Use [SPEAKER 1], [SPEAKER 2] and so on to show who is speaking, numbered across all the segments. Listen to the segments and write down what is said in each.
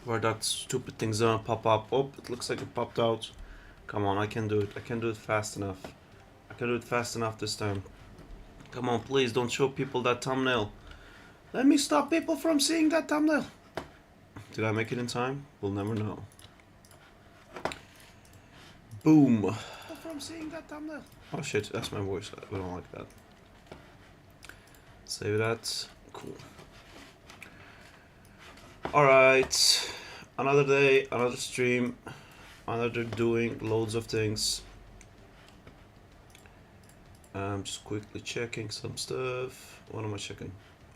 [SPEAKER 1] where that stupid thing's gonna pop up. Oh, it looks like it popped out. Come on, I can do it. I can do it fast enough. I can do it fast enough this time. Come on, please don't show people that thumbnail. Let me stop people from seeing that thumbnail. Did I make it in time? We'll never know. Boom. From seeing that thumbnail. Oh shit, that's my voice. I don't like that. Save that. Cool. Alright. Another day, another stream, another doing loads of things. I'm just quickly checking some stuff. What am I checking?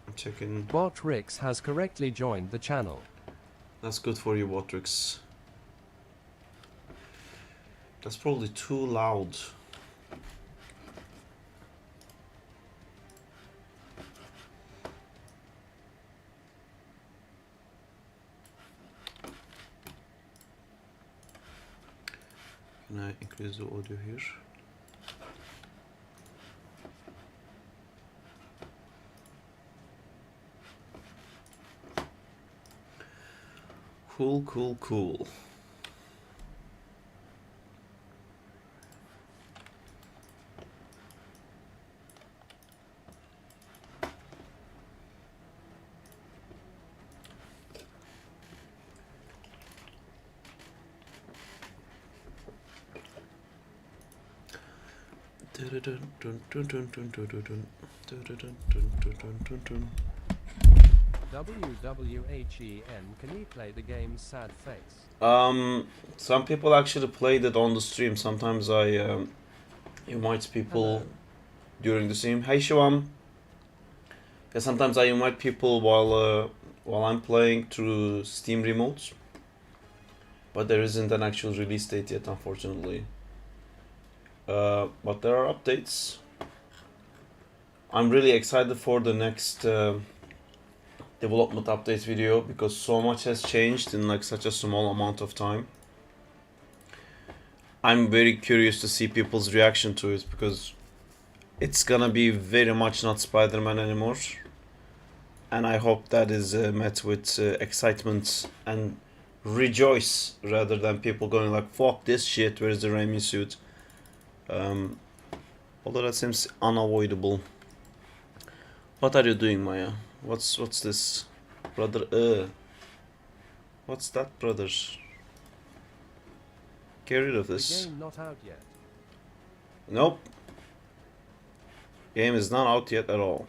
[SPEAKER 1] I'm checking.
[SPEAKER 2] Botrix has correctly joined the channel.
[SPEAKER 1] That's good for you, Botrix. That's probably too loud. Can I increase the audio here? Cool, cool, cool.
[SPEAKER 2] WWHEN, can you play the game's sad face?
[SPEAKER 1] Some people actually played it on the stream. Sometimes I invite people during the stream. Hey Shivam. Yeah, sometimes I invite people while I'm playing through Steam remotes. But there isn't an actual release date yet, unfortunately. But there are updates. I'm really excited for the next development update video because so much has changed in like such a small amount of time. I'm very curious to see people's reaction to it because it's gonna be very much not Spider-Man anymore. And I hope that is met with excitement and rejoice rather than people going like, fuck this shit, where's the Raimi suit? Although that seems unavoidable. What are you doing, Maya? What's this? Brother, what's that, brother? Get rid of this.
[SPEAKER 2] The game not out yet.
[SPEAKER 1] Nope. Game is not out yet at all.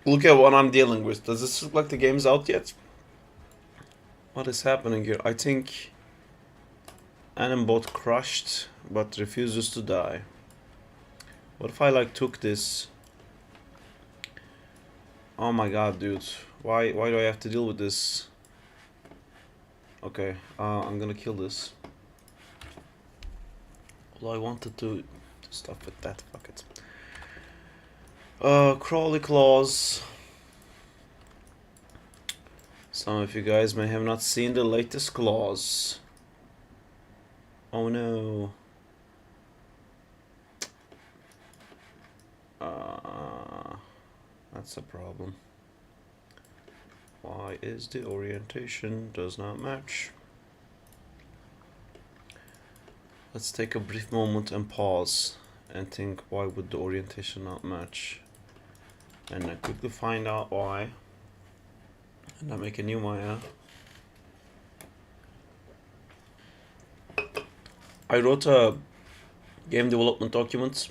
[SPEAKER 1] Look at what I'm dealing with. Does this look like the game's out yet? What is happening here? I think Animbot crushed but refuses to die. What if I like took this? Oh my god, dude. Why do I have to deal with this? Okay, I'm gonna kill this. Well, I wanted to stop with that. Fuck it. Crawly claws. Some of you guys may have not seen the latest claws. Oh no. That's a problem. Why is the orientation does not match? Let's take a brief moment and pause and think, why would the orientation not match? And then quickly find out why. And then make a new Maya. I wrote a game development document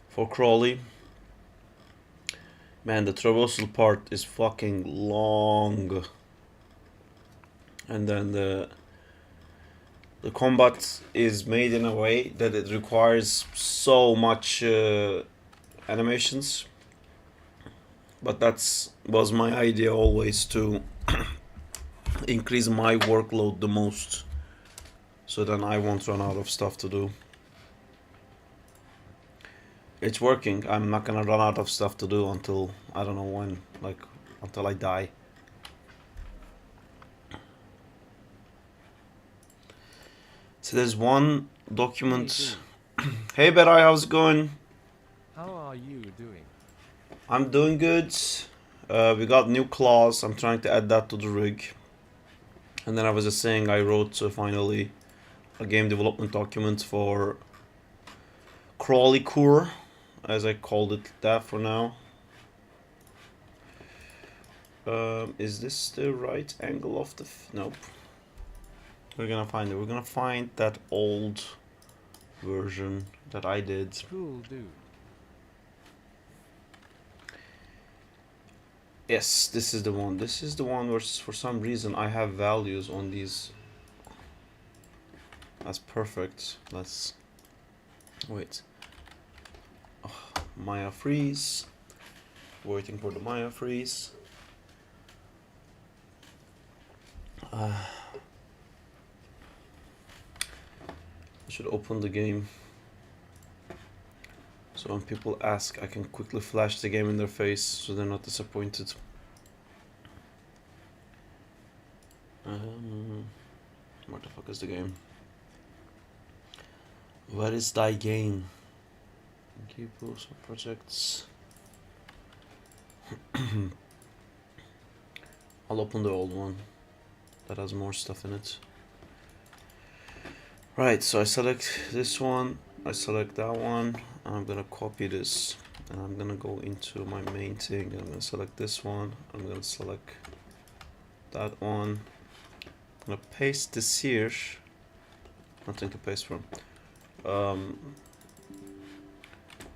[SPEAKER 1] for Crawley. Man, the traversal part is fucking long. And then the combat is made in a way that it requires so much animations. But that's was my idea always, to increase my workload the most, so then I won't run out of stuff to do. It's working. I'm not gonna run out of stuff to do until I don't know when, like until I die. So there's one document. Hey Berai, how's it going?
[SPEAKER 2] How are you doing?
[SPEAKER 1] I'm doing good. We got new clause. I'm trying to add that to the rig. And then I was just saying I wrote finally a game development document for Crawley Core, as I called it that for now. Is this the right angle of the... Nope. We're gonna find it. We're gonna find that old version that I did.
[SPEAKER 2] Cool dude.
[SPEAKER 1] Yes, this is the one. This is the one where for some reason I have values on these. That's perfect. Let's wait. Oh, Maya freeze. Waiting for the Maya freeze. I should open the game. So when people ask, I can quickly flash the game in their face so they're not disappointed. What the fuck is the game? Where is thy game? Keep some projects. I'll open the old one that has more stuff in it. Right, so I select this one, I select that one, and I'm gonna copy this, and I'm gonna go into my main thing, I'm gonna select this one, I'm gonna select that one, I'm gonna paste this here, nothing to paste from. How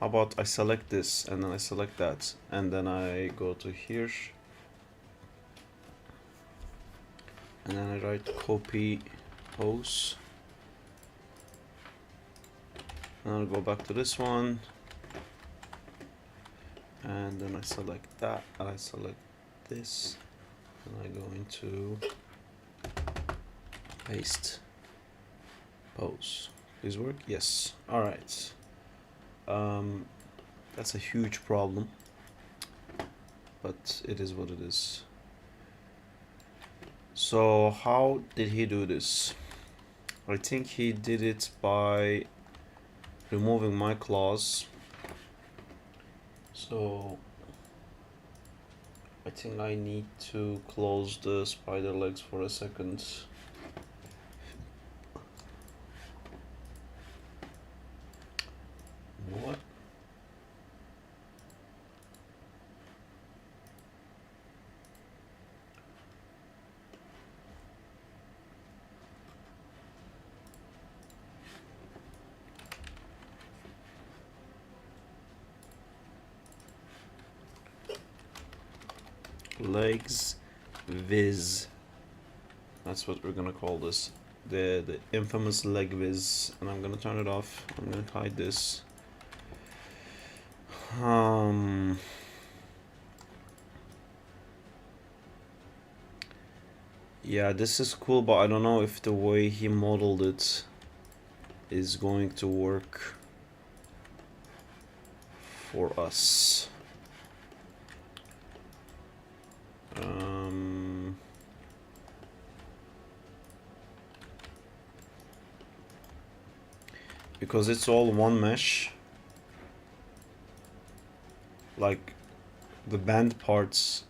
[SPEAKER 1] about I select this, and then I select that, and then I go to here, and then I write copy pose. And I'll go back to this one, and then I select that, and I select this, and I go into paste pose. Please work? Yes. Alright. That's a huge problem, but it is what it is. So how did he do this? I think he did it by removing my clause. So I think I need to close the spider legs for a second. What? Legs viz. That's what we're gonna call this. The infamous leg viz. And I'm gonna turn it off. I'm gonna hide this. Yeah, this is cool, but I don't know if the way he modeled it is going to work for us. Because it's all one mesh, like the band parts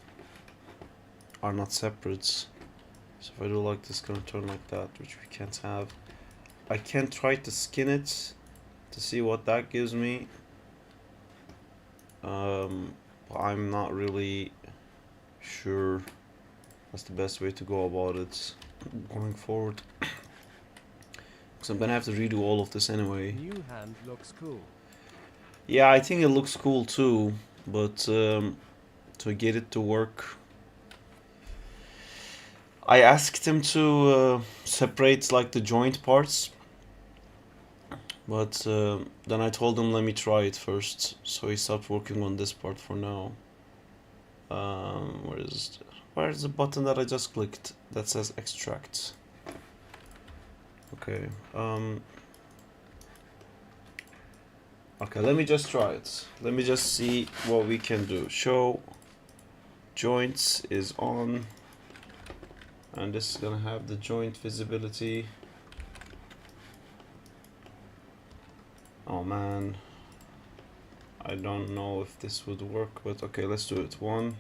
[SPEAKER 1] are not separate. So if I do like this, it's gonna turn like that, which we can't have. I can try to skin it to see what that gives me. But I'm not really sure that's the best way to go about it going forward. Because I'm gonna have to redo all of this anyway.
[SPEAKER 2] New hand looks cool.
[SPEAKER 1] Yeah, I think it looks cool too, but to get it to work, I asked him to separate like the joint parts, but then I told him let me try it first, so he stopped working on this part for now. Where's the button that I just clicked that says extract? Okay. Okay, let me just try it. Let me just see what we can do. Show joints is on, and this is gonna have the joint visibility. Oh man, I don't know if this would work, but okay, let's do it. 1,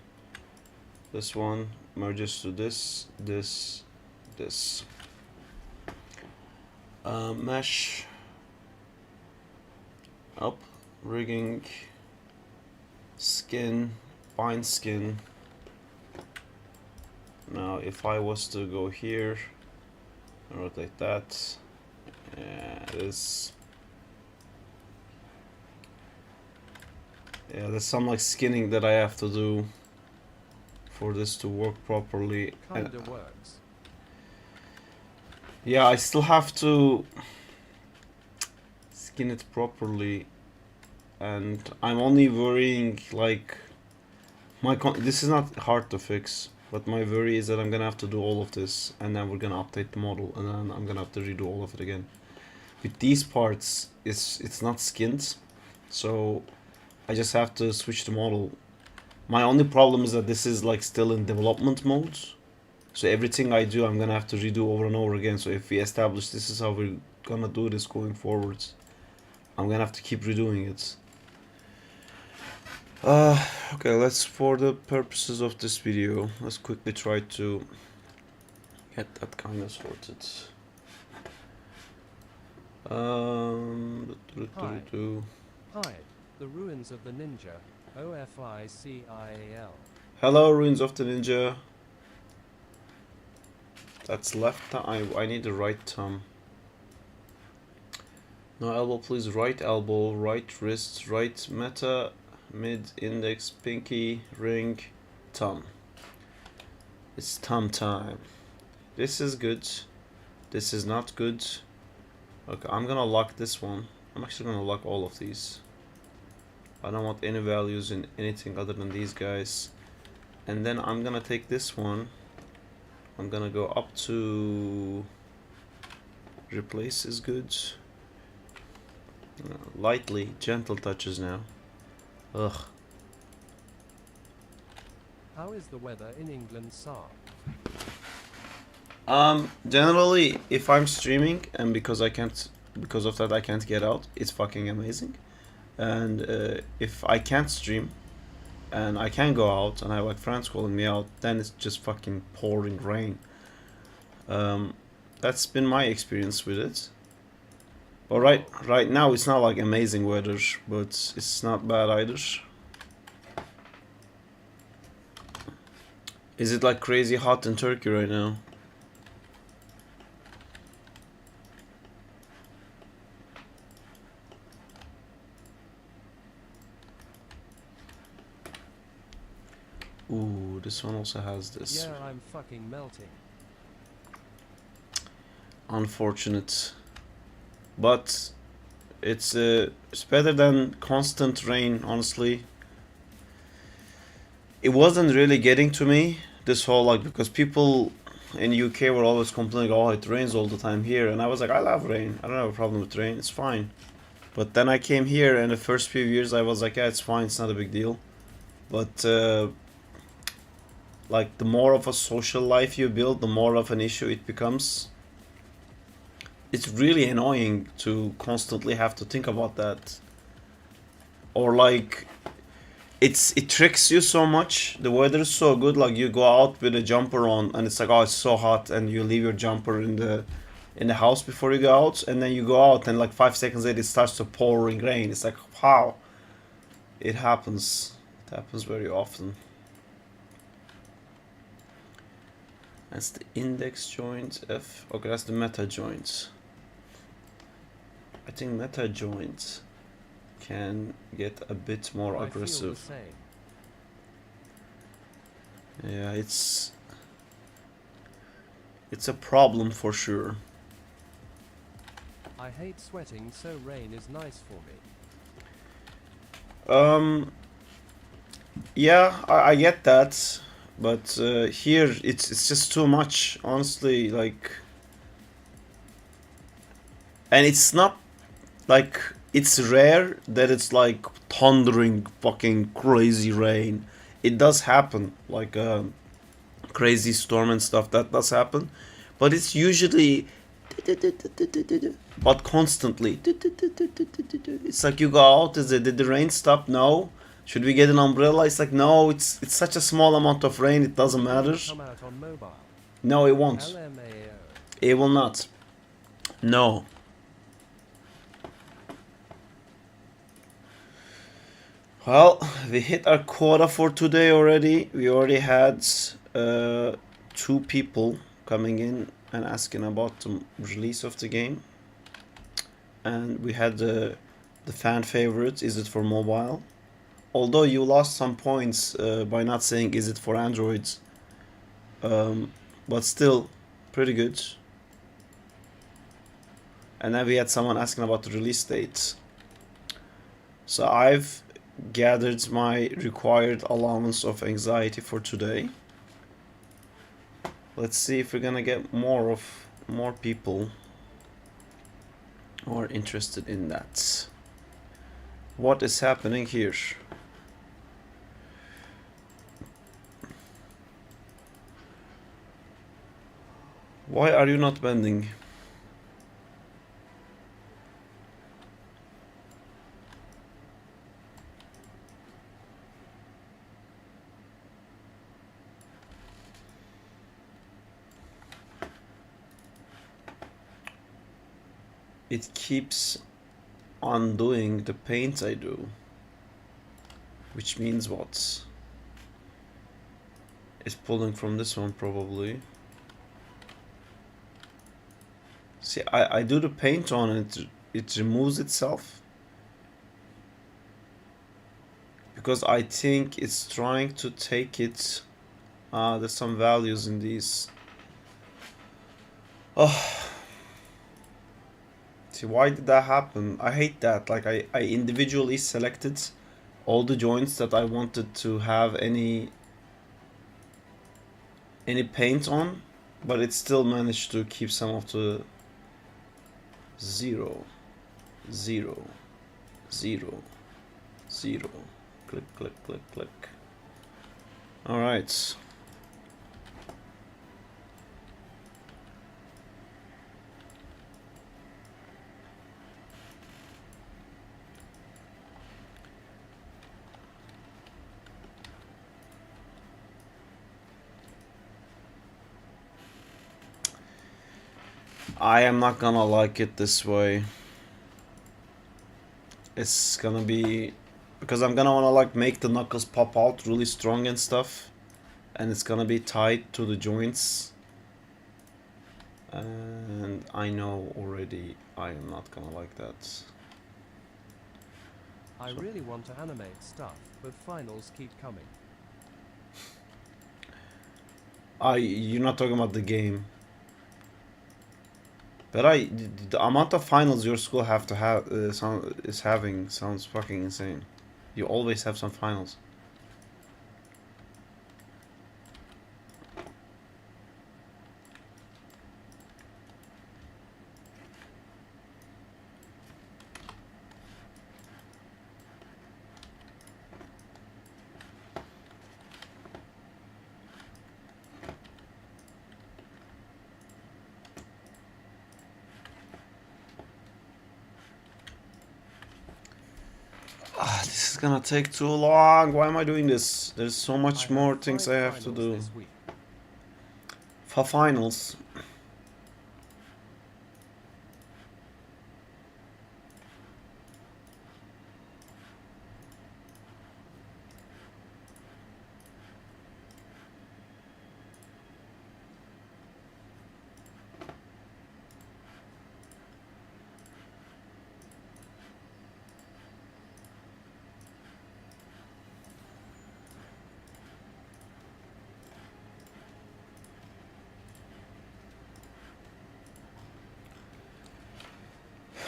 [SPEAKER 1] This one merges to this, this, this. Mesh up, rigging, skin, bind skin. Now if I was to go here, rotate that, this. Yeah, there's some like skinning that I have to do for this to work properly.
[SPEAKER 2] Kinda works.
[SPEAKER 1] Yeah, I still have to skin it properly, and I'm only worrying like this is not hard to fix, but my worry is that I'm gonna have to do all of this, and then we're gonna update the model, and then I'm gonna have to redo all of it again. With these parts, it's not skinned, so I just have to switch the model. My only problem is that this is like still in development mode, so everything I do I'm gonna have to redo over and over again. So if we establish this is how we're gonna do this going forwards, I'm gonna have to keep redoing it. Okay, let's, for the purposes of this video, let's quickly try to get that kind of sorted.
[SPEAKER 2] Hi, the ruins of the ninja. OFICIAL.
[SPEAKER 1] Hello, ruins of the ninja. That's left thumb. I need the right thumb. No elbow, please. Right elbow, right wrist, right meta, mid, index, pinky, ring, thumb. It's thumb time. This is good. This is not good. Okay, I'm gonna lock this one. I'm actually gonna lock all of these. I don't want any values in anything other than these guys. And then I'm gonna take this one. I'm gonna go up to replace is good. Lightly, gentle touches now. Ugh.
[SPEAKER 2] How is the weather in England, sir?
[SPEAKER 1] Generally, if I'm streaming and because of that I can't get out, it's fucking amazing. And if I can't stream and I can go out and I have like friends calling me out, then it's just fucking pouring rain. That's been my experience with it. But right now it's not like amazing weather, but it's not bad either. Is it like crazy hot in Turkey right now? Ooh, this one also has this.
[SPEAKER 2] Yeah, I'm fucking melting.
[SPEAKER 1] Unfortunate. But it's better than constant rain, honestly. It wasn't really getting to me, this whole like, because people in UK were always complaining, oh, it rains all the time here, and I was like, I love rain. I don't have a problem with rain. It's fine. But then I came here, and the first few years I was like, yeah, it's fine. It's not a big deal. But like the more of a social life you build, the more of an issue it becomes. It's really annoying to constantly have to think about that. Or like, it tricks you so much. The weather is so good, like you go out with a jumper on and it's like, oh, it's so hot, and you leave your jumper in the house before you go out, and then you go out and like 5 seconds later it starts to pouring rain. It's like, how? It happens. It happens very often. That's the index joint F. Okay, that's the meta joint. I think meta joint can get a bit more aggressive.
[SPEAKER 2] I feel the same.
[SPEAKER 1] Yeah, it's a problem for sure.
[SPEAKER 2] I hate sweating, so rain is nice for me.
[SPEAKER 1] Yeah, I get that, but here it's just too much, honestly. Like, and it's not like, it's rare that it's like thundering fucking crazy rain. It does happen, like crazy storm and stuff, that does happen, but it's usually but constantly. It's like you go out, did the rain stop? No. should we get an umbrella? It's like, no, it's such a small amount of rain, it doesn't matter.
[SPEAKER 2] Come out on mobile.
[SPEAKER 1] No, it won't.
[SPEAKER 2] LMAO.
[SPEAKER 1] It will not. No. Well, we hit our quota for today already. We already had 2 people coming in and asking about the release of the game. And we had the fan favorite, is it for mobile? Although you lost some points by not saying is it for Androids. But still, pretty good. And then we had someone asking about the release date. So I've gathered my required allowance of anxiety for today. Let's see if we're gonna get more people who are interested in that. What is happening here? Why are you not bending? It keeps undoing the paint I do. Which means what? It's pulling from this one probably. See, I do the paint on it, it removes itself. Because I think it's trying to take it. There's some values in these. Oh. See, why did that happen? I hate that. Like I individually selected all the joints that I wanted to have any paint on, but it still managed to keep some of the 0, 0, 0, 0. Click, click, click, click. All right. I am not gonna like it this way. It's gonna be because I'm gonna wanna like make the knuckles pop out really strong and stuff, and it's gonna be tied to the joints, and I know already I am not gonna like that.
[SPEAKER 2] I really want to animate stuff, but finals keep coming.
[SPEAKER 1] You're not talking about the game. But the amount of finals your school have to have is having sounds fucking insane. You always have some finals. This is gonna take too long. Why am I doing this? There's so much more things I have to do. For finals.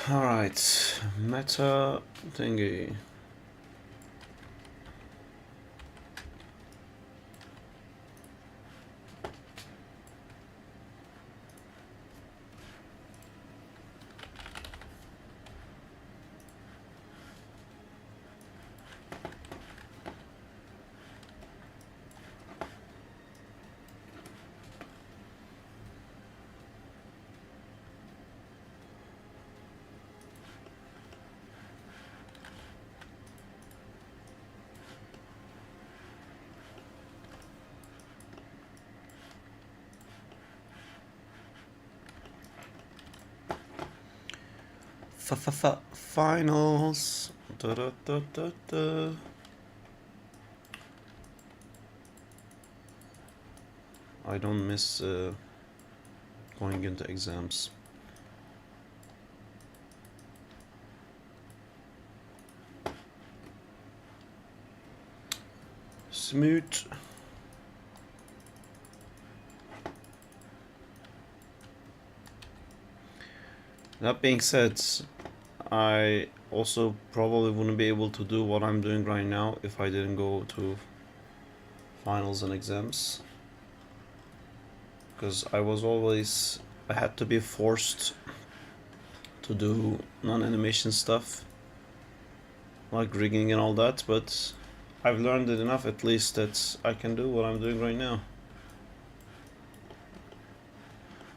[SPEAKER 1] Alright, meta thingy. Finals. Da, da, da, da, da. I don't miss going into exams. Smooth. That being said, I also probably wouldn't be able to do what I'm doing right now if I didn't go to finals and exams. Because I had to be forced to do non-animation stuff, like rigging and all that, but I've learned it enough at least that I can do what I'm doing right now.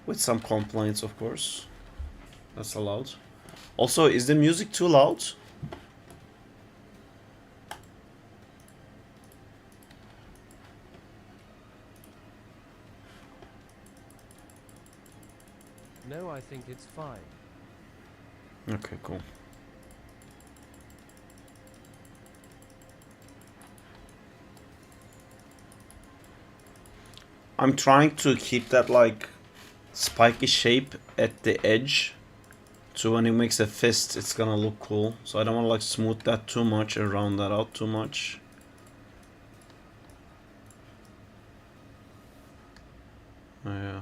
[SPEAKER 1] With some complaints, of course. That's allowed. Also, is the music too loud?
[SPEAKER 2] No, I think it's fine.
[SPEAKER 1] Okay, cool. I'm trying to keep that like spiky shape at the edge, so when it makes a fist it's gonna look cool. So I don't want to like smooth that too much and round that out too much. Yeah.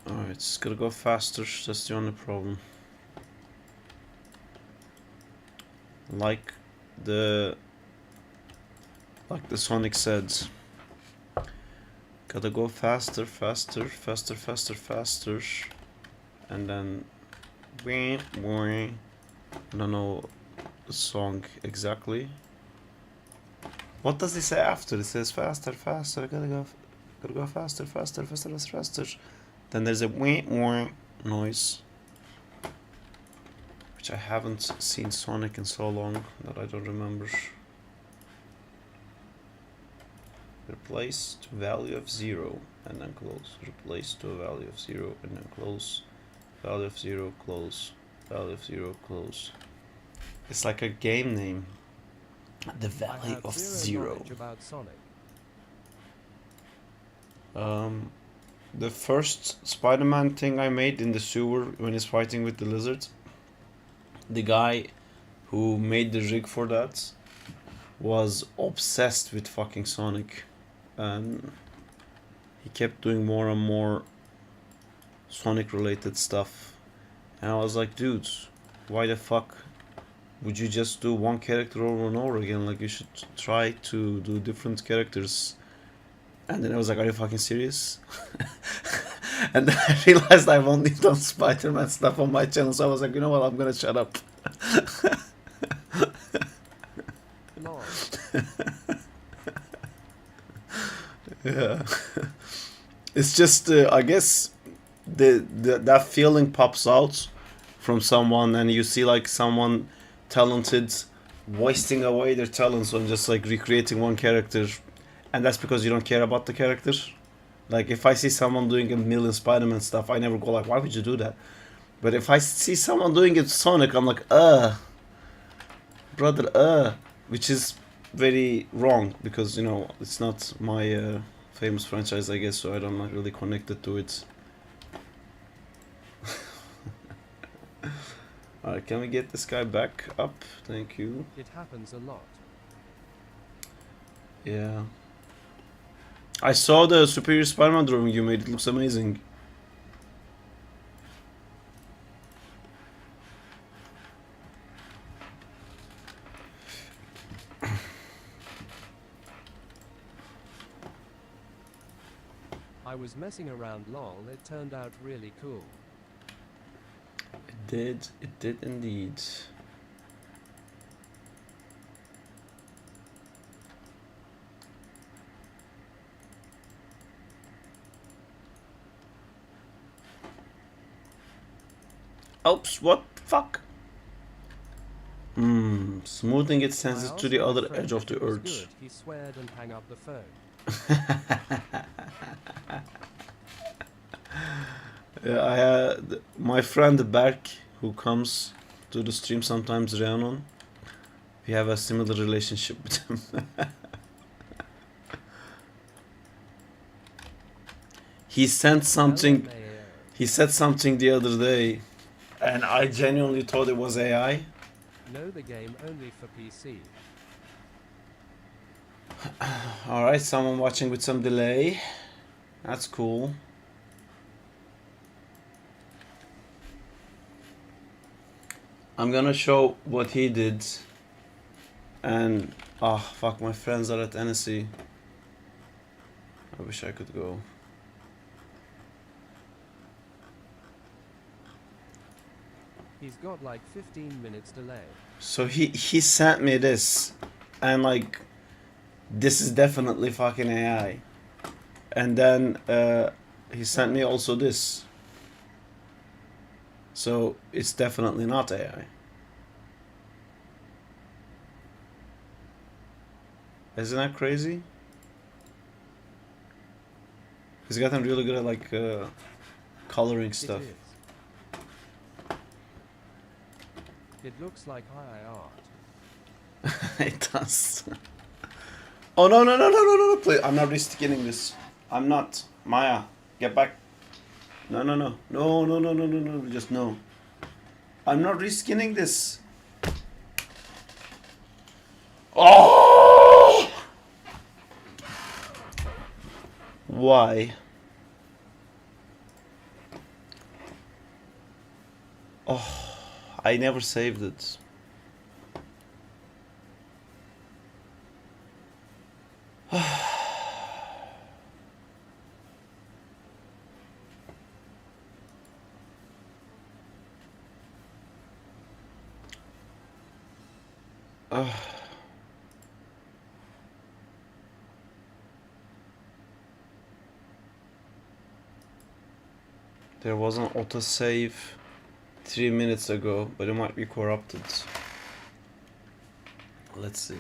[SPEAKER 1] Alright, it's gonna go faster, that's the only problem. Like the Sonic said, gotta go faster, faster, faster, faster, faster, and then I don't know the song exactly. What does it say after? It says faster, faster, gotta go faster, faster, faster, faster, faster. Then there's a noise, which I haven't seen Sonic in so long that I don't remember. Replace to value of 0 and then close. Replace to a value of 0 and then close. Value of 0, close. Value of 0, close. It's like a game name. The Valley of Zero.
[SPEAKER 2] About Sonic.
[SPEAKER 1] The first Spider-Man thing I made in the sewer when he's fighting with the lizard, the guy who made the rig for that was obsessed with fucking Sonic, and he kept doing more and more Sonic related stuff, and I was like, dude, why the fuck would you just do one character over and over again? Like, you should try to do different characters. And then I was like, are you fucking serious? And then I realized I've only done Spider-Man stuff on my channel, so I was like, you know what, I'm gonna shut up. Yeah. It's just, I guess, that feeling pops out from someone, and you see like someone talented wasting away their talents on just like recreating one character, and that's because you don't care about the character. Like, if I see someone doing a million Spider-Man stuff, I never go like, why would you do that? But if I see someone doing it Sonic, I'm like, brother, which is very wrong, because, you know, it's not my famous franchise, I guess, so I'm not really connected to it. Alright, can we get this guy back up? Thank you.
[SPEAKER 2] It happens a lot.
[SPEAKER 1] Yeah. I saw the Superior Spider-Man drawing you made, it looks amazing.
[SPEAKER 2] I was messing around long, it turned out really cool.
[SPEAKER 1] It did indeed. Oops, what the fuck? Smoothing it
[SPEAKER 2] I
[SPEAKER 1] sends it
[SPEAKER 2] asked
[SPEAKER 1] to the
[SPEAKER 2] my
[SPEAKER 1] other
[SPEAKER 2] friend
[SPEAKER 1] edge of
[SPEAKER 2] if
[SPEAKER 1] the
[SPEAKER 2] it was
[SPEAKER 1] earth.
[SPEAKER 2] good. He sweared and hung up the phone.
[SPEAKER 1] Yeah, I had my friend Berk, who comes to the stream sometimes, Rhiannon. We have a similar relationship with him. He sent something.
[SPEAKER 2] LMAO.
[SPEAKER 1] He said something the other day, and I genuinely thought it was AI.
[SPEAKER 2] Know the game only for PC.
[SPEAKER 1] Alright, someone watching with some delay. That's cool. I'm gonna show what he did. And, oh fuck, my friends are at NSC. I wish I could go.
[SPEAKER 2] He's got like 15 minutes delay.
[SPEAKER 1] So he sent me this, and like, this is definitely fucking AI. And then he sent me also this. So it's definitely not AI. Isn't that crazy? He's gotten really good at like coloring stuff.
[SPEAKER 2] It is. It looks like high art.
[SPEAKER 1] It does. Oh no no no no no no! Please, I'm not reskinning this. I'm not. Maya, get back. No no no no no no no no no! Just no. I'm not reskinning this. Oh! Why? Oh, I never saved it. There was an autosave 3 minutes ago, but it might be corrupted. Let's see.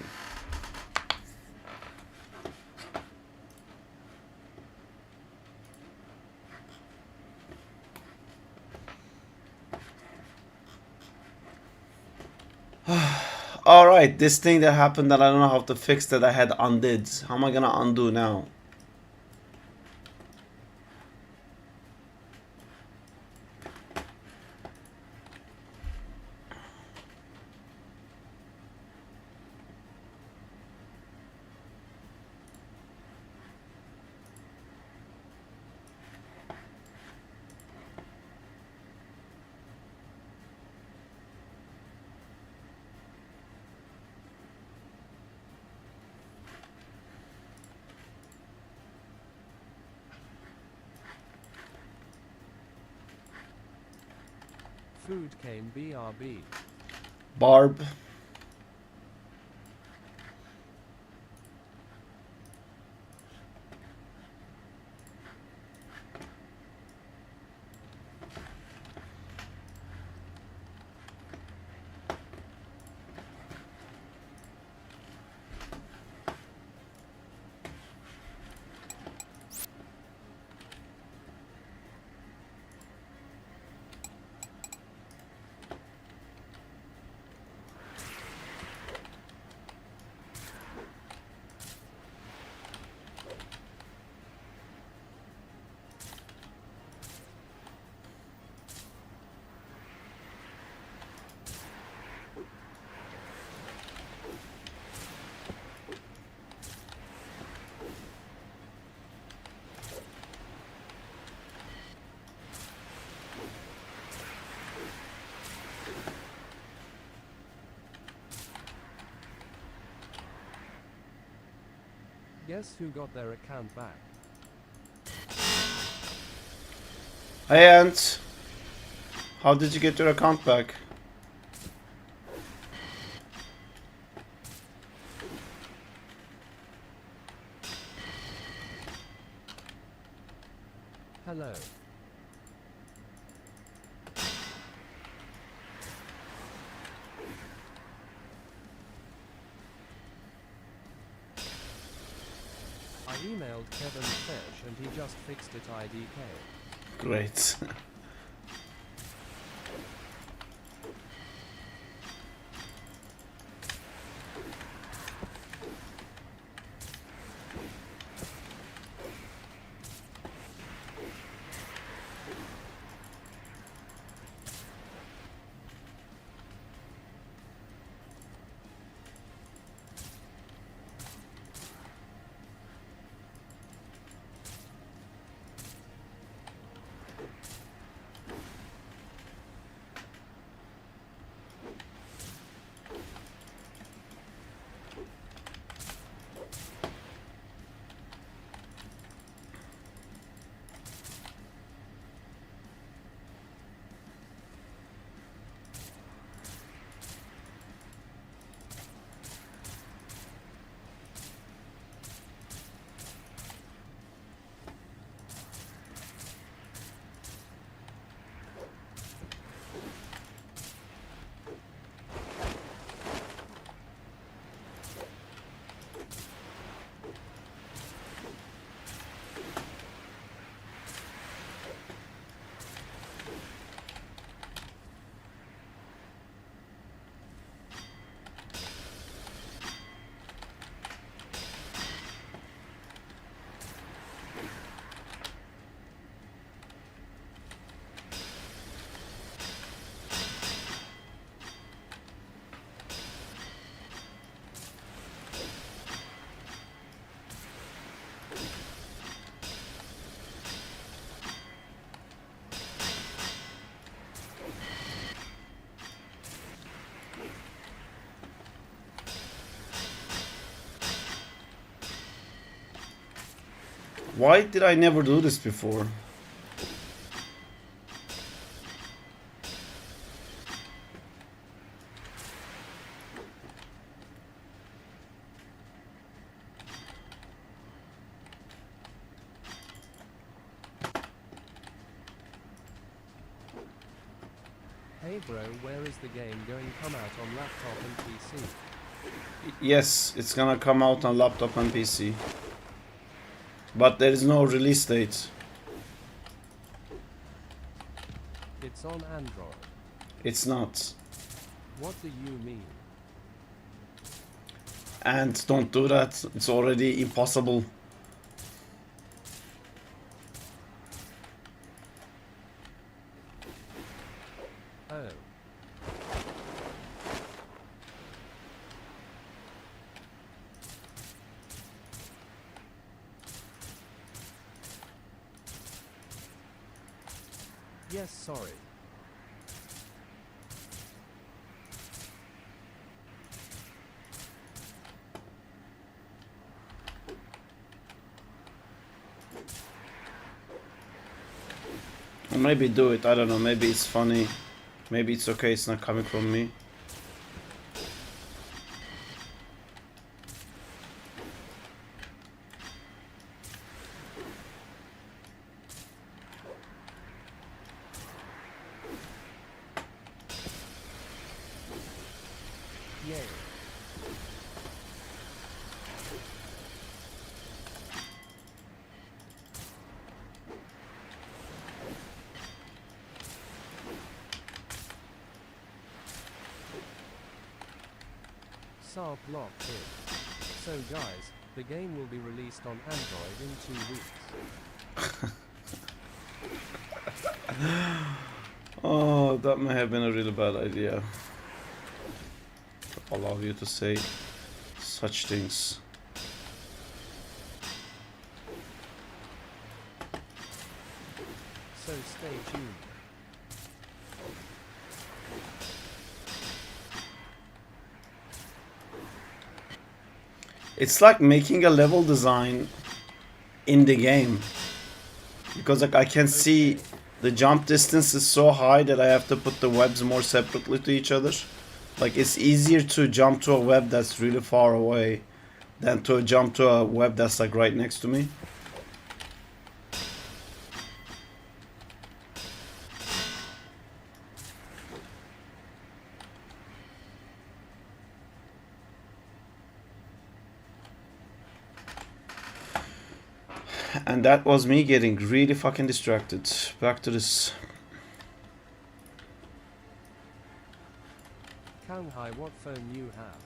[SPEAKER 1] Alright, this thing that happened that I don't know how to fix that I had undid. How am I gonna undo now?
[SPEAKER 2] Food came BRB.
[SPEAKER 1] Barb.
[SPEAKER 2] Guess who got their account back?
[SPEAKER 1] Hey Ant. How did you get your account back?
[SPEAKER 2] Hello. emailed Kevin Fesh and he just fixed it IDK.
[SPEAKER 1] Great. Why did I never do this before?
[SPEAKER 2] Hey bro, where is the game going to come out on laptop and PC?
[SPEAKER 1] Yes, it's gonna come out on laptop and PC. But there is no release date.
[SPEAKER 2] It's on Android.
[SPEAKER 1] It's not.
[SPEAKER 2] What do you mean?
[SPEAKER 1] And don't do that. It's already impossible.
[SPEAKER 2] Oh. Yes, sorry.
[SPEAKER 1] Or maybe do it. I don't know. Maybe it's funny. Maybe it's okay. It's not coming from me.
[SPEAKER 2] Yay. Sarp locked in. So guys, the game will be released on Android in 2 weeks.
[SPEAKER 1] Oh, that may have been a really bad idea. To allow you to say such things.
[SPEAKER 2] So stay tuned.
[SPEAKER 1] It's like making a level design in the game. Because like I can see the jump distance is so high that I have to put the webs more separately to each other. Like it's easier to jump to a web that's really far away than to jump to a web that's like right next to me. And that was me getting really fucking distracted. Back to this.
[SPEAKER 2] Kanghai, what phone you have?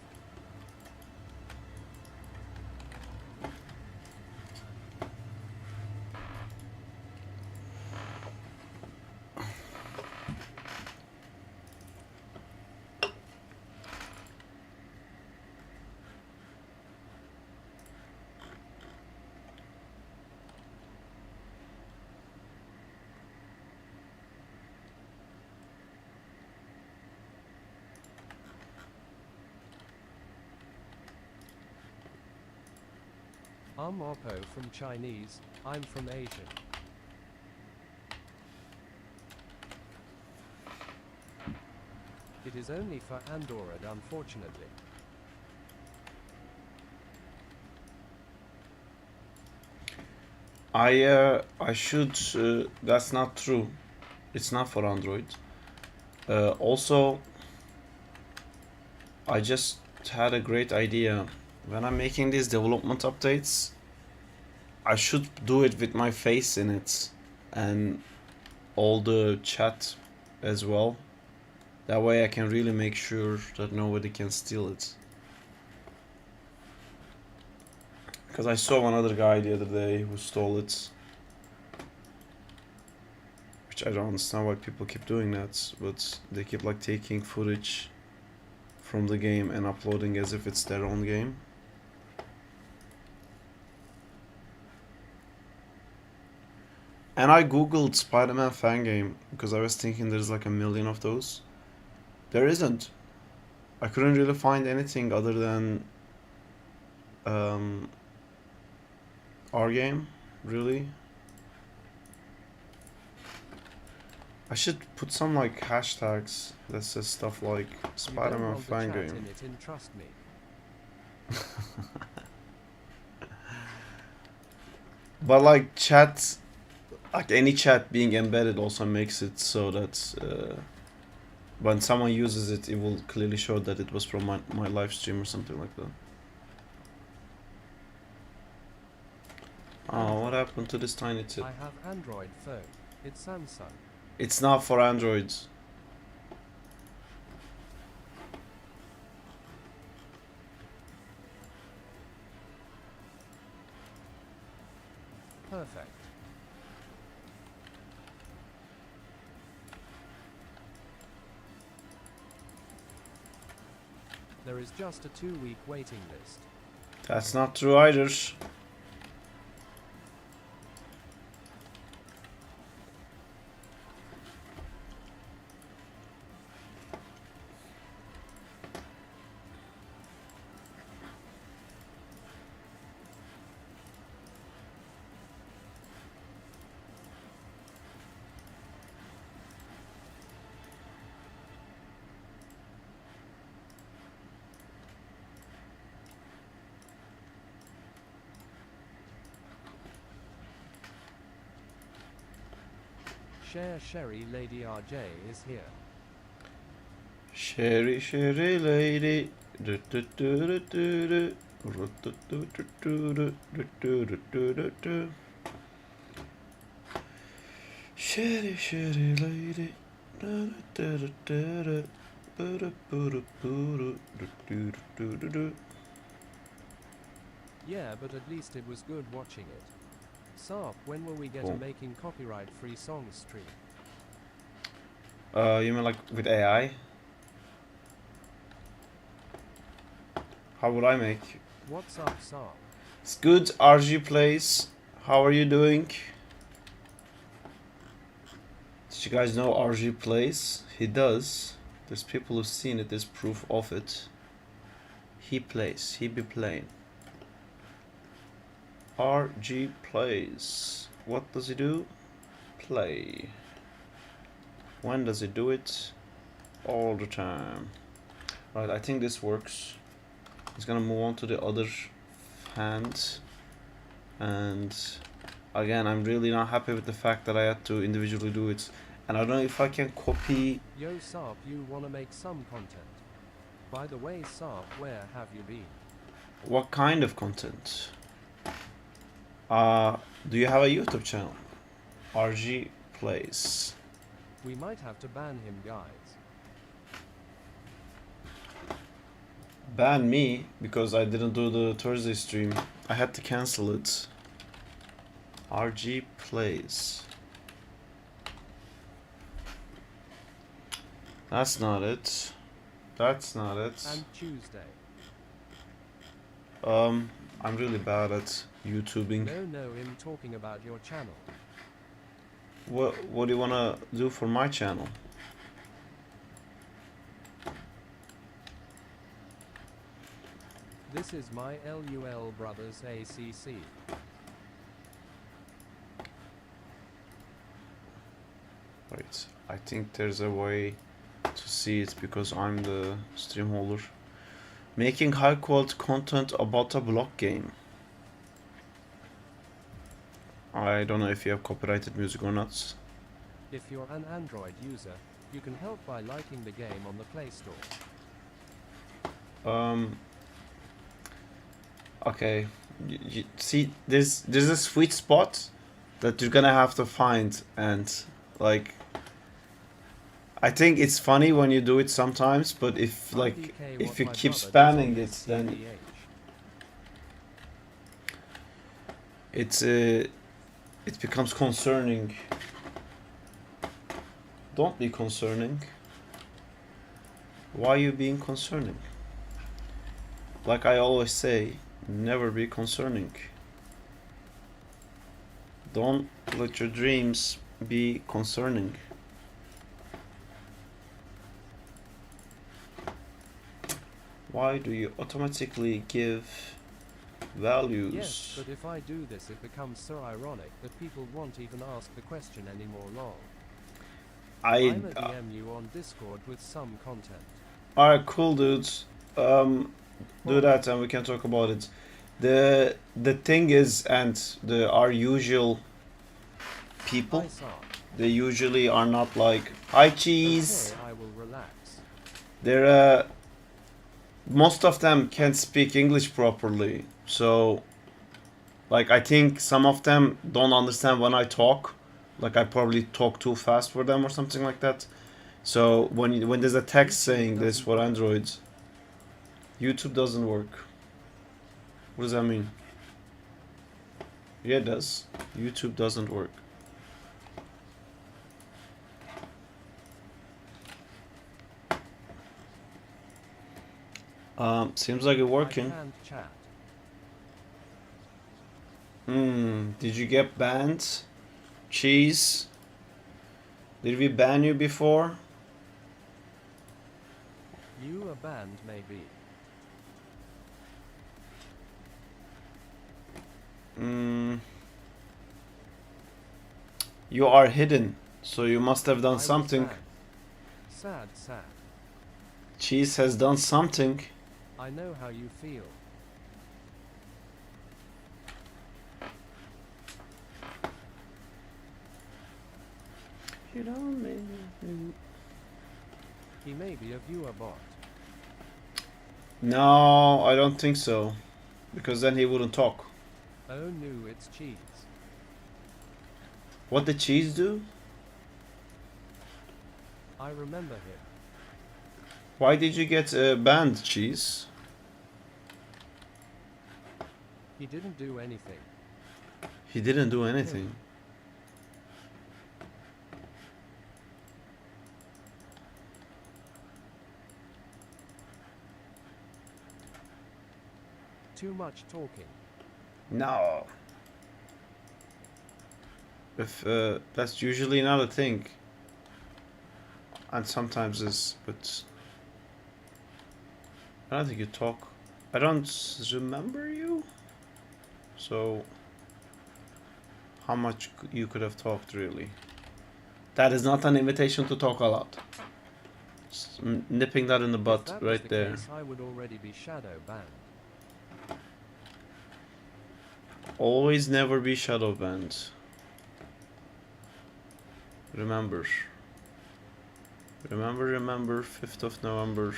[SPEAKER 2] I'm Oppo from Chinese, I'm from Asian. It is only for Android, unfortunately.
[SPEAKER 1] I should, that's not true. It's not for Android. Also, I just had a great idea. When I'm making these development updates, I should do it with my face in it and all the chat as well. That way I can really make sure that nobody can steal it. Because I saw one other guy the other day who stole it. Which I don't understand why people keep doing that, but they keep like taking footage from the game and uploading as if it's their own game. And I googled Spider-Man fan game because I was thinking there's like a million of those. There isn't. I couldn't really find anything other than our game, really. I should put some like hashtags that says stuff like Spider-Man fan game.
[SPEAKER 2] Trust me.
[SPEAKER 1] But like chat, like any chat being embedded also makes it so that when someone uses it, it will clearly show that it was from my live stream or something like that. Oh, what happened to this tiny tip?
[SPEAKER 2] I have Android phone. It's Samsung.
[SPEAKER 1] It's not for Androids.
[SPEAKER 2] Perfect. There is just a 2-week waiting list.
[SPEAKER 1] That's not true either.
[SPEAKER 2] Sherry Lady RJ is here.
[SPEAKER 1] Sherry lady. Do, do, do, do, do, do. Do, do, do, do, do, do, do, do, do, do. Sherry lady. Do, do, do, do, do. Do, do, do, do, do, do, do, do.
[SPEAKER 2] Yeah, but at least it was good watching it. Sarp, when will we get a making copyright-free songs stream?
[SPEAKER 1] You mean like with AI? How would I make?
[SPEAKER 2] What's up, Sarp?
[SPEAKER 1] It's good. RG plays. How are you doing? Did you guys know RG plays? He does. There's people who've seen it. There's proof of it. He plays. He be playing. RG plays. What does he do? Play. When does he do it? All the time. Right, I think this works. It's gonna move on to the other hand. And again, I'm really not happy with the fact that I had to individually do it. And I don't know if I can copy.
[SPEAKER 2] Yo Sarp, you wanna make some content? By the way, Sarp, where have you been?
[SPEAKER 1] What kind of content? Do you have a YouTube channel? RG Plays.
[SPEAKER 2] We might have to ban him, guys.
[SPEAKER 1] Ban me because I didn't do the Thursday stream. I had to cancel it. RG Plays. That's not it. That's not it.
[SPEAKER 2] And Tuesday.
[SPEAKER 1] I'm really bad at YouTubing.
[SPEAKER 2] No, him talking about your channel.
[SPEAKER 1] What do you wanna do for my channel?
[SPEAKER 2] This is my LUL Brothers ACC.
[SPEAKER 1] Wait, I think there's a way to see it because I'm the stream holder. Making high quality content about a block game. I don't know if you have copyrighted music or not.
[SPEAKER 2] If you're an Android user, you can help by liking the game on the Play Store.
[SPEAKER 1] Okay, see, there's a sweet spot that you're gonna have to find, and like, I think it's funny when you do it sometimes, but if you keep spamming it, then it becomes concerning. Don't be concerning. Why are you being concerning? Like I always say, never be concerning. Don't let your dreams be concerning. Why do you automatically give values?
[SPEAKER 2] Yes, but if I do this, it becomes so ironic that people won't even ask the question anymore. Lol. I'm a DM you on Discord with some content.
[SPEAKER 1] Alright, cool dudes. Do that and we can talk about it. The thing is, and our usual people, they usually are not like, hi cheese.
[SPEAKER 2] Okay, I will relax.
[SPEAKER 1] They're most of them can't speak English properly, so like I think some of them don't understand when I talk. Like I probably talk too fast for them or something like that. So when there's a text saying this for Androids, YouTube doesn't work. What does that mean? Yeah, it does. YouTube doesn't work. Seems like it's working. Did you get banned? Cheese? Did we ban you before?
[SPEAKER 2] You are banned, maybe.
[SPEAKER 1] You are hidden, so you must have done something.
[SPEAKER 2] Sad.
[SPEAKER 1] Cheese has done something.
[SPEAKER 2] I know how you feel.
[SPEAKER 1] You don't mean.
[SPEAKER 2] He may be a viewer bot.
[SPEAKER 1] No, I don't think so. Because then he wouldn't talk.
[SPEAKER 2] Oh no, it's cheese.
[SPEAKER 1] What did Cheese do?
[SPEAKER 2] I remember him.
[SPEAKER 1] Why did you get banned, Cheese?
[SPEAKER 2] He didn't do anything.
[SPEAKER 1] He didn't do anything.
[SPEAKER 2] Too much talking.
[SPEAKER 1] No. If that's usually not a thing. And sometimes is, but I don't think you talk. I don't remember you. So how much you could have talked, really? That is not an invitation to talk a lot. Just nipping that in the butt
[SPEAKER 2] if that
[SPEAKER 1] right
[SPEAKER 2] was the
[SPEAKER 1] there.
[SPEAKER 2] Case, I would already be shadow banned.
[SPEAKER 1] Always never be shadow banned. Remember. Remember, 5th of November.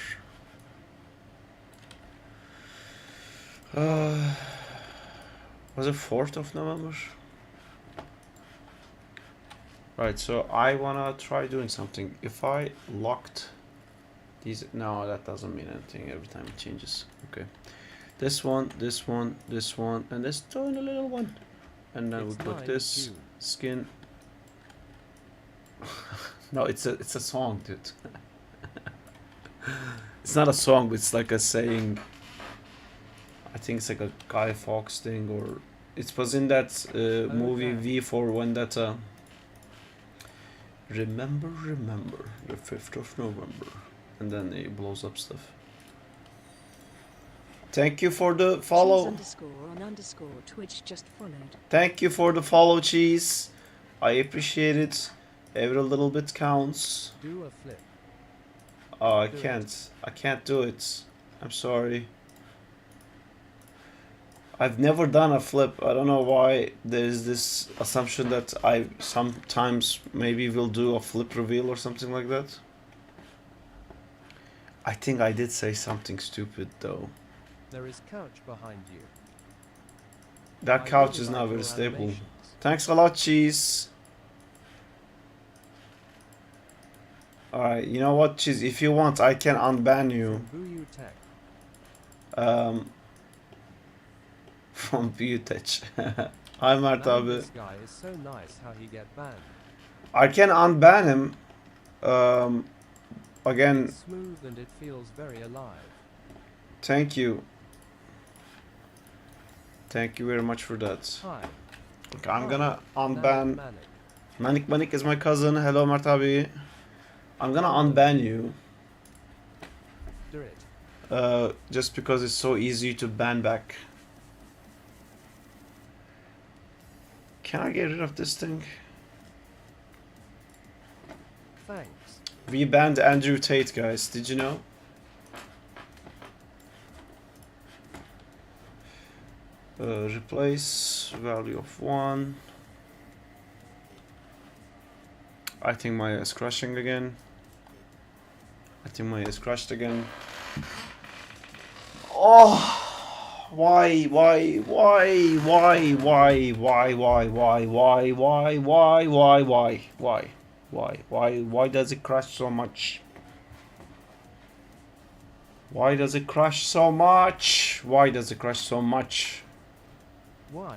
[SPEAKER 1] Was it 4th of November? Right, so I wanna try doing something. If I locked these, no, that doesn't mean anything every time it changes. Okay, this one, this one, this one, and this tiny little one, and then we click this skin. No, it's a song, dude. It's not a song, but it's like a saying. I think it's like a Guy Fawkes thing, or it was in that movie V for Vendetta. Remember, remember the 5th of November, and then it blows up stuff. Thank you for the follow.
[SPEAKER 3] Twitch just followed.
[SPEAKER 1] Thank you for the follow, cheese. I appreciate it. Every little bit counts.
[SPEAKER 2] Do a flip.
[SPEAKER 1] Oh, I can't. I can't do it. I'm sorry. I've never done a flip. I don't know why there's this assumption that I sometimes maybe will do a flip reveal or something like that. I think I did say something stupid though.
[SPEAKER 2] There is couch behind you.
[SPEAKER 1] That couch is not very stable. Thanks a lot, cheese. Alright, you know what, cheese? If you want, I can unban you. From Butech. Hi, Mert abi.
[SPEAKER 2] This guy is so nice how he get banned.
[SPEAKER 1] I can unban him. Again.
[SPEAKER 2] It's smooth and it feels very alive.
[SPEAKER 1] Thank you. Thank you very much for that.
[SPEAKER 2] Hi.
[SPEAKER 1] Okay, I'm gonna unban. Manik is my cousin. Hello, Mert abi. I'm gonna unban you.
[SPEAKER 2] Do it.
[SPEAKER 1] Just because it's so easy to ban back. Can I get rid of this thing?
[SPEAKER 2] Thanks.
[SPEAKER 1] We banned Andrew Tate, guys. Did you know? Replace value of 1. I think Maya is crashing again. I think Maya is crashed again. Oh! Why does it crash so much? Why does it crash so much? Why does it crash so much?
[SPEAKER 2] Why?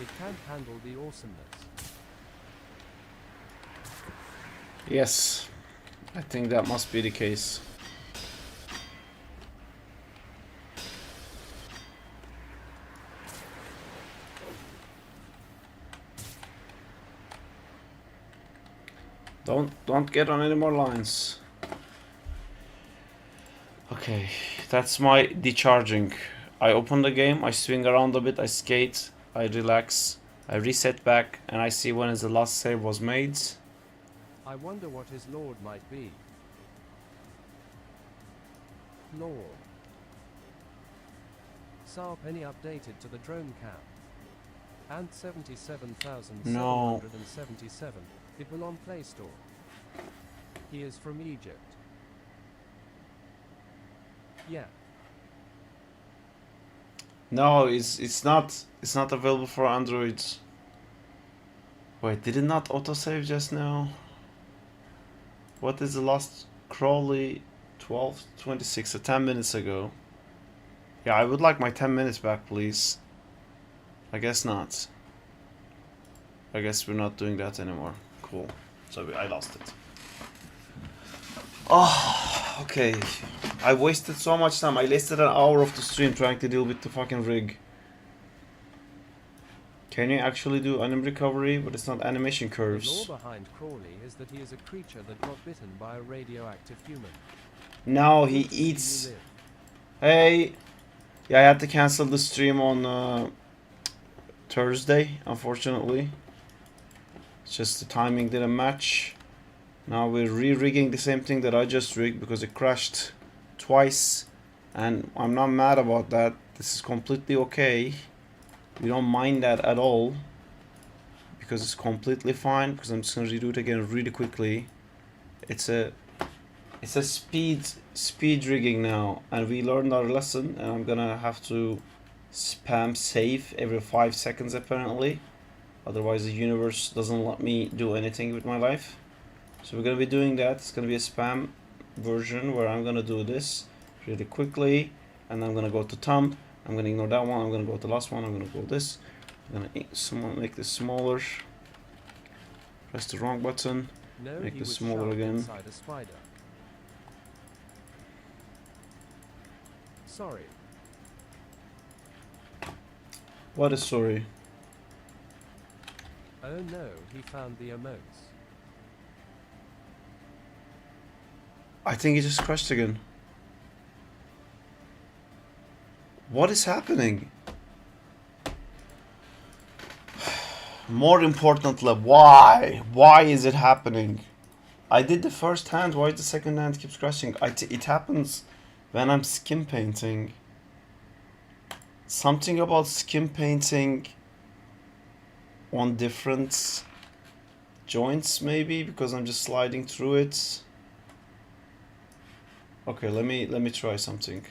[SPEAKER 2] It can't handle the awesomeness.
[SPEAKER 1] Yes, I think that must be the case. Don't get on any more lines. Okay, that's my decharging. I open the game, I swing around a bit, I skate, I relax, I reset back, and I see when is the last save was made.
[SPEAKER 2] I wonder what his lord might be. Lord. SAR penny updated to the drone cap. And 77,777. It will on Play Store. He is from Egypt. Yeah.
[SPEAKER 1] No, it's not available for Android. Wait, did it not autosave just now? What is the last Crowley? 12:26, so 10 minutes ago. Yeah, I would like my 10 minutes back, please. I guess not. I guess we're not doing that anymore. Cool. So I lost it. Oh, okay. I wasted so much time. I wasted an hour of the stream trying to deal with the fucking rig. Can you actually do anim recovery, but it's not animation curves?
[SPEAKER 2] The law behind Crawley is that he is a creature that got bitten by a radioactive human.
[SPEAKER 1] Now he eats. Hey, yeah, I had to cancel the stream on Thursday, unfortunately. It's just the timing didn't match. Now we're re-rigging the same thing that I just rigged because it crashed twice and I'm not mad about that. This is completely okay. We don't mind that at all, because it's completely fine. Because I'm just gonna redo it again really quickly. It's a speed rigging now, and we learned our lesson, and I'm gonna have to spam save every 5 seconds apparently, otherwise the universe doesn't let me do anything with my life. So we're gonna be doing that. It's gonna be a spam version where I'm gonna do this really quickly, and I'm gonna go to thumb, I'm gonna ignore that one, I'm gonna go to the last one, I'm gonna go this, I'm gonna make this smaller, press the wrong button,
[SPEAKER 2] No,
[SPEAKER 1] make
[SPEAKER 2] he
[SPEAKER 1] this
[SPEAKER 2] was
[SPEAKER 1] smaller
[SPEAKER 2] shoved
[SPEAKER 1] again.
[SPEAKER 2] inside a spider. Sorry.
[SPEAKER 1] What is sorry?
[SPEAKER 2] Oh no, he found the emotes.
[SPEAKER 1] I think it just crashed again. What is happening? More importantly, why? Why is it happening? I did the first hand, why the second hand keeps crashing? It happens when I'm skim painting. Something about skim painting on different joints maybe, because I'm just sliding through it. Okay, let me try something.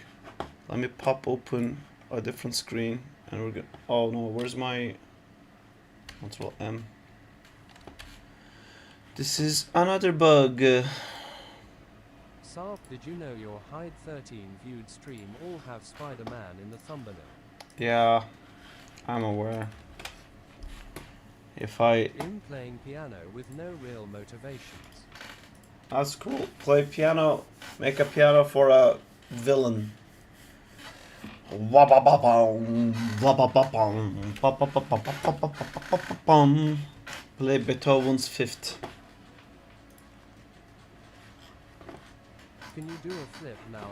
[SPEAKER 1] Let me pop open a different screen, and we're gonna, oh no, where's my Control M? This is another bug.
[SPEAKER 2] Sarp, did you know your Hide 13 viewed stream all have Spider-Man in the thumbnail?
[SPEAKER 1] Yeah, I'm aware. If I...
[SPEAKER 2] In playing piano with no real motivations.
[SPEAKER 1] That's cool. Play piano, make a piano for a villain. Play Beethoven's Fifth.
[SPEAKER 2] Can you do a flip now?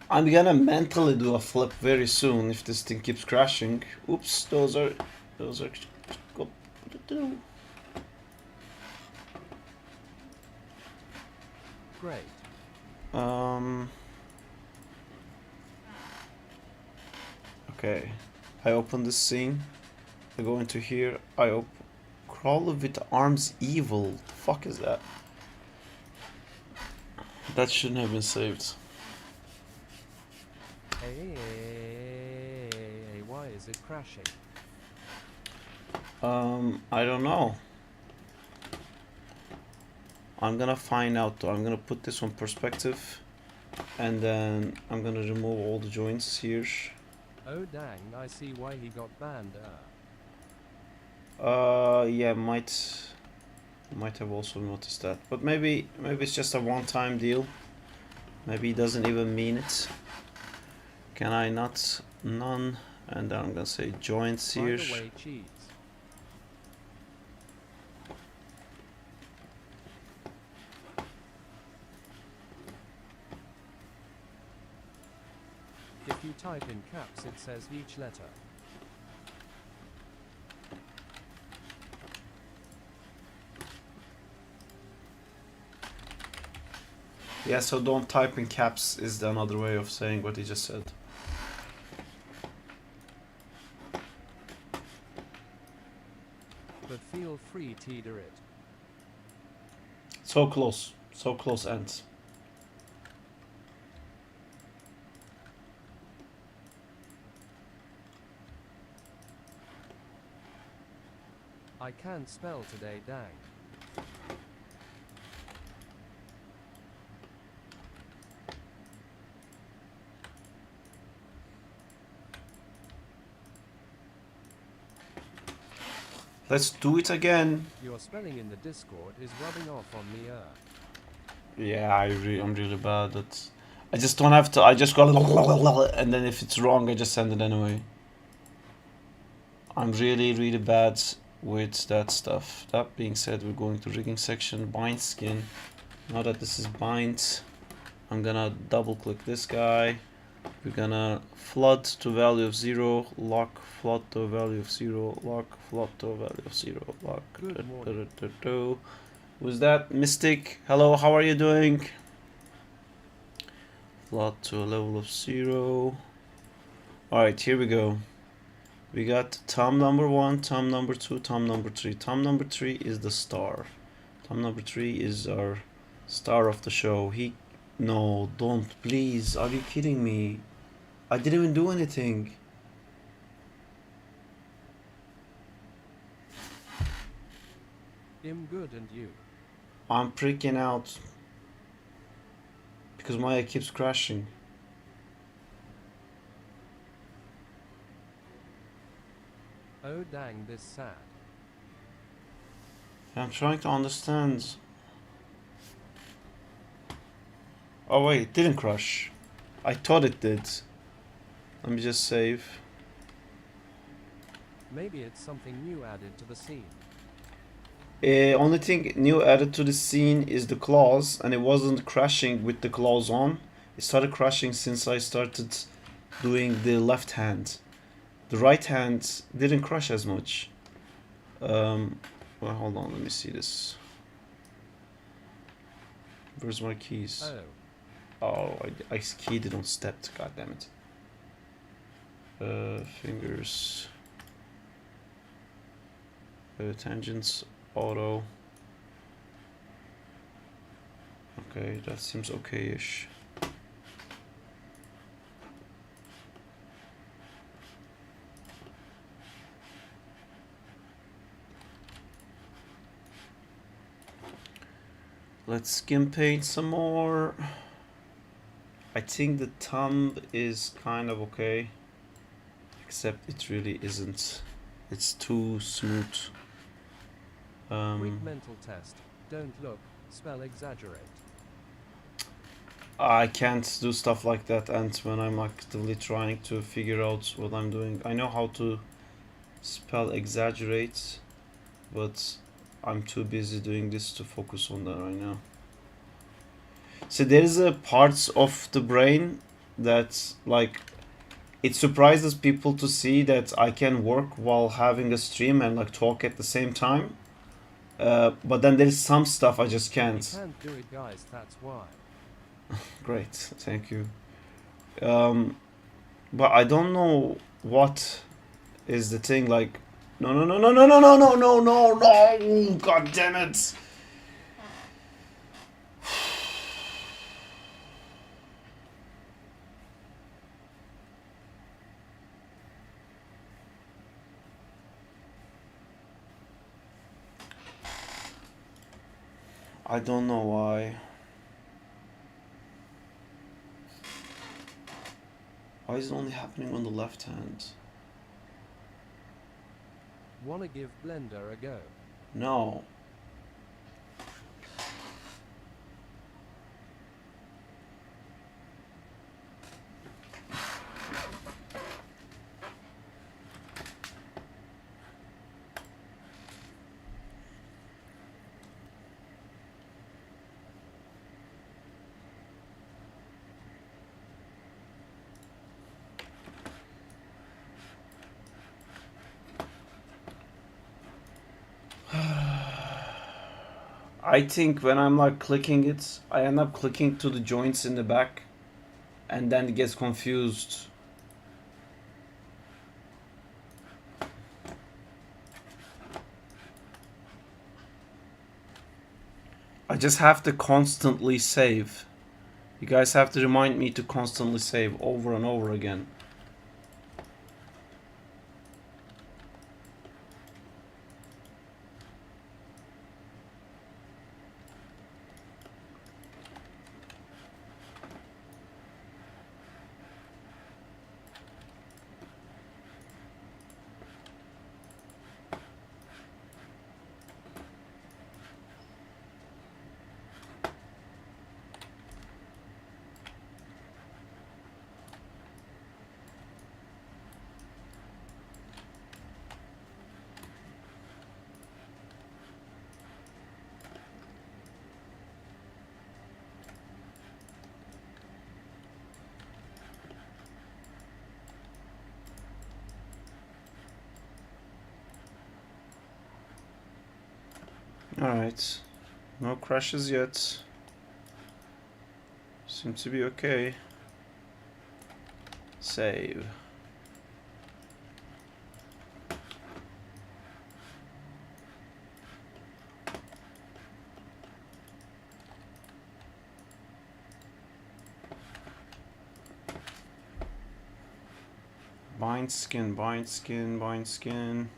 [SPEAKER 1] I'm gonna mentally do a flip very soon if this thing keeps crashing. Oops, those are
[SPEAKER 2] Great.
[SPEAKER 1] Okay, I open this scene. I go into here. Crawler with arms evil. The fuck is that? That shouldn't have been saved.
[SPEAKER 2] Hey, why is it crashing?
[SPEAKER 1] I don't know. I'm gonna find out though. I'm gonna put this on perspective, and then I'm gonna remove all the joints here.
[SPEAKER 2] Oh dang, I see why he got banned.
[SPEAKER 1] Yeah, might have also noticed that, but maybe it's just a one-time deal. Maybe he doesn't even mean it. Can I not none? And then I'm gonna say joints here.
[SPEAKER 2] By the way, cheese. If you type in caps, it says each letter.
[SPEAKER 1] Yeah, so don't type in caps is the another way of saying what he just said.
[SPEAKER 2] But feel free to teeter it.
[SPEAKER 1] So close ends.
[SPEAKER 2] I can't spell today, dang.
[SPEAKER 1] Let's do it again.
[SPEAKER 2] Your spelling in the Discord is rubbing off on me.
[SPEAKER 1] Yeah, I'm really bad at... I just don't have to... I just go... And then if it's wrong, I just send it anyway. I'm really bad with that stuff. That being said, we're going to rigging section, bind skin. Now that this is bind, I'm gonna double click this guy. We're gonna flood to value of 0, lock, flood to a value of 0, lock, flood to a value of 0, lock. Who's that? Mystic. Hello, how are you doing? Plot to a level of 0. Alright, here we go. We got Tom number 1, Tom number 2, Tom number 3. Tom number 3 is the star. Tom number 3 is our star of the show. No, don't, please. Are you kidding me? I didn't even do anything.
[SPEAKER 2] I'm good, and you?
[SPEAKER 1] I'm freaking out. Because Maya keeps crashing.
[SPEAKER 2] Oh dang, this sad.
[SPEAKER 1] I'm trying to understand. Oh wait, it didn't crash. I thought it did. Let me just save.
[SPEAKER 2] Maybe it's something new added to the scene.
[SPEAKER 1] Only thing new added to the scene is the claws, and it wasn't crashing with the claws on. It started crashing since I started doing the left hand. The right hand didn't crash as much. Well, hold on, let me see this. Where's my keys? Oh, I keyed it on stepped, god damn it. Fingers. Tangents, auto. Okay, that seems okay-ish. Let's skim paint some more. I think the thumb is kind of okay, except it really isn't. It's too smooth.
[SPEAKER 2] Quick mental test. Don't look, spell exaggerate.
[SPEAKER 1] I can't do stuff like that, and when I'm actively trying to figure out what I'm doing, I know how to spell exaggerate, but I'm too busy doing this to focus on that right now. So there is a parts of the brain that, like, it surprises people to see that I can work while having a stream and like talk at the same time. But then there's some stuff I just can't.
[SPEAKER 2] You can't do it, guys, that's why.
[SPEAKER 1] Great, thank you. But I don't know what is the thing, like, no, god damn it. I don't know why. Why is it only happening on the left hand?
[SPEAKER 2] Wanna give Blender a go?
[SPEAKER 1] No. I think when I'm like clicking it, I end up clicking to the joints in the back, and then it gets confused. I just have to constantly save. You guys have to remind me to constantly save over and over again. Alright, no crashes yet. Seems to be okay. Save. Bind skin, bind skin, bind skin.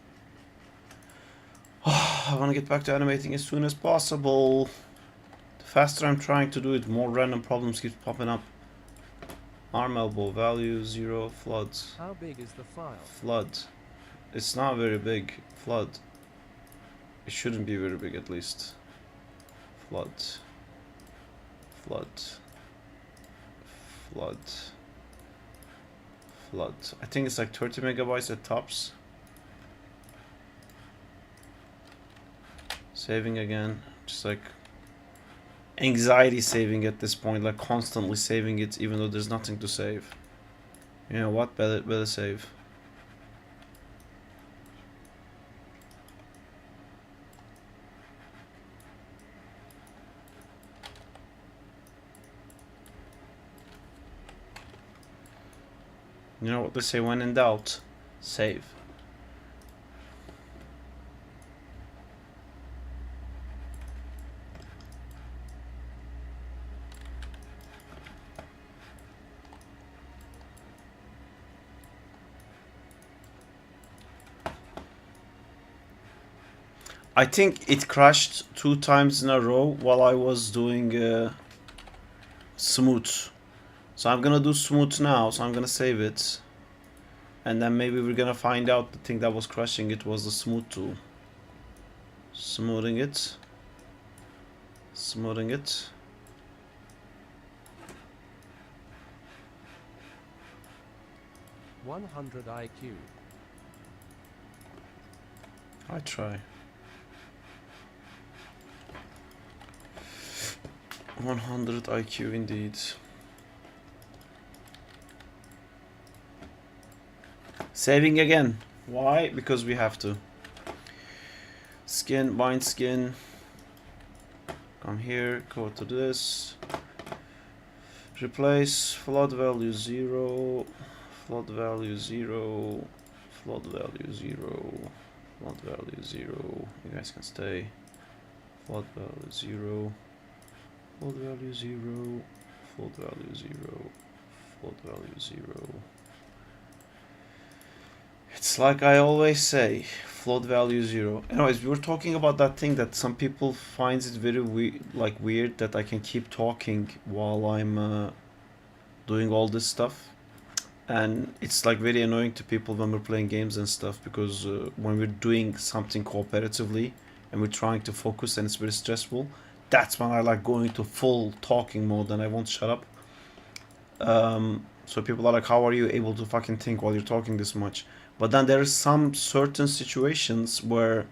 [SPEAKER 1] Oh, I want to get back to animating as soon as possible. The faster I'm trying to do it, more random problems keep popping up. Arm elbow, value 0, floods.
[SPEAKER 2] How big is the file?
[SPEAKER 1] Flood. It's not very big. Flood. It shouldn't be very big at least. Flood. Flood. Flood. Flood. I think it's like 30 megabytes at tops. Saving again. Just like anxiety saving at this point, like constantly saving it even though there's nothing to save. You know what? Better save. You know what they say, when in doubt, save. I think it crashed 2 times in a row while I was doing smooth. So I'm gonna do smooth now, so I'm gonna save it. And then maybe we're gonna find out the thing that was crashing it was the smooth tool. Smoothing it. Smoothing it.
[SPEAKER 2] $100 IQ.
[SPEAKER 1] I try. 100 IQ indeed. Saving again. Why? Because we have to. Skin, bind skin. Come here, go to this. Replace flood value 0. Flood value 0. Flood value 0. Flood value 0. You guys can stay. Flood value 0. Flood value 0. Flood value 0. Flood value 0. It's like I always say, float value 0. Anyways, we were talking about that thing that some people finds it very weird that I can keep talking while I'm doing all this stuff. And it's like very annoying to people when we're playing games and stuff, because when we're doing something cooperatively and we're trying to focus and it's very stressful, that's when I like going to full talking mode and I won't shut up. So people are like, how are you able to fucking think while you're talking this much? But then there are some certain situations where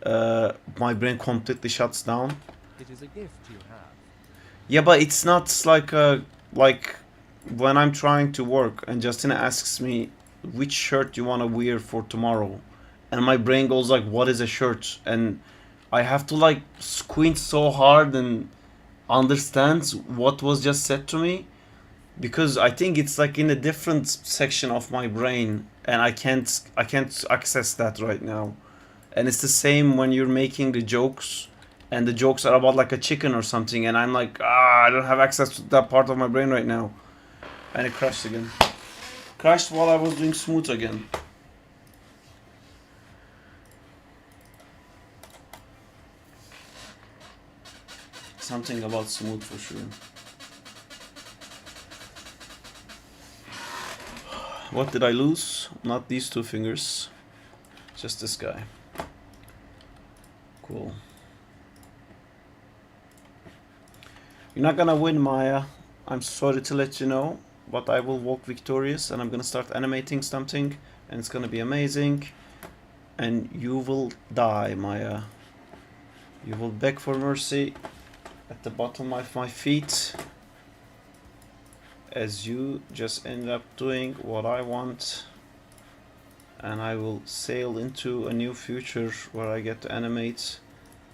[SPEAKER 1] my brain completely shuts down.
[SPEAKER 2] It is a gift you have.
[SPEAKER 1] Yeah, but it's not like when I'm trying to work and Justina asks me which shirt you want to wear for tomorrow, and my brain goes like, what is a shirt? And I have to like squint so hard and understand what was just said to me, because I think it's like in a different section of my brain and I can't access that right now. And it's the same when you're making the jokes and the jokes are about like a chicken or something and I'm like, I don't have access to that part of my brain right now. And it crashed again. Crashed while I was doing smooth again. Something about smooth for sure. What did I lose? Not these 2 fingers. Just this guy. Cool. You're not gonna win, Maya. I'm sorry to let you know, but I will walk victorious and I'm gonna start animating something and it's gonna be amazing. And you will die, Maya. You will beg for mercy at the bottom of my feet, as you just end up doing what I want, and I will sail into a new future where I get to animate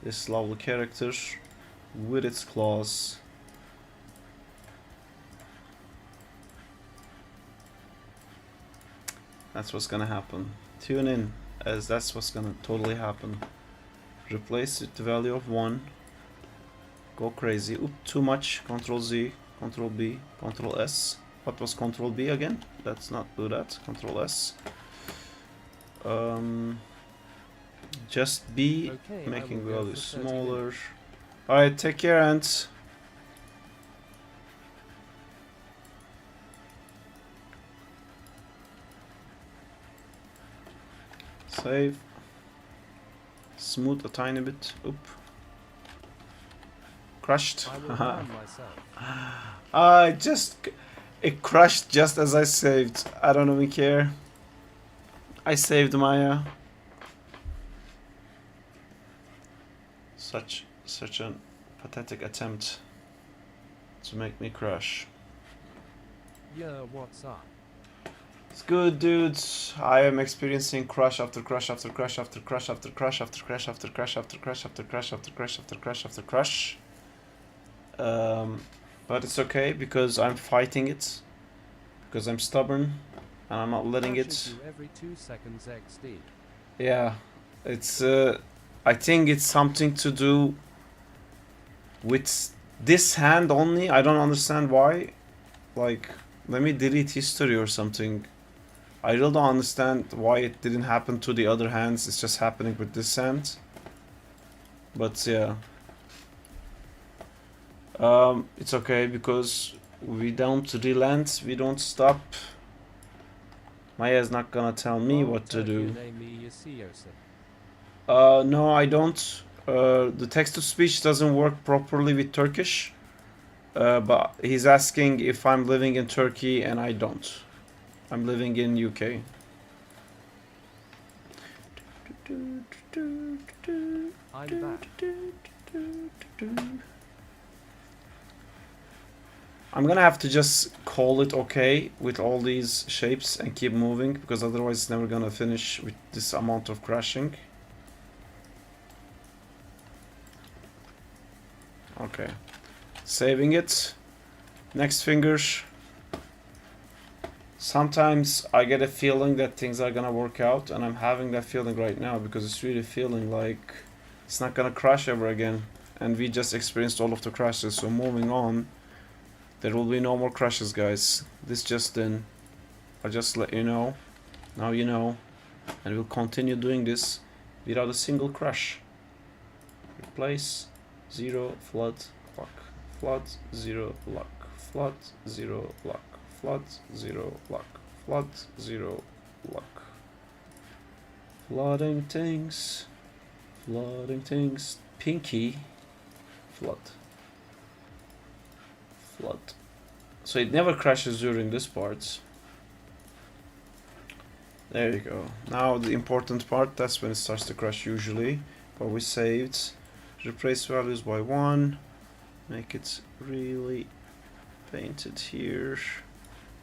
[SPEAKER 1] this lovely character with its claws. That's what's gonna happen. Tune in, as that's what's gonna totally happen. Replace it the value of 1. Go crazy. Oop, too much. Control Z, Control B, Control S. What was Control B again? Let's not do that. Control S. Just be
[SPEAKER 2] Okay,
[SPEAKER 1] making
[SPEAKER 2] go
[SPEAKER 1] values
[SPEAKER 2] for 30
[SPEAKER 1] smaller.
[SPEAKER 2] minutes.
[SPEAKER 1] Alright, take care, ants. Save. Smooth a tiny bit. Oop. Crushed.
[SPEAKER 2] I will harm myself.
[SPEAKER 1] It crushed just as I saved. I don't even care. I saved Maya. Such a pathetic attempt to make me crash.
[SPEAKER 2] Yeah, what's up?
[SPEAKER 1] It's good, dudes. I am experiencing crash after crash after crash after crash after crash after crash after crash after crash after crash after crash after crash after crash. But it's okay because I'm fighting it, because I'm stubborn and I'm not letting
[SPEAKER 2] Crashes
[SPEAKER 1] it.
[SPEAKER 2] you every 2 seconds XD.
[SPEAKER 1] Yeah, it's I think it's something to do with this hand only. I don't understand why. Like, let me delete history or something. I really don't understand why it didn't happen to the other hands. It's just happening with this hand. But yeah. It's okay because we don't relent, we don't stop. Maya is not gonna tell me what to do. No, I don't. The text-to-speech doesn't work properly with Turkish. But he's asking if I'm living in Turkey, and I don't. I'm living in UK.
[SPEAKER 2] I'm back.
[SPEAKER 1] I'm gonna have to just call it okay with all these shapes and keep moving, because otherwise it's never gonna finish with this amount of crashing. Okay. Saving it. Next fingers. Sometimes I get a feeling that things are gonna work out, and I'm having that feeling right now because it's really feeling like it's not gonna crash ever again. And we just experienced all of the crashes, so moving on. There will be no more crashes, guys. This just in. I'll just let you know. Now you know. And we'll continue doing this without a single crash. Replace 0 flood lock. Flood 0 lock. Flood 0 lock. Flood 0 lock. Flood 0 lock. Flooding things. Flooding things. Pinky. Flood. Flood. So it never crashes during this part. There you go. Now the important part, that's when it starts to crash usually. But we saved. Replace values by 1. Make it really painted here.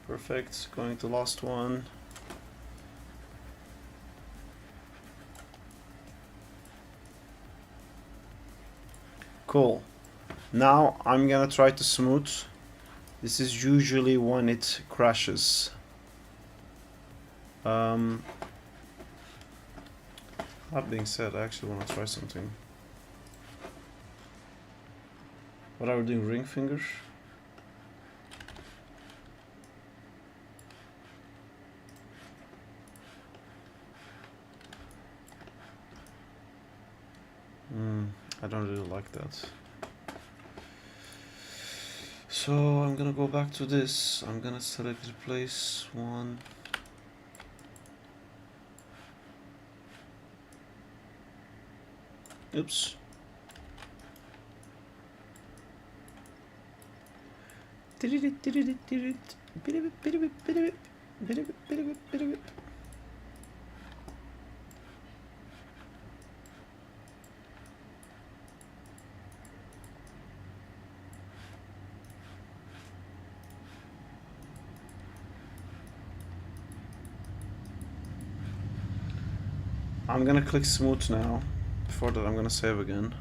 [SPEAKER 1] Perfect. Going to last one. Cool. Now I'm gonna try to smooth. This is usually when it crashes. That being said, I actually want to try something. What are we doing? Ring fingers? I don't really like that. So I'm gonna go back to this. I'm gonna select replace 1. Oops. I'm gonna click smooth now. Before that, I'm gonna save again.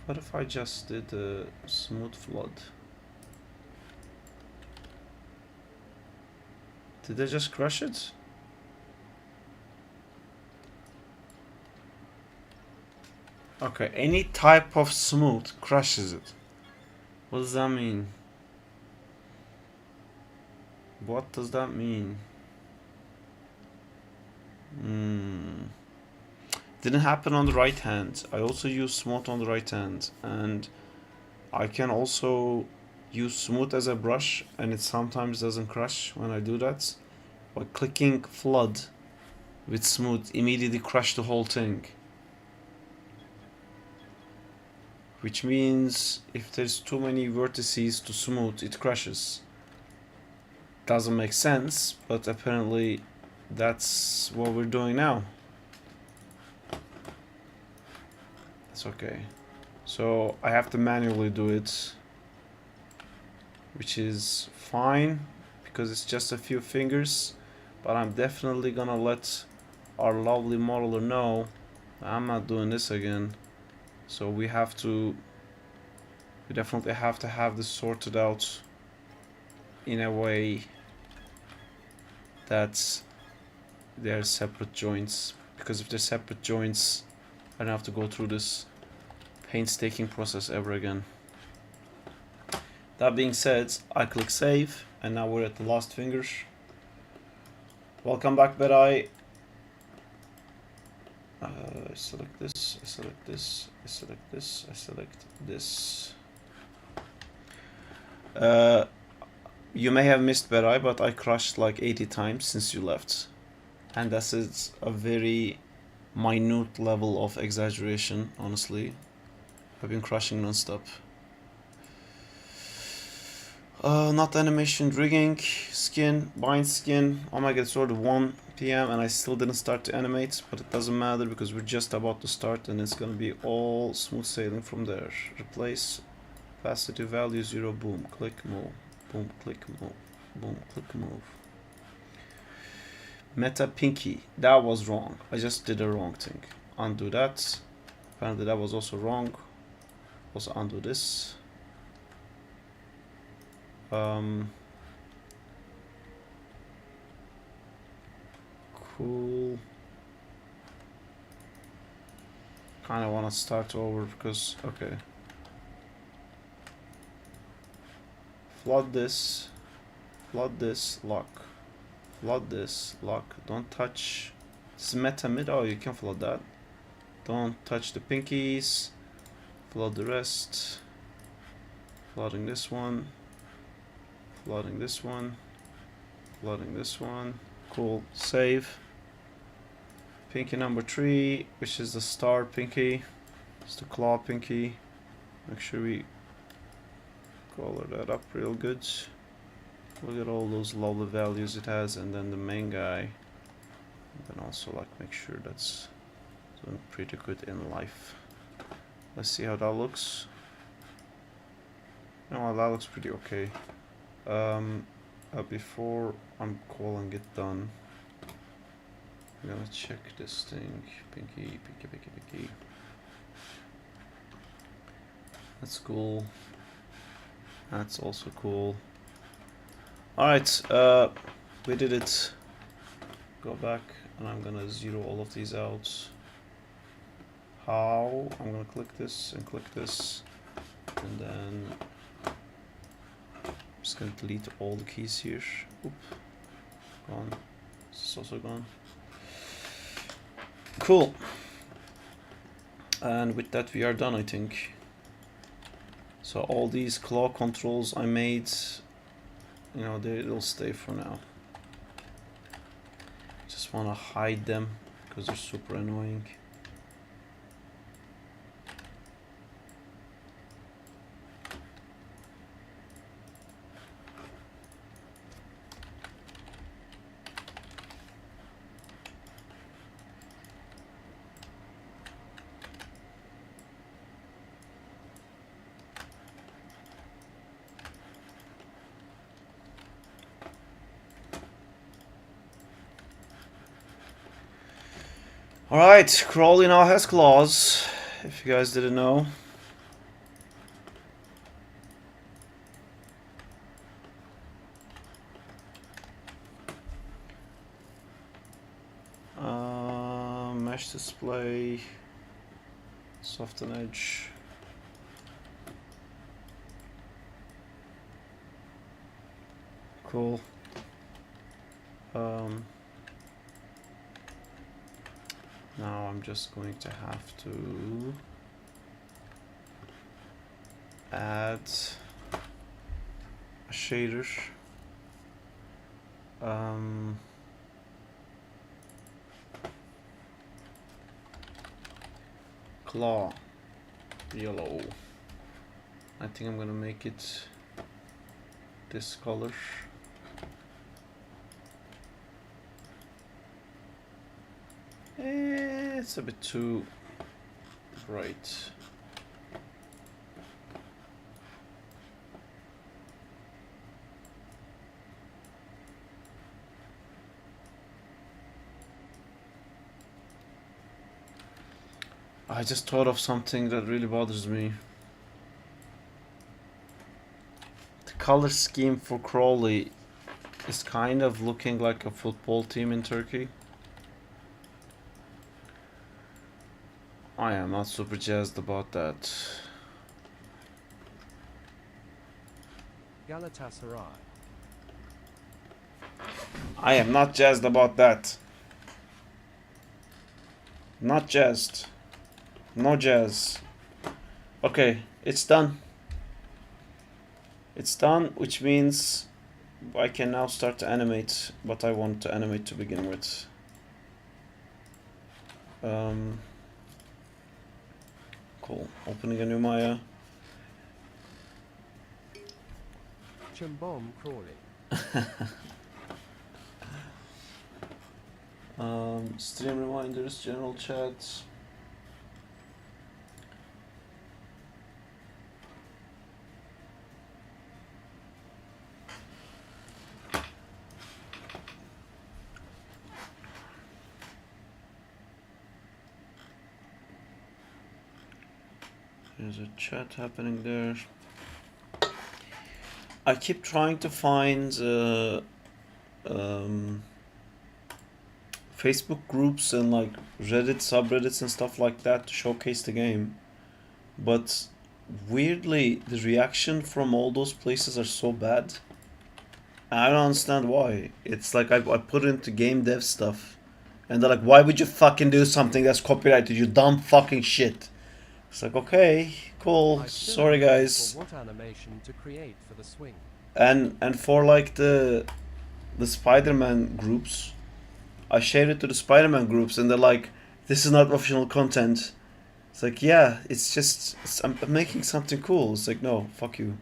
[SPEAKER 1] What if I just did a smooth flood? Did I just crush it? Okay, any type of smooth crushes it. What does that mean? What does that mean? Didn't happen on the right hand. I also use smooth on the right hand, and I can also use smooth as a brush, and it sometimes doesn't crush when I do that. By clicking flood with smooth, immediately crush the whole thing. Which means if there's too many vertices to smooth, it crashes. Doesn't make sense, but apparently that's what we're doing now. That's okay. So I have to manually do it, which is fine because it's just a few fingers, but I'm definitely gonna let our lovely modeler know I'm not doing this again. So we definitely have to have this sorted out in a way that they're separate joints, because if they're separate joints I don't have to go through this painstaking process ever again. That being said, I click save, and now we're at the last fingers. Welcome back, Berai. I select this, I select this, I select this, I select this. You may have missed Berai, but I crushed like 80 times since you left. And that is a very minute level of exaggeration, honestly. I've been crushing non-stop. Not animation, rigging, skin, bind skin. Oh my god, it's already 1 PM and I still didn't start to animate, but it doesn't matter because we're just about to start and it's gonna be all smooth sailing from there. Replace opacity value 0, boom, click, move, boom, click, move, boom, click, move. Meta pinky, that was wrong. I just did a wrong thing. Undo that. Apparently that was also wrong. Also undo this. Cool. Kind of want to start over because, okay. Flood this, lock. Flood this, lock. Don't touch. This is meta mid. Oh, you can flood that. Don't touch the pinkies. Flood the rest. Flooding this one. Flooding this one. Flooding this one. Cool. Save. Pinky number 3, which is the star pinky. It's the claw pinky. Make sure we color that up real good. Look at all those lovely values it has, and then the main guy. And then also like make sure that's doing pretty good in life. Let's see how that looks. No, that looks pretty okay. Before I'm calling it done, I'm gonna check this thing. Pinky. That's cool. That's also cool. Alright, we did it. Go back, and I'm gonna zero all of these out. How? I'm gonna click this and click this, and then I'm just gonna delete all the keys here. Oop, gone. This is also gone. Cool. And with that we are done, I think. So all these claw controls I made, you know, they'll stay for now. Just want to hide them because they're super annoying. Alright, Crawley now has claws, if you guys didn't know. Flash display, soften edge. Cool. Now I'm just going to have to add a shader. Claw yellow. I think I'm gonna make it this color. It's a bit too bright. I just thought of something that really bothers me. The color scheme for Crowley is kind of looking like a football team in Turkey. I am not super jazzed about that.
[SPEAKER 2] Galatasaray.
[SPEAKER 1] I am not jazzed about that. Not jazzed. No jazz. Okay, it's done. It's done, which means I can now start to animate what I want to animate to begin with. Cool. Opening a new Maya.
[SPEAKER 2] Chimbom Crawley.
[SPEAKER 1] Stream reminders, general chats. There's a chat happening there. I keep trying to find Facebook groups and like Reddit subreddits and stuff like that to showcase the game, but weirdly the reaction from all those places are so bad. I don't understand why. It's like I put it into GameDev stuff and they're like, why would you fucking do something that's copyrighted, you dumb fucking shit? It's like, okay, cool, sorry guys.
[SPEAKER 2] What animation to create for the swing?
[SPEAKER 1] And for like the Spider-Man groups, I shared it to the Spider-Man groups and they're like, this is not optional content. It's like, yeah, it's just, I'm making something cool. It's like, no, fuck you.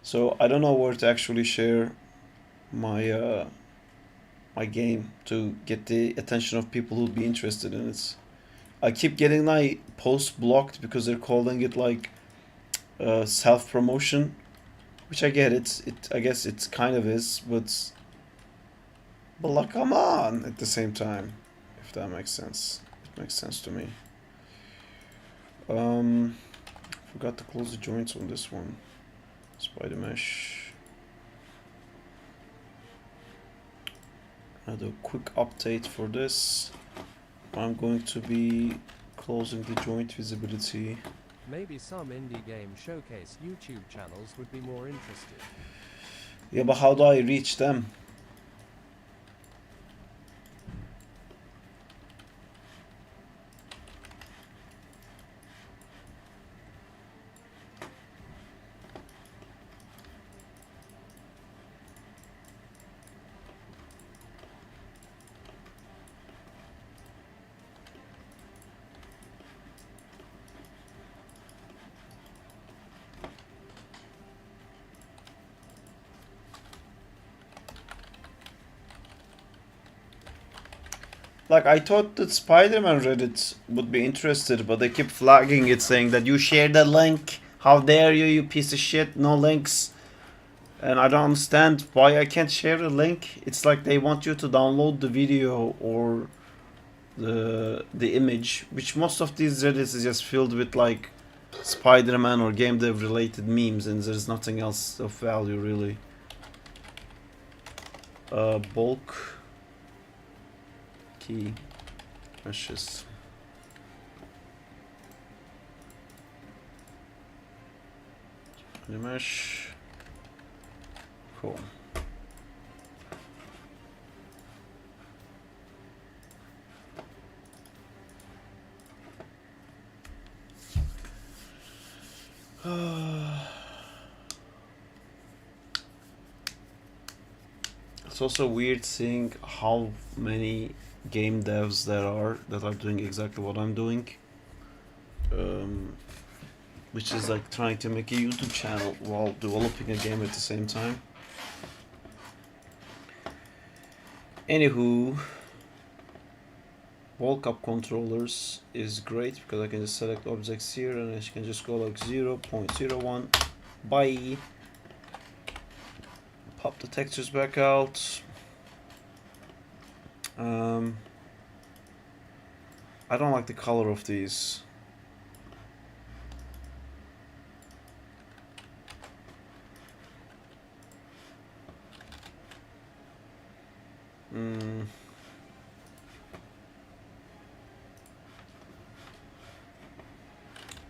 [SPEAKER 1] So I don't know where to actually share my my game to get the attention of people who'd be interested in it. I keep getting my posts blocked because they're calling it like self-promotion, which I get. I guess it's kind of is, but like, come on at the same time, if that makes sense. It makes sense to me. Forgot to close the joints on this one. Spider mesh. I'll do a quick update for this. I'm going to be closing the joint visibility.
[SPEAKER 2] Maybe some indie game showcase YouTube channels would be more interested.
[SPEAKER 1] Yeah, but how do I reach them? Like, I thought that Spider-Man Reddit would be interested, but they keep flagging it, saying that you shared the link. How dare you, you piece of shit, no links. And I don't understand why I can't share a link. It's like they want you to download the video or the image, which most of these Reddits is just filled with like Spider-Man or GameDev related memes, and there's nothing else of value really. Bulk. Key. meshes. The mesh. Cool. It's also weird seeing how many game devs there are that are doing exactly what I'm doing, which is like trying to make a YouTube channel while developing a game at the same time. Anywho, walk up controllers is great because I can just select objects here and I can just go like 0.01, bye. Pop the textures back out. I don't like the color of these.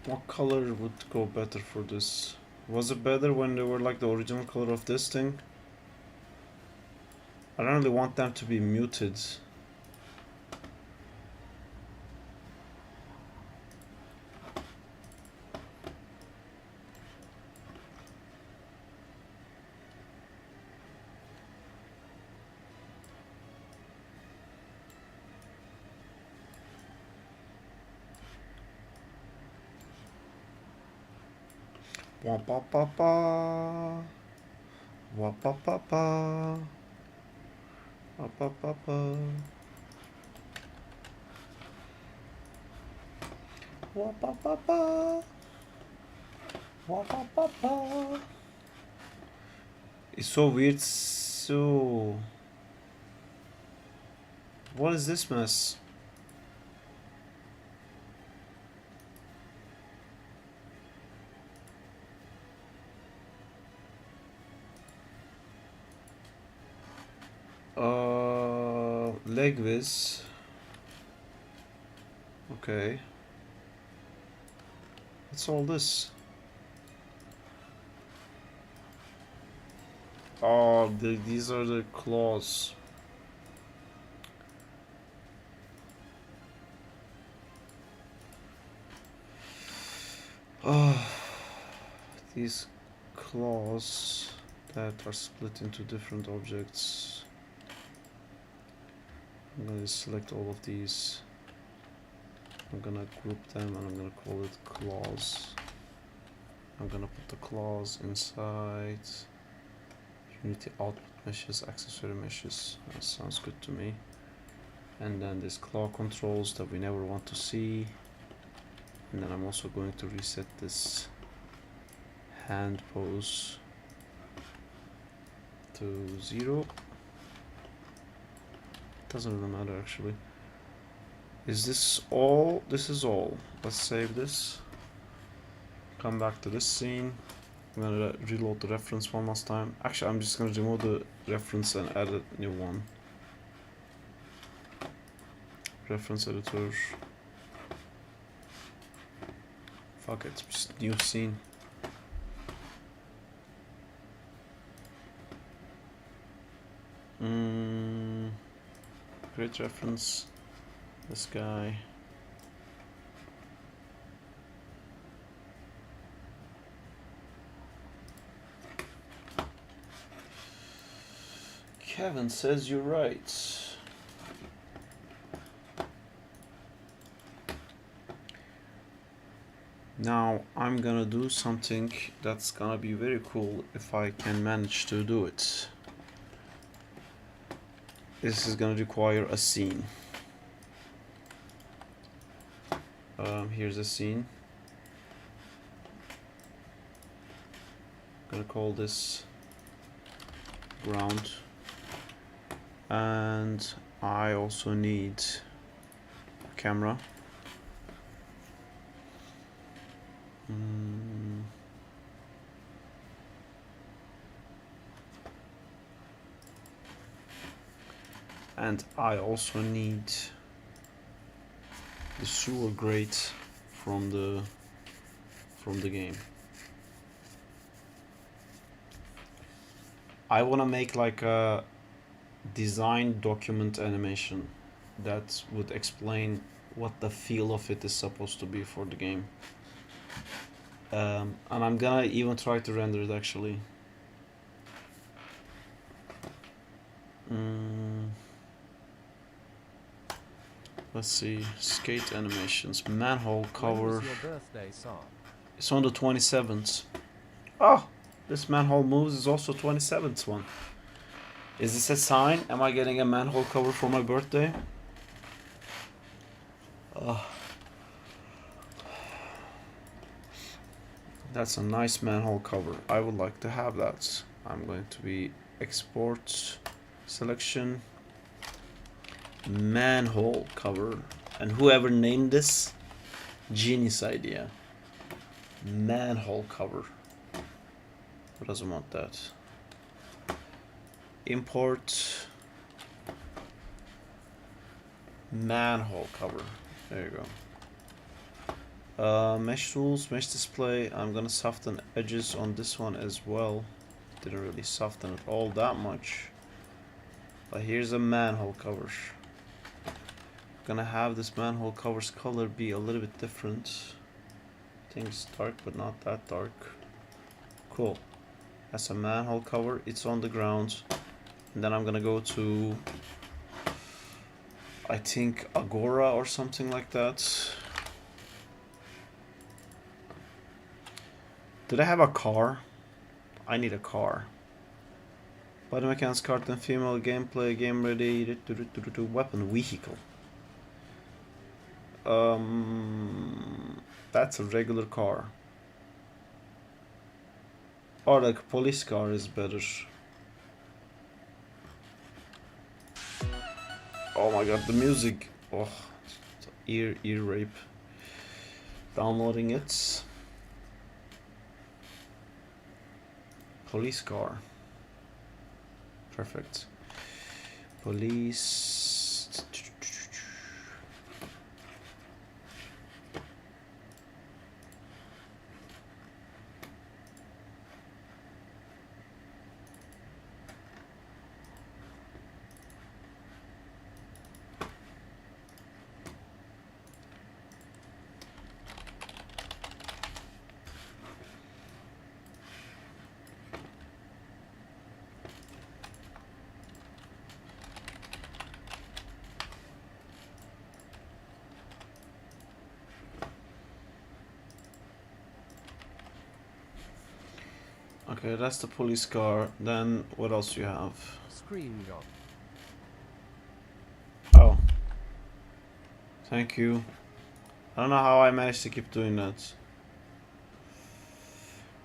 [SPEAKER 1] What color would go better for this? Was it better when they were like the original color of this thing? I don't really want them to be muted. Wah pa pa pa. Wah pa pa pa. Wah pa pa pa. Wah pa pa pa. Wah pa pa pa. It's so weird. So, what is this mess? Leg viz. Okay. What's all this? Oh, these are the claws. Oh, these claws that are split into different objects. I'm gonna select all of these. I'm gonna group them and I'm gonna call it claws. I'm gonna put the claws inside Unity output meshes, accessory meshes. That sounds good to me. And then this claw controls that we never want to see. And then I'm also going to reset this hand pose to 0. Doesn't really matter actually. Is this all? This is all. Let's save this. Come back to this scene. I'm gonna reload the reference one last time. Actually, I'm just gonna remove the reference and add a new one. Reference editor. Fuck it, just new scene. Great reference. This guy. Kevin says you're right. Now I'm gonna do something that's gonna be very cool if I can manage to do it. This is gonna require a scene. Here's a scene. I'm gonna call this ground. And I also need a camera. And I also need the sewer grate from the game. I want to make like a design document animation that would explain what the feel of it is supposed to be for the game. And I'm gonna even try to render it actually. Let's see, skate animations, manhole cover.
[SPEAKER 2] When was your birthday, Saar?
[SPEAKER 1] It's on the 27th. Oh, this manhole moves is also 27th one. Is this a sign? Am I getting a manhole cover for my birthday? That's a nice manhole cover. I would like to have that. I'm going to be export selection manhole cover, and whoever named this, genius idea. Manhole cover. Who doesn't want that? Import manhole cover. There you go. Mesh tools, mesh display. I'm gonna soften edges on this one as well. Didn't really soften it all that much. But here's a manhole cover. Gonna have this manhole cover's color be a little bit different. I think it's dark, but not that dark. Cool. That's a manhole cover. It's on the ground. And then I'm gonna go to, I think, Agora or something like that. Did I have a car? I need a car. Body mechanics, card and female gameplay, game ready, weapon vehicle. That's a regular car. Or like a police car is better. Oh my god, the music. Oh, ear rape. Downloading it. Police car. Perfect. Police. Okay, that's the police car. Then what else do you have?
[SPEAKER 2] Screen got.
[SPEAKER 1] Oh. Thank you. I don't know how I managed to keep doing that.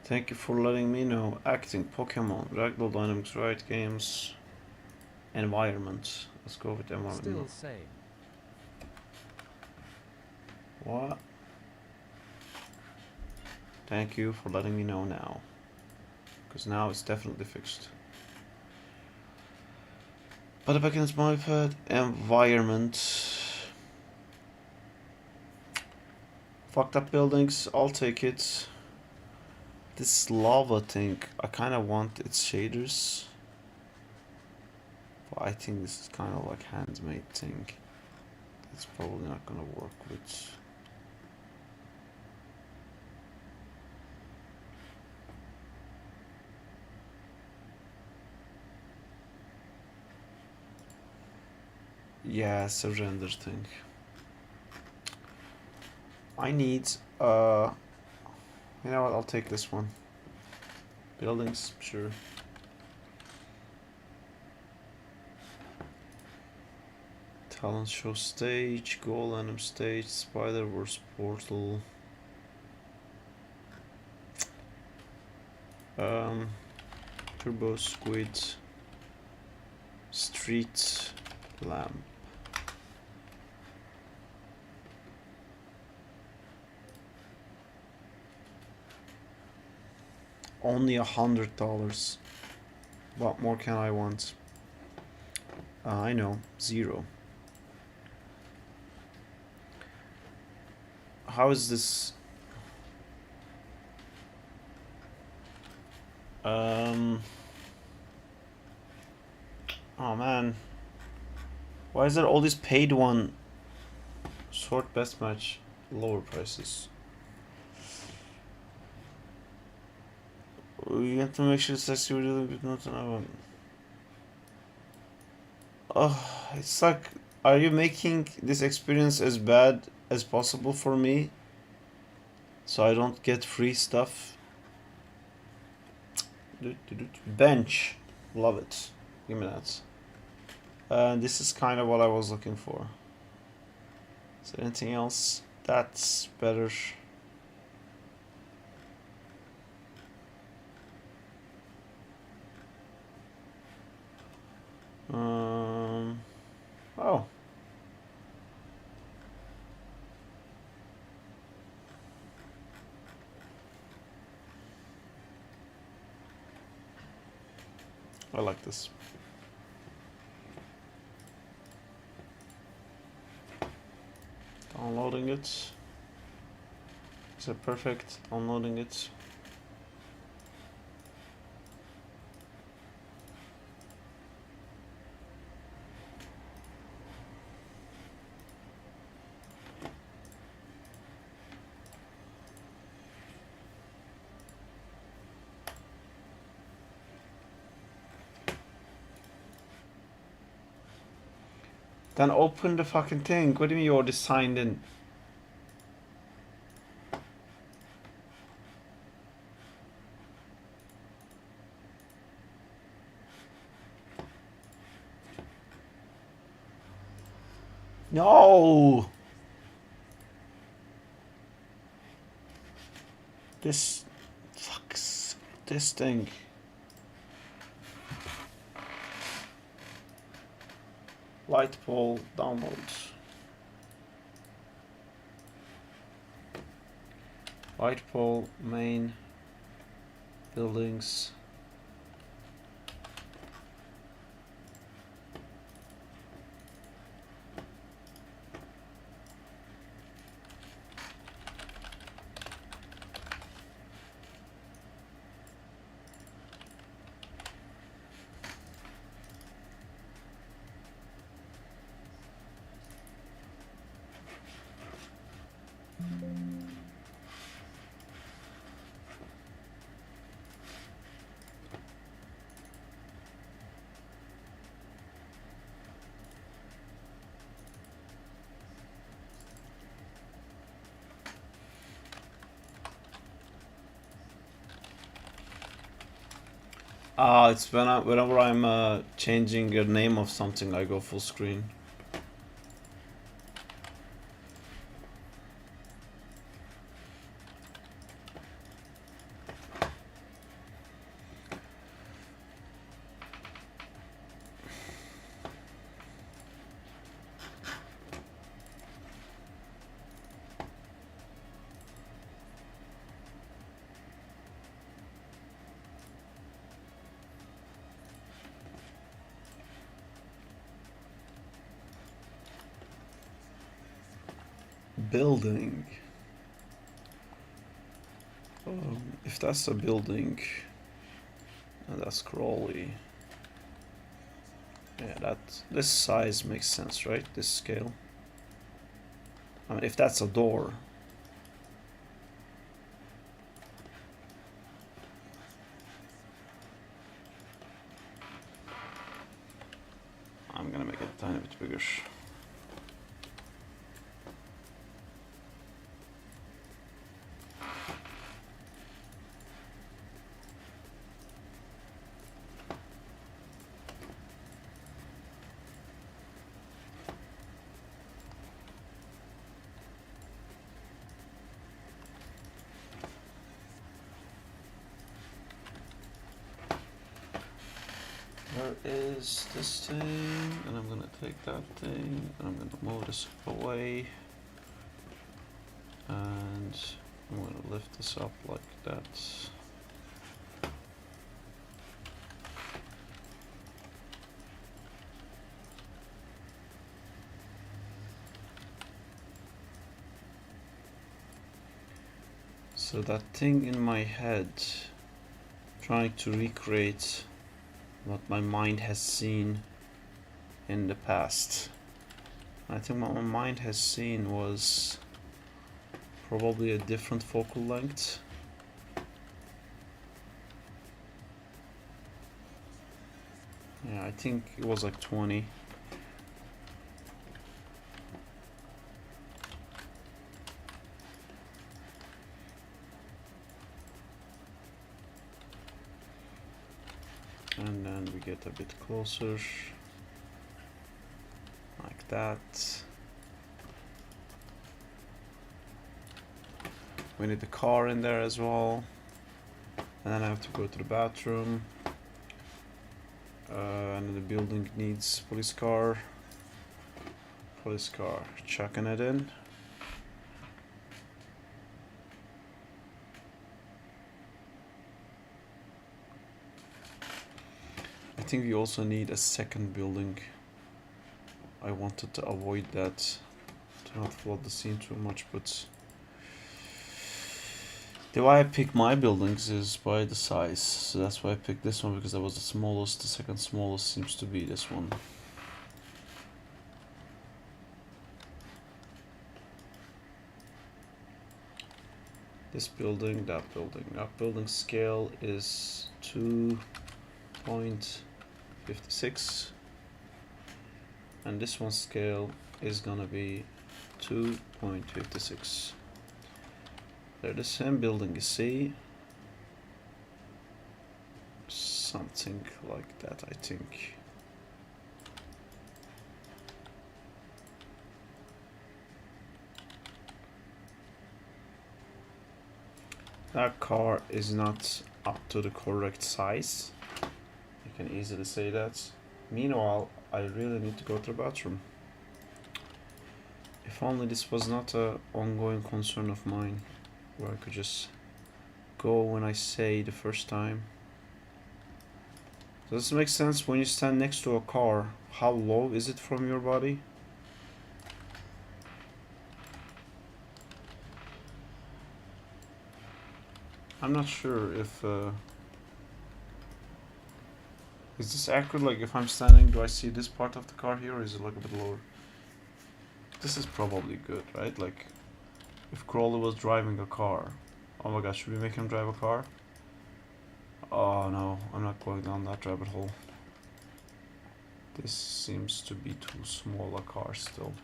[SPEAKER 1] Thank you for letting me know. Acting, Pokemon, Ragdoll Dynamics, Riot Games, environment. Let's go with environment.
[SPEAKER 2] Still same.
[SPEAKER 1] What? Thank you for letting me know now. Because now it's definitely fixed. But if I can my pad, environment. Fucked up buildings, I'll take it. This lava thing, I kind of want its shaders. But I think this is kind of like handmade thing. It's probably not gonna work with. Yeah, it's a render thing. I need, you know what, I'll take this one. Buildings, sure. Talent show stage, goal anim stage, Spider-Verse portal. Turbo squid, street lamp. Only $100. What more can I want? I know, 0. how is this? Oh man, why is there all these paid one? Sort best match, lower prices. We have to make sure it's actually really not an. Oh, it's like, are you making this experience as bad as possible for me, so I don't get free stuff? Bench, love it. Give me that. This is kind of what I was looking for. Is there anything else that's better? Oh. I like this. Downloading it. Is it perfect? Downloading it. Then open the fucking thing. What do you mean you already signed in? No! This... Fucks... This thing. Light pole download. Light pole main buildings. It's whenever I'm changing the name of something, I go full screen. Building. If that's a building, and that's crawly. Yeah, this size makes sense, right? This scale. I mean, if that's a door. I'm gonna make it a tiny bit bigger. Where is this thing? And I'm gonna take that thing and I'm gonna move this away. And I'm gonna lift this up like that. So that thing in my head, trying to recreate what my mind has seen in the past. I think what my mind has seen was probably a different focal length. Yeah, I think it was like 20. And then we get a bit closer, like that. We need the car in there as well. And then I have to go to the bathroom. And the building needs police car. Police car, chucking it in. I think we also need a second building. I wanted to avoid that, to not flood the scene too much, but the way I pick my buildings is by the size. So that's why I picked this one, because that was the smallest. The second smallest seems to be this one. This building, that building. That building scale is 2.56, and this one's scale is gonna be 2.56. They're the same building, you see. Something like that, I think. That car is not up to the correct size. You can easily say that. Meanwhile, I really need to go to the bathroom. If only this was not an ongoing concern of mine, where I could just go when I say the first time. Does this make sense? When you stand next to a car, how low is it from your body? I'm not sure if is this accurate. Like if I'm standing, do I see this part of the car here, or is it like a bit lower? This is probably good, right? Like if Crawley was driving a car. Oh my gosh, should we make him drive a car? Oh no, I'm not going down that rabbit hole. This seems to be too small a car still.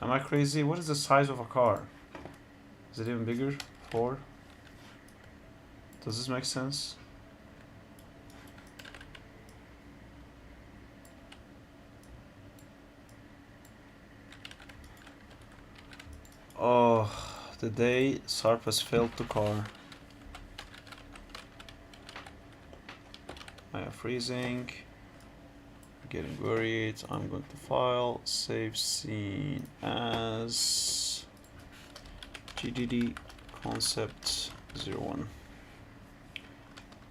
[SPEAKER 1] Am I crazy? What is the size of a car? Is it even bigger? 4? Does this make sense? Oh, the day Sarp has failed to car. I am freezing. Getting worried. I'm going to file save scene as GDD concept 01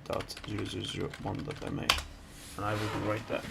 [SPEAKER 1] dot 0001.ma, and I will be right back.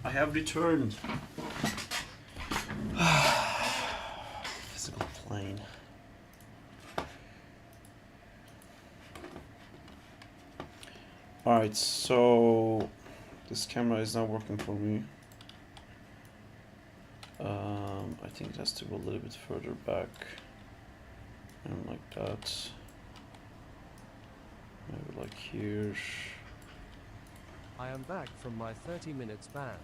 [SPEAKER 1] I have returned. Physical plane. Alright, so this camera is not working for me. I think it has to go a little bit further back. And like that. Maybe like here.
[SPEAKER 2] I am back from my 30 minutes ban.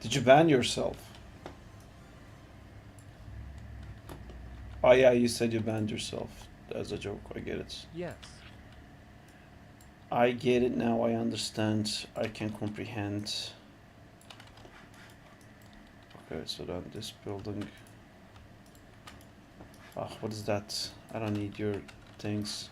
[SPEAKER 1] Did you ban yourself? Oh yeah, you said you banned yourself. As a joke, I get it.
[SPEAKER 2] Yes.
[SPEAKER 1] I get it now, I understand, I can comprehend. Okay, so then this building. Ah, what is that? I don't need your things.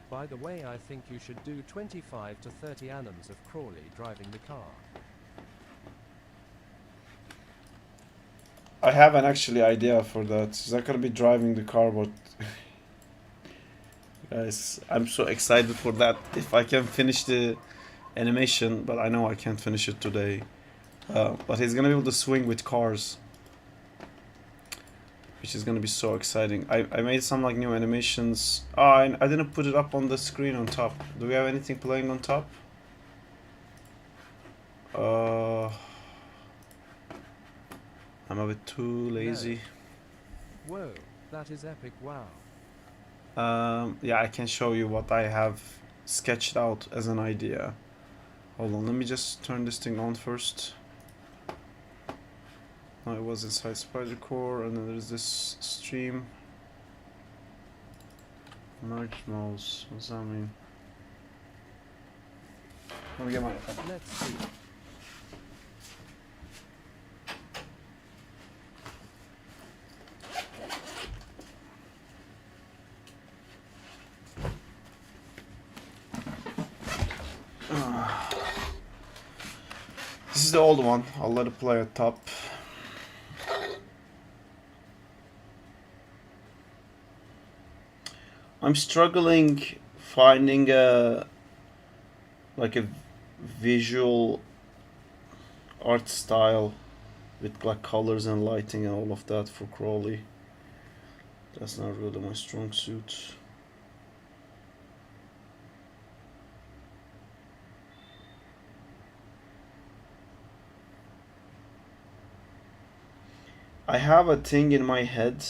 [SPEAKER 2] By the way, I think you should do 25 to 30 annums of Crawley driving the car.
[SPEAKER 1] I have an actually idea for that. He's not gonna be driving the car, but guys, I'm so excited for that. If I can finish the animation, but I know I can't finish it today. But he's gonna be able to swing with cars, which is gonna be so exciting. I made some like new animations. Oh, I didn't put it up on the screen on top. Do we have anything playing on top? I'm a bit too lazy.
[SPEAKER 2] No. Whoa, that is epic, wow.
[SPEAKER 1] Yeah, I can show you what I have sketched out as an idea. Hold on, let me just turn this thing on first. No, it was inside Spider Core, and then there's this stream. Merge mouse, what does that mean? Let me get my phone.
[SPEAKER 2] Let's see.
[SPEAKER 1] This is the old one. I'll let it play at top. I'm struggling finding a visual art style with like colors and lighting and all of that for Crawley. That's not really my strong suit. I have a thing in my head,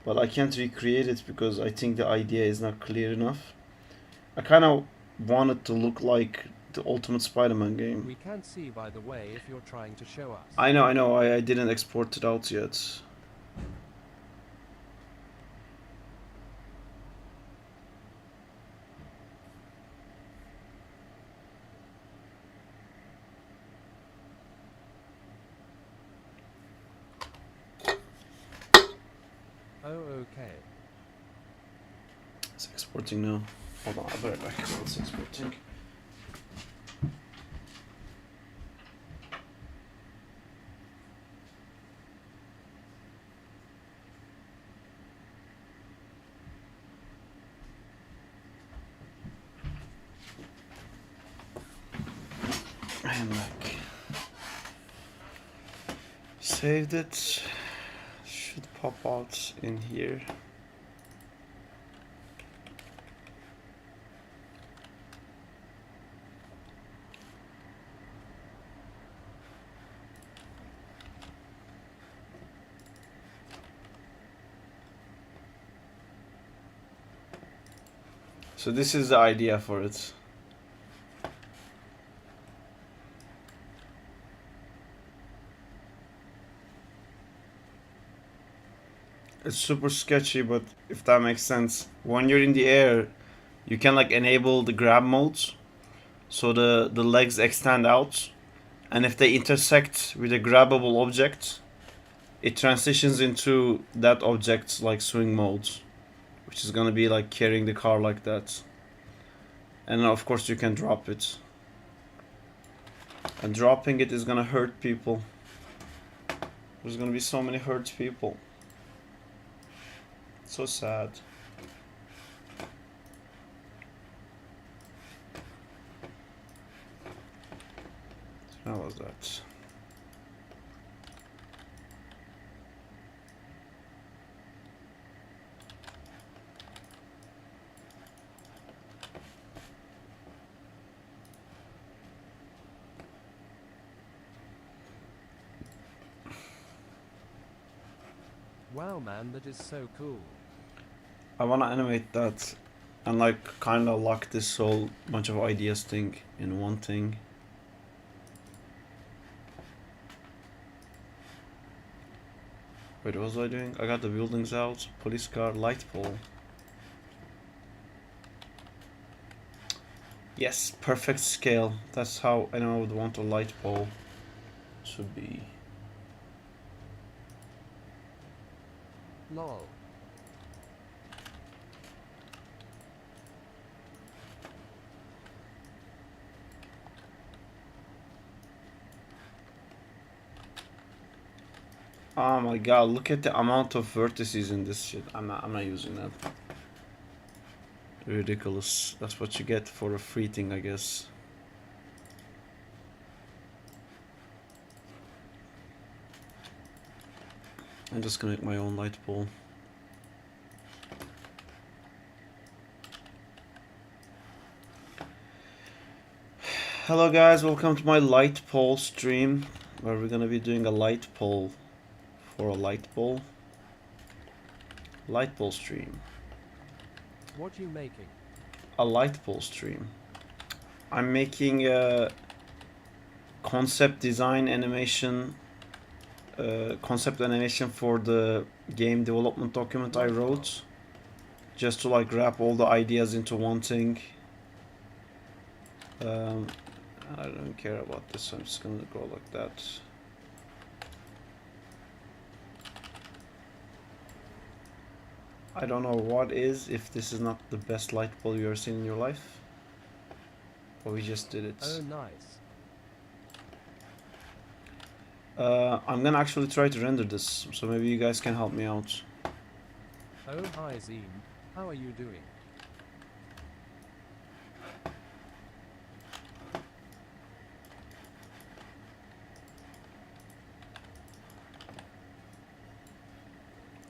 [SPEAKER 1] but I can't recreate it because I think the idea is not clear enough. I kind of want it to look like the Ultimate Spider-Man game.
[SPEAKER 2] We can't see, by the way, if you're trying to show us.
[SPEAKER 1] I know, I didn't export it out yet.
[SPEAKER 2] Oh, okay.
[SPEAKER 1] It's exporting now. Hold on, I'll be right back. It's exporting. I am back. Saved it. Should pop out in here. So this is the idea for it. It's super sketchy, but if that makes sense, when you're in the air, you can like enable the grab modes, so the legs extend out, and if they intersect with a grabbable object, it transitions into that object's like swing mode, which is gonna be like carrying the car like that. And of course you can drop it. And dropping it is gonna hurt people. There's gonna be so many hurt people. So sad. How was that?
[SPEAKER 2] Wow man, that is so cool.
[SPEAKER 1] I wanna animate that and like kinda lock this whole bunch of ideas thing in one thing. Wait, what was I doing? I got the buildings out, police car, light pole. Yes, perfect scale. That's how I know I would want a light pole to be.
[SPEAKER 2] Lol.
[SPEAKER 1] Oh my god, look at the amount of vertices in this shit. I'm not using that. Ridiculous. That's what you get for a free thing, I guess. I'm just gonna make my own light pole. Hello guys, welcome to my light pole stream, where we're gonna be doing a light pole for a light pole. Light pole stream.
[SPEAKER 2] What are you making?
[SPEAKER 1] A light pole stream. I'm making a concept design animation, concept animation for the game development document I wrote, just to like wrap all the ideas into one thing. I don't care about this, I'm just gonna go like that. I don't know what is, if this is not the best light pole you ever seen in your life. But we just did it.
[SPEAKER 2] Oh, nice.
[SPEAKER 1] I'm gonna actually try to render this, so maybe you guys can help me out.
[SPEAKER 2] Oh, hi Zine. How are you doing?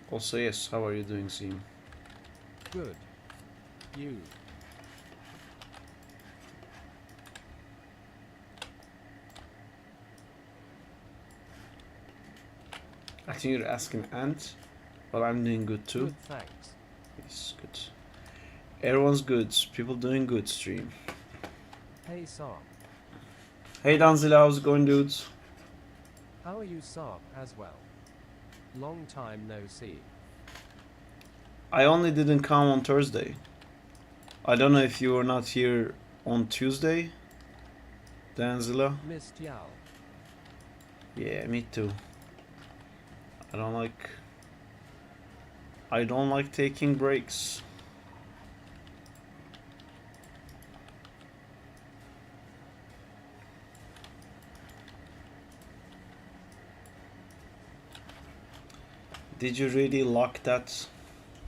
[SPEAKER 1] Also, yes, how are you doing, Zim?
[SPEAKER 2] Good. You.
[SPEAKER 1] I think you're asking Ant, but I'm doing good too.
[SPEAKER 2] Good, thanks.
[SPEAKER 1] Yes, good. Everyone's good. People doing good, stream.
[SPEAKER 2] Hey Saab.
[SPEAKER 1] Hey Danzila, how's it going, dudes?
[SPEAKER 2] How are you Saab as well? Long time no see.
[SPEAKER 1] I only didn't come on Thursday. I don't know if you were not here on Tuesday, Danzila.
[SPEAKER 2] Missed Yao.
[SPEAKER 1] Yeah, me too. I don't like taking breaks. Did you really lock that?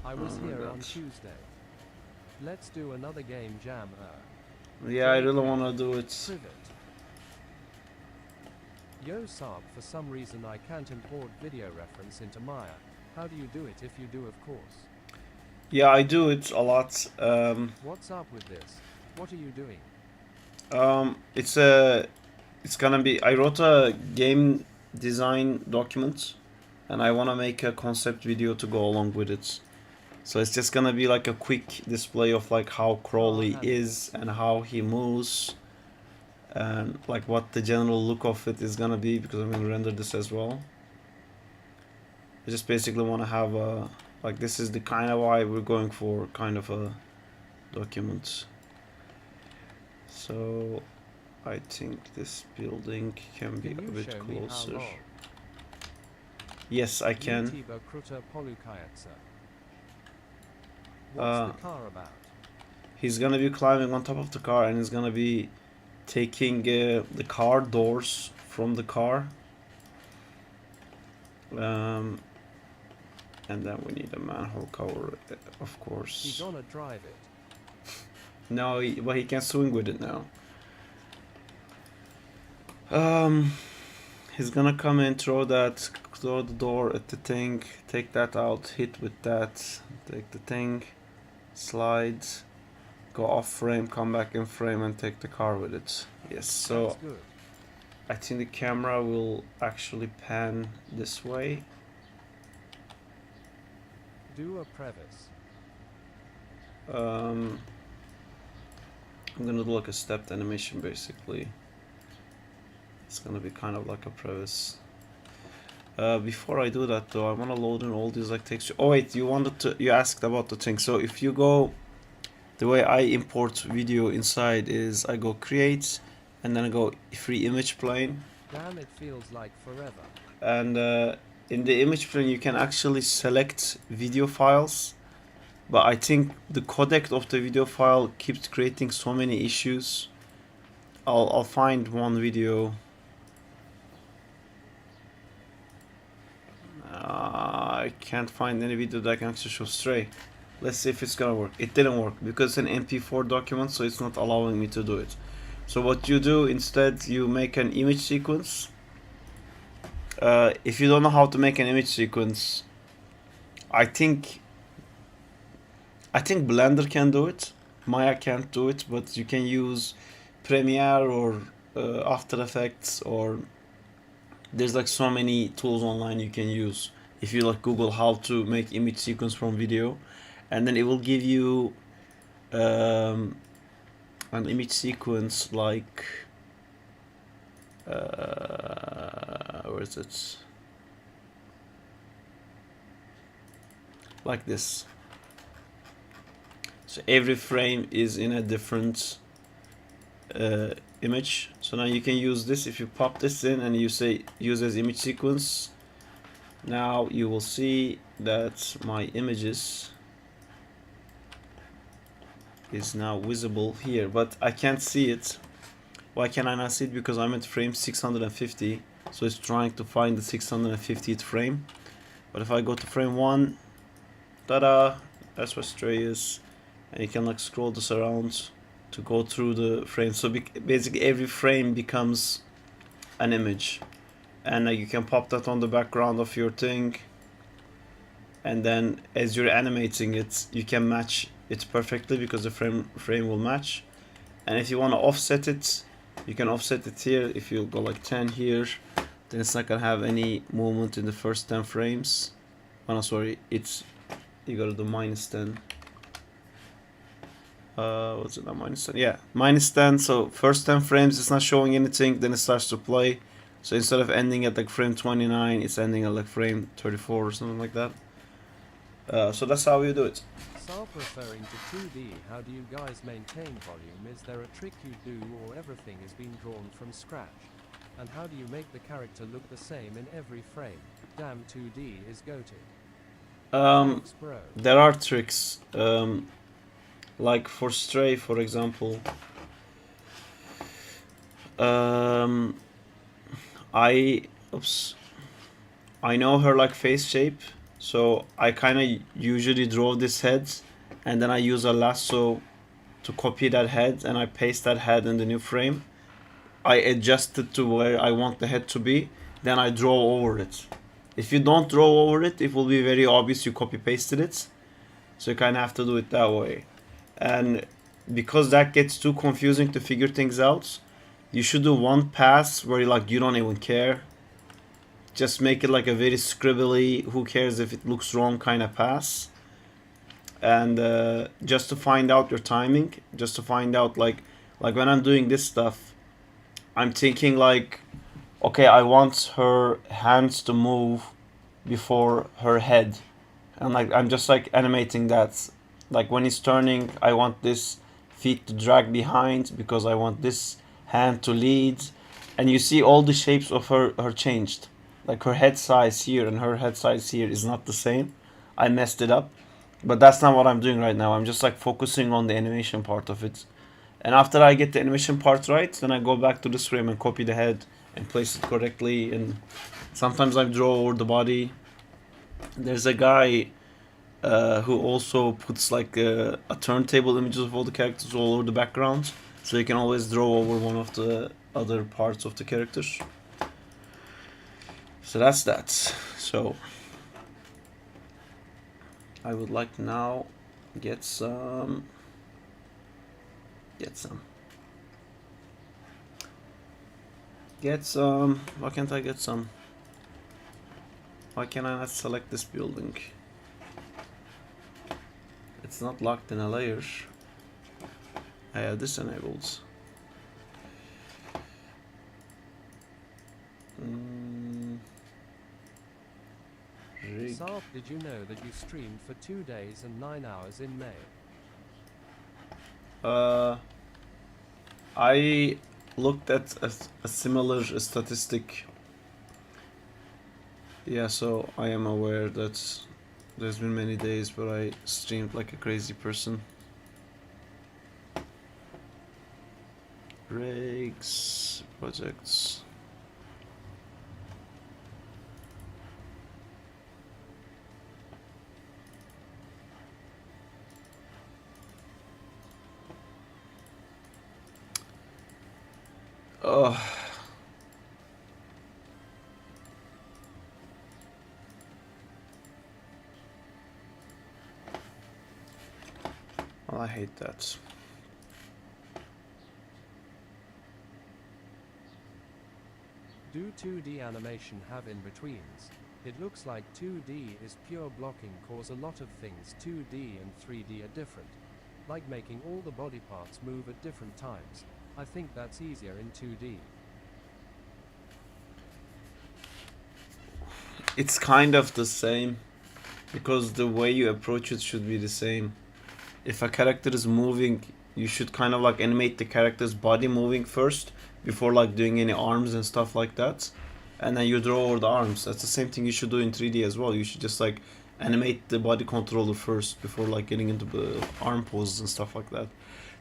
[SPEAKER 2] I was
[SPEAKER 1] Oh my
[SPEAKER 2] here
[SPEAKER 1] God.
[SPEAKER 2] on Tuesday. Let's do another game jam.
[SPEAKER 1] Yeah, I really want to do it.
[SPEAKER 2] Privet. Yo Saab, for some reason I can't import video reference into Maya. How do you do it if you do, of course?
[SPEAKER 1] Yeah, I do it a lot.
[SPEAKER 2] What's up with this? What are you doing?
[SPEAKER 1] It's gonna be. I wrote a game design document, and I wanna make a concept video to go along with it. So it's just gonna be like a quick display of like how Crowley is and how he moves, and like what the general look of it is gonna be, because I'm gonna render this as well. I just basically wanna have a like, this is the kind of why we're going for kind of a document. So I think this building can be a bit closer. Yes, I can.
[SPEAKER 2] What's the car about?
[SPEAKER 1] He's gonna be climbing on top of the car and he's gonna be taking the car doors from the car. And then we need a manhole cover, of course.
[SPEAKER 2] He's gonna drive it.
[SPEAKER 1] No, but he can swing with it now. He's gonna come in, throw the door at the thing, take that out, hit with that, take the thing, slide, go off frame, come back in frame, and take the car with it. Yes, so
[SPEAKER 2] That's good.
[SPEAKER 1] I think the camera will actually pan this way.
[SPEAKER 2] Do a previs.
[SPEAKER 1] I'm gonna do like a stepped animation basically. It's gonna be kind of like a previs. Before I do that though, I wanna load in all these like texture. Oh wait, you asked about the thing. So if you go, the way I import video inside is I go create, and then I go free image plane.
[SPEAKER 2] Damn, it feels like forever.
[SPEAKER 1] And in the image plane you can actually select video files, but I think the codec of the video file keeps creating so many issues. I'll find one video. I can't find any video that can actually show stray. Let's see if it's gonna work. It didn't work because it's an MP4 document, so it's not allowing me to do it. So what you do instead, you make an image sequence. If you don't know how to make an image sequence, I think Blender can do it. Maya can't do it, but you can use Premiere or After Effects, or there's like so many tools online you can use. If you like Google how to make image sequence from video, and then it will give you an image sequence like where is it? Like this. So every frame is in a different image. So now you can use this. If you pop this in and you say use as image sequence, now you will see that my images is now visible here, but I can't see it. Why can I not see it? Because I'm at frame 650, so it's trying to find the 650th frame. But if I go to frame 1, ta-da, that's what stray is, and you can like scroll this around to go through the frame. So basically every frame becomes an image, and you can pop that on the background of your thing, and then as you're animating it, you can match it perfectly because the frame will match. And if you want to offset it, you can offset it here. If you go like 10 here, then it's not gonna have any movement in the first 10 frames. Oh no, sorry, it's, you gotta do -10. What's it now, -10? Yeah, -10. So first 10 frames it's not showing anything, then it starts to play. So instead of ending at like frame 29, it's ending at like frame 34 or something like that. So that's how you do it.
[SPEAKER 2] Self referring to 2D, how do you guys maintain volume? Is there a trick you do, or everything is being drawn from scratch? And how do you make the character look the same in every frame? Damn, 2D is goated. Thanks, bro.
[SPEAKER 1] There are tricks. Like for Stray, for example. I know her like face shape, so I kind of usually draw this head, and then I use a lasso to copy that head, and I paste that head in the new frame. I adjust it to where I want the head to be, then I draw over it. If you don't draw over it, it will be very obvious you copy pasted it, so you kind of have to do it that way. And because that gets too confusing to figure things out, you should do one pass where you don't even care. Just make it like a very scribbly, who cares if it looks wrong kind of pass. And just to find out your timing, just to find out like when I'm doing this stuff, I'm thinking like, okay, I want her hands to move before her head, and like I'm just like animating that. Like when he's turning, I want this feet to drag behind because I want this hand to lead, and you see all the shapes of her changed. like her head size here and her head size here is not the same. I messed it up, but that's not what I'm doing right now. I'm just like focusing on the animation part of it. And after I get the animation part right, then I go back to this frame and copy the head and place it correctly. And sometimes I draw over the body. There's a guy who also puts like a turntable images of all the characters all over the background, so you can always draw over one of the other parts of the characters. So that's that. So I would like now get some. Why can't I get some? Why can I not select this building? It's not locked in a layer. I have this enabled.
[SPEAKER 2] Saab, did you know that you streamed for 2 days and 9 hours in May?
[SPEAKER 1] I looked at a similar statistic. Yeah, so I am aware that there's been many days where I streamed like a crazy person. Rigs, projects. Oh. Well, I hate that.
[SPEAKER 2] Do 2D animation have in-betweens? It looks like 2D is pure blocking, cause a lot of things 2D and 3D are different. Like making all the body parts move at different times. I think that's easier in 2D.
[SPEAKER 1] It's kind of the same, because the way you approach it should be the same. If a character is moving, you should kind of like animate the character's body moving first before like doing any arms and stuff like that, and then you draw over the arms. That's the same thing you should do in 3D as well. You should just like animate the body controller first before like getting into the arm poses and stuff like that.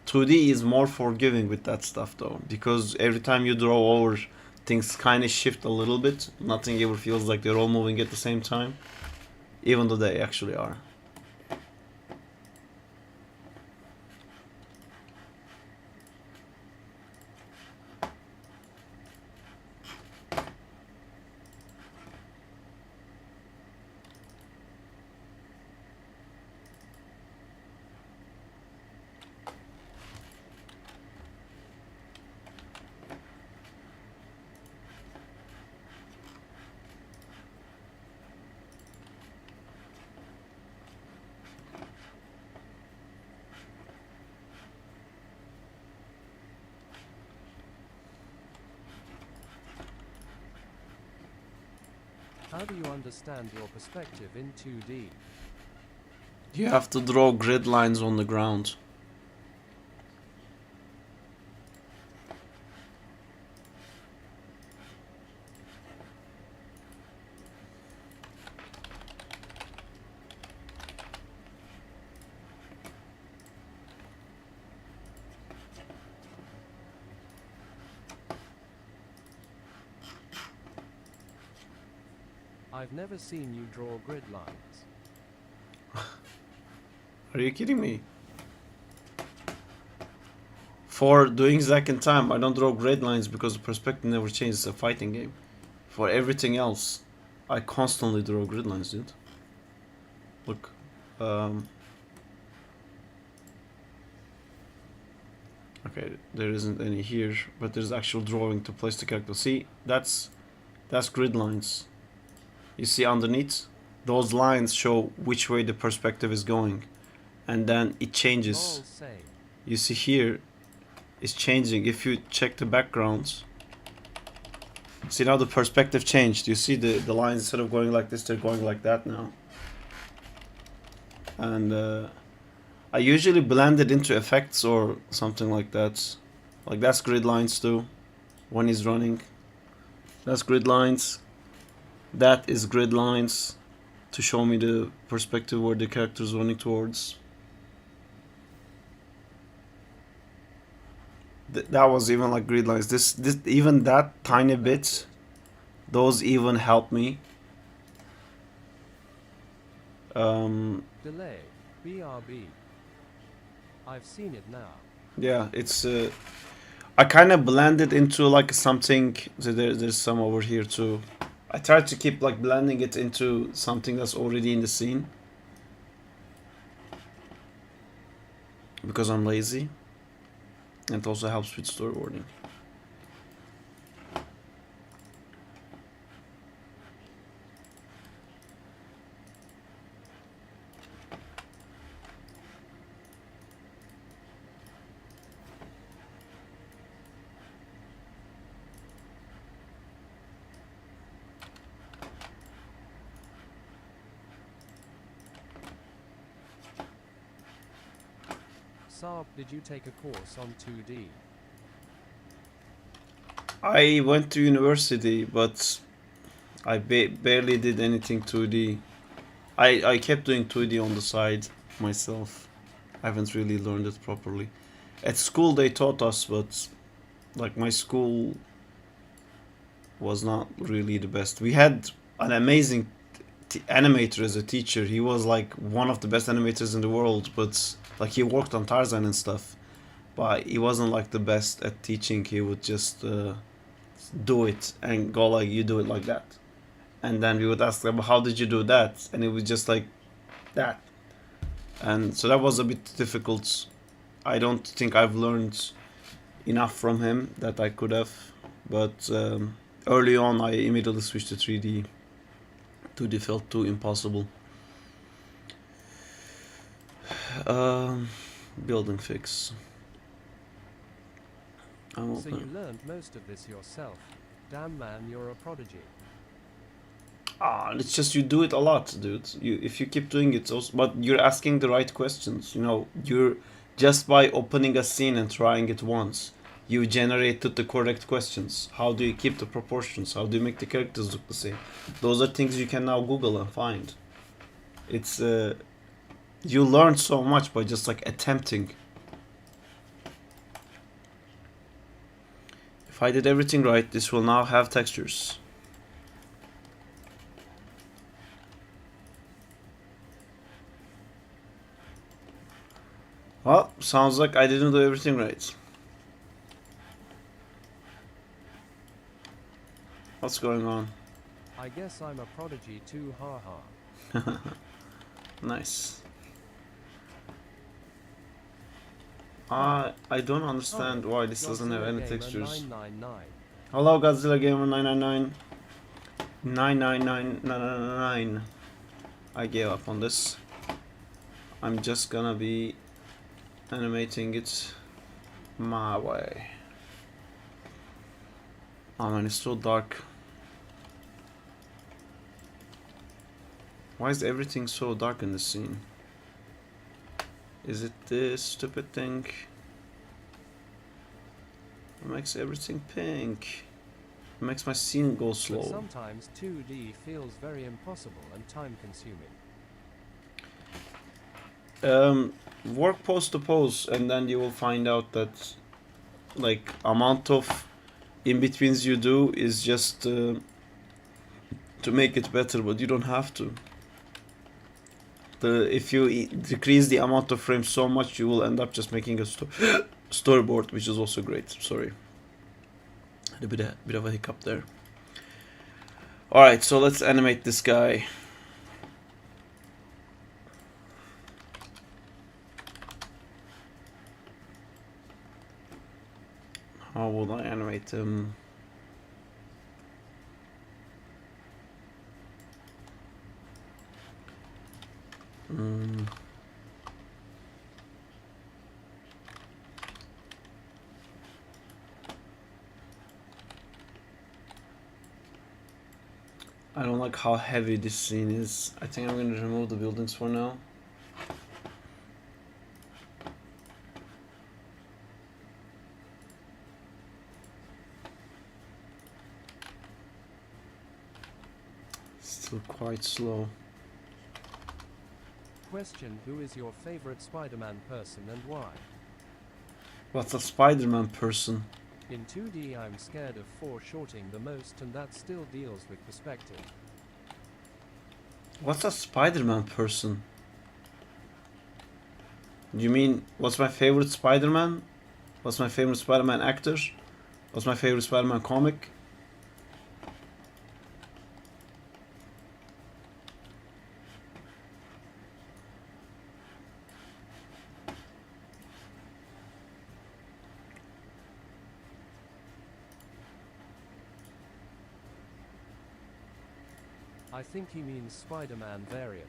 [SPEAKER 1] 2D is more forgiving with that stuff though, because every time you draw over, things kind of shift a little bit. Nothing ever feels like they're all moving at the same time, even though they actually are.
[SPEAKER 2] How do you understand your perspective in 2D?
[SPEAKER 1] You have to draw grid lines on the ground.
[SPEAKER 2] I've never seen you draw grid lines.
[SPEAKER 1] Are you kidding me? For doing Zack in Time, I don't draw grid lines because the perspective never changes. It's a fighting game. For everything else, I constantly draw grid lines, dude. Look. Okay, there isn't any here, but there's actual drawing to place the character. See, that's grid lines. You see underneath? Those lines show which way the perspective is going. And then it changes.
[SPEAKER 2] All same.
[SPEAKER 1] You see here, it's changing. If you check the backgrounds, see now the perspective changed. You see the lines, instead of going like this, they're going like that now. And I usually blend it into effects or something like that. Like that's grid lines too, when he's running. That's grid lines. That is grid lines to show me the perspective where the character is running towards. That was even like grid lines. This even that tiny bit, those even help me.
[SPEAKER 2] Delay. BRB. I've seen it now.
[SPEAKER 1] Yeah, it's I kind of blended into like something. So there's some over here too. I tried to keep like blending it into something that's already in the scene because I'm lazy, and it also helps with storyboarding.
[SPEAKER 2] Saab, did you take a course on 2D?
[SPEAKER 1] I went to university, but I barely did anything 2D. I kept doing 2D on the side myself. I haven't really learned it properly. At school they taught us, but like my school was not really the best. We had an amazing animator as a teacher. He was like one of the best animators in the world, but like he worked on Tarzan and stuff. But he wasn't like the best at teaching. He would just do it and go like, you do it like that. And then we would ask him, how did you do that? And it was just like that. And so that was a bit difficult. I don't think I've learned enough from him that I could have. But early on, I immediately switched to 3D. 2D felt too impossible. Building fix.
[SPEAKER 2] So you learned most of this yourself. Damn man, you're a prodigy.
[SPEAKER 1] It's just you do it a lot, dude. If you keep doing it, also, but you're asking the right questions. You know, you're just by opening a scene and trying it once, you generated the correct questions. How do you keep the proportions? How do you make the characters look the same? Those are things you can now Google and find. It's you learn so much by just like attempting. If I did everything right, this will now have textures. Well, sounds like I didn't do everything right. What's going on?
[SPEAKER 2] I guess I'm a prodigy too, haha.
[SPEAKER 1] Nice. I don't understand why this doesn't have any
[SPEAKER 2] Godzilla Gamer
[SPEAKER 1] textures.
[SPEAKER 2] 999.
[SPEAKER 1] Hello, Godzilla Gamer 999. 999. I gave up on this. I'm just gonna be animating it my way. Oh man, it's so dark. Why is everything so dark in this scene? Is it this stupid thing? It makes everything pink. It makes my scene go
[SPEAKER 2] But
[SPEAKER 1] slow.
[SPEAKER 2] sometimes 2D feels very impossible and time consuming.
[SPEAKER 1] Work pose to pose, and then you will find out that like amount of in-betweens you do is just to make it better, but you don't have to. If you decrease the amount of frames so much, you will end up just making a storyboard, which is also great. Sorry, had a bit of a hiccup there. All right, so let's animate this guy. How would I animate him? I don't like how heavy this scene is. I think I'm going to remove the buildings for now. Still quite slow.
[SPEAKER 2] Question: who is your favorite Spider-Man person and why?
[SPEAKER 1] What's a Spider-Man person?
[SPEAKER 2] In 2D I'm scared of foreshorting the most, and that still deals with perspective.
[SPEAKER 1] What's a Spider-Man person? You mean, what's my favorite Spider-Man? What's my favorite Spider-Man actor? What's my favorite Spider-Man comic?
[SPEAKER 2] I think he means Spider-Man variant.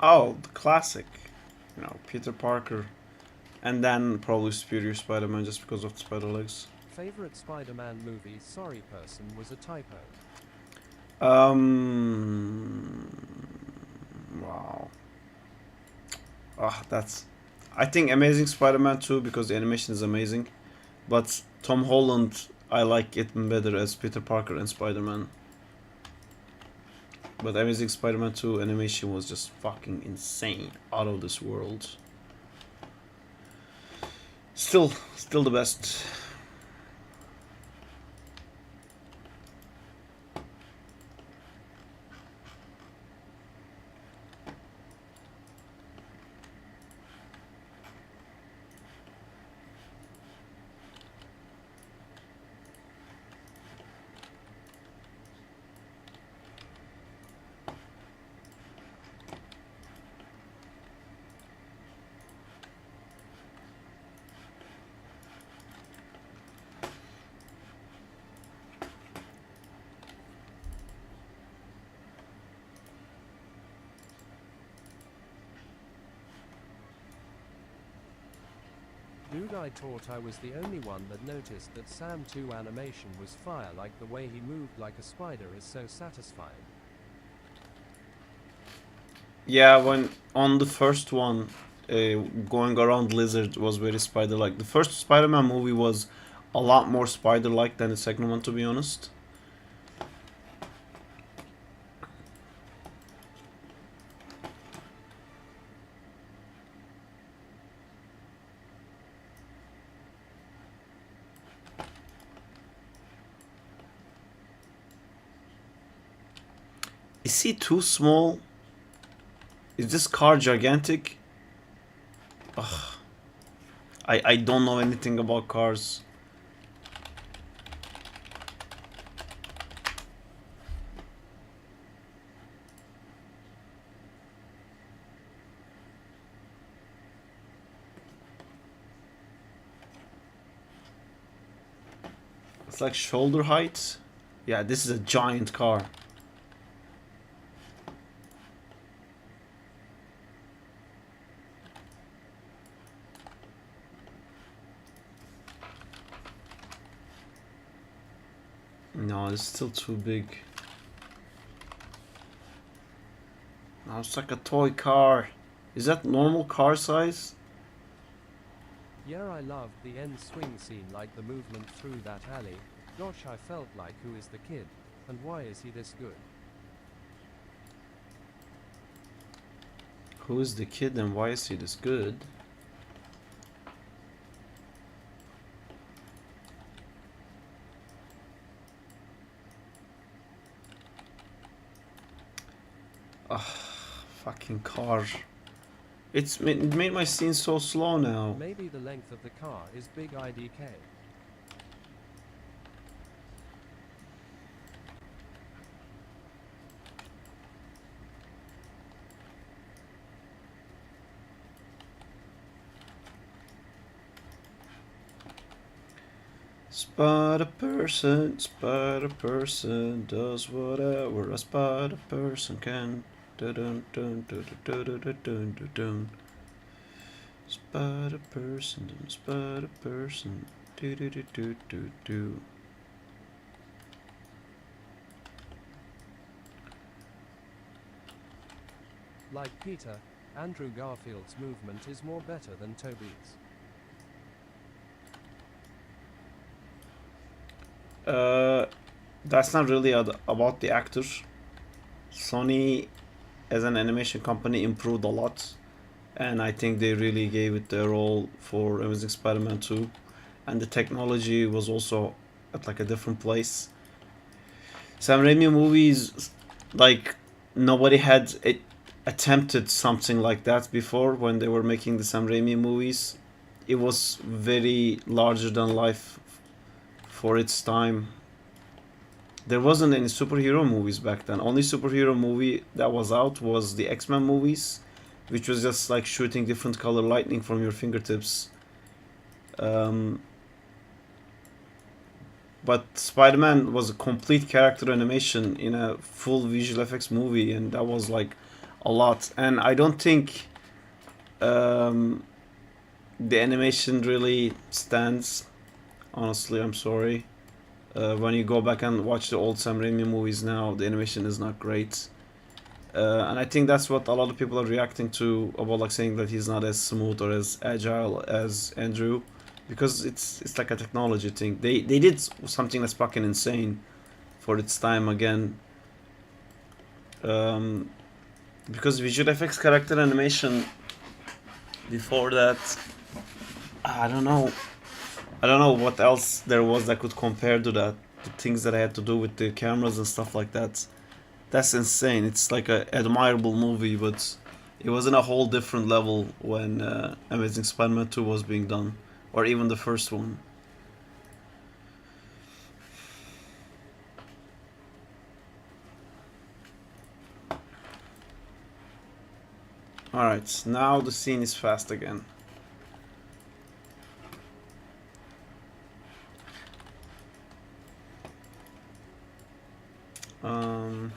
[SPEAKER 1] Oh, the classic. You know, Peter Parker. And then probably Superior Spider-Man just because of the spider legs.
[SPEAKER 2] Favorite Spider-Man movie? Sorry person was a typo.
[SPEAKER 1] Wow. Ah, that's... I think Amazing Spider-Man 2 because the animation is amazing. But Tom Holland, I like it better as Peter Parker and Spider-Man. But Amazing Spider-Man 2 animation was just fucking insane. Out of this world. Still the best.
[SPEAKER 2] Dude, I thought I was the only one that noticed that Sam 2 animation was fire, like the way he moved like a spider is so satisfying.
[SPEAKER 1] Yeah, when on the first one, going around Lizard was very spider-like. The first Spider-Man movie was a lot more spider-like than the second one, to be honest. Is he too small? Is this car gigantic? Ugh. I don't know anything about cars. It's like shoulder height. Yeah, this is a giant car. No, it's still too big. No, it's like a toy car. Is that normal car size?
[SPEAKER 2] Yeah, I loved the end swing scene, like the movement through that alley. Gosh, I felt like, who is the kid? And why is he this good?
[SPEAKER 1] Who is the kid and why is he this good? Ugh, fucking car. It made my scene so slow now.
[SPEAKER 2] Maybe the length of the car is big IDK.
[SPEAKER 1] Spider person does whatever a spider person can. Dun dun dun dun dun dun dun dun dun. Spider person, do do do do do do.
[SPEAKER 2] Like Peter, Andrew Garfield's movement is more better than Toby's.
[SPEAKER 1] That's not really about the actor. Sony as an animation company improved a lot, and I think they really gave it their all for Amazing Spider-Man 2, and the technology was also at like a different place. Sam Raimi movies, like nobody had attempted something like that before when they were making the Sam Raimi movies. It was very larger than life for its time. There wasn't any superhero movies back then. Only superhero movie that was out was the X-Men movies, which was just like shooting different color lightning from your fingertips. But Spider-Man was a complete character animation in a full visual effects movie, and that was like a lot. And I don't think the animation really stands. Honestly, I'm sorry. When you go back and watch the old Sam Raimi movies now, the animation is not great. And I think that's what a lot of people are reacting to about, like saying that he's not as smooth or as agile as Andrew, because it's like a technology thing. They did something that's fucking insane for its time again. Because visual effects character animation before that, I don't know. I don't know what else there was that could compare to that. The things that I had to do with the cameras and stuff like that. That's insane. It's like a admirable movie, but it was in a whole different level when Amazing Spider-Man 2 was being done, or even the first one. Alright, now the scene is fast again. Um...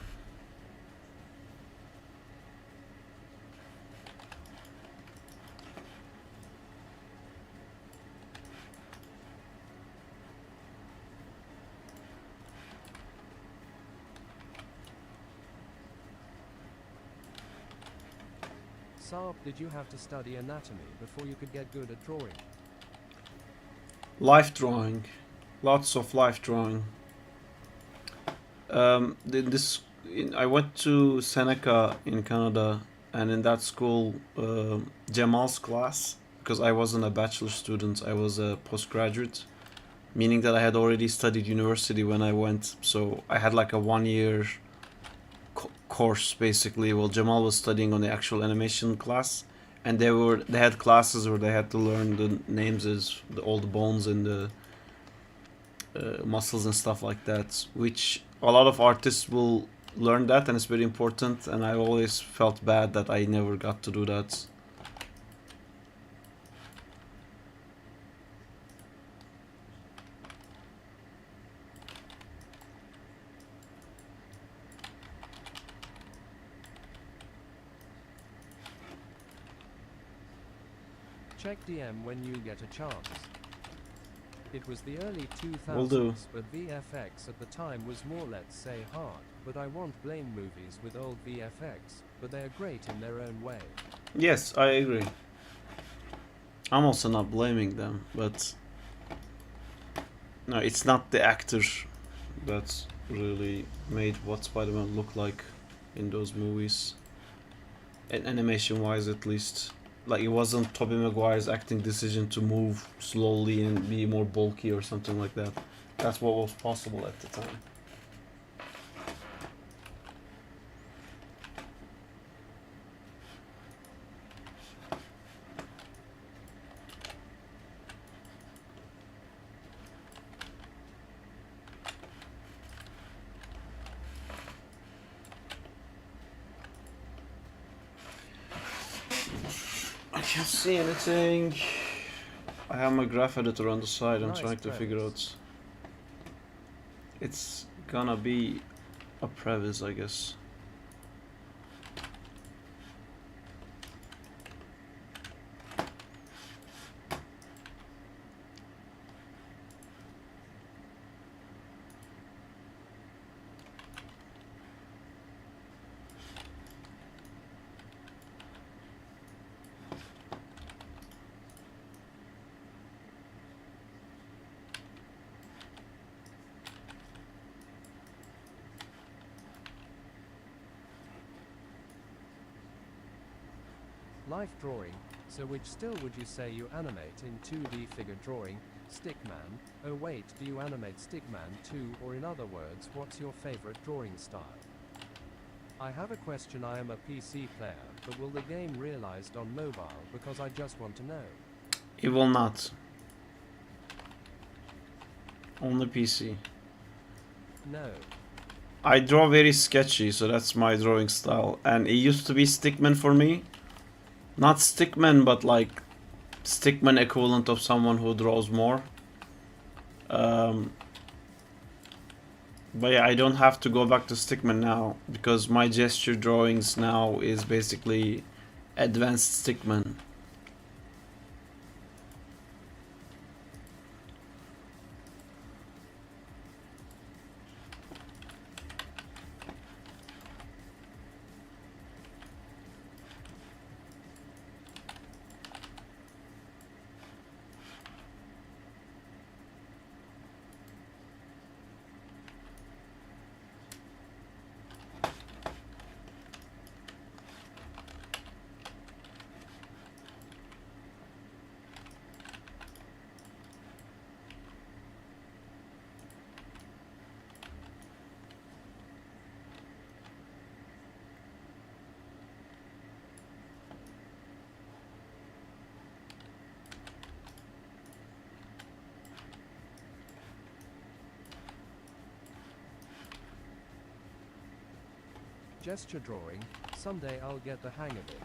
[SPEAKER 2] Saab, did you have to study anatomy before you could get good at drawing?
[SPEAKER 1] Life drawing. Lots of life drawing. I went to Seneca in Canada, and in that school, Jamal's class, because I wasn't a bachelor student, I was a postgraduate, meaning that I had already studied university when I went. So I had like a 1 year course basically. Well, Jamal was studying on the actual animation class, and they had classes where they had to learn the names of all the bones and the muscles and stuff like that, which a lot of artists will learn that, and it's very important, and I always felt bad that I never got to do that.
[SPEAKER 2] Check DM when you get a chance. It was the early 2000s,
[SPEAKER 1] Will do.
[SPEAKER 2] but VFX at the time was more, let's say, hard. But I won't blame movies with old VFX, but they're great in their own way.
[SPEAKER 1] Yes, I agree. I'm also not blaming them, but no, it's not the actor that really made what Spider-Man look like in those movies, and animation-wise at least. Like, it wasn't Tobey Maguire's acting decision to move slowly and be more bulky or something like that. That's what was possible at the time. I can't see anything. I have my graph editor on the side. I'm
[SPEAKER 2] Nice
[SPEAKER 1] trying to figure
[SPEAKER 2] premise.
[SPEAKER 1] out. It's gonna be a previs, I guess.
[SPEAKER 2] Life drawing, so which still would you say you animate in 2D figure drawing, Stickman? Oh wait, do you animate Stickman too, or in other words, what's your favorite drawing style? I have a question. I am a PC player, but will the game realized on mobile, because I just want to know.
[SPEAKER 1] It will not. On the PC.
[SPEAKER 2] No.
[SPEAKER 1] I draw very sketchy, so that's my drawing style. And it used to be Stickman for me. Not Stickman, but like Stickman equivalent of someone who draws more. But yeah, I don't have to go back to Stickman now, because my gesture drawings now is basically advanced Stickman.
[SPEAKER 2] Gesture drawing, someday I'll get the hang of it.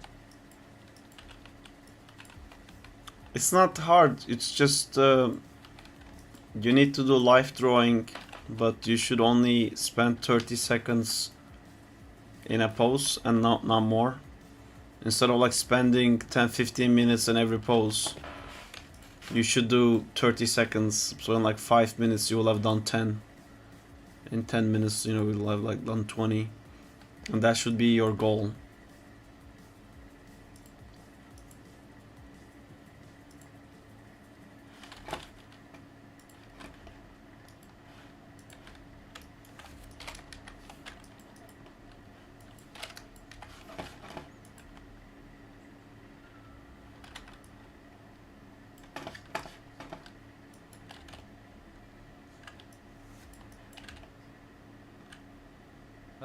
[SPEAKER 1] It's not hard, it's just you need to do life drawing, but you should only spend 30 seconds in a pose and not more. Instead of like spending 10-15 minutes in every pose, you should do 30 seconds. So in like 5 minutes you will have done 10. In 10 minutes, you will have like done 20. And that should be your goal.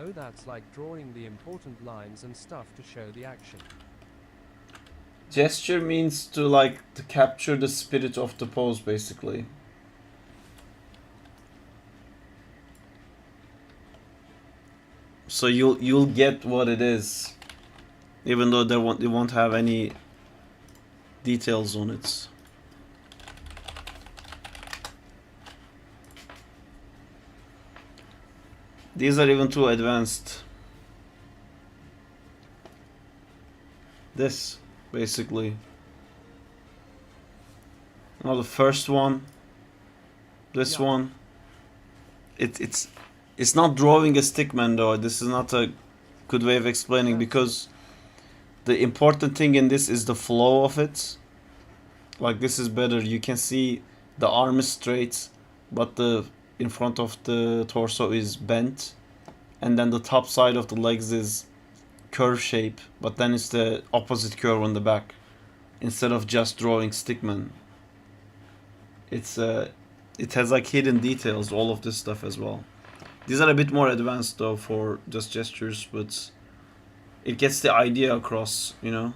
[SPEAKER 2] Oh, that's like drawing the important lines and stuff to show the action.
[SPEAKER 1] Gesture means to capture the spirit of the pose, basically. So you'll get what it is, even though they won't have any details on it. These are even too advanced. This, basically. Now the first one. This one. It's not drawing a stickman though. This is not a good way of explaining, because the important thing in this is the flow of it. Like this is better. You can see the arm is straight, but the in front of the torso is bent, and then the top side of the legs is curve shape, but then it's the opposite curve on the back, instead of just drawing stickman. It has like hidden details, all of this stuff as well. These are a bit more advanced though for just gestures, but it gets the idea across, you know.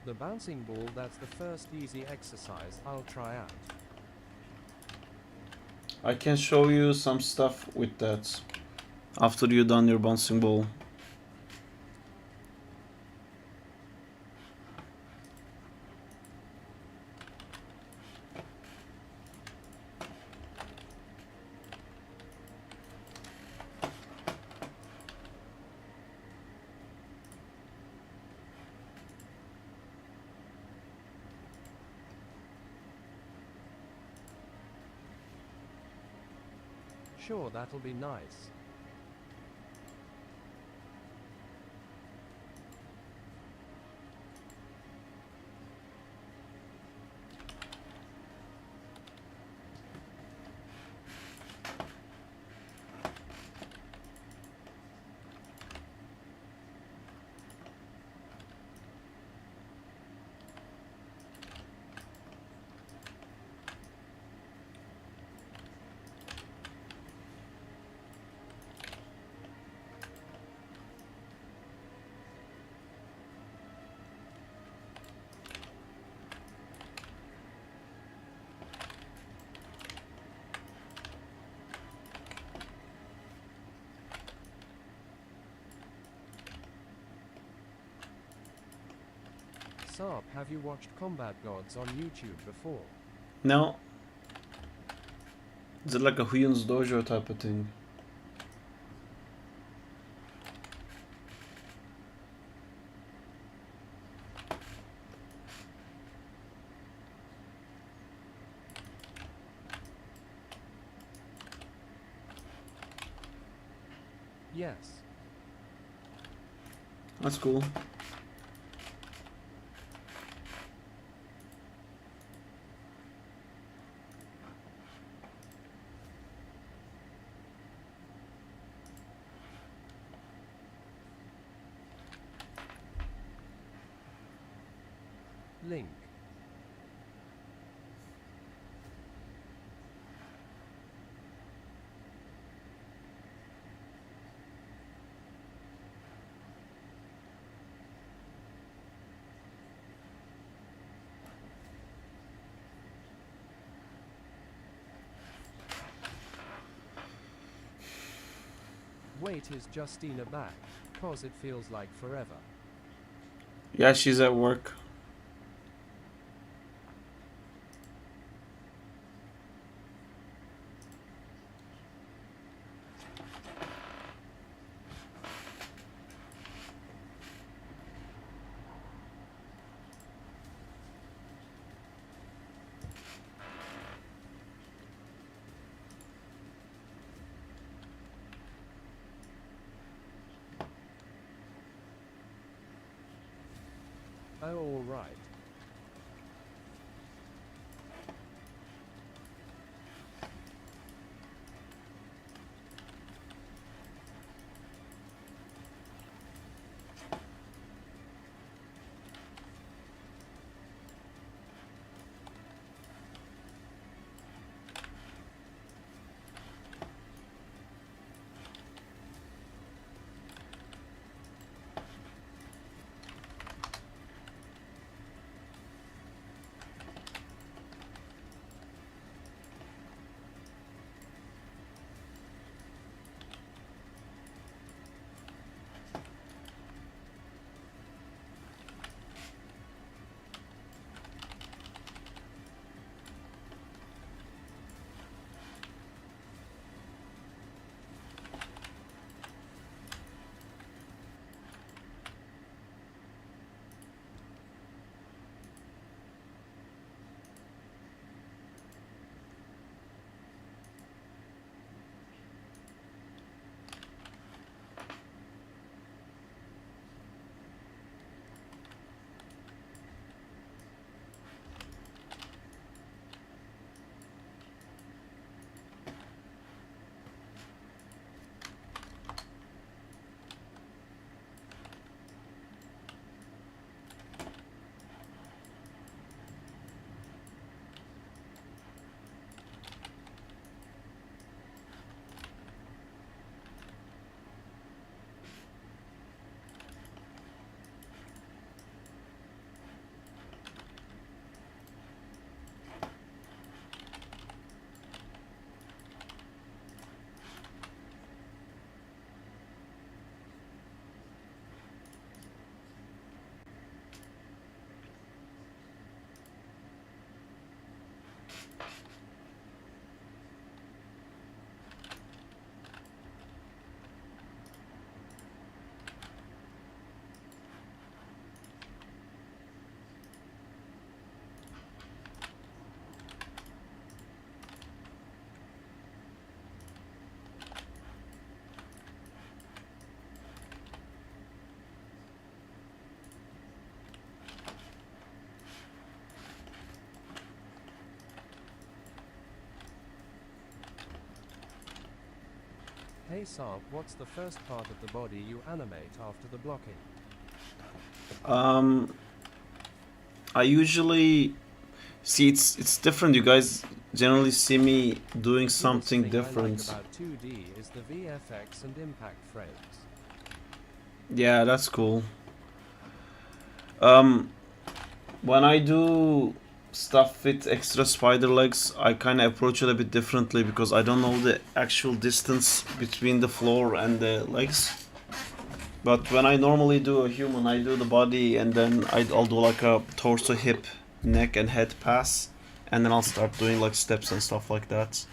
[SPEAKER 2] The bouncing ball, that's the first easy exercise I'll try out.
[SPEAKER 1] I can show you some stuff with that after you done your bouncing ball.
[SPEAKER 2] Sure, that'll be nice. Sarp, have you watched Combat Gods on YouTube before?
[SPEAKER 1] No. Is it like a Huyun's Dojo type of thing?
[SPEAKER 2] Yes.
[SPEAKER 1] That's cool.
[SPEAKER 2] Link. Wait, is Justina back? 'Cause it feels like forever.
[SPEAKER 1] Yeah, she's at work.
[SPEAKER 2] Oh, all right. Hey Saab, what's the first part of the body you animate after the blocking?
[SPEAKER 1] I usually see it's different. You guys generally see me doing
[SPEAKER 2] Coolest
[SPEAKER 1] something
[SPEAKER 2] thing
[SPEAKER 1] different.
[SPEAKER 2] I like about 2D is the VFX and impact frames.
[SPEAKER 1] Yeah, that's cool. When I do stuff with extra spider legs, I kind of approach it a bit differently because I don't know the actual distance between the floor and the legs. But when I normally do a human, I do the body and then I'll do like a torso, hip, neck, and head pass, and then I'll start doing like steps and stuff like that.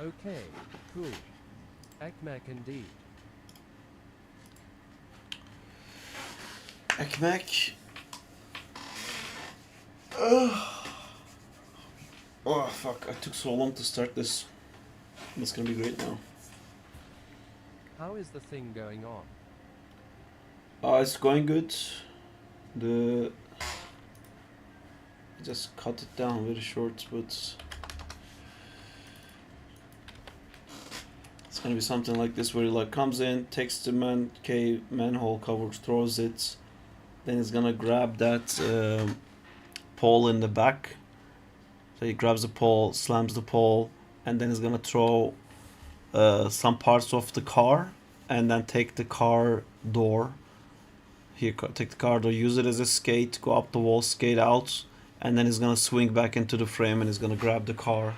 [SPEAKER 2] Okay, cool. Ekmek indeed.
[SPEAKER 1] Ekmek. Oh fuck! I took so long to start this. It's gonna be great now.
[SPEAKER 2] How is the thing going on?
[SPEAKER 1] It's going good. The just cut it down very short, but it's gonna be something like this where he like comes in, takes the manhole cover, throws it, then he's gonna grab that pole in the back. So he grabs the pole, slams the pole, and then he's gonna throw some parts of the car, and then take the car door. Here, take the car door, use it as a skate, go up the wall, skate out, and then he's gonna swing back into the frame and he's gonna grab the car.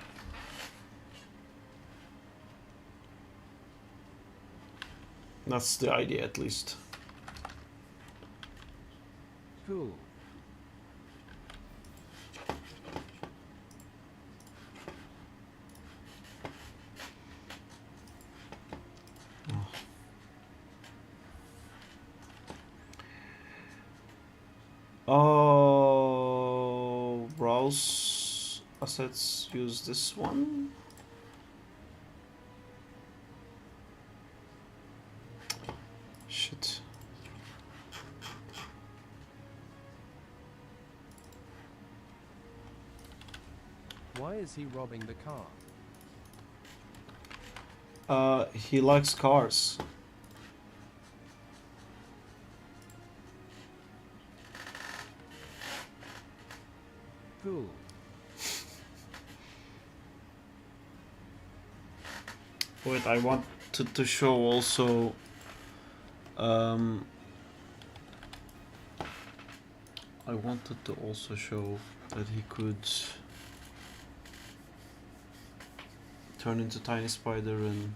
[SPEAKER 1] That's the idea, at least.
[SPEAKER 2] Cool.
[SPEAKER 1] Oh, browse assets, use this one. Shit.
[SPEAKER 2] Why is he robbing the car?
[SPEAKER 1] He likes cars.
[SPEAKER 2] Cool.
[SPEAKER 1] Wait, I wanted to show also I wanted to also show that he could turn into tiny spider and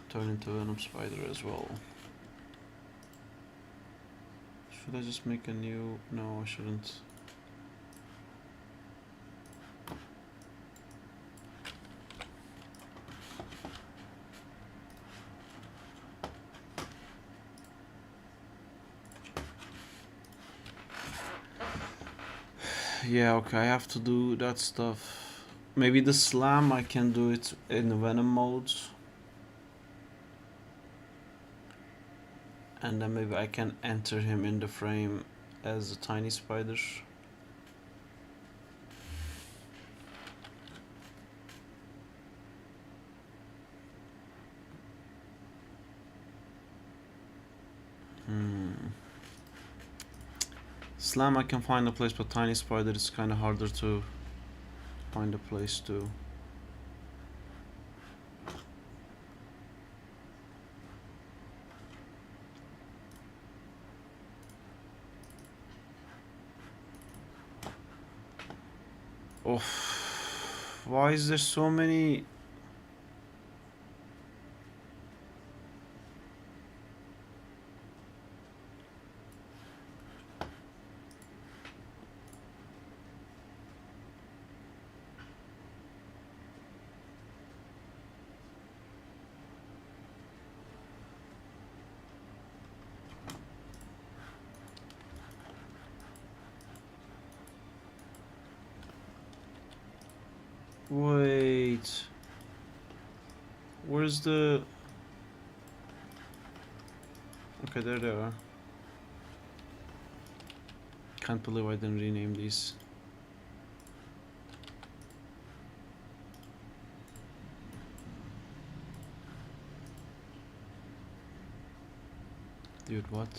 [SPEAKER 1] turn into venom spider as well. Should I just make a new? No, I shouldn't. Yeah, okay, I have to do that stuff. Maybe the slam, I can do it in the venom mode. And then maybe I can enter him in the frame as a tiny spider. Slam I can find a place, but tiny spider is kind of harder to find a place to. Oh, why is there so many? Wait. Where's the... Okay, there they are. Can't believe I didn't rename these. Dude, what?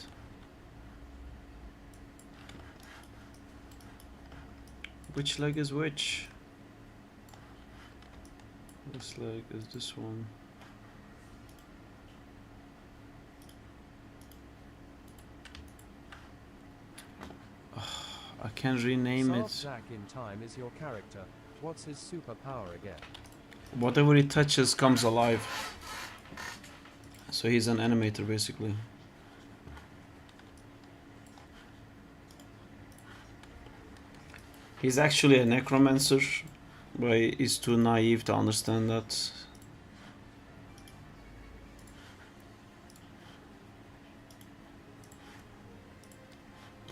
[SPEAKER 1] Which leg is which? This leg is this one. I can't rename it.
[SPEAKER 2] Zack in time is your character. What's his superpower again?
[SPEAKER 1] Whatever he touches comes alive. So he's an animator basically. He's actually a necromancer, but he's too naive to understand that.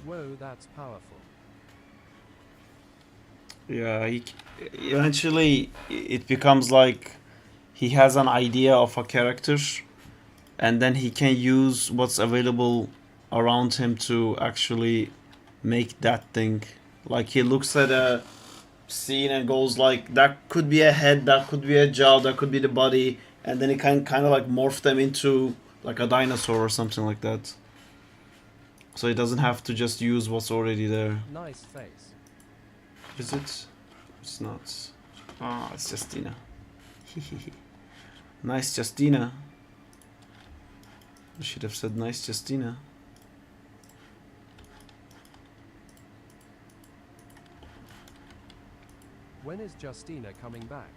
[SPEAKER 2] Whoa, that's powerful.
[SPEAKER 1] Yeah, eventually it becomes like he has an idea of a character, and then he can use what's available around him to actually make that thing. Like he looks at a scene and goes like, that could be a head, that could be a jaw, that could be the body, and then he can kind of like morph them into like a dinosaur or something like that. So he doesn't have to just use what's already there.
[SPEAKER 2] Nice face.
[SPEAKER 1] Is it? It's not. Ah, it's Justina. Nice Justina. I should have said nice Justina.
[SPEAKER 2] When is Justina coming back?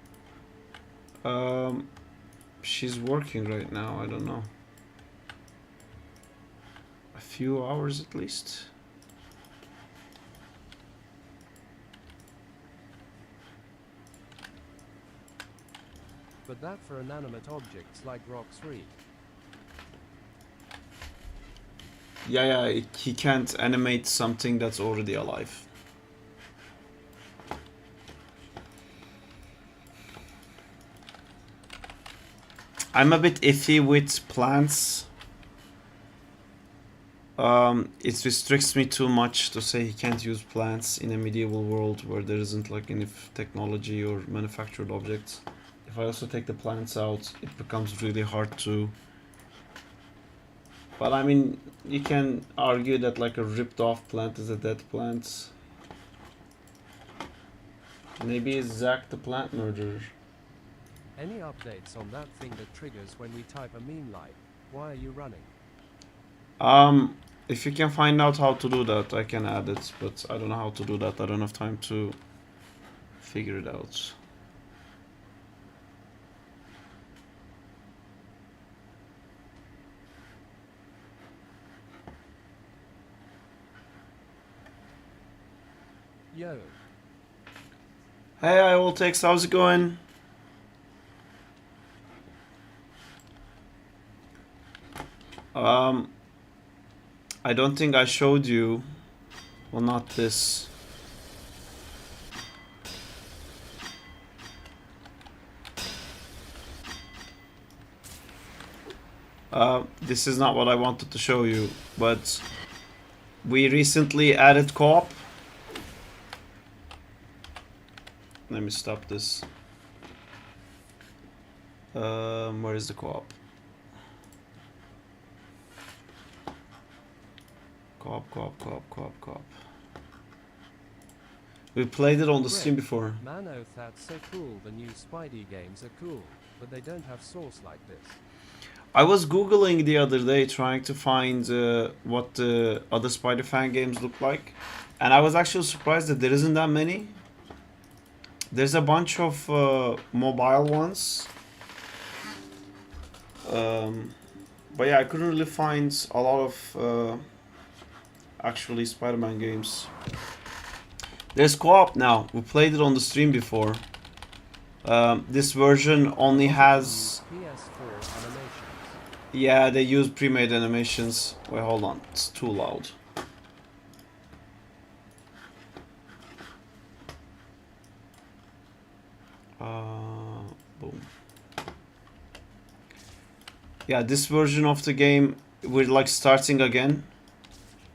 [SPEAKER 1] She's working right now. I don't know. A few hours at least.
[SPEAKER 2] But that for inanimate objects like rocks read.
[SPEAKER 1] Yeah, he can't animate something that's already alive. I'm a bit iffy with plants. It restricts me too much to say he can't use plants in a medieval world where there isn't like any technology or manufactured objects. If I also take the plants out, it becomes really hard to... But I mean, you can argue that like a ripped off plant is a dead plant. Maybe it's Zack the plant murderer.
[SPEAKER 2] Any updates on that thing that triggers when we type a meme like, why are you running?
[SPEAKER 1] If you can find out how to do that, I can add it, but I don't know how to do that. I don't have time to figure it out.
[SPEAKER 2] Yo.
[SPEAKER 1] Hey, I will take. How's it going? I don't think I showed you. Well, not this. This is not what I wanted to show you, but we recently added co-op. Let me stop this. Where is the co-op? Co-op. We played it on the stream before.
[SPEAKER 2] Man, oh, that's so cool. The new Spidey games are cool, but they don't have source like this.
[SPEAKER 1] I was googling the other day trying to find what the other Spider-Fan games look like, and I was actually surprised that there isn't that many. There's a bunch of mobile ones, but yeah, I couldn't really find a lot of actually Spider-Man games. There's co-op now. We played it on the stream before. This version only has...
[SPEAKER 2] PS4 animations.
[SPEAKER 1] Yeah, they use pre-made animations. Wait, hold on. It's too loud. Boom. Yeah, this version of the game, we're like starting again.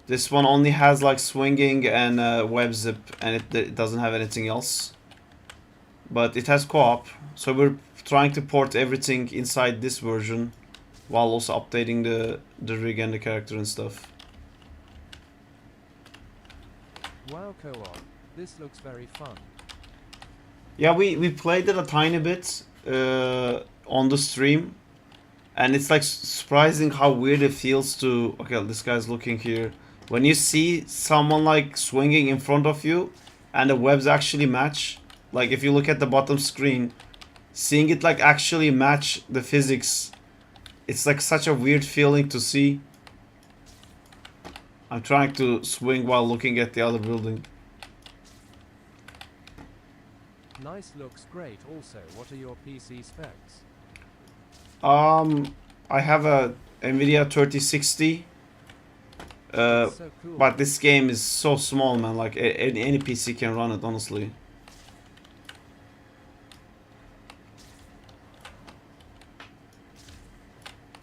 [SPEAKER 1] This one only has like swinging and web zip, and it doesn't have anything else. But it has co-op, so we're trying to port everything inside this version while also updating the rig and the character and stuff.
[SPEAKER 2] Wow, co-op. This looks very fun.
[SPEAKER 1] Yeah, we played it a tiny bit on the stream, and it's like surprising how weird it feels to... Okay, this guy's looking here. When you see someone like swinging in front of you and the webs actually match, like if you look at the bottom screen, seeing it like actually match the physics, it's like such a weird feeling to see. I'm trying to swing while looking at the other building.
[SPEAKER 2] Nice, looks great. Also, what are your PC specs?
[SPEAKER 1] I have a Nvidia 3060.
[SPEAKER 2] So cool.
[SPEAKER 1] But this game is so small, man. Like any PC can run it, honestly.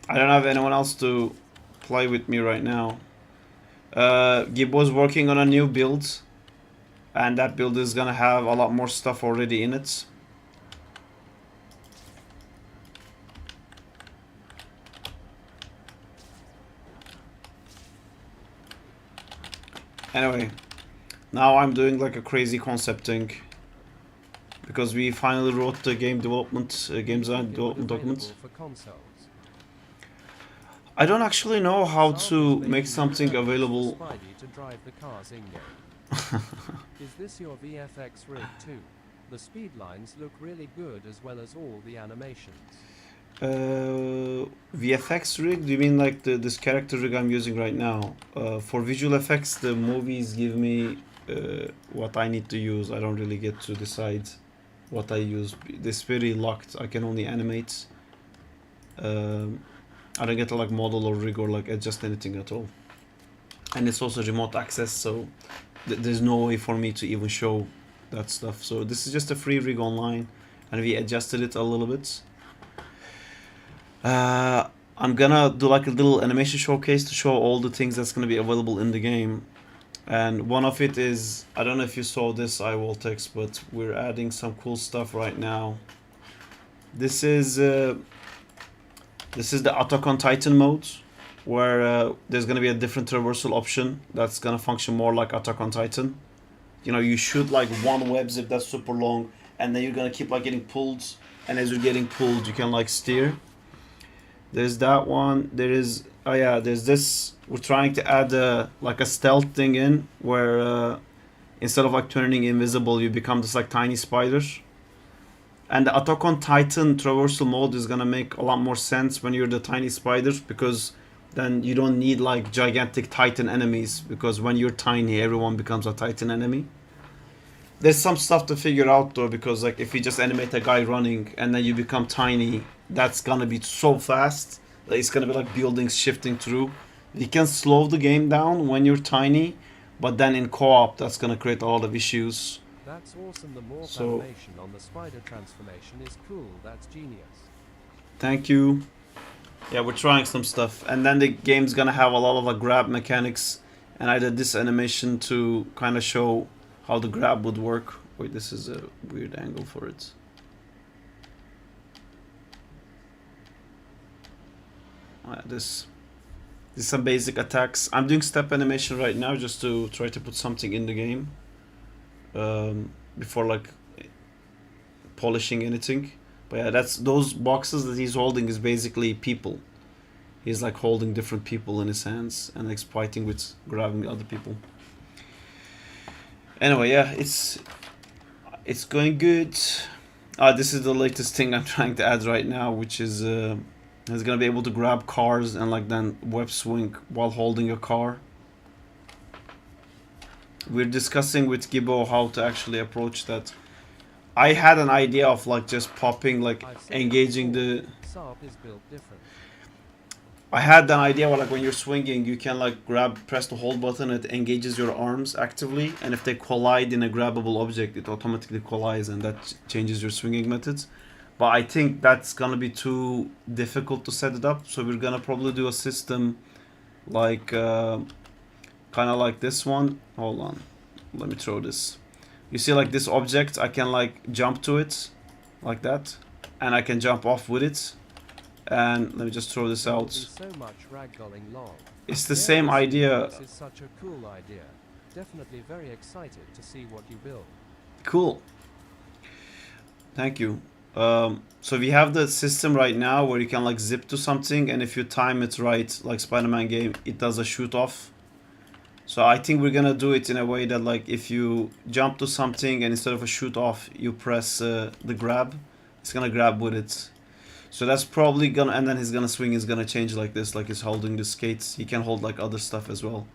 [SPEAKER 1] I don't have anyone else to play with me right now. Gibbo's working on a new build, and that build is gonna have a lot more stuff already in it. Anyway, now I'm doing like a crazy concepting because we finally wrote the game development, game design development documents.
[SPEAKER 2] For consoles.
[SPEAKER 1] I don't actually know how to make something available.
[SPEAKER 2] Spidey to drive the cars in-game. Is this your VFX rig too? The speed lines look really good as well as all the animations.
[SPEAKER 1] VFX rig? Do you mean like this character rig I'm using right now? For visual effects, the movies give me what I need to use. I don't really get to decide what I use. It's very locked. I can only animate. I don't get to like model or rig or like adjust anything at all. And it's also remote access, so there's no way for me to even show that stuff. So this is just a free rig online, and we adjusted it a little bit. I'm gonna do like a little animation showcase to show all the things that's gonna be available in the game. And one of it is, I don't know if you saw this, iWalltext, but we're adding some cool stuff right now. This is the Attack on Titan mode, where there's gonna be a different traversal option that's gonna function more like Attack on Titan. You know, you shoot like one web zip that's super long, and then you're gonna keep like getting pulled, and as you're getting pulled, you can like steer. There's that one. There is, oh yeah, there's this. We're trying to add like a stealth thing in, where instead of like turning invisible, you become this like tiny spider. And the Attack on Titan traversal mode is gonna make a lot more sense when you're the tiny spider, because then you don't need like gigantic Titan enemies, because when you're tiny, everyone becomes a Titan enemy. There's some stuff to figure out though, because like if you just animate a guy running and then you become tiny, that's gonna be so fast. Like, it's gonna be like buildings shifting through. You can slow the game down when you're tiny, but then in co-op, that's gonna create a lot of issues.
[SPEAKER 2] That's awesome. The morph animation on the spider transformation is cool. That's genius.
[SPEAKER 1] Thank you. Yeah, we're trying some stuff, and then the game's gonna have a lot of like grab mechanics, and I did this animation to kind of show how the grab would work. Wait, this is a weird angle for it. This is some basic attacks. I'm doing step animation right now just to try to put something in the game before like polishing anything. But yeah, that's those boxes that he's holding is basically people. He's like holding different people in his hands and like fighting with grabbing other people. Anyway, yeah, it's going good. This is the latest thing I'm trying to add right now, which is it's gonna be able to grab cars and like then web swing while holding a car. We're discussing with Gibbo how to actually approach that. I had an idea of like just popping, like engaging the...
[SPEAKER 2] Saab is built different.
[SPEAKER 1] I had an idea where like when you're swinging, you can like press the hold button, it engages your arms actively, and if they collide in a grabbable object, it automatically collides, and that changes your swinging methods. But I think that's gonna be too difficult to set it up, so we're gonna probably do a system like kind of like this one. Hold on, let me throw this. You see like this object, I can like jump to it like that, and I can jump off with it. And let me just throw this out.
[SPEAKER 2] So much ragdolling lol.
[SPEAKER 1] It's the same idea.
[SPEAKER 2] This is such a cool idea. Definitely very excited to see what you build.
[SPEAKER 1] Cool. Thank you. So we have the system right now where you can like zip to something, and if you time it right, like Spider-Man game, it does a shoot off. So I think we're gonna do it in a way that like if you jump to something and instead of a shoot off, you press the grab, it's gonna grab with it. So that's probably gonna, and then he's gonna swing, is gonna change like this, like he's holding the skates. He can hold like other stuff as well.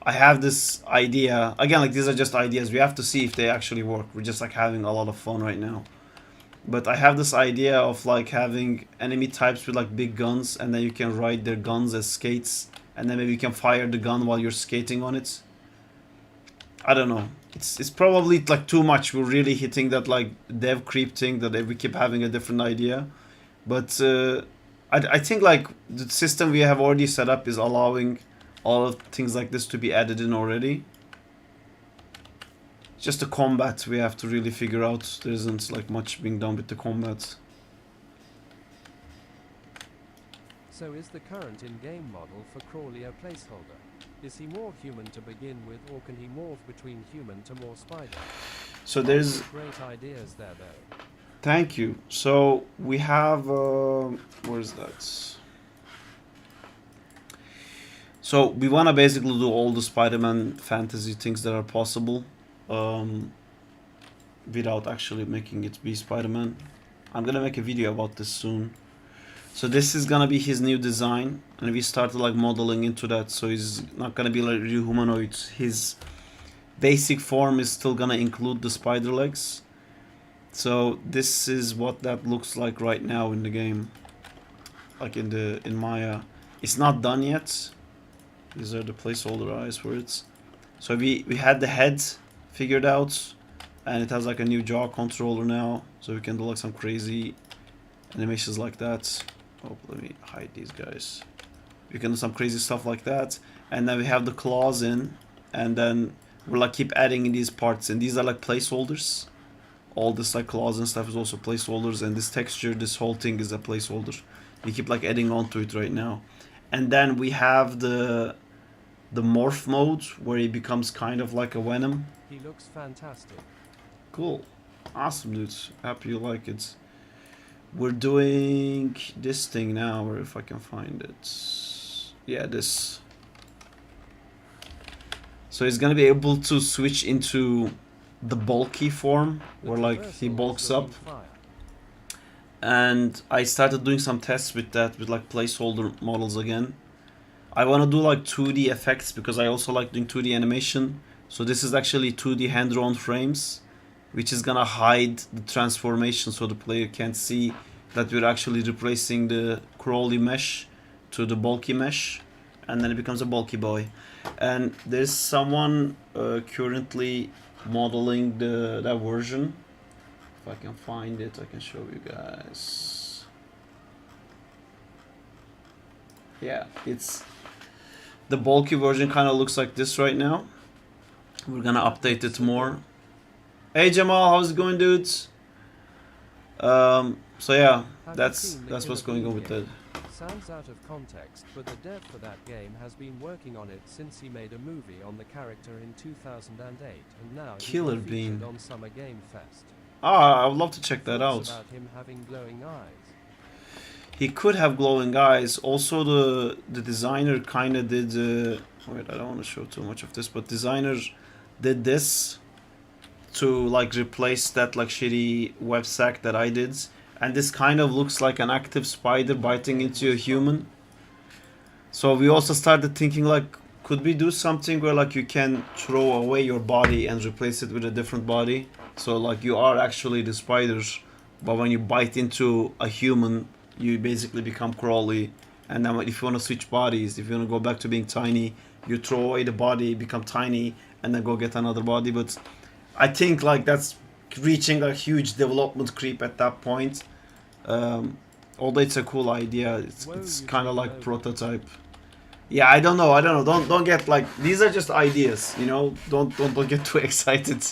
[SPEAKER 1] I have this idea, again, like these are just ideas. We have to see if they actually work. We're just like having a lot of fun right now. But I have this idea of like having enemy types with like big guns, and then you can ride their guns as skates, and then maybe you can fire the gun while you're skating on it. I don't know. It's probably like too much. We're really hitting that like dev creep thing that we keep having a different idea. But I think like the system we have already set up is allowing all of things like this to be added in already. Just the combat we have to really figure out. There isn't like much being done with the combat.
[SPEAKER 2] So is the current in-game model for Crawley a placeholder? Is he more human to begin with, or can he morph between human to more spider?
[SPEAKER 1] So there's
[SPEAKER 2] great ideas there though.
[SPEAKER 1] Thank you. So we have where's that? So we want to basically do all the Spider-Man fantasy things that are possible, without actually making it be Spider-Man. I'm gonna make a video about this soon. So this is gonna be his new design, and we started like modeling into that. So he's not gonna be like real humanoid. His basic form is still gonna include the spider legs. So this is what that looks like right now in the game, like in Maya. It's not done yet. These are the placeholder eyes for it. So we had the head figured out, and it has like a new jaw controller now, so we can do like some crazy animations like that. Oh, let me hide these guys. We can do some crazy stuff like that, and then we have the claws in, and then we'll like keep adding in these parts, and these are like placeholders. All this like claws and stuff is also placeholders, and this texture, this whole thing is a placeholder. We keep like adding on to it right now. And then we have the morph mode where he becomes kind of like a Venom.
[SPEAKER 2] He looks fantastic.
[SPEAKER 1] Cool. Awesome, dude. Happy you like it. We're doing this thing now, or if I can find it. Yeah, this. So he's gonna be able to switch into the bulky form, where like he bulks up. And I started doing some tests with that, with like placeholder models again. I want to do like 2D effects because I also like doing 2D animation. So this is actually 2D hand-drawn frames, which is gonna hide the transformation so the player can't see that we're actually replacing the crawly mesh to the bulky mesh, and then it becomes a bulky boy. And there's someone currently modeling that version. If I can find it, I can show you guys. Yeah, it's the bulky version. Kind of looks like this right now. We're gonna update it more. Hey Jamal, how's it going, dudes? So yeah, that's what's going on with that.
[SPEAKER 2] Sounds out of context, but the dev for that game has been working on it since he made a movie on the character in 2008, and now
[SPEAKER 1] Killer
[SPEAKER 2] he's
[SPEAKER 1] Bean.
[SPEAKER 2] featured on Summer Game Fest.
[SPEAKER 1] Ah, I would love to check that
[SPEAKER 2] Thoughts
[SPEAKER 1] out.
[SPEAKER 2] about him having glowing eyes.
[SPEAKER 1] He could have glowing eyes. Also, the designer kind of did. Wait, I don't want to show too much of this, but designer did this to like replace that like shitty web sack that I did, and this kind of looks like an active spider biting into a human. So we also started thinking like, could we do something where like you can throw away your body and replace it with a different body? So like you are actually the spiders, but when you bite into a human, you basically become crawly, And then if you want to switch bodies, if you want to go back to being tiny, you throw away the body, become tiny, and then go get another body. But I think like that's reaching a huge development creep at that point. Although it's a cool idea, it's kind of like prototype. Yeah, I don't know. Don't get like, these are just ideas, you know. Don't get too excited.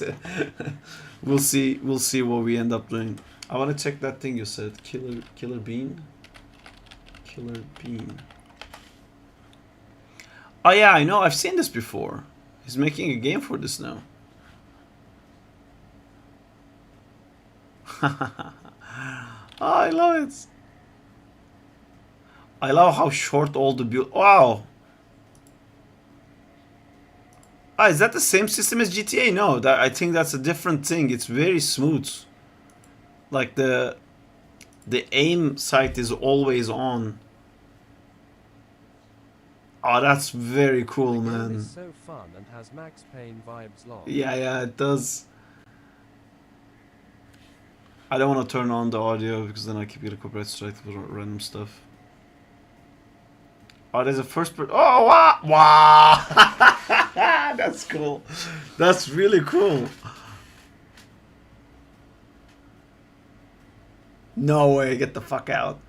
[SPEAKER 1] We'll see what we end up doing. I want to check that thing you said. Killer bean. Killer bean. Oh yeah, I know. I've seen this before. He's making a game for this now. Oh, I love it. I love how short all the build. Wow. Ah, is that the same system as GTA? No, I think that's a different thing. It's very smooth. Like the aim sight is always on. Oh, that's very cool,
[SPEAKER 2] the
[SPEAKER 1] man.
[SPEAKER 2] game is so fun and has Max Payne vibes long.
[SPEAKER 1] Yeah, it does. I don't want to turn on the audio because then I keep getting copyright strike for random stuff. Oh, there's a first person. Oh, wow! Wow! That's cool. That's really cool. No way, get the fuck out.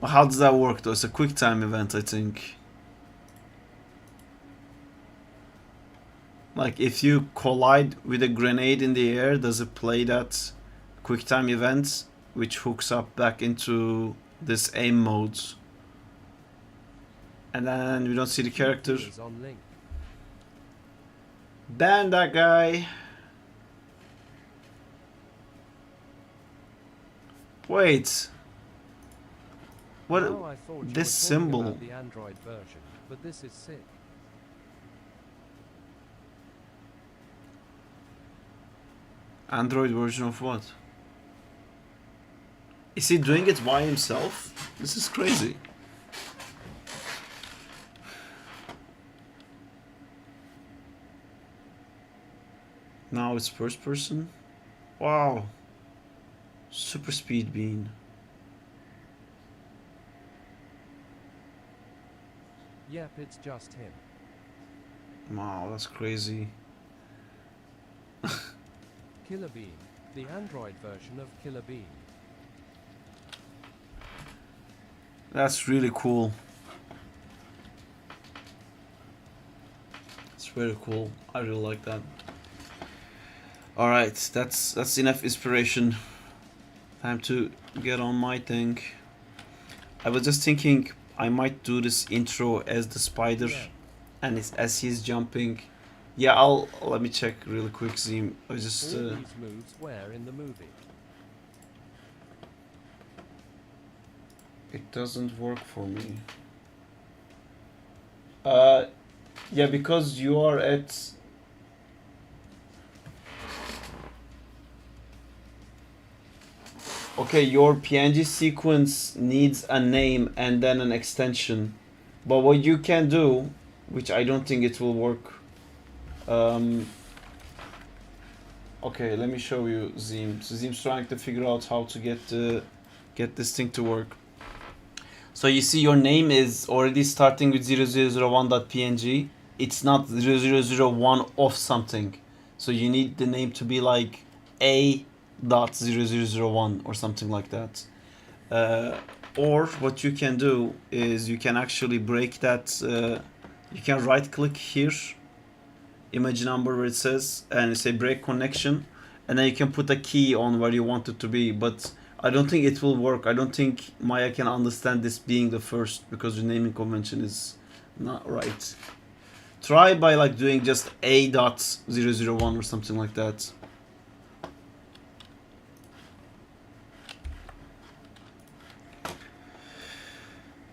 [SPEAKER 1] Well, how does that work though? It's a quick time event, I think. Like, if you collide with a grenade in the air, does it play that quick time event, which hooks up back into this aim mode? And then we don't see the character. Ban that guy. Wait. What?
[SPEAKER 2] Oh, I thought you
[SPEAKER 1] This
[SPEAKER 2] were
[SPEAKER 1] symbol.
[SPEAKER 2] about the Android version, but this is sick.
[SPEAKER 1] Android version of what? Is he doing it by himself? This is crazy. Now it's first person. Wow. Super speed bean.
[SPEAKER 2] Yep, it's just him.
[SPEAKER 1] Wow, that's crazy.
[SPEAKER 2] Killer Bean, the Android version of Killer Bean.
[SPEAKER 1] That's really cool. It's very cool. I really like that. All right, that's enough inspiration. Time to get on my thing. I was just thinking I might do this intro as the spider, and as he's jumping. Yeah, let me check really quick. Zim, I just.
[SPEAKER 2] All these moves were in the movie.
[SPEAKER 1] It doesn't work for me. Yeah, because you are at. Okay, your PNG sequence needs a name and then an extension. But what you can do, which I don't think it will work. Okay, let me show you Zim. So Zim's trying to figure out how to get this thing to work. So you see your name is already starting with 0001.png. It's not 0001 of something. So you need the name to be like A.0001 or something like that. Or what you can do is you can actually break that. You can right click here, image number where it says, and say break connection, and then you can put a key on where you want it to be. But I don't think it will work. I don't think Maya can understand this being the first because the naming convention is not right. Try by like doing just A.001 or something like that.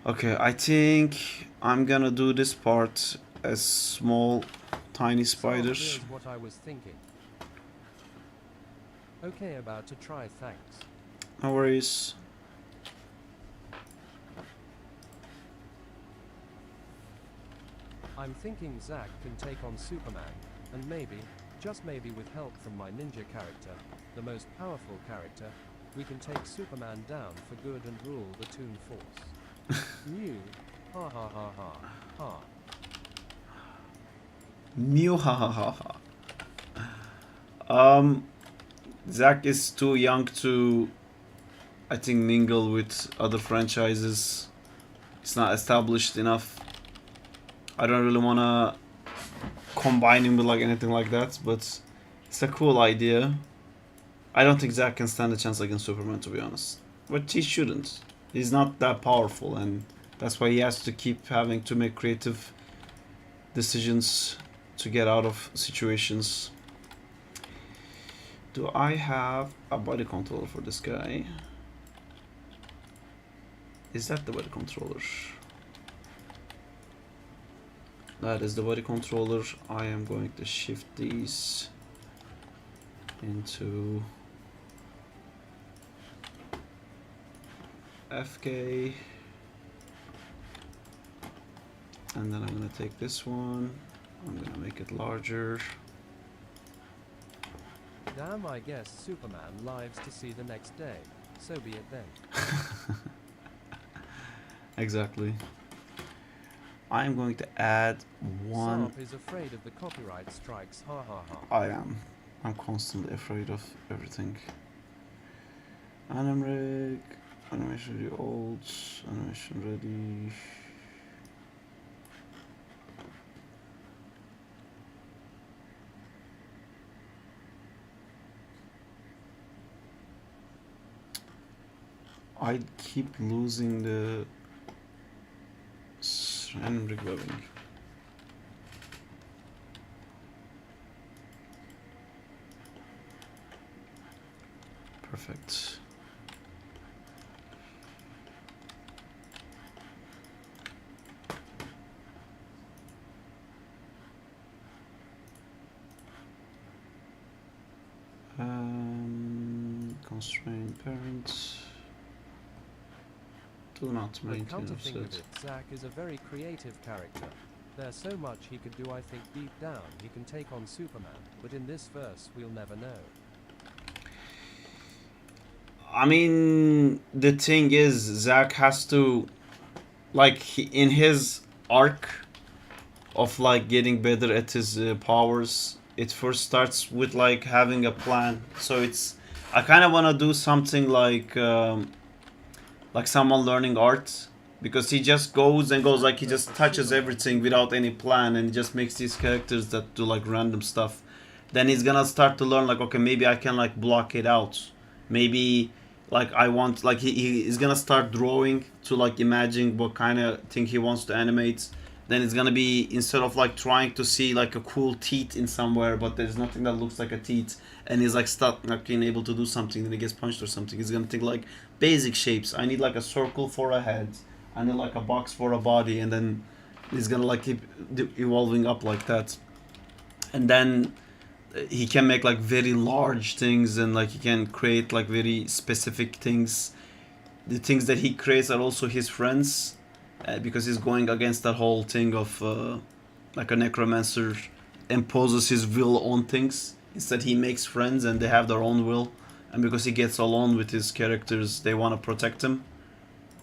[SPEAKER 1] Okay, I think I'm gonna do this part as small, tiny spiders.
[SPEAKER 2] So here's what I was thinking. Okay, about to try, thanks.
[SPEAKER 1] No worries.
[SPEAKER 2] I'm thinking Zack can take on Superman, and maybe, just maybe with help from my ninja character, the most powerful character, we can take Superman down for good and rule the Toon Force. New, Ha ha ha ha. Ha.
[SPEAKER 1] Mew ha ha ha ha. Zach is too young to, I think, mingle with other franchises. It's not established enough. I don't really wanna combine him with like anything like that, but it's a cool idea. I don't think Zach can stand a chance against Superman, to be honest. But he shouldn't. He's not that powerful, and that's why he has to keep having to make creative decisions to get out of situations. Do I have a body controller for this guy? Is that the body controller? That is the body controller. I am going to shift these into FK, and then I'm gonna take this one, I'm gonna make it larger.
[SPEAKER 2] Damn, I guess Superman lives to see the next day. So be it then.
[SPEAKER 1] Exactly. I'm going to add one.
[SPEAKER 2] Sarp is afraid of the copyright strikes. Ha ha ha.
[SPEAKER 1] I am. I'm constantly afraid of everything. Anim rig, animation ready old, animation ready. I keep losing the random rig webbing. Perfect. Constraint parent. Do not
[SPEAKER 2] But
[SPEAKER 1] maintain
[SPEAKER 2] come to think of
[SPEAKER 1] offset.
[SPEAKER 2] it, Zack is a very creative character. There's so much he could do. I think deep down he can take on Superman, but in this verse we'll never know.
[SPEAKER 1] I mean, the thing is, Zack has to, like, in his arc of like getting better at his powers, it first starts with like having a plan. So it's, I kind of want to do something like someone learning art, because he just goes and goes, like he just touches everything without any plan, and he just makes these characters that do like random stuff. Then he's gonna start to learn like, okay, maybe I can like block it out. Maybe like I want, like he is gonna start drawing to like imagine what kind of thing he wants to animate. Then it's gonna be, instead of like trying to see like a cool teeth in somewhere, but there's nothing that looks like a teeth, and he's like stuck, not being able to do something, then he gets punched or something. He's gonna think like basic shapes. I need like a circle for a head, I need like a box for a body, and then he's gonna like keep evolving up like that. And then he can make like very large things, and like he can create like very specific things. The things that he creates are also his friends, because he's going against that whole thing of like a necromancer imposes his will on things. Instead, he makes friends and they have their own will, and because he gets along with his characters, they want to protect him,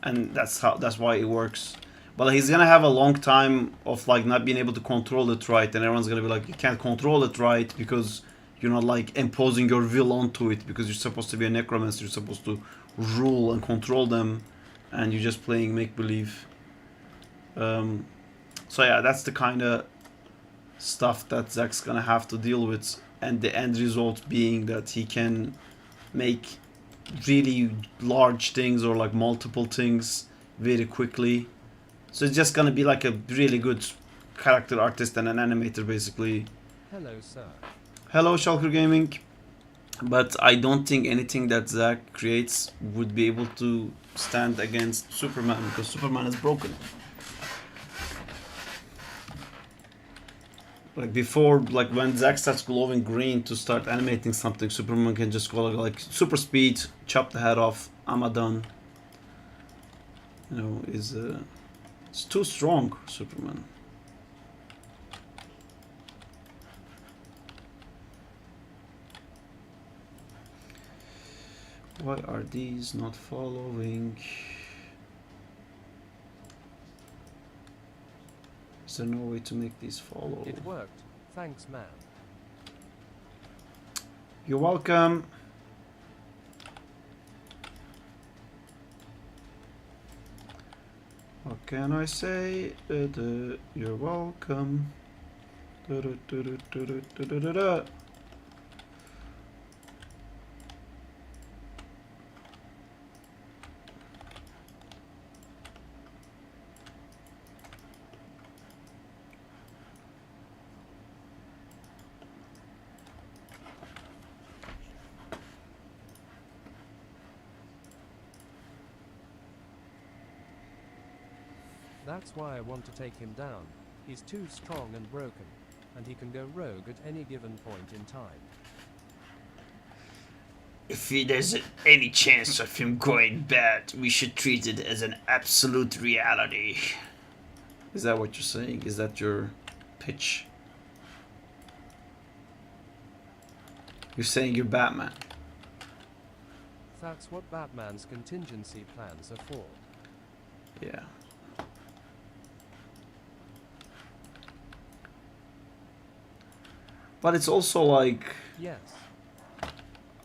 [SPEAKER 1] and that's why it works. But he's gonna have a long time of like not being able to control it right, and everyone's gonna be like, you can't control it right because you're not like imposing your will onto it, because you're supposed to be a necromancer, you're supposed to rule and control them, and you're just playing make believe. So yeah, that's the kind of stuff that Zack's gonna have to deal with, and the end result being that he can make really large things or like multiple things very quickly. So it's just gonna be like a really good character artist and an animator, basically.
[SPEAKER 2] Hello, sir.
[SPEAKER 1] Hello, Shulker Gaming. But I don't think anything that Zack creates would be able to stand against Superman, because Superman is broken. Like before, like when Zack starts glowing green to start animating something, Superman can just go like super speed, chop the head off, I'm a done. You know, it's too strong, Superman. Why are these not following? Is there no way to make these follow?
[SPEAKER 2] It worked. Thanks, man.
[SPEAKER 1] You're welcome. What can I say? You're welcome.
[SPEAKER 2] That's why I want to take him down. He's too strong and broken, and he can go rogue at any given point in time.
[SPEAKER 1] If there's any chance of him going bad, we should treat it as an absolute reality. Is that what you're saying? Is that your pitch? You're saying you're Batman.
[SPEAKER 2] That's what Batman's contingency plans are for.
[SPEAKER 1] Yeah. But it's also like,
[SPEAKER 2] Yes.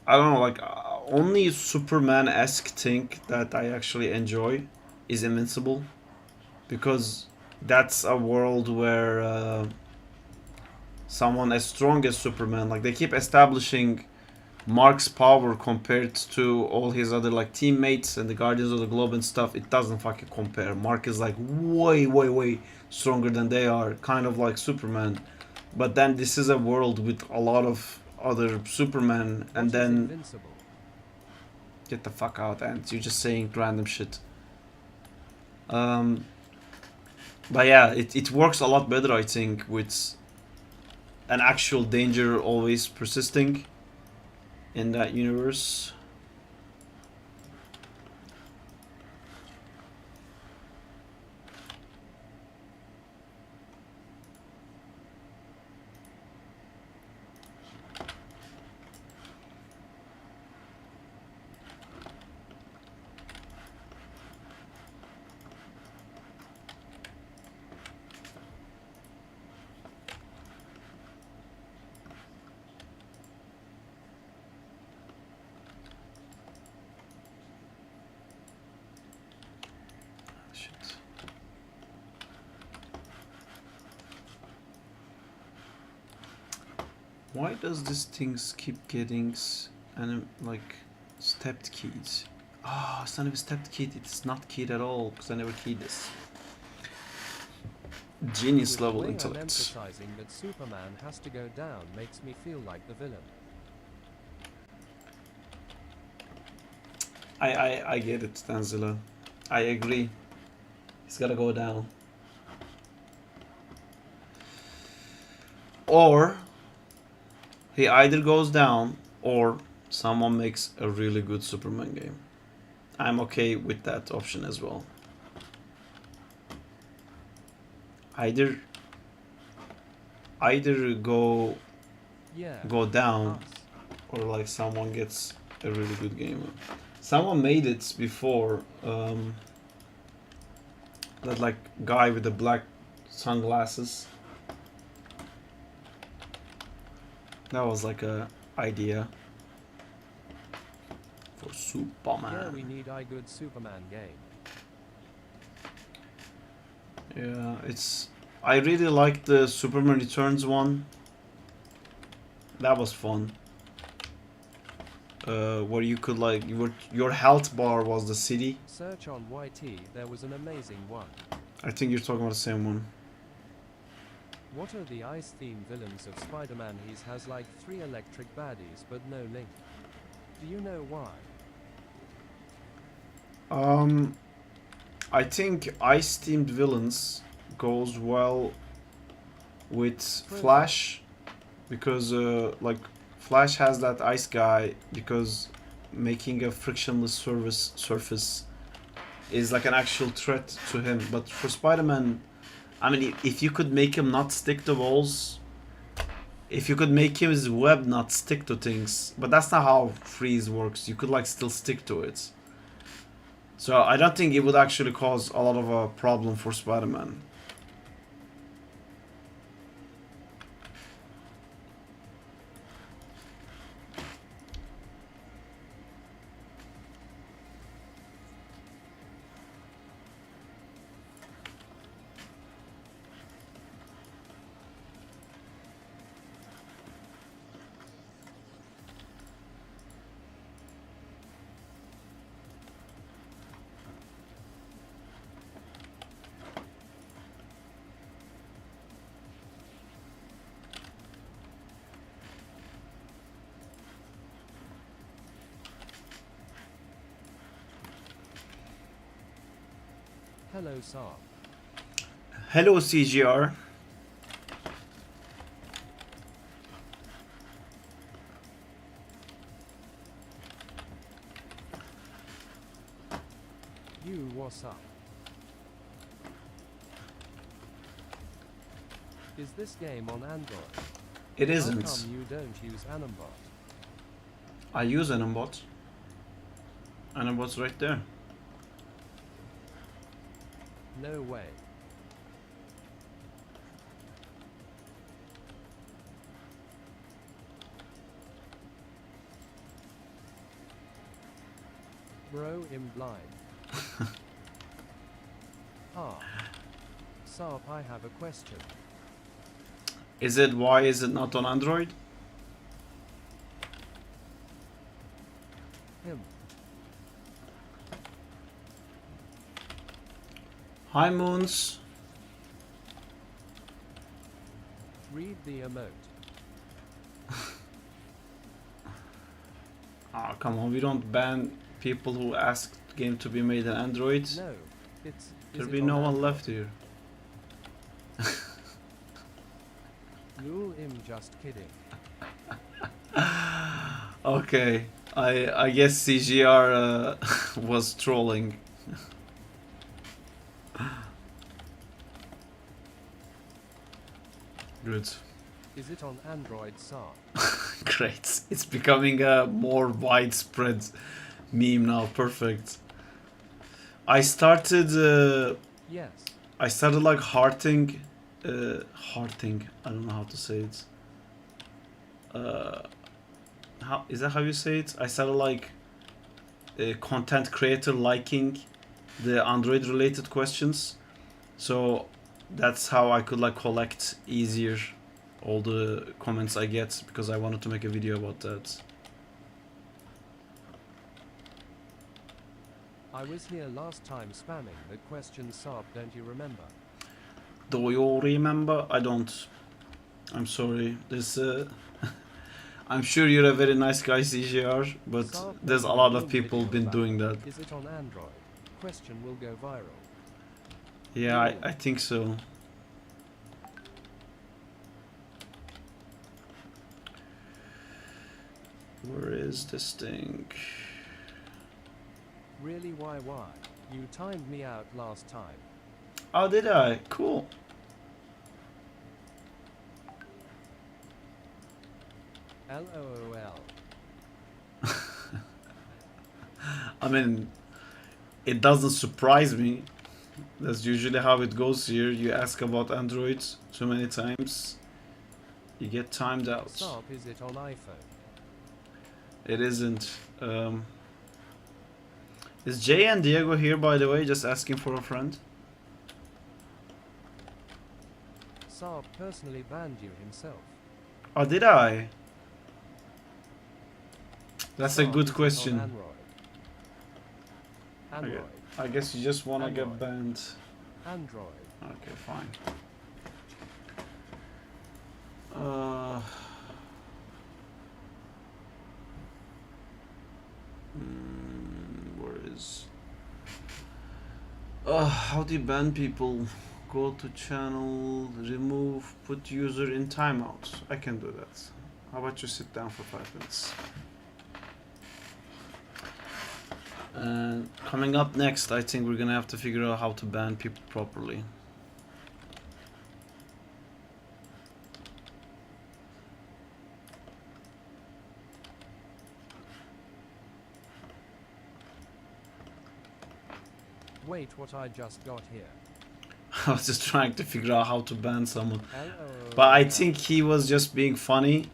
[SPEAKER 1] I don't know, like only Superman-esque thing that I actually enjoy is Invincible, because that's a world where someone as strong as Superman, like they keep establishing Mark's power compared to all his other like teammates and the Guardians of the Globe and stuff. It doesn't fucking compare. Mark is like way stronger than they are, kind of like Superman. But then this is a world with a lot of other Superman, and then
[SPEAKER 2] Invincible?
[SPEAKER 1] get the fuck out, and you're just saying random shit. But yeah, it works a lot better, I think, with an actual danger always persisting in that universe. Why does this things keep getting and like stepped keys? Ah, oh, it's not even stepped keyed. It's not keyed at all because I never keyed this. Genius
[SPEAKER 2] With
[SPEAKER 1] level
[SPEAKER 2] the way I'm
[SPEAKER 1] intellect.
[SPEAKER 2] emphasizing that Superman has to go down makes me feel like the villain.
[SPEAKER 1] I get it, Tanzila. I agree. He's gotta go down. Or he either goes down or someone makes a really good Superman game. I'm okay with that option as well. Either go down
[SPEAKER 2] Us.
[SPEAKER 1] or like someone gets a really good game. Someone made it before, that like guy with the black sunglasses. That was like a idea for Superman.
[SPEAKER 2] Yeah, we need a good Superman game.
[SPEAKER 1] Yeah, it's. I really liked the Superman Returns one. That was fun. Where you could like your health bar was the city.
[SPEAKER 2] Search on YT, there was an amazing one.
[SPEAKER 1] I think you're talking about the same one.
[SPEAKER 2] What are the ice-themed villains of Spider-Man? He has like 3 electric baddies but no link. Do you know why?
[SPEAKER 1] I think ice-themed villains goes well with Flash, because like Flash has that ice guy, because making a frictionless surface is like an actual threat to him. But for Spider-Man, I mean, if you could make him not stick to walls, if you could make his web not stick to things, but that's not how freeze works. You could like still stick to it. So I don't think it would actually cause a lot of a problem for Spider-Man.
[SPEAKER 2] Hello, Saab.
[SPEAKER 1] Hello, CGR.
[SPEAKER 2] You, what's up? Is this game on Android?
[SPEAKER 1] It
[SPEAKER 2] How
[SPEAKER 1] isn't.
[SPEAKER 2] come you don't use Animbot?
[SPEAKER 1] I use Animbot. Animbot's right there.
[SPEAKER 2] No way. Bro, I'm blind. Ah. Saab, I have a question.
[SPEAKER 1] Why is it not on Android?
[SPEAKER 2] Him.
[SPEAKER 1] Hi, Moons.
[SPEAKER 2] Read the emote.
[SPEAKER 1] Ah, come on, we don't ban people who ask the game to be made on Android.
[SPEAKER 2] No, it's.
[SPEAKER 1] There'll
[SPEAKER 2] is
[SPEAKER 1] be
[SPEAKER 2] it
[SPEAKER 1] no
[SPEAKER 2] on
[SPEAKER 1] one
[SPEAKER 2] Android?
[SPEAKER 1] left here.
[SPEAKER 2] Lul, I'm just kidding.
[SPEAKER 1] Okay, I guess CGR was trolling. Good.
[SPEAKER 2] Is it on Android, Saab?
[SPEAKER 1] Great. It's becoming a more widespread meme now. Perfect. I started
[SPEAKER 2] Yes.
[SPEAKER 1] like hearting. Hearting. I don't know how to say it. How is that how you say it? I started like a content creator liking the Android related questions. So that's how I could like collect easier all the comments I get, because I wanted to make a video about that.
[SPEAKER 2] I was here last time spamming the question, Saab, don't you remember?
[SPEAKER 1] Do you remember? I don't. I'm sorry. This I'm sure you're a very nice guy, CGR, but
[SPEAKER 2] Saab,
[SPEAKER 1] there's a
[SPEAKER 2] making
[SPEAKER 1] lot
[SPEAKER 2] room
[SPEAKER 1] of people
[SPEAKER 2] video
[SPEAKER 1] been
[SPEAKER 2] about
[SPEAKER 1] doing
[SPEAKER 2] it.
[SPEAKER 1] that.
[SPEAKER 2] Is it on Android? Question will go viral.
[SPEAKER 1] Yeah, I think so. Where is this thing?
[SPEAKER 2] Really, why? You timed me out last time.
[SPEAKER 1] Oh, did I? Cool.
[SPEAKER 2] LOL.
[SPEAKER 1] I mean, it doesn't surprise me. That's usually how it goes here. You ask about Android too many times, you get timed out.
[SPEAKER 2] Saab, is it on iPhone?
[SPEAKER 1] It isn't. Is Jay and Diego here, by the way? Just asking for a friend.
[SPEAKER 2] Saab personally banned you himself.
[SPEAKER 1] Oh, did I? That's a
[SPEAKER 2] Saab,
[SPEAKER 1] good
[SPEAKER 2] is it on
[SPEAKER 1] question.
[SPEAKER 2] Android.
[SPEAKER 1] I guess you just wanna get
[SPEAKER 2] Android.
[SPEAKER 1] banned.
[SPEAKER 2] Android.
[SPEAKER 1] Okay, fine. Where is? How do you ban people? Go to channel, remove, put user in timeout. I can do that. How about you sit down for 5 minutes? And coming up next, I think we're gonna have to figure out how to ban people properly.
[SPEAKER 2] Wait, what I just got here.
[SPEAKER 1] I was just trying to figure out how to ban someone.
[SPEAKER 2] LOL.
[SPEAKER 1] But I think he was just being funny.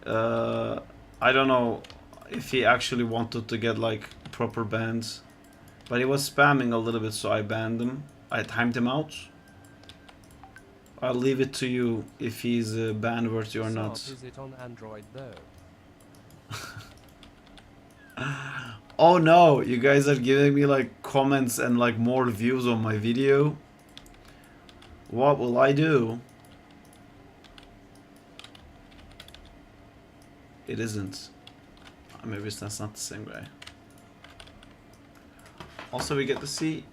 [SPEAKER 1] I don't know if he actually wanted to get like proper bans. But he was spamming a little bit, so I banned him. I timed him out. I'll leave it to you if he's ban worthy or
[SPEAKER 2] Saab,
[SPEAKER 1] not.
[SPEAKER 2] is it on Android though?
[SPEAKER 1] Oh no, you guys are giving me like comments and like more views on my video. What will I do? It isn't. Maybe that's not the same guy. Also, we get to see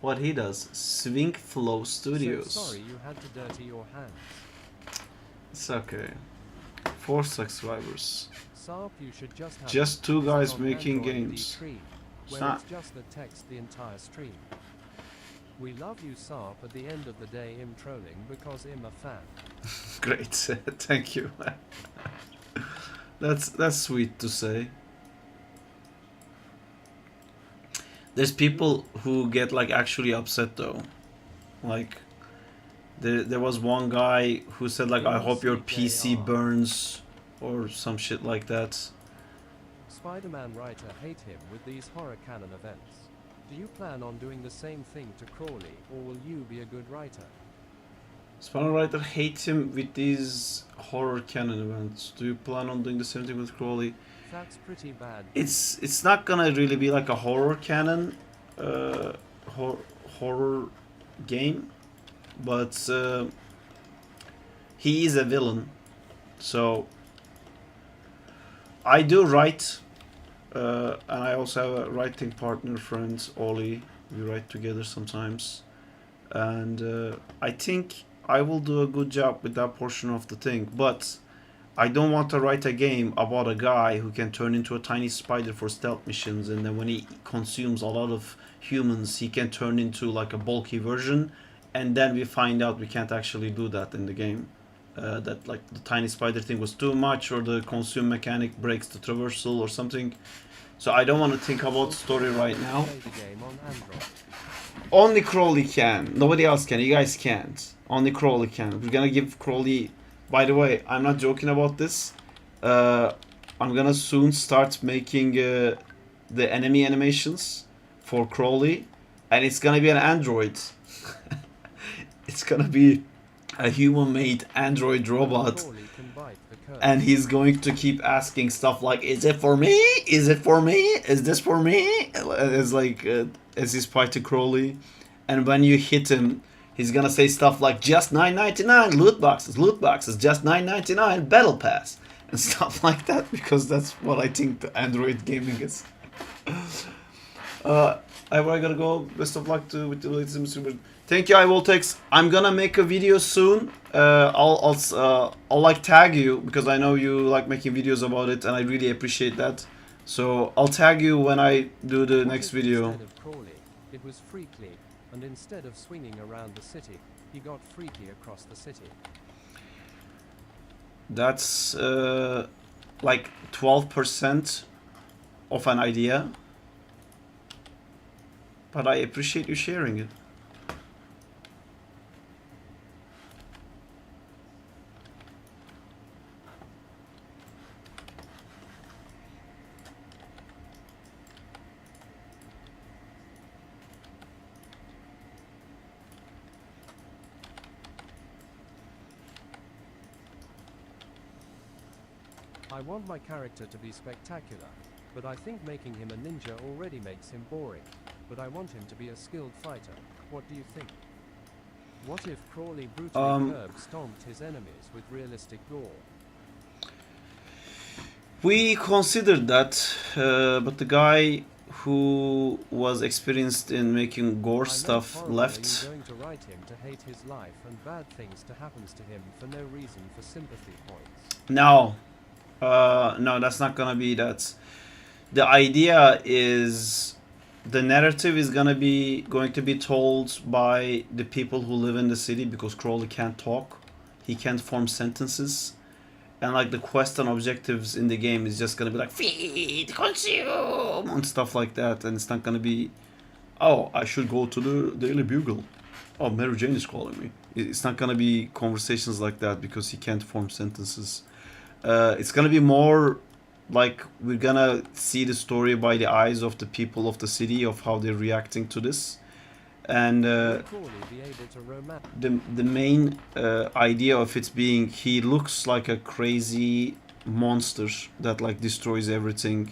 [SPEAKER 1] what he does. Swing Flow Studios.
[SPEAKER 2] So sorry you had to dirty your hands.
[SPEAKER 1] It's okay. 4 subscribers.
[SPEAKER 2] Sarp, you should just have
[SPEAKER 1] Just
[SPEAKER 2] a
[SPEAKER 1] 2 guys
[SPEAKER 2] on
[SPEAKER 1] making
[SPEAKER 2] Android
[SPEAKER 1] games.
[SPEAKER 2] D3, where
[SPEAKER 1] Sa-
[SPEAKER 2] it's just the text the entire stream. We love you, Sarp. At the end of the day, I'm trolling because I'm a fan.
[SPEAKER 1] Great, thank you. That's sweet to say. There's people who get like actually upset though. Like there was one guy who said like, I hope your PC burns or some shit like that.
[SPEAKER 2] Spider-Man writer hate him with these horror canon events. Do you plan on doing the same thing to Crawley, or will you be a good writer?
[SPEAKER 1] Spider writer hates him with these horror canon events. Do you plan on doing the same thing with Crawley?
[SPEAKER 2] That's pretty bad.
[SPEAKER 1] It's not gonna really be like a horror canon horror game, but he is a villain, so I do write, and I also have a writing partner friend, Ollie. We write together sometimes, and I think I will do a good job with that portion of the thing, but I don't want to write a game about a guy who can turn into a tiny spider for stealth missions, and then when he consumes a lot of humans, he can turn into like a bulky version, and then we find out we can't actually do that in the game. That like the tiny spider thing was too much, or the consume mechanic breaks the traversal or something. So I don't want to think about story right now.
[SPEAKER 2] Play the game on Android.
[SPEAKER 1] Only Crawley can. Nobody else can. You guys can't. Only Crawley can. We're gonna give Crawley... By the way, I'm not joking about this. I'm gonna soon start making the enemy animations for Crawley, and it's gonna be an android. It's gonna be a human-made android robot,
[SPEAKER 2] Crawley can bite the curve.
[SPEAKER 1] and he's going to keep asking stuff like, "Is it for me? Is it for me? Is this for me?" It's like as he's fighting Crawley, and when you hit him, he's gonna say stuff like, "Just $9.99 loot boxes, just $9.99 battle pass," and stuff like that, because that's what I think the Android gaming is. I gotta go. Best of luck with the latest super. Thank you, iVoltex. I'm gonna make a video soon. I'll like tag you because I know you like making videos about it, and I really appreciate that. So I'll tag you when I do the next video.
[SPEAKER 2] Instead of Crawley, it was Freakley, and instead of swinging around the city, he got freaky across the city.
[SPEAKER 1] That's like 12% of an idea, but I appreciate you sharing it.
[SPEAKER 2] I want my character to be spectacular, but I think making him a ninja already makes him boring. But I want him to be a skilled fighter. What do you think? What if Crawley brutally curb stomped his enemies with realistic gore?
[SPEAKER 1] We considered that, but the guy who was experienced in making gore stuff
[SPEAKER 2] Horrible,
[SPEAKER 1] left.
[SPEAKER 2] are you going to write him to hate his life and bad things to happens to him for no reason for sympathy points?
[SPEAKER 1] No. No, that's not gonna be that. The idea is the narrative is going to be told by the people who live in the city, because Crawley can't talk. He can't form sentences. And like the quest and objectives in the game is just gonna be like feed, consume, and stuff like that. And it's not gonna be, oh, I should go to the Daily Bugle. Oh, Mary Jane is calling me. It's not gonna be conversations like that because he can't form sentences. It's gonna be more like we're gonna see the story by the eyes of the people of the city, of how they're reacting to this. And the main idea of it being, he looks like a crazy monster that like destroys everything,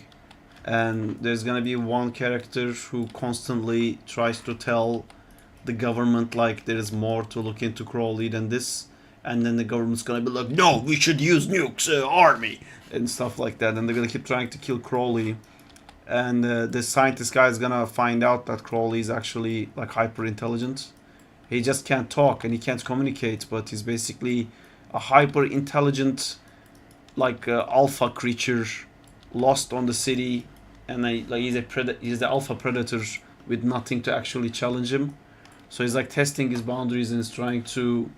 [SPEAKER 1] and there's gonna be one character who constantly tries to tell the government like there is more to look into Crawley than this, and then the government's gonna be like, no, we should use nukes, army, and stuff like that, and they're gonna keep trying to kill Crawley. and the scientist guy is gonna find out that Crowley is actually like hyper intelligent. He just can't talk and he can't communicate, but he's basically a hyper intelligent, like alpha creature, lost on the city, and like he's the alpha predator with nothing to actually challenge him. So he's like testing his boundaries and is trying to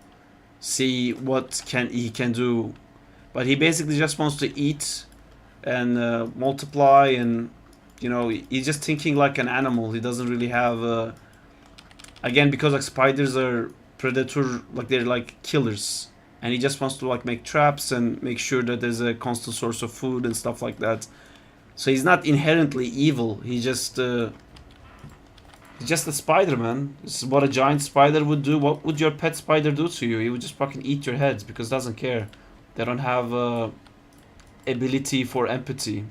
[SPEAKER 1] see what he can do, but he basically just wants to eat and multiply, and you know, he's just thinking like an animal. He doesn't really have again, because like spiders are predator, like they're like killers, and he just wants to like make traps and make sure that there's a constant source of food and stuff like that. So he's not inherently evil. He's just a spider, man. This is what a giant spider would do. What would your pet spider do to you? He would just fucking eat your heads because it doesn't care. They don't have ability for empathy.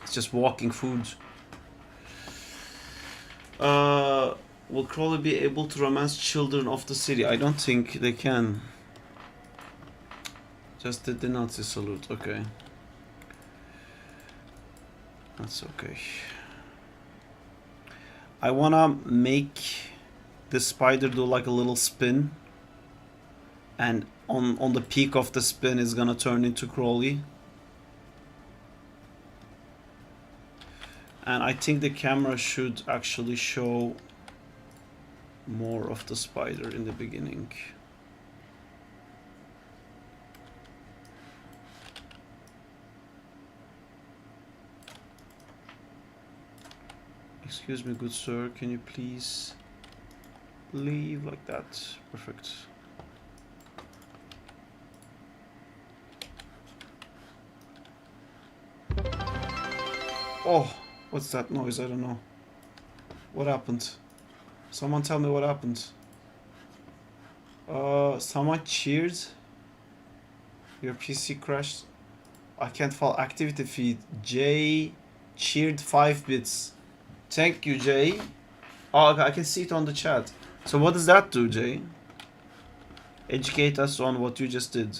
[SPEAKER 1] It's just walking food. Will Crowley be able to romance children of the city? I don't think they can. Just the Nazi salute. Okay. That's okay. I wanna make the spider do like a little spin, and on the peak of the spin is gonna turn into Crowley. And I think the camera should actually show more of the spider in the beginning. Excuse me, good sir, can you please leave like that? Perfect. Oh, what's that noise? I don't know. What happened? Someone tell me what happened. Someone cheered. Your PC crashed. I can't follow activity feed. Jay cheered 5 bits. Thank you, Jay. Oh, okay, I can see it on the chat. So what does that do, Jay? Educate us on what you just did.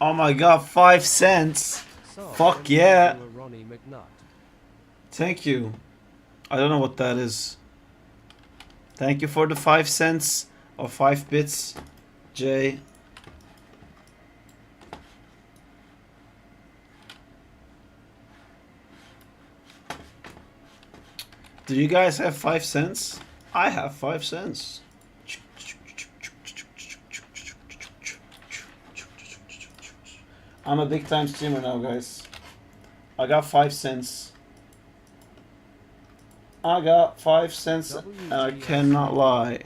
[SPEAKER 1] Oh my god, 5 cents.
[SPEAKER 2] So,
[SPEAKER 1] Fuck yeah.
[SPEAKER 2] you were Ronnie McNutt.
[SPEAKER 1] Thank you. I don't know what that is. Thank you for the 5 cents or 5 bits, Jay. Do you guys have 5 cents? I have 5 cents. I'm a big time streamer now, guys. I got 5 cents. I got 5 cents and I cannot lie.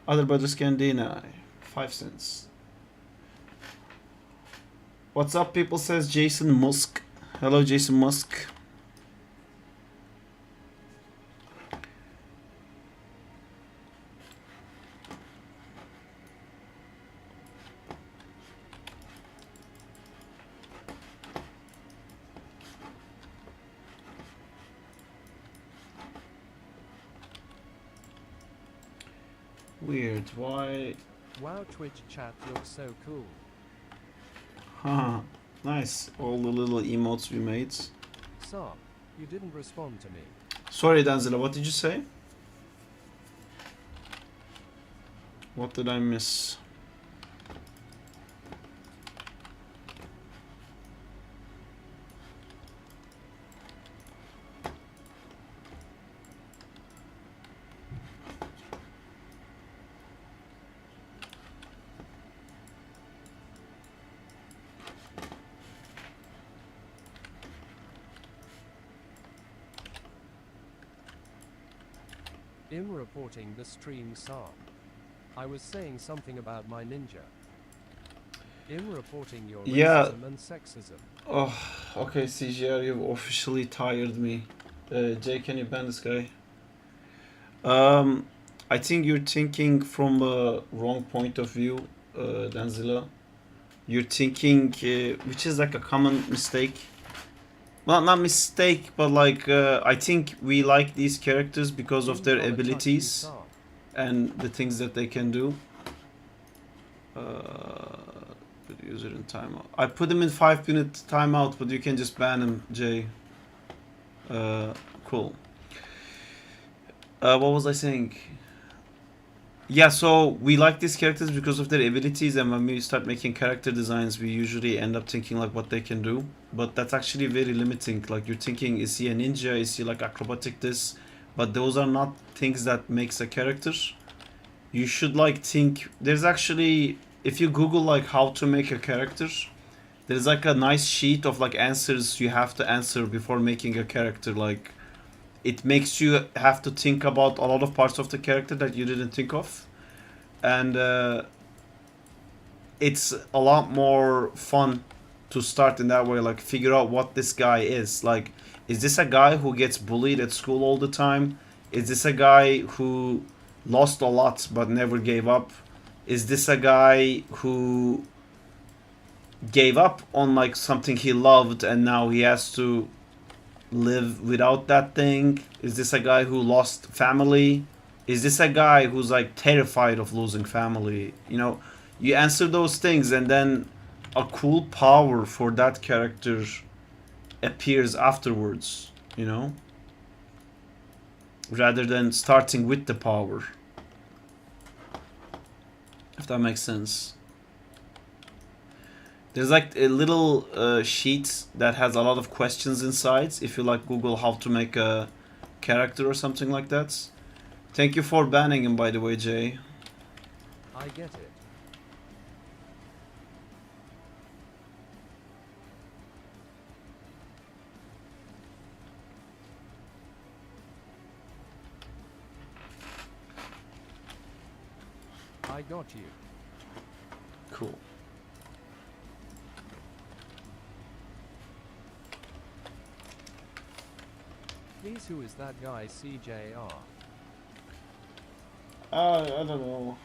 [SPEAKER 1] Other brothers can deny. 5 cents. What's up, people? Says Jason Musk. Hello, Jason Musk. Weird, why?
[SPEAKER 2] Wow, Twitch chat looks so cool.
[SPEAKER 1] Haha, nice. All the little emotes we made.
[SPEAKER 2] Sarp, you didn't respond to me.
[SPEAKER 1] Sorry, Danzilla, what did you say? What did I miss?
[SPEAKER 2] In reporting the stream Sarp, I was saying something about my ninja. In reporting your racism and sexism.
[SPEAKER 1] Oh, okay, CGR, you've officially tired me. Jay, can you ban this guy? I think you're thinking from a wrong point of view, Danzilla. You're thinking, which is like a common mistake. well, not mistake, but like I think we like these characters because of their
[SPEAKER 2] Follow touch
[SPEAKER 1] abilities
[SPEAKER 2] start.
[SPEAKER 1] and the things that they can do. Put user in timeout. I put him in 5-minute timeout, but you can just ban him, Jay. Cool. What was I saying? Yeah, so we like these characters because of their abilities, and when we start making character designs, we usually end up thinking like what they can do. But that's actually very limiting. Like you're thinking, is he a ninja? Is he like acrobatic this? But those are not things that makes a character. You should like think. There's actually, if you Google like how to make a character, there's like a nice sheet of like answers you have to answer before making a character. Like it makes you have to think about a lot of parts of the character that you didn't think of, and it's a lot more fun to start in that way. Like figure out what this guy is. Like, is this a guy who gets bullied at school all the time? Is this a guy who lost a lot but never gave up? Is this a guy who gave up on like something he loved and now he has to live without that thing? Is this a guy who lost family? Is this a guy who's like terrified of losing family? You know, you answer those things and then a cool power for that character appears afterwards, you know? Rather than starting with the power. If that makes sense. There's like a little sheet that has a lot of questions inside. If you like Google how to make a character or something like that. Thank you for banning him, by the way, Jay.
[SPEAKER 2] I get it. I got you.
[SPEAKER 1] Cool.
[SPEAKER 2] Please, who is that guy CJR?
[SPEAKER 1] I don't know.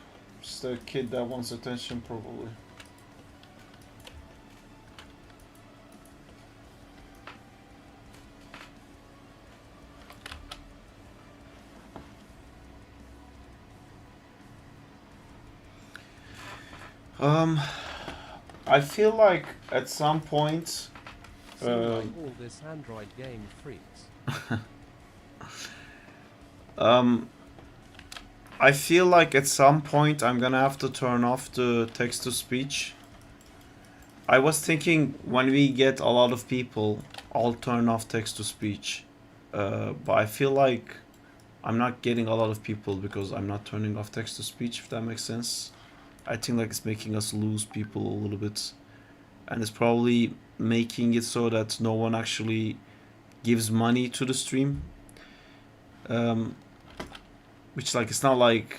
[SPEAKER 1] Just a kid that wants attention, probably. I feel like at some point,
[SPEAKER 2] Seem like all this Android game freaks.
[SPEAKER 1] I feel like at some point I'm gonna have to turn off the text-to-speech. I was thinking when we get a lot of people, I'll turn off text-to-speech. But I feel like I'm not getting a lot of people because I'm not turning off text-to-speech, if that makes sense. I think like it's making us lose people a little bit. And it's probably making it so that no one actually gives money to the stream. Which like it's not like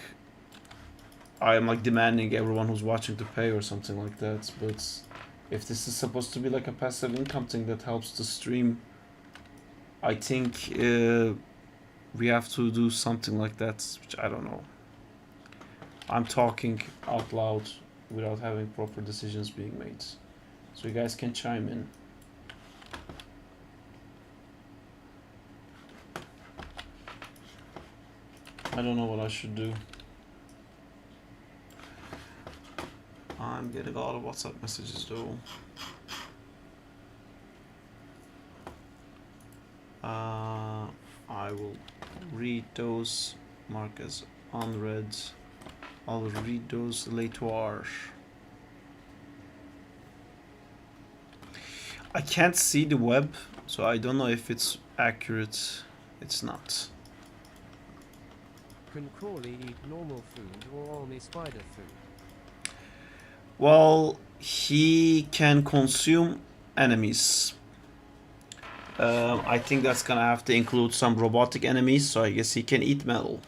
[SPEAKER 1] I am like demanding everyone who's watching to pay or something like that, but if this is supposed to be like a passive income thing that helps the stream, I think we have to do something like that, which I don't know. I'm talking out loud without having proper decisions being made, so you guys can chime in. I don't know what I should do. I'm getting a lot of WhatsApp messages though. I will read those, mark as unread. I'll read those later. I can't see the web, so I don't know if it's accurate. It's not.
[SPEAKER 2] Can Crawley eat normal food or only spider food?
[SPEAKER 1] Well, he can consume enemies. I think that's gonna have to include some robotic enemies, so I guess he can eat metal.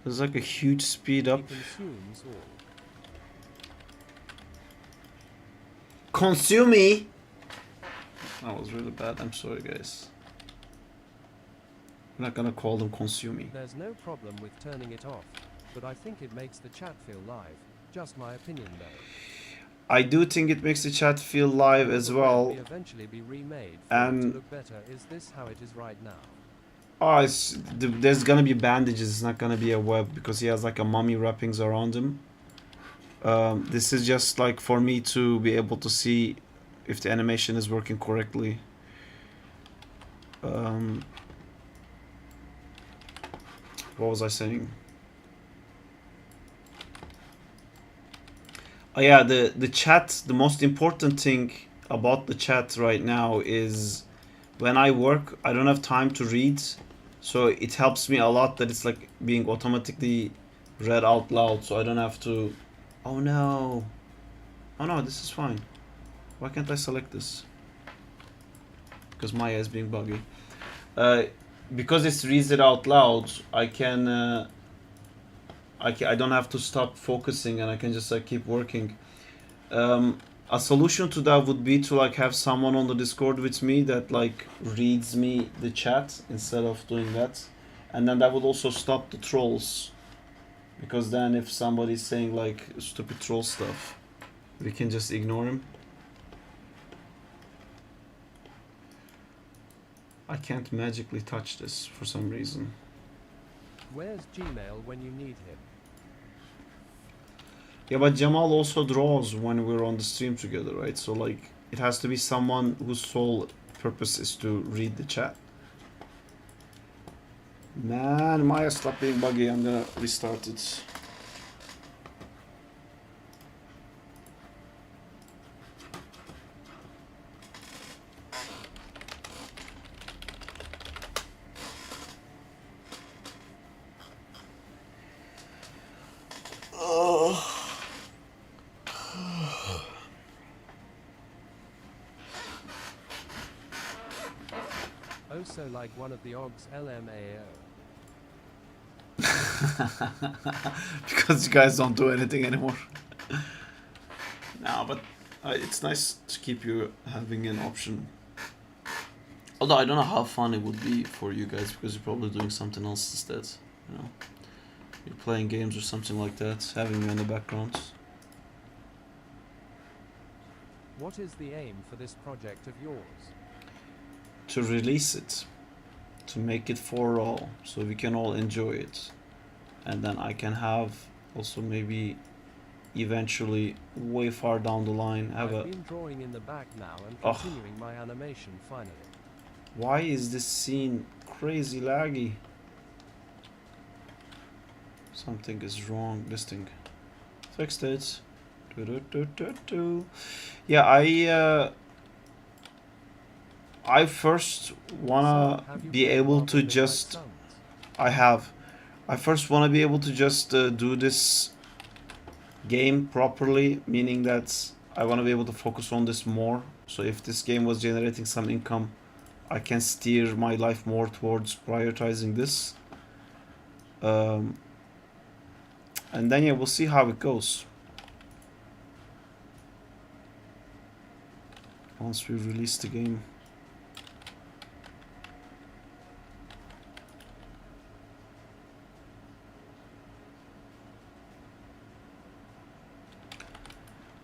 [SPEAKER 1] There's like a huge speed up.
[SPEAKER 2] He consumes all.
[SPEAKER 1] Consume me! That was really bad. I'm sorry, guys. I'm not gonna call them consume me.
[SPEAKER 2] There's no problem with turning it off. but I think it makes the chat feel live. Just my opinion though.
[SPEAKER 1] I do think it makes the chat feel live as
[SPEAKER 2] Will the web
[SPEAKER 1] well.
[SPEAKER 2] be eventually be remade for it
[SPEAKER 1] And
[SPEAKER 2] to look better? Is this how it is right now?
[SPEAKER 1] oh, there's gonna be bandages. It's not gonna be a web because he has like a mummy wrappings around him. This is just like for me to be able to see if the animation is working correctly. What was I saying? Oh yeah, the chat, the most important thing about the chat right now is when I work, I don't have time to read, so it helps me a lot that it's like being automatically read out loud, so I don't have to... Oh no. Oh no, this is fine. Why can't I select this? Because Maya is being buggy. Because it reads it out loud, I don't have to stop focusing and I can just like keep working. A solution to that would be to like have someone on the Discord with me that like reads me the chat instead of doing that, and then that would also stop the trolls, because then if somebody's saying like stupid troll stuff, we can just ignore him. I can't magically touch this for some reason.
[SPEAKER 2] Where's Gmail when you need him?
[SPEAKER 1] Yeah, but Jamal also draws when we're on the stream together, right? So like it has to be someone whose sole purpose is to read the chat. Man, Maya, stop being buggy. I'm gonna restart it.
[SPEAKER 2] Also like one of the OG's LMAO.
[SPEAKER 1] Because you guys don't do anything anymore. No, but it's nice to keep you having an option. Although I don't know how fun it would be for you guys, because you're probably doing something else instead. You know, you're playing games or something like that, having me in the background.
[SPEAKER 2] What is the aim for this project of yours?
[SPEAKER 1] To release it, to make it for all, so we can all enjoy it, and then I can have also maybe eventually way far down the line have
[SPEAKER 2] I've been drawing in the back now and continuing my animation finally.
[SPEAKER 1] Why is this scene crazy laggy? Something is wrong. This thing fixed it. Yeah, I first wanna be able to just... I first wanna be able to just do this game properly, meaning that I wanna be able to focus on this more. So if this game was generating some income, I can steer my life more towards prioritizing this. And then yeah, we'll see how it goes. Once we release the game.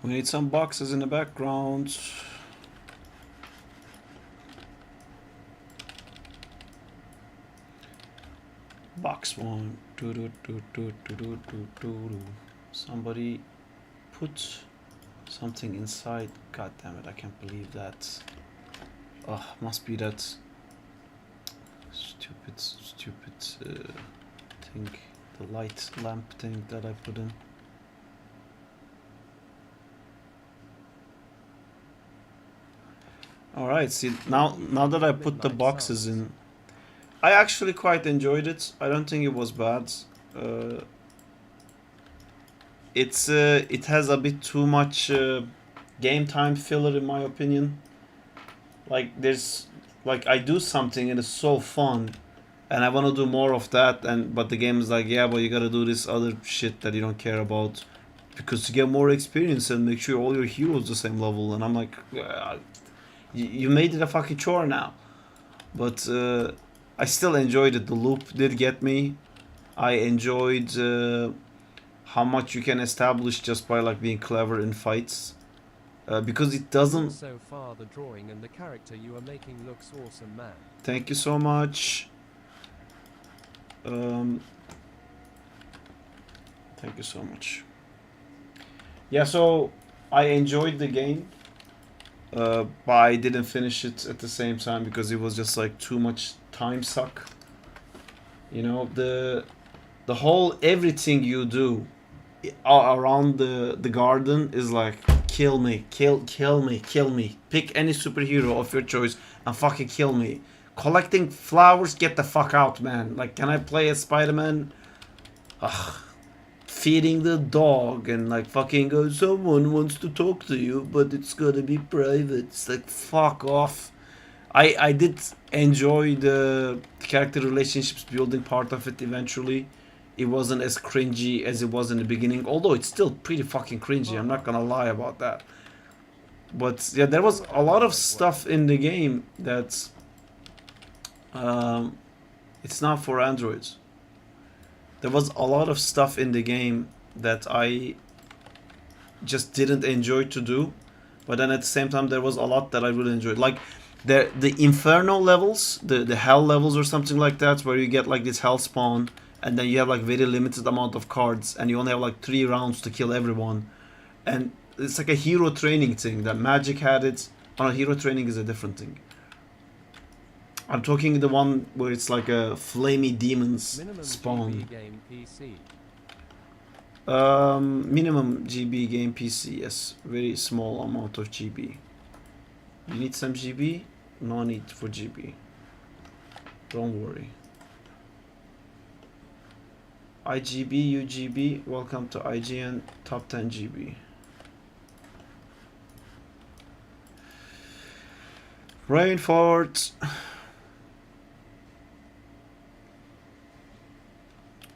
[SPEAKER 1] We need some boxes in the background. Box one. Somebody put something inside. God damn it, I can't believe that. Oh, must be that stupid thing. The light lamp thing that I put in. Alright, see, now that I put the boxes in, I actually quite enjoyed it. I don't think it was bad. It has a bit too much game time filler in my opinion. Like I do something and it's so fun, and I want to do more of that, but the game is like, yeah, but you gotta do this other shit that you don't care about, because to get more experience and make sure all your heroes the same level. And I'm like, you made it a fucking chore now. But I still enjoyed it. The loop did get me. I enjoyed how much you can establish just by like being clever in fights, because it doesn't.
[SPEAKER 2] So far, the drawing and the character you are making looks awesome, man.
[SPEAKER 1] Thank you so much. Thank you so much. Yeah, so I enjoyed the game, but I didn't finish it at the same time because it was just like too much time suck. You know, the whole everything you do around the garden is like kill me, kill me, kill me. Pick any superhero of your choice and fucking kill me. Collecting flowers, get the fuck out, man. Like, can I play as Spider-Man? Ugh. Feeding the dog and like fucking go, someone wants to talk to you, but it's gotta be private. It's like, fuck off. I did enjoy the character relationships building part of it eventually. It wasn't as cringy as it was in the beginning, although it's still pretty fucking cringy, I'm not gonna lie about that. But yeah, there was a lot of stuff in the game that it's not for Androids. There was a lot of stuff in the game that I just didn't enjoy to do, but then at the same time there was a lot that I really enjoyed. Like the Inferno levels, the hell levels or something like that, where you get like this hell spawn and then you have like very limited amount of cards and you only have like 3 rounds to kill everyone. And it's like a hero training thing that Magic had it. Oh no, hero training is a different thing. I'm talking the one where it's like a flamey demons
[SPEAKER 2] Minimum
[SPEAKER 1] spawn.
[SPEAKER 2] GB game PC.
[SPEAKER 1] Minimum GB game PC, yes. Very small amount of GB. You need some GB? No need for GB. Don't worry. IGB, UGB, welcome to IGN top 10 GB. Rainfort.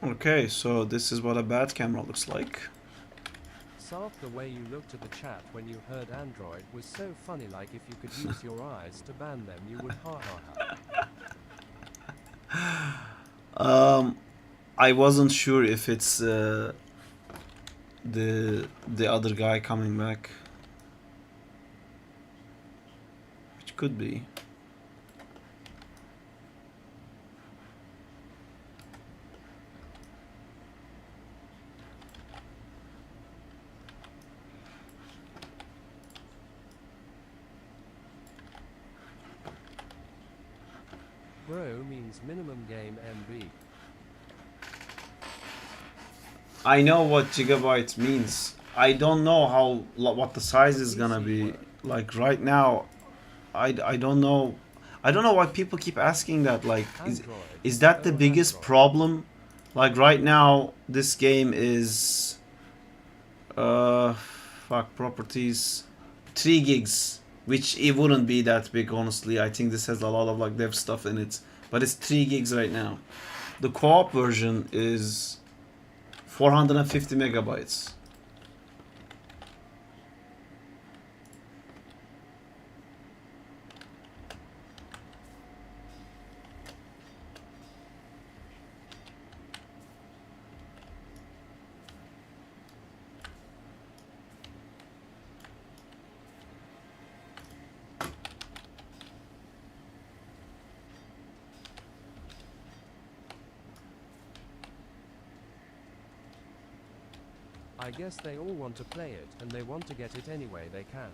[SPEAKER 1] Okay, so this is what a bad camera looks like.
[SPEAKER 2] Sarp, the way you looked at the chat when you heard Android was so funny, like if you could use your eyes to ban them, you would ha ha ha.
[SPEAKER 1] I wasn't sure if it's the other guy coming back. Which could be.
[SPEAKER 2] Bro means minimum game MB.
[SPEAKER 1] I know what gigabyte means. I don't know how what the size is gonna be. Like right now, I don't know. I don't know why people keep asking that. Like, is that the biggest problem? Like right now, this game is fuck properties 3 gigs, which it wouldn't be that big honestly. I think this has a lot of like dev stuff in it, but it's 3 gigs right now. The co-op version is 450 megabytes.
[SPEAKER 2] I guess they all want to play it, and they want to get it any way they can.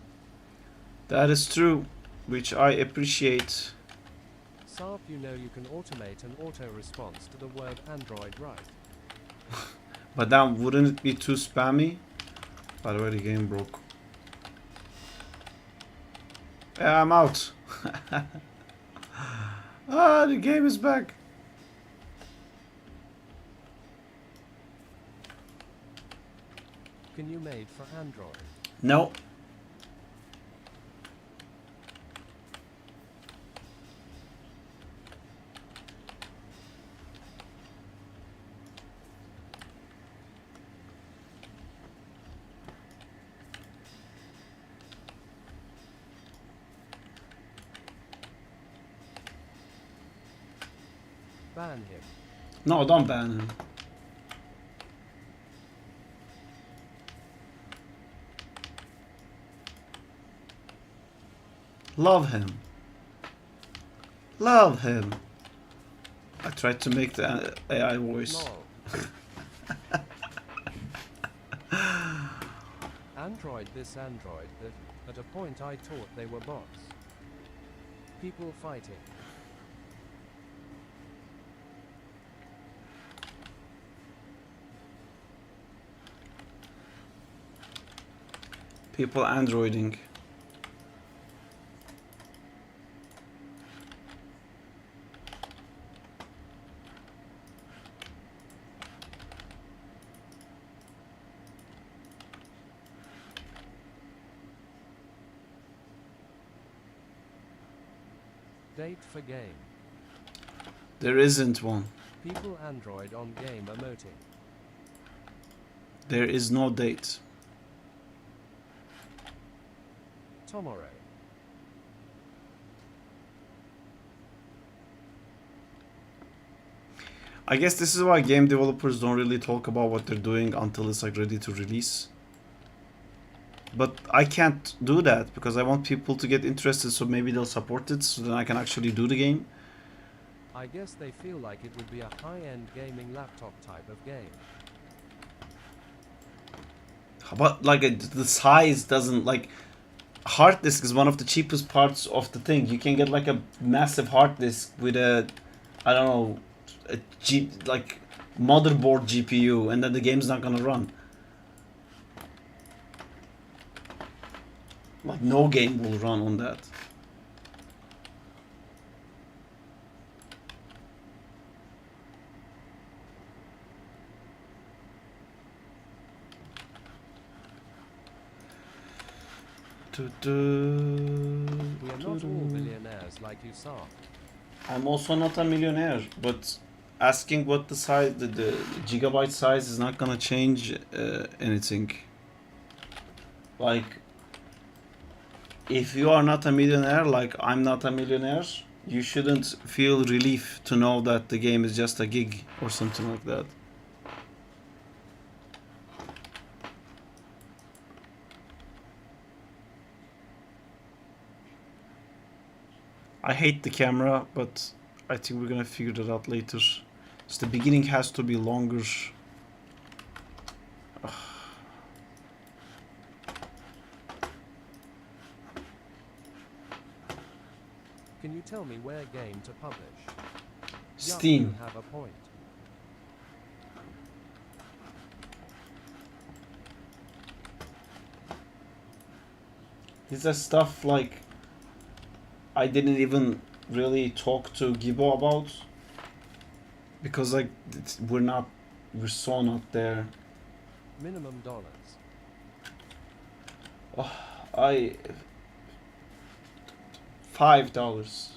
[SPEAKER 1] That is true, which I appreciate.
[SPEAKER 2] Sarp, you know you can automate an auto response to the word Android, right?
[SPEAKER 1] But then wouldn't it be too spammy? By the way, the game broke. Yeah, I'm out. Ah, the game is back.
[SPEAKER 2] Can you made for Android?
[SPEAKER 1] No.
[SPEAKER 2] Ban him.
[SPEAKER 1] No, don't ban him. Love him. Love him. I tried to make the AI voice.
[SPEAKER 2] Lol. Android this android that, at a point I thought they were bots. People fighting.
[SPEAKER 1] People androiding.
[SPEAKER 2] Date for game.
[SPEAKER 1] There isn't one.
[SPEAKER 2] People android on game emoting.
[SPEAKER 1] There is no date.
[SPEAKER 2] Tomorrow.
[SPEAKER 1] I guess this is why game developers don't really talk about what they're doing until it's like ready to release. But I can't do that because I want people to get interested, so maybe they'll support it so then I can actually do the game.
[SPEAKER 2] I guess they feel like it would be a high-end gaming laptop type of game.
[SPEAKER 1] But like the size doesn't, like, hard disk is one of the cheapest parts of the thing. You can get like a massive hard disk with a, I don't know, like motherboard GPU, and then the game's not gonna run. Like no game will run on that.
[SPEAKER 2] We are not all billionaires like you saw.
[SPEAKER 1] I'm also not a millionaire, but asking what the size, the gigabyte size is not gonna change anything. Like, if you are not a millionaire, like I'm not a millionaire, you shouldn't feel relief to know that the game is just a gig or something like that. I hate the camera, but I think we're gonna figure that out later. So the beginning has to be longer. Ugh.
[SPEAKER 2] Can you tell me where game to publish?
[SPEAKER 1] Steam.
[SPEAKER 2] You have a point.
[SPEAKER 1] Is that stuff like I didn't even really talk to Gibo about, because like we're so not there.
[SPEAKER 2] Minimum dollars.
[SPEAKER 1] Oh, $5.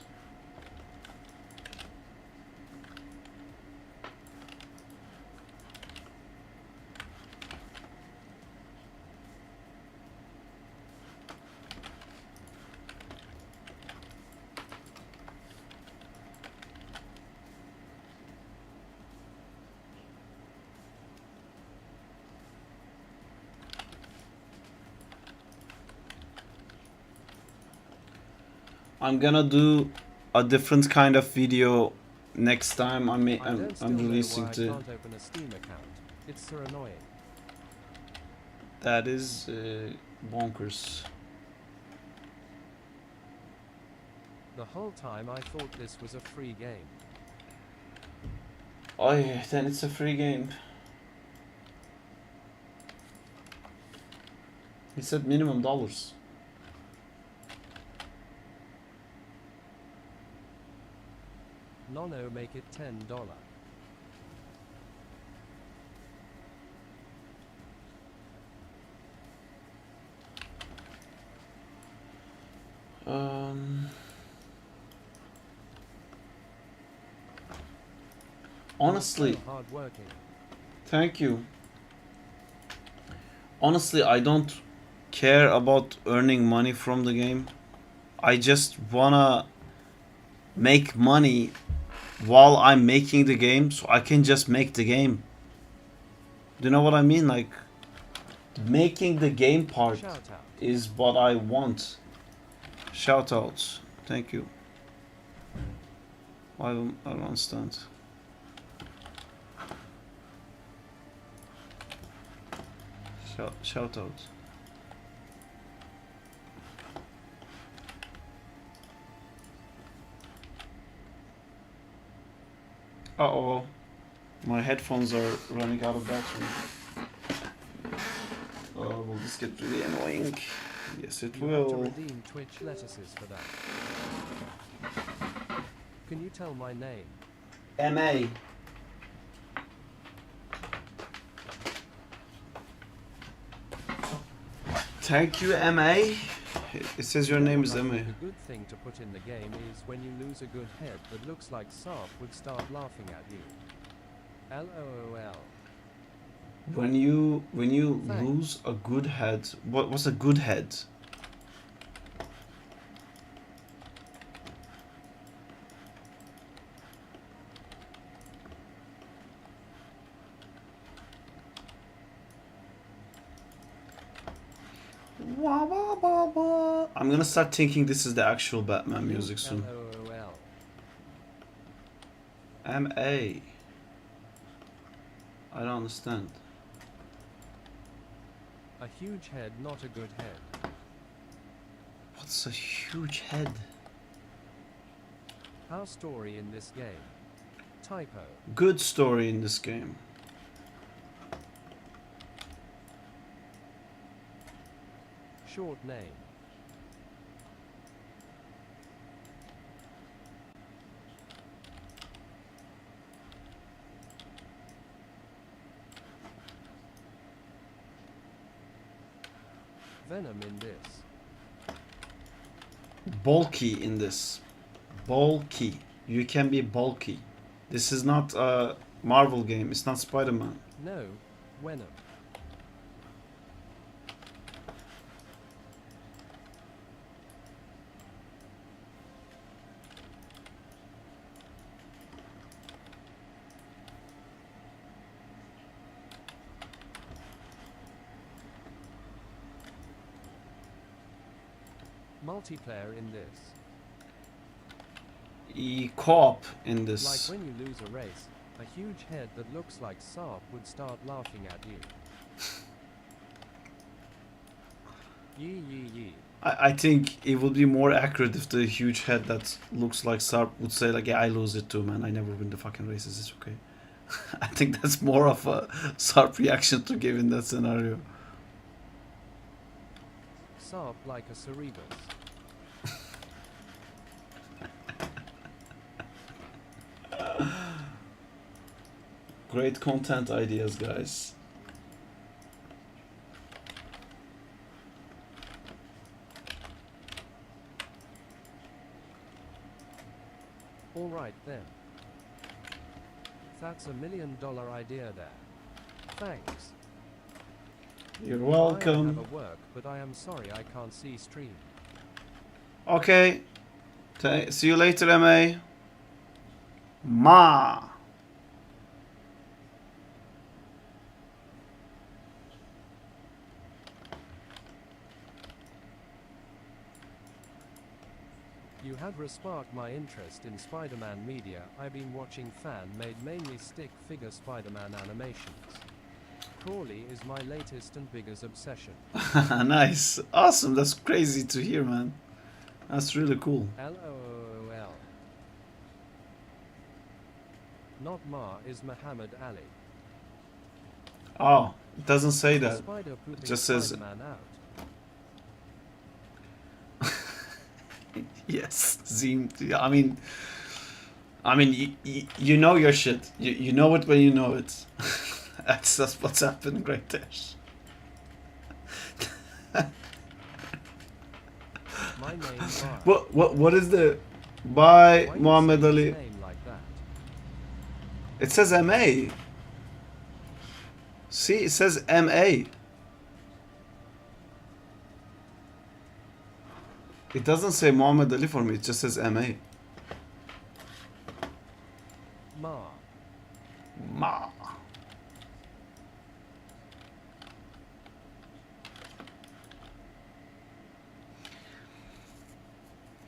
[SPEAKER 1] I'm gonna do a different kind of video next time. I'm releasing
[SPEAKER 2] I
[SPEAKER 1] to.
[SPEAKER 2] can't open a Steam account. It's so annoying.
[SPEAKER 1] That is bonkers.
[SPEAKER 2] The whole time I thought this was a free game.
[SPEAKER 1] Oh yeah, then it's a free game. He said minimum dollars.
[SPEAKER 2] Nono make it $10.
[SPEAKER 1] Honestly,
[SPEAKER 2] Hard working.
[SPEAKER 1] thank you. Honestly, I don't care about earning money from the game. I just wanna make money while I'm making the game, so I can just make the game. Do you know what I mean? Like, making the game part
[SPEAKER 2] Shout out.
[SPEAKER 1] is what I want. Shoutouts. Thank you. I don't understand. Shoutouts. Uh-oh. My headphones are running out of battery. Oh, will this get really annoying? Yes, it
[SPEAKER 2] You have to
[SPEAKER 1] will.
[SPEAKER 2] redeem Twitch lettuces for that. Can you tell my name?
[SPEAKER 1] MA. Thank you, MA. It says your name is
[SPEAKER 2] I
[SPEAKER 1] MA.
[SPEAKER 2] think a good thing to put in the game is when you lose a good head that looks like Sarp would start laughing at you. LOL.
[SPEAKER 1] When you
[SPEAKER 2] Thanks.
[SPEAKER 1] lose a good head, what's a good head? Wah, wah, wah, wah. I'm gonna start thinking this is the actual Batman music soon.
[SPEAKER 2] LOL.
[SPEAKER 1] MA. I don't understand.
[SPEAKER 2] A huge head, not a good head.
[SPEAKER 1] What's a huge head?
[SPEAKER 2] Our story in this game. Typo.
[SPEAKER 1] Good story in this game.
[SPEAKER 2] Short name. Venom in this.
[SPEAKER 1] Bulky in this. Bulky. You can be bulky. This is not a Marvel game. It's not Spider-Man.
[SPEAKER 2] No, Venom. Multiplayer in this.
[SPEAKER 1] Co-op in
[SPEAKER 2] Like
[SPEAKER 1] this.
[SPEAKER 2] when you lose a race, a huge head that looks like Sarp would start laughing at you. Yee yee yee.
[SPEAKER 1] I think it would be more accurate if the huge head that looks like Sarp would say like, yeah, I lose it too, man. I never win the fucking races. It's okay. I think that's more of a Sarp reaction to give in that scenario.
[SPEAKER 2] Sarp like a Cerebus.
[SPEAKER 1] Great content ideas, guys.
[SPEAKER 2] Alright then. That's $1 million idea there. Thanks.
[SPEAKER 1] You're
[SPEAKER 2] I
[SPEAKER 1] welcome.
[SPEAKER 2] have a work, but I am sorry I can't see stream.
[SPEAKER 1] Okay. See you later, MA. Ma.
[SPEAKER 2] You had resparked my interest in Spider-Man media. I've been watching fan-made mainly stick figure Spider-Man animations. Crawley is my latest and biggest obsession.
[SPEAKER 1] Nice. Awesome. That's crazy to hear, man. That's really cool.
[SPEAKER 2] LOL. Not Ma is Muhammad Ali.
[SPEAKER 1] Oh, it doesn't say that.
[SPEAKER 2] Spider pooping
[SPEAKER 1] just says-
[SPEAKER 2] Spider-Man out.
[SPEAKER 1] Yes, Zim. I mean, you know your shit. You know it when you know it. that's what's happening right there.
[SPEAKER 2] My name's Ma.
[SPEAKER 1] What is the by
[SPEAKER 2] Why you
[SPEAKER 1] Muhammad
[SPEAKER 2] say his
[SPEAKER 1] Ali?
[SPEAKER 2] name like that?
[SPEAKER 1] It says MA. See, it says MA. It doesn't say Muhammad Ali for me. It just says MA.
[SPEAKER 2] Ma.
[SPEAKER 1] Ma.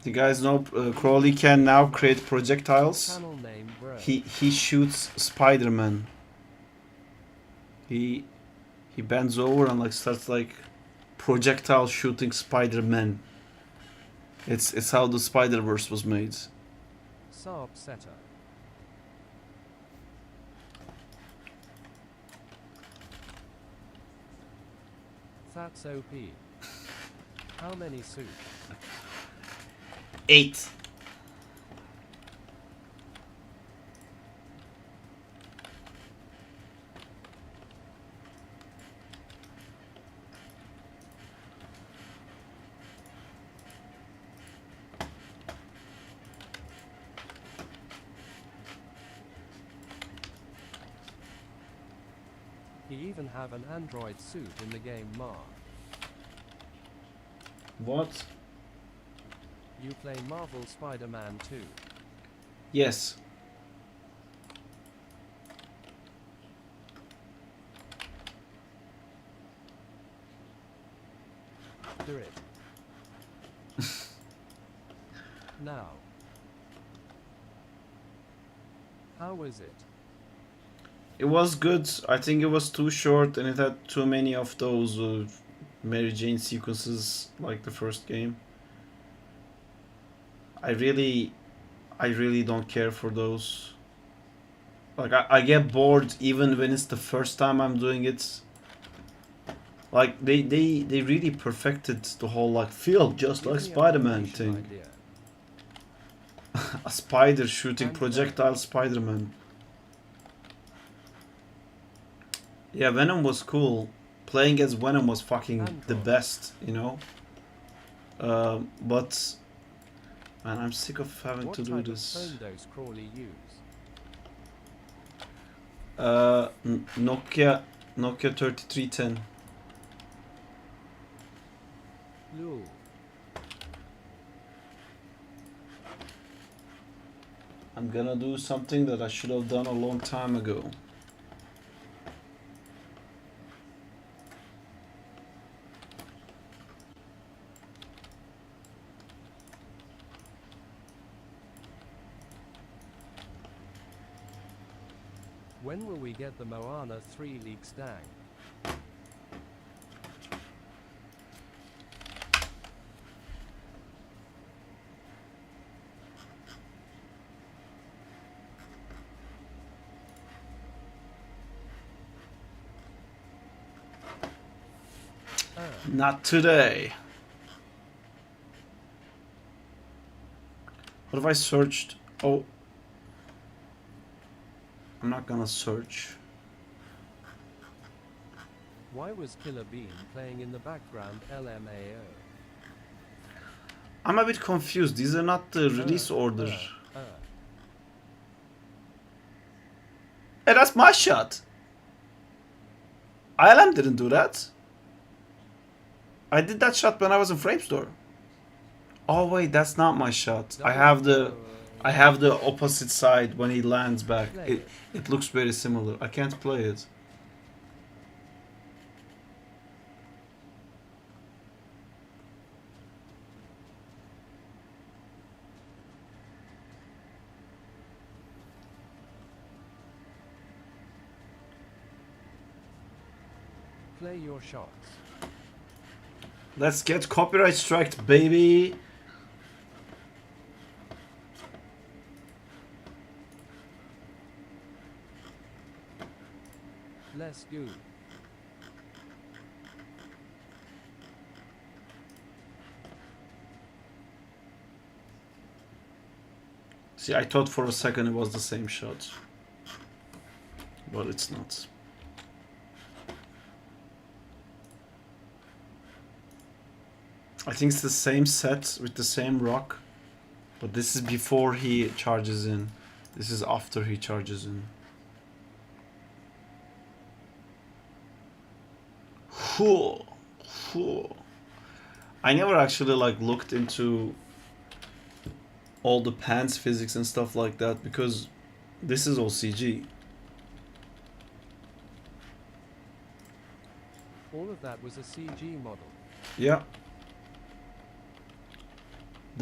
[SPEAKER 1] You guys know Crowley can now create projectiles.
[SPEAKER 2] Channel name bro.
[SPEAKER 1] He shoots Spider-Man. He bends over and like starts like projectile shooting Spider-Man. It's how the Spider-Verse was made.
[SPEAKER 2] Saab setter. That's OP. How many suits?
[SPEAKER 1] 8.
[SPEAKER 2] He even have an android suit in the game Mar.
[SPEAKER 1] What?
[SPEAKER 2] You play Marvel Spider-Man 2.
[SPEAKER 1] Yes.
[SPEAKER 2] Do it. Now. How was it?
[SPEAKER 1] It was good. I think it was too short and it had too many of those Mary Jane sequences like the first game. I really don't care for those. Like I get bored even when it's the first time I'm doing it. Like they really perfected the whole like feel just
[SPEAKER 2] Give
[SPEAKER 1] like
[SPEAKER 2] me an
[SPEAKER 1] Spider-Man
[SPEAKER 2] animation
[SPEAKER 1] thing.
[SPEAKER 2] idea.
[SPEAKER 1] A spider shooting
[SPEAKER 2] And
[SPEAKER 1] projectile Spider-Man. Yeah, Venom was cool. Playing as Venom was fucking the
[SPEAKER 2] Android.
[SPEAKER 1] best, you know. But man, I'm sick of having
[SPEAKER 2] What
[SPEAKER 1] to do
[SPEAKER 2] type
[SPEAKER 1] this.
[SPEAKER 2] of phone does Crawley use?
[SPEAKER 1] Nokia 3310.
[SPEAKER 2] Lul.
[SPEAKER 1] I'm gonna do something that I should have done a long time ago.
[SPEAKER 2] When will we get the Moana 3 leaks dang?
[SPEAKER 1] Not today. What if I searched? Oh, I'm not gonna search.
[SPEAKER 2] Why was Killer Bean playing in the background LMAO?
[SPEAKER 1] I'm a bit confused. These are not the release order. Hey, that's my shot. ILM didn't do that. I did that shot when I was in Framestore. Oh wait, that's not my shot. I have the opposite side when he lands back. It looks very similar. I can't play it.
[SPEAKER 2] Play your shots.
[SPEAKER 1] Let's get copyright striked, baby.
[SPEAKER 2] Let's go.
[SPEAKER 1] See, I thought for a second it was the same shot. But it's not. I think it's the same set with the same rock. But this is before he charges in. This is after he charges in. Whew. Whew. I never actually like looked into all the pants physics and stuff like that because this is all CG.
[SPEAKER 2] All of that was a CG model.
[SPEAKER 1] Yeah.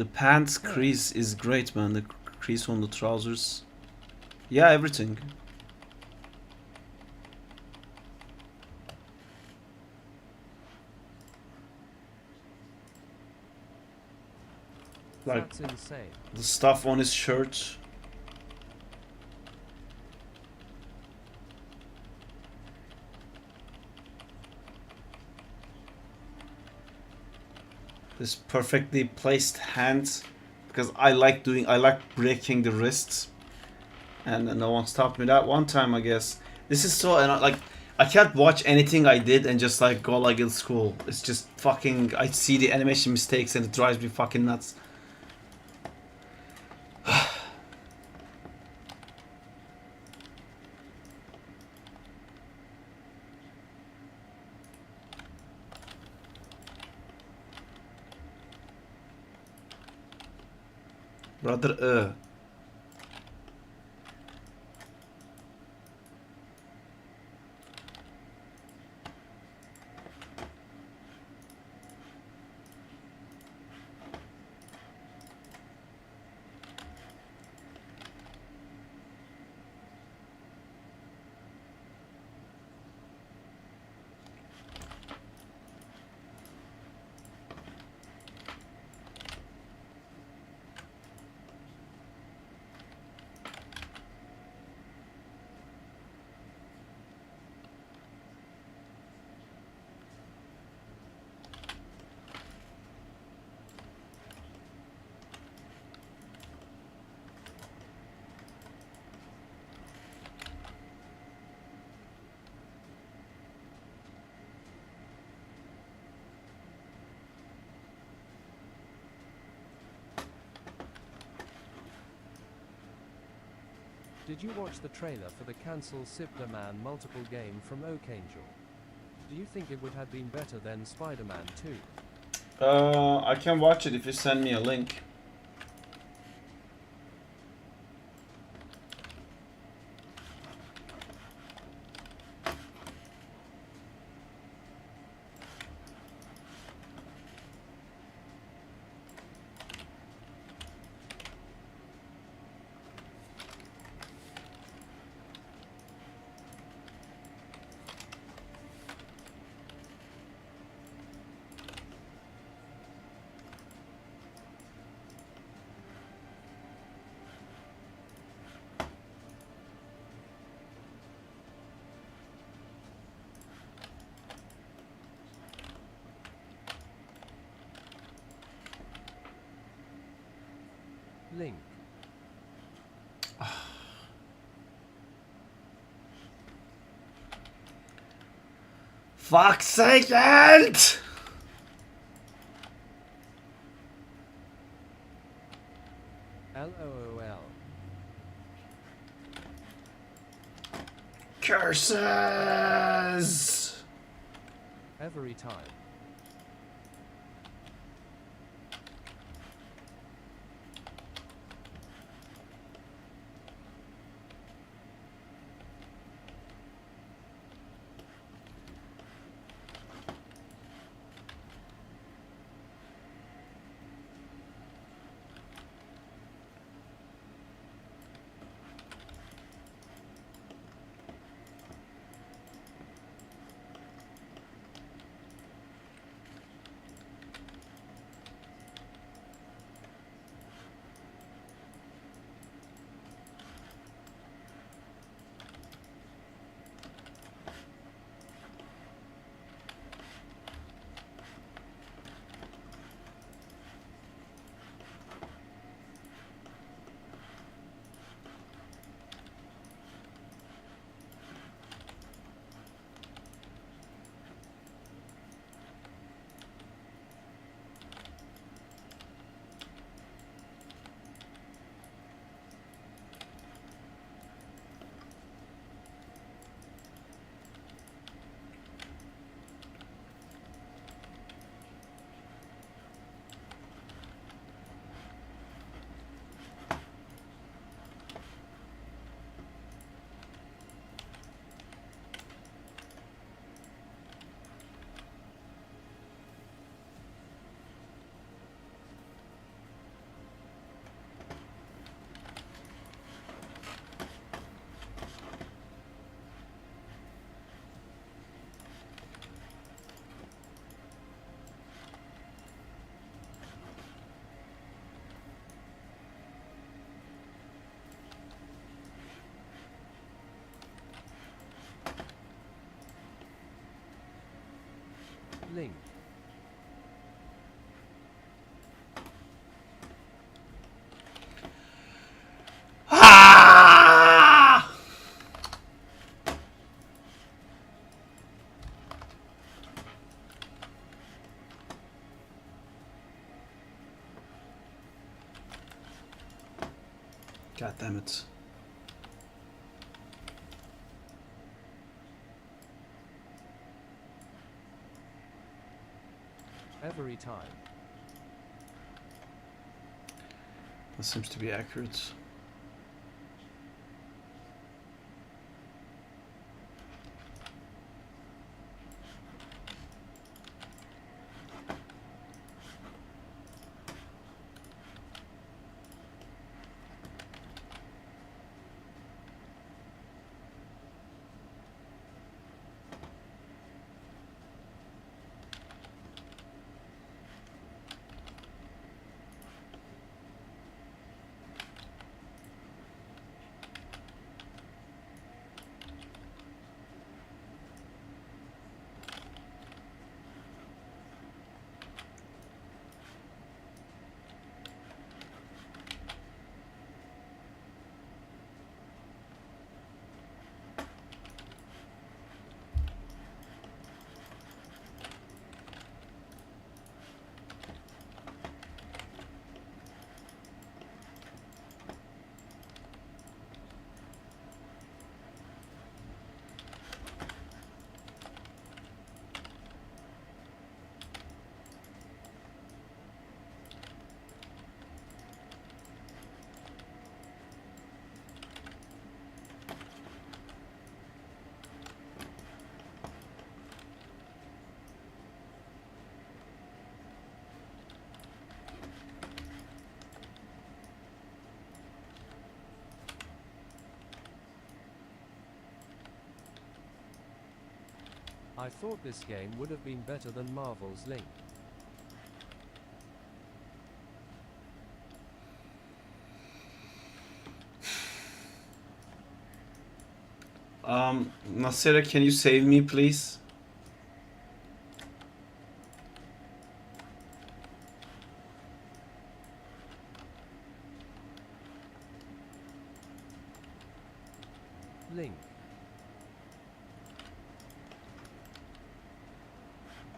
[SPEAKER 1] The pants crease is great, man. The crease on the trousers. Yeah, everything. Like
[SPEAKER 2] That's insane.
[SPEAKER 1] the stuff on his shirt. This perfectly placed hand, because I like breaking the wrists, and no one stopped me that one time, I guess. This is so, and like, I can't watch anything I did and just like go like it's cool. It's just fucking, I see the animation mistakes and it drives me fucking nuts. Brother,
[SPEAKER 2] Did you watch the trailer for the cancelled Siplerman multiple game from Oak Angel? Do you think it would have been better than Spider-Man 2?
[SPEAKER 1] I can watch it if you send me a link.
[SPEAKER 2] Link.
[SPEAKER 1] Fuck's sake, Ant!
[SPEAKER 2] LOL.
[SPEAKER 1] Curses!
[SPEAKER 2] Every time. Link.
[SPEAKER 1] Ah! God damn it.
[SPEAKER 2] Every time.
[SPEAKER 1] That seems to be accurate.
[SPEAKER 2] I thought this game would have been better than Marvel's Link.
[SPEAKER 1] Nasira, can you save me, please?
[SPEAKER 2] Link.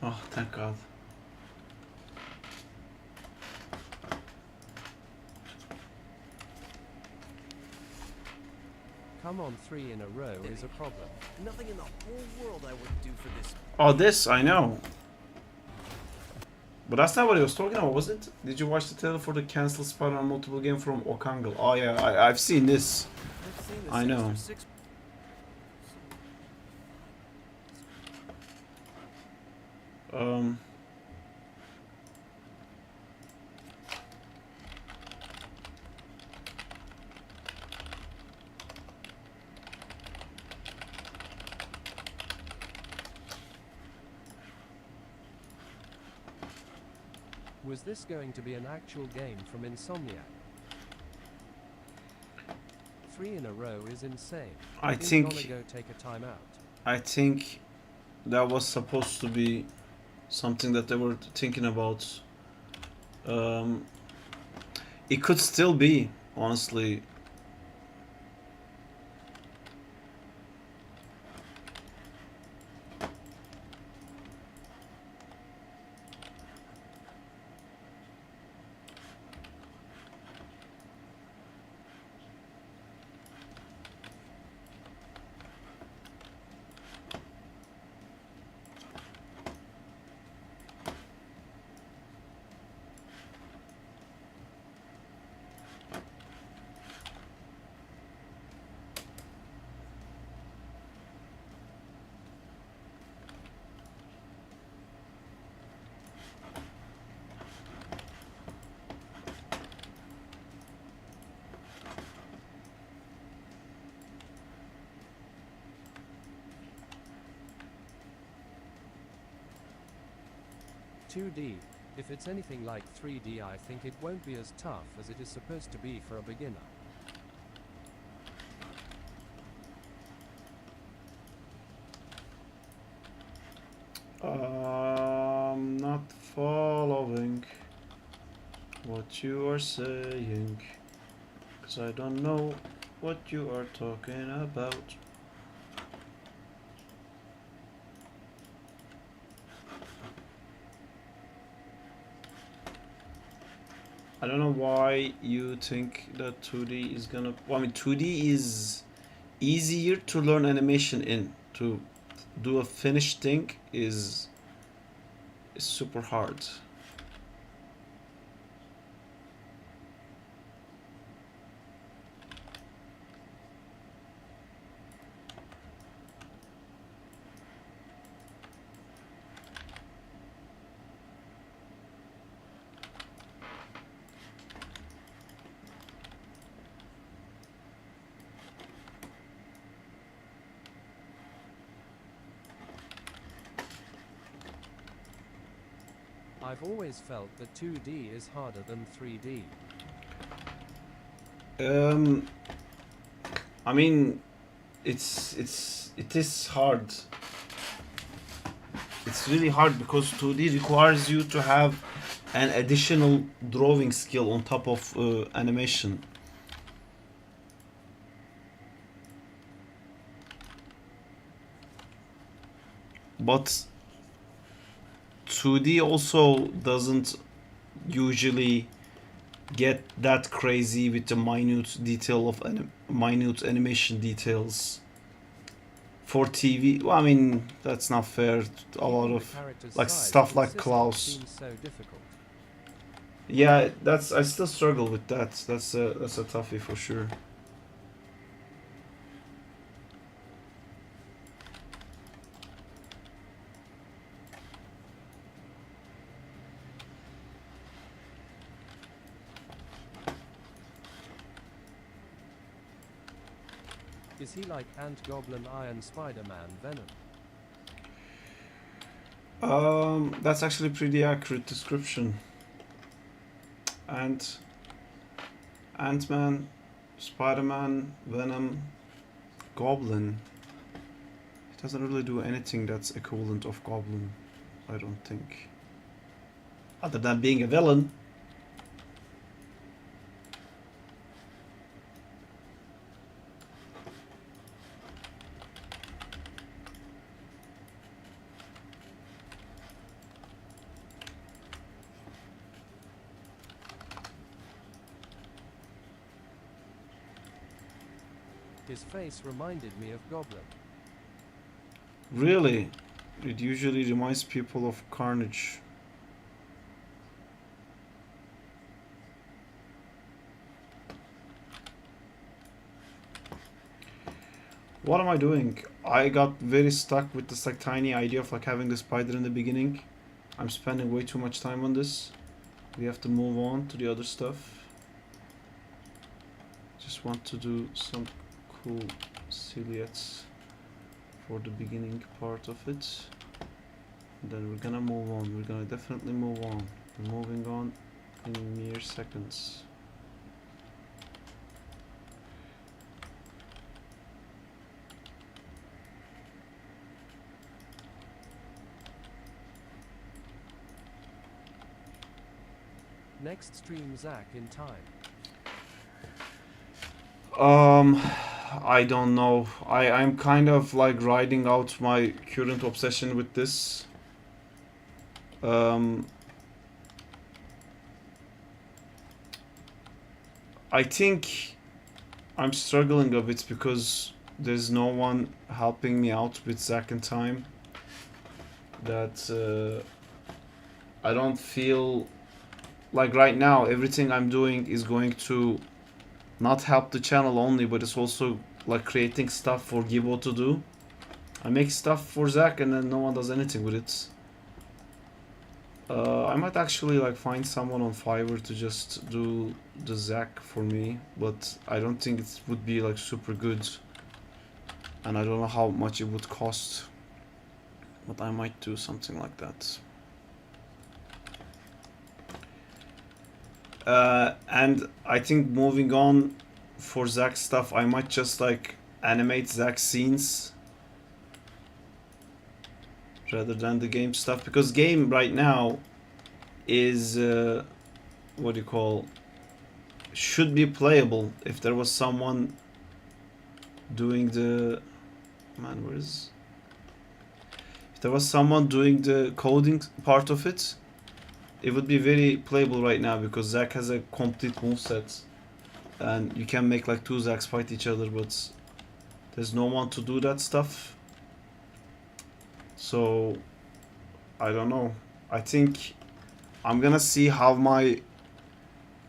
[SPEAKER 1] Oh, thank God.
[SPEAKER 2] Come on, 3 in a row is a problem.
[SPEAKER 4] Nothing in the whole world I would do for this.
[SPEAKER 1] Oh, this, I know. But that's not what he was talking about, was it? Did you watch the trailer for the cancel spot on multiple game from Okangal? Oh yeah, I've seen this.
[SPEAKER 4] I've seen this
[SPEAKER 1] I know.
[SPEAKER 4] extra 6.
[SPEAKER 2] Was this going to be an actual game from Insomniac? 3 in a row is insane.
[SPEAKER 1] I
[SPEAKER 2] Who's
[SPEAKER 1] think-
[SPEAKER 2] gonna go take a timeout?
[SPEAKER 1] I think that was supposed to be something that they were thinking about. It could still be, honestly.
[SPEAKER 2] "2D. If it's anything like 3D, I think it won't be as tough as it is supposed to be for a beginner."
[SPEAKER 1] following what you are saying, 'cause I don't know what you are talking about. I don't know why you think that 2D is gonna... Well, I mean, 2D is easier to learn animation in. To do a finished thing is super hard.
[SPEAKER 2] I've always felt that 2D is harder than 3D.
[SPEAKER 1] I mean, it is hard. It's really hard because 2D requires you to have an additional drawing skill on top of animation. But 2D also doesn't usually get that crazy with the minute detail of minute animation details. For TV, well, I mean, that's not fair. A lot
[SPEAKER 2] Keeping
[SPEAKER 1] of
[SPEAKER 2] the character's
[SPEAKER 1] like
[SPEAKER 2] size
[SPEAKER 1] stuff like
[SPEAKER 2] consistent
[SPEAKER 1] Klaus.
[SPEAKER 2] seems so difficult.
[SPEAKER 1] Yeah, that's, I still struggle with that. That's a toughie for sure.
[SPEAKER 2] Is he like Ant, Goblin, Iron, Spider-Man, Venom?
[SPEAKER 1] That's actually a pretty accurate description. Ant-Man, Spider-Man, Venom, Goblin. He doesn't really do anything that's equivalent of Goblin, I don't think. Other than being a villain.
[SPEAKER 2] His face reminded me of Goblin.
[SPEAKER 1] Really? It usually reminds people of Carnage. What am I doing? I got very stuck with this like tiny idea of like having the spider in the beginning. I'm spending way too much time on this. We have to move on to the other stuff. Just want to do some cool silhouettes for the beginning part of it. And then we're gonna move on. We're gonna definitely move on. We're moving on in mere seconds.
[SPEAKER 2] Next stream Zach in time.
[SPEAKER 1] I don't know. I'm kind of like riding out my current obsession with this. I think I'm struggling a bit because there's no one helping me out with Zach in time. That I don't feel like right now everything I'm doing is going to not help the channel only, but it's also like creating stuff for Gibo to do. I make stuff for Zach and then no one does anything with it. I might actually like find someone on Fiverr to just do the Zach for me, but I don't think it would be like super good. And I don't know how much it would cost, but I might do something like that. And I think moving on for Zach's stuff, I might just like animate Zach's scenes rather than the game stuff, because game right now is what do you call, should be playable if there was someone doing the where is, if there was someone doing the coding part of it, it would be very playable right now, because Zack has a complete moveset and you can make like two Zacks fight each other, but there's no one to do that stuff. So I don't know. I think I'm gonna see how my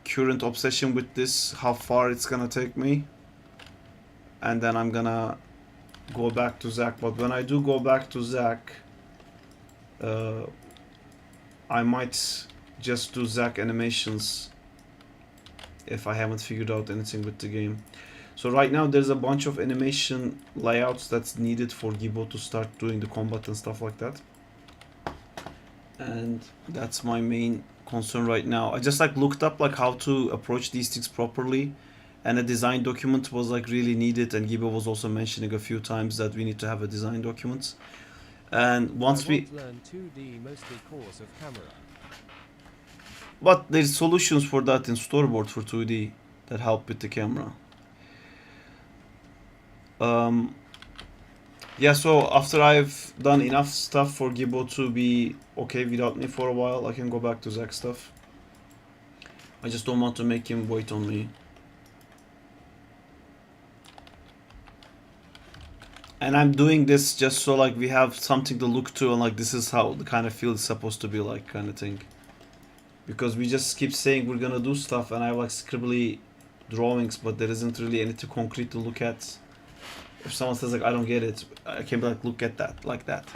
[SPEAKER 1] current obsession with this, how far it's gonna take me, and then I'm gonna go back to Zack. But when I do go back to Zack, I might just do Zack animations if I haven't figured out anything with the game. So right now there's a bunch of animation layouts that's needed for Gibo to start doing the combat and stuff like that. And that's my main concern right now. I just like looked up like how to approach these things properly, and a design document was like really needed, and Gibo was also mentioning a few times that we need to have a design document. And once we
[SPEAKER 2] learn 2D mostly course of camera.
[SPEAKER 1] But there's solutions for that in Storyboard for 2D that help with the camera. Yeah, so after I've done enough stuff for Gibo to be okay without me for a while, I can go back to Zack stuff. I just don't want to make him wait on me. And I'm doing this just so like we have something to look to, and like this is how the kind of field is supposed to be like, kind of thing. Because we just keep saying we're gonna do stuff, and I have like scribbly drawings, but there isn't really anything concrete to look at. If someone says like I don't get it, I can be like, look at that, like that.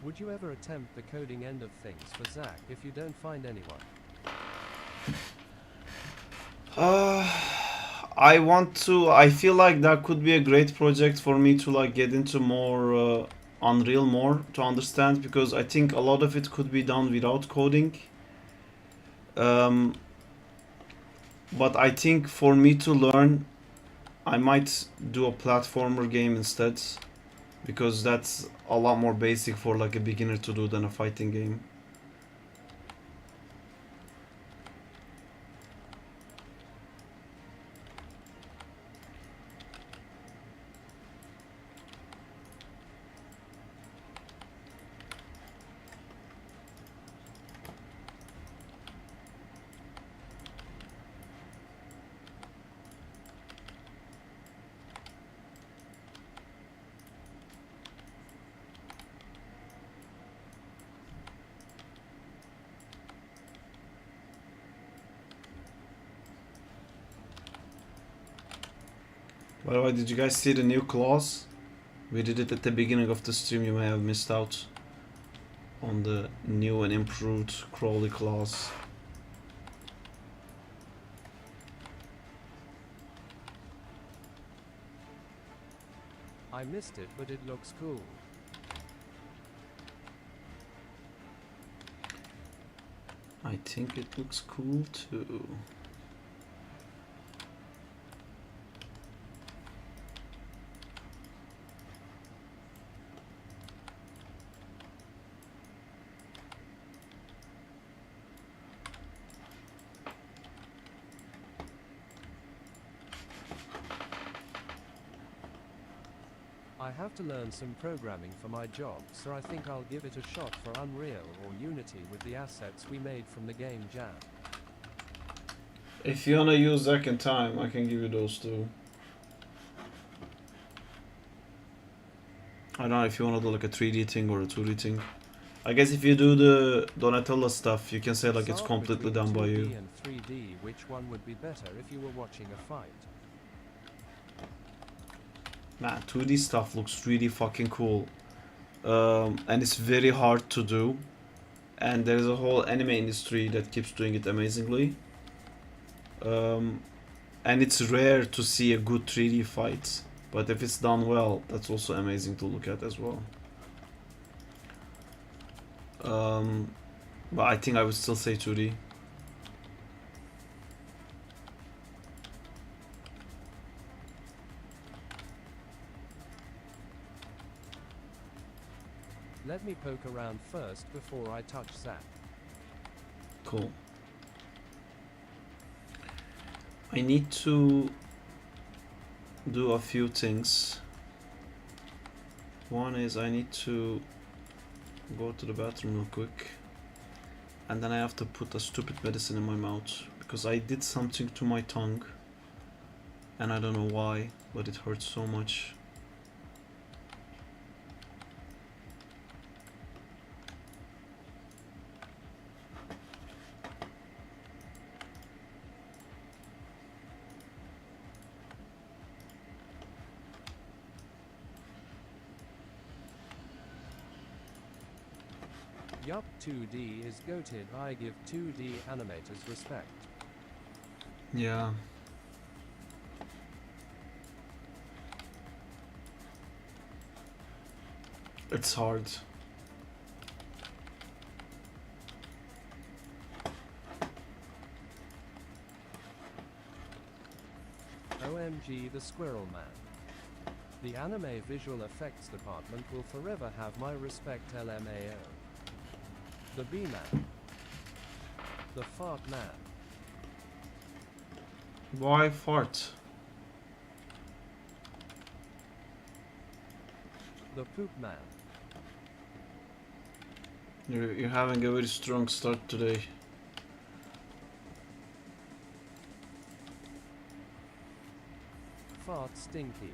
[SPEAKER 2] Would you ever attempt the coding end of things for Zack if you don't find anyone?
[SPEAKER 1] I want to. I feel like that could be a great project for me to like get into more Unreal more to understand, because I think a lot of it could be done without coding. But I think for me to learn, I might do a platformer game instead, because that's a lot more basic for like a beginner to do than a fighting game. By the way, did you guys see the new clause? We did it at the beginning of the stream. You may have missed out on the new and improved Crowley clause.
[SPEAKER 2] I missed it, but it looks cool.
[SPEAKER 1] I think it looks cool too.
[SPEAKER 2] I have to learn some programming for my job, so I think I'll give it a shot for Unreal or Unity with the assets we made from the game Jam.
[SPEAKER 1] If you wanna use Zack in time, I can give you those too. I don't know if you wanna do like a 3D thing or a 2D thing. I guess if you do the Donatello stuff, you can say like it's
[SPEAKER 2] Start
[SPEAKER 1] completely
[SPEAKER 2] between
[SPEAKER 1] done by
[SPEAKER 2] 2D
[SPEAKER 1] you.
[SPEAKER 2] and 3D, which one would be better if you were watching a fight?
[SPEAKER 1] Man, 2D stuff looks really fucking cool. And it's very hard to do. And there's a whole anime industry that keeps doing it amazingly. And it's rare to see a good 3D fight. But if it's done well, that's also amazing to look at as well. But I think I would still say 2D.
[SPEAKER 2] Let me poke around first before I touch Zack.
[SPEAKER 1] Cool. I need to do a few things. One is I need to go to the bathroom real quick. And then I have to put a stupid medicine in my mouth. Because I did something to my tongue. And I don't know why, but it hurts so much.
[SPEAKER 2] Yup, 2D is goated. I give 2D animators respect.
[SPEAKER 1] Yeah. It's hard.
[SPEAKER 2] OMG the Squirrel Man. The anime visual effects department will forever have my respect, LMAO. The B-Man. The Fart Man.
[SPEAKER 1] Why fart?
[SPEAKER 2] The Poop Man.
[SPEAKER 1] You're having a very strong start today.
[SPEAKER 2] Fart Stinky.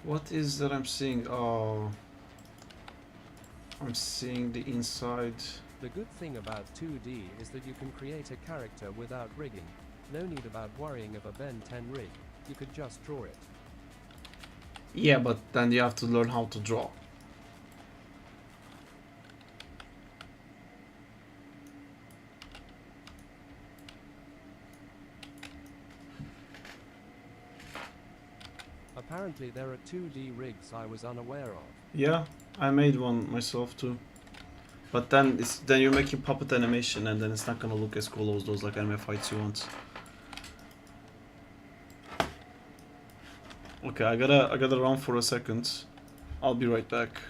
[SPEAKER 1] What is that I'm seeing? Oh, I'm seeing the inside.
[SPEAKER 2] The good thing about 2D is that you can create a character without rigging. No need about worrying of a Ben 10 rig. You could just draw it.
[SPEAKER 1] Yeah, but then you have to learn how to draw.
[SPEAKER 2] Apparently there are 2D rigs I was unaware of.
[SPEAKER 1] Yeah, I made one myself too. But then you're making puppet animation, and then it's not gonna look as cool as those like anime fights you want. Okay, I gotta run for a second. I'll be right back.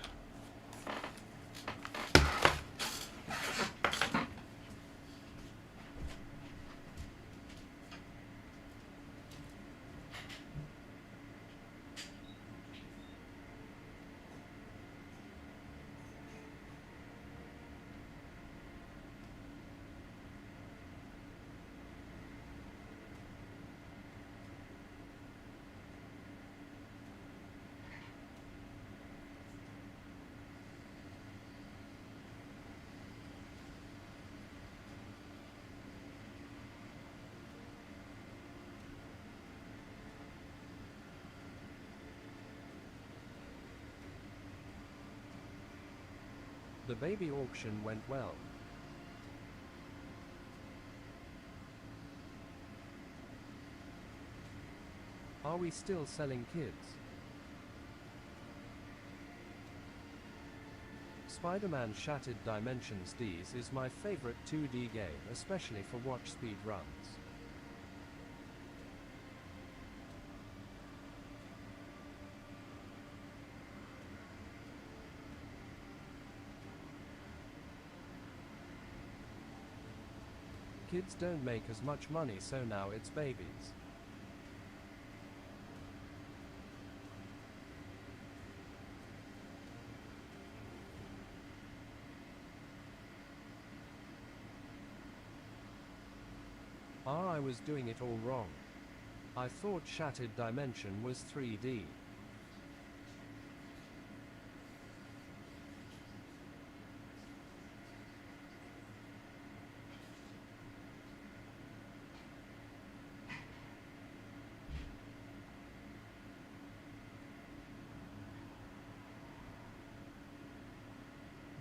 [SPEAKER 2] The baby auction went well. Are we still selling kids? Spider-Man Shattered Dimensions Ds is my favorite 2D game, especially for watch speed runs. Kids don't make as much money, so now it's babies. I was doing it all wrong. I thought Shattered Dimension was 3D.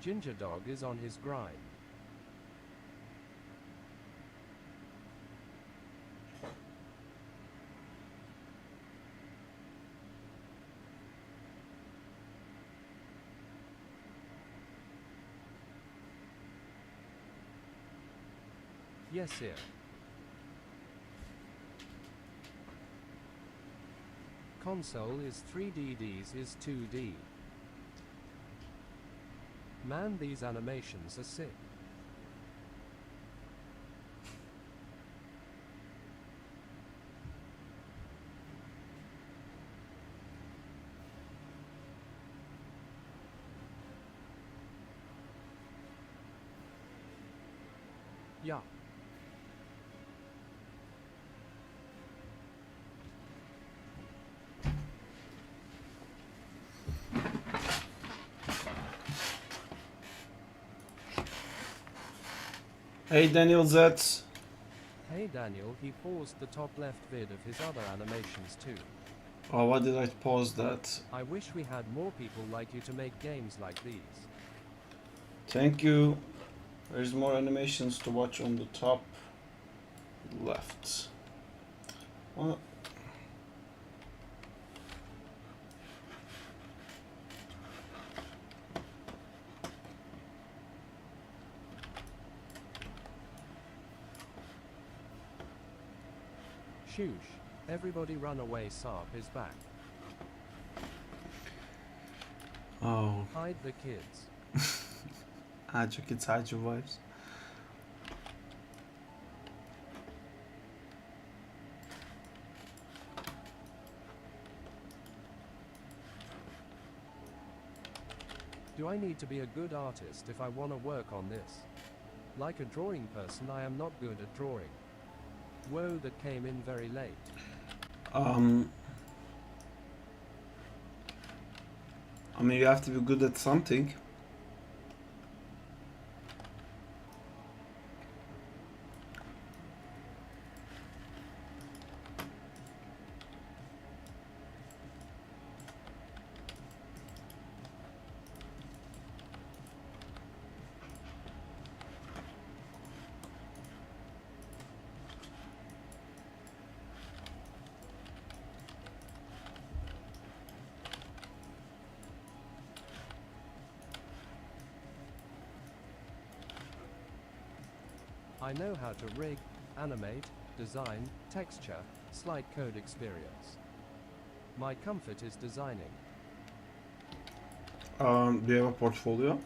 [SPEAKER 2] Ginger Dog is on his grind. Yes, sir. Console is 3D, Ds is 2D. Man, these animations are sick. Yeah.
[SPEAKER 1] Hey Daniel Z.
[SPEAKER 2] Hey Daniel, he paused the top left vid of his other animations too.
[SPEAKER 1] Oh, why did I pause that?
[SPEAKER 2] I wish we had more people like you to make games like these.
[SPEAKER 1] Thank you. There's more animations to watch on the top left. Well,
[SPEAKER 2] Shoosh. Everybody run away, Sarp is back.
[SPEAKER 1] oh,
[SPEAKER 2] Hide the kids.
[SPEAKER 1] hide your kids, hide your wives.
[SPEAKER 2] Do I need to be a good artist if I want to work on this? Like a drawing person, I am not good at drawing. Whoa, that came in very late.
[SPEAKER 1] I mean, you have to be good at something.
[SPEAKER 2] I know how to rig, animate, design, texture, slide code experience. My comfort is designing.
[SPEAKER 1] Do you have a portfolio?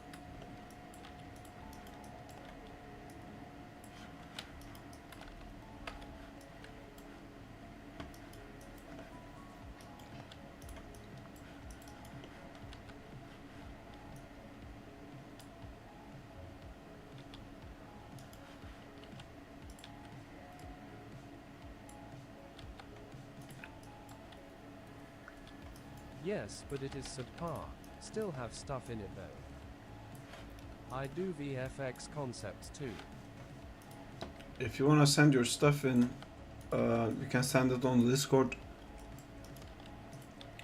[SPEAKER 2] Yes, but it is subpar. Still have stuff in it though. I do VFX concepts too.
[SPEAKER 1] If you want to send your stuff in, you can send it on the Discord,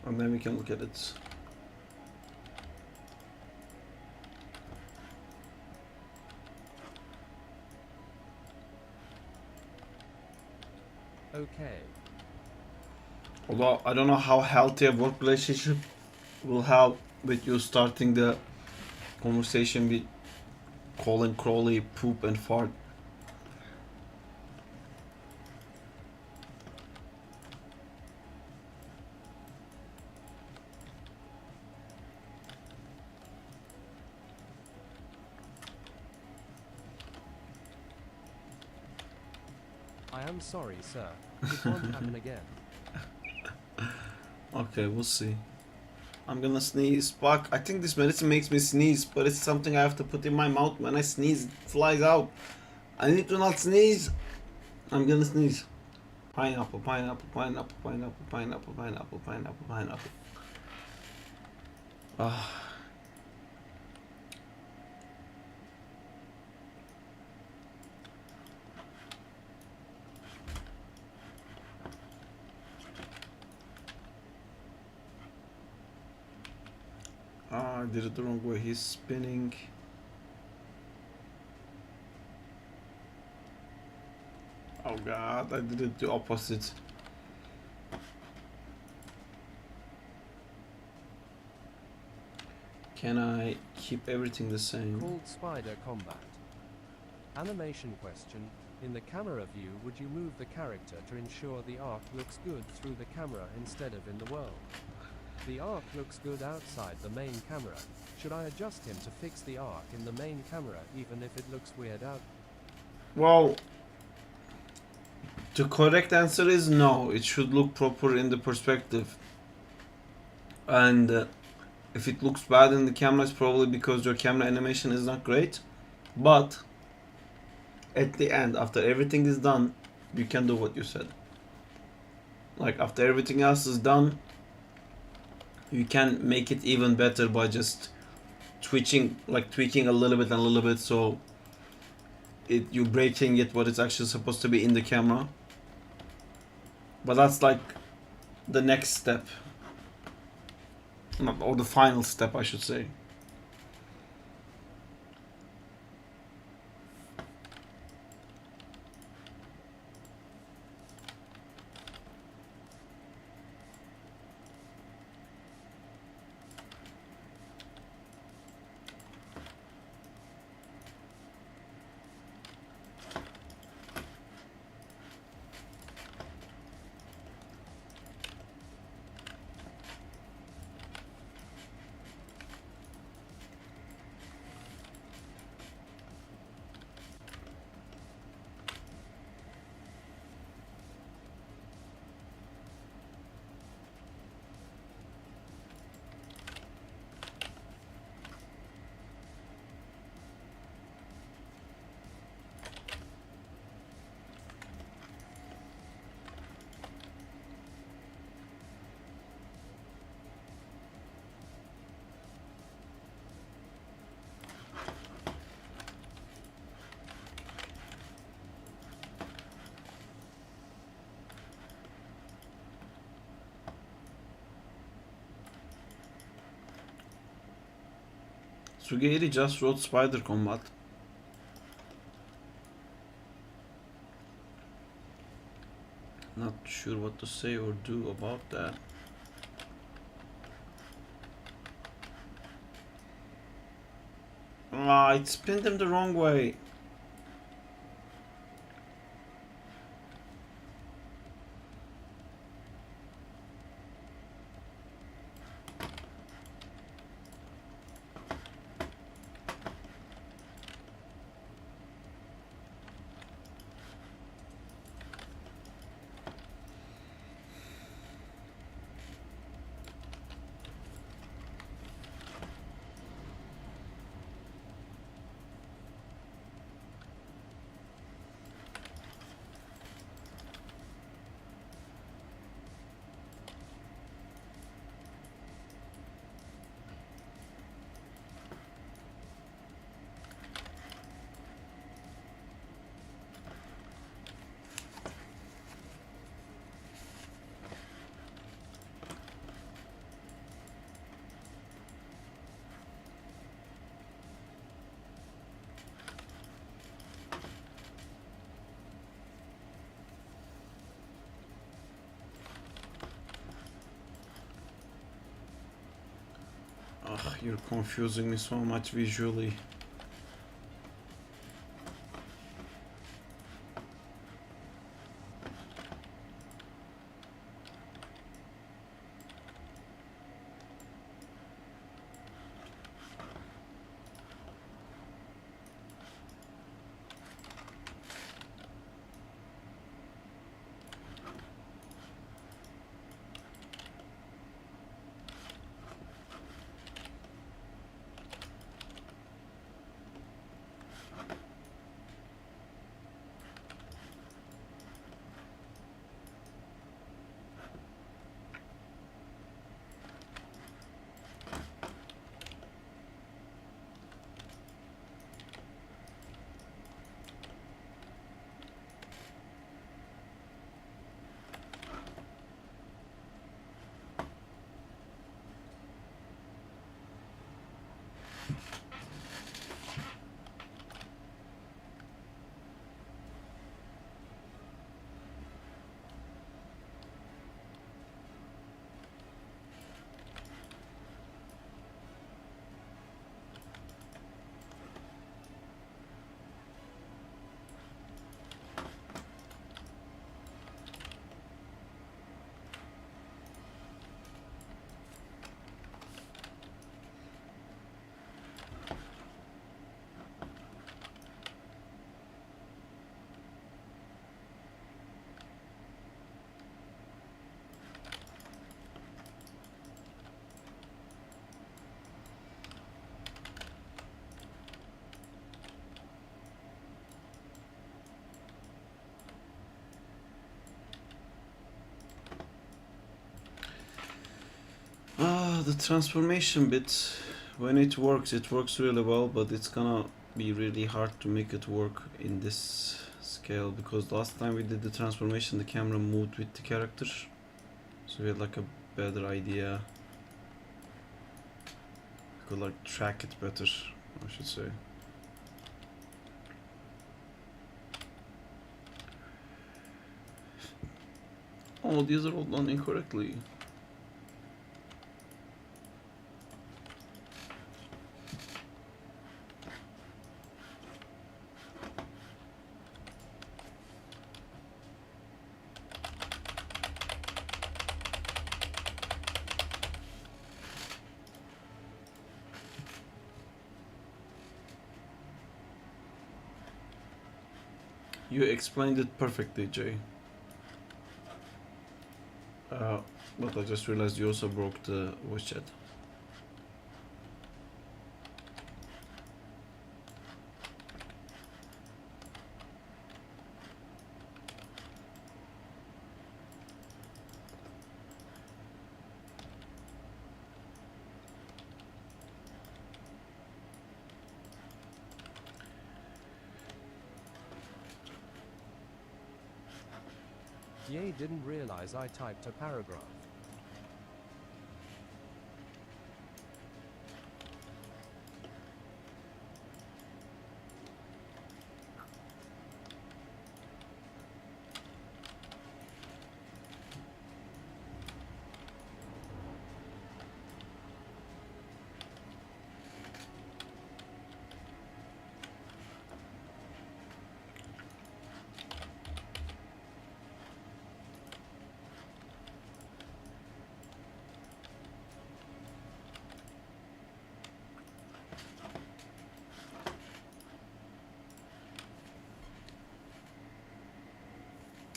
[SPEAKER 1] and then we can look at it.
[SPEAKER 2] Okay.
[SPEAKER 1] Although I don't know how healthy a work relationship will have with you starting the conversation with Colin Crowley, poop and fart.
[SPEAKER 2] I am sorry, sir. It won't happen again.
[SPEAKER 1] Okay, we'll see. I'm gonna sneeze. Fuck, I think this medicine makes me sneeze, but it's something I have to put in my mouth. When I sneeze, it flies out. I need to not sneeze. I'm gonna sneeze. Pineapple, pineapple, pineapple, pineapple, pineapple, pineapple, pineapple, pineapple. Ah. I did it the wrong way. He's spinning. Oh god, I did it the opposite. Can I keep everything the same?
[SPEAKER 2] Called Spider Combat. Animation question. In the camera view, would you move the character to ensure the arc looks good through the camera instead of in the world? The arc looks good outside the main camera. Should I adjust him to fix the arc in the main camera even if it looks weird out?
[SPEAKER 1] Well, the correct answer is no. It should look proper in the perspective. And if it looks bad in the camera, it's probably because your camera animation is not great. But at the end, after everything is done, you can do what you said. Like after everything else is done, you can make it even better by just tweaking a little bit, so you're breaking it what it's actually supposed to be in the camera. But that's like the next step, or the final step, I should say. Sugeri just wrote Spider Combat. Not sure what to say or do about that. Ah, it spinned them the wrong way. You're confusing me so much visually. The transformation bit, when it works really well, but it's gonna be really hard to make it work in this scale, because last time we did the transformation, the camera moved with the character, so we had like a better idea. We could like track it better, I should say. Oh, these are all done incorrectly. You explained it perfectly, Jay. But I just realized you also broke the voice chat.
[SPEAKER 2] Ye didn't realize I typed a paragraph.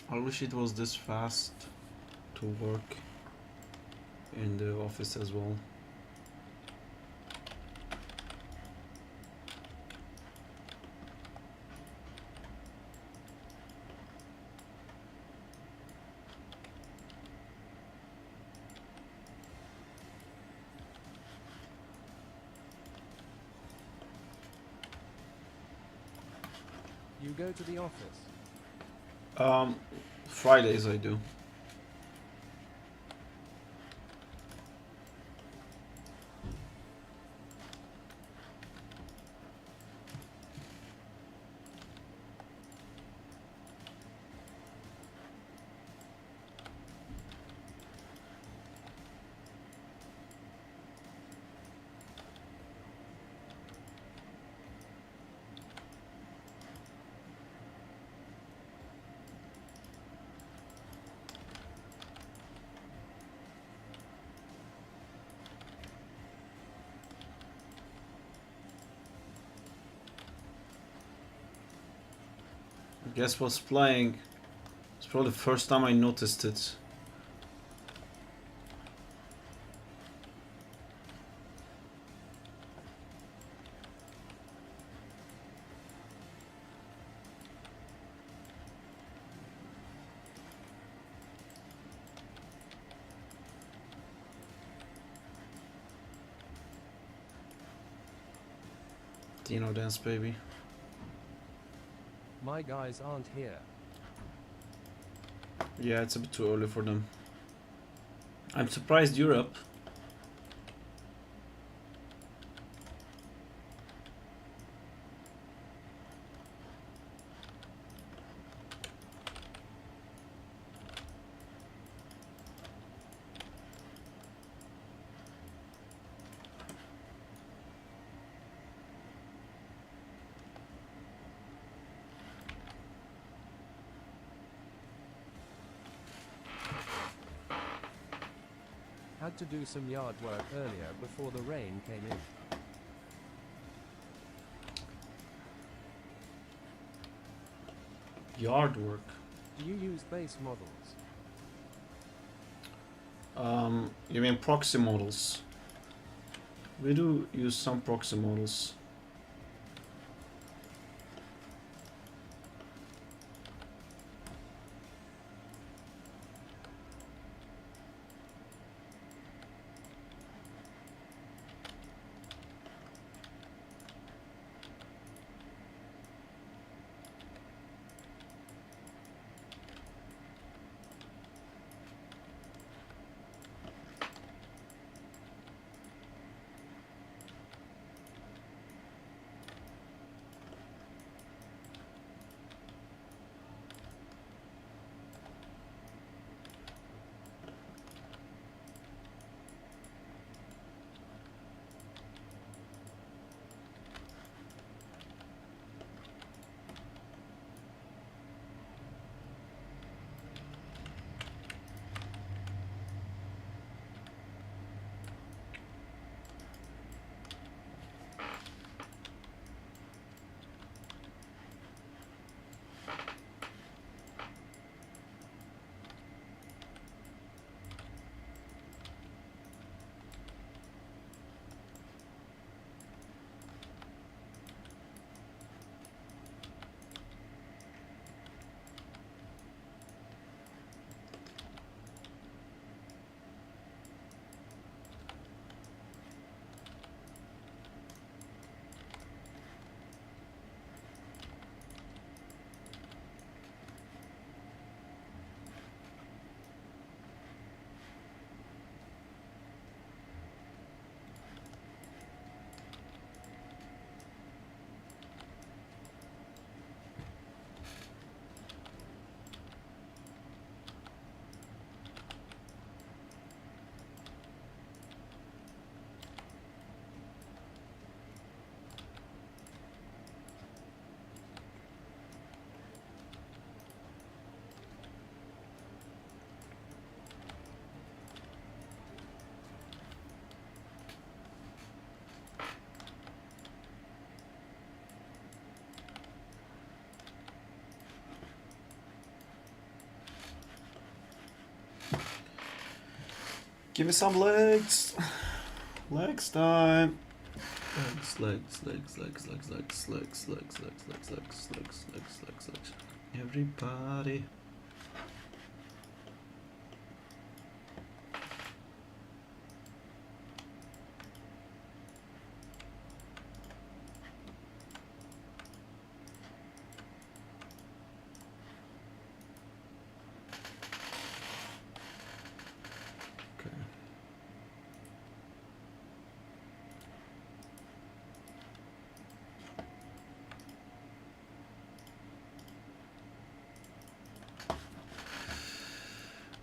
[SPEAKER 1] I wish it was this fast to work in the office as well.
[SPEAKER 2] You go to the office.
[SPEAKER 1] Fridays I do. guess was playing. It's probably the first time I noticed it. Dino dance, baby.
[SPEAKER 2] My guys aren't here.
[SPEAKER 1] Yeah, it's a bit too early for them. I'm surprised you're up.
[SPEAKER 2] Had to do some yard work earlier before the rain came in.
[SPEAKER 1] Yard work.
[SPEAKER 2] Do you use base models?
[SPEAKER 1] You mean proxy models? We do use some proxy models. Give me some legs. Legs time. Legs. Everybody.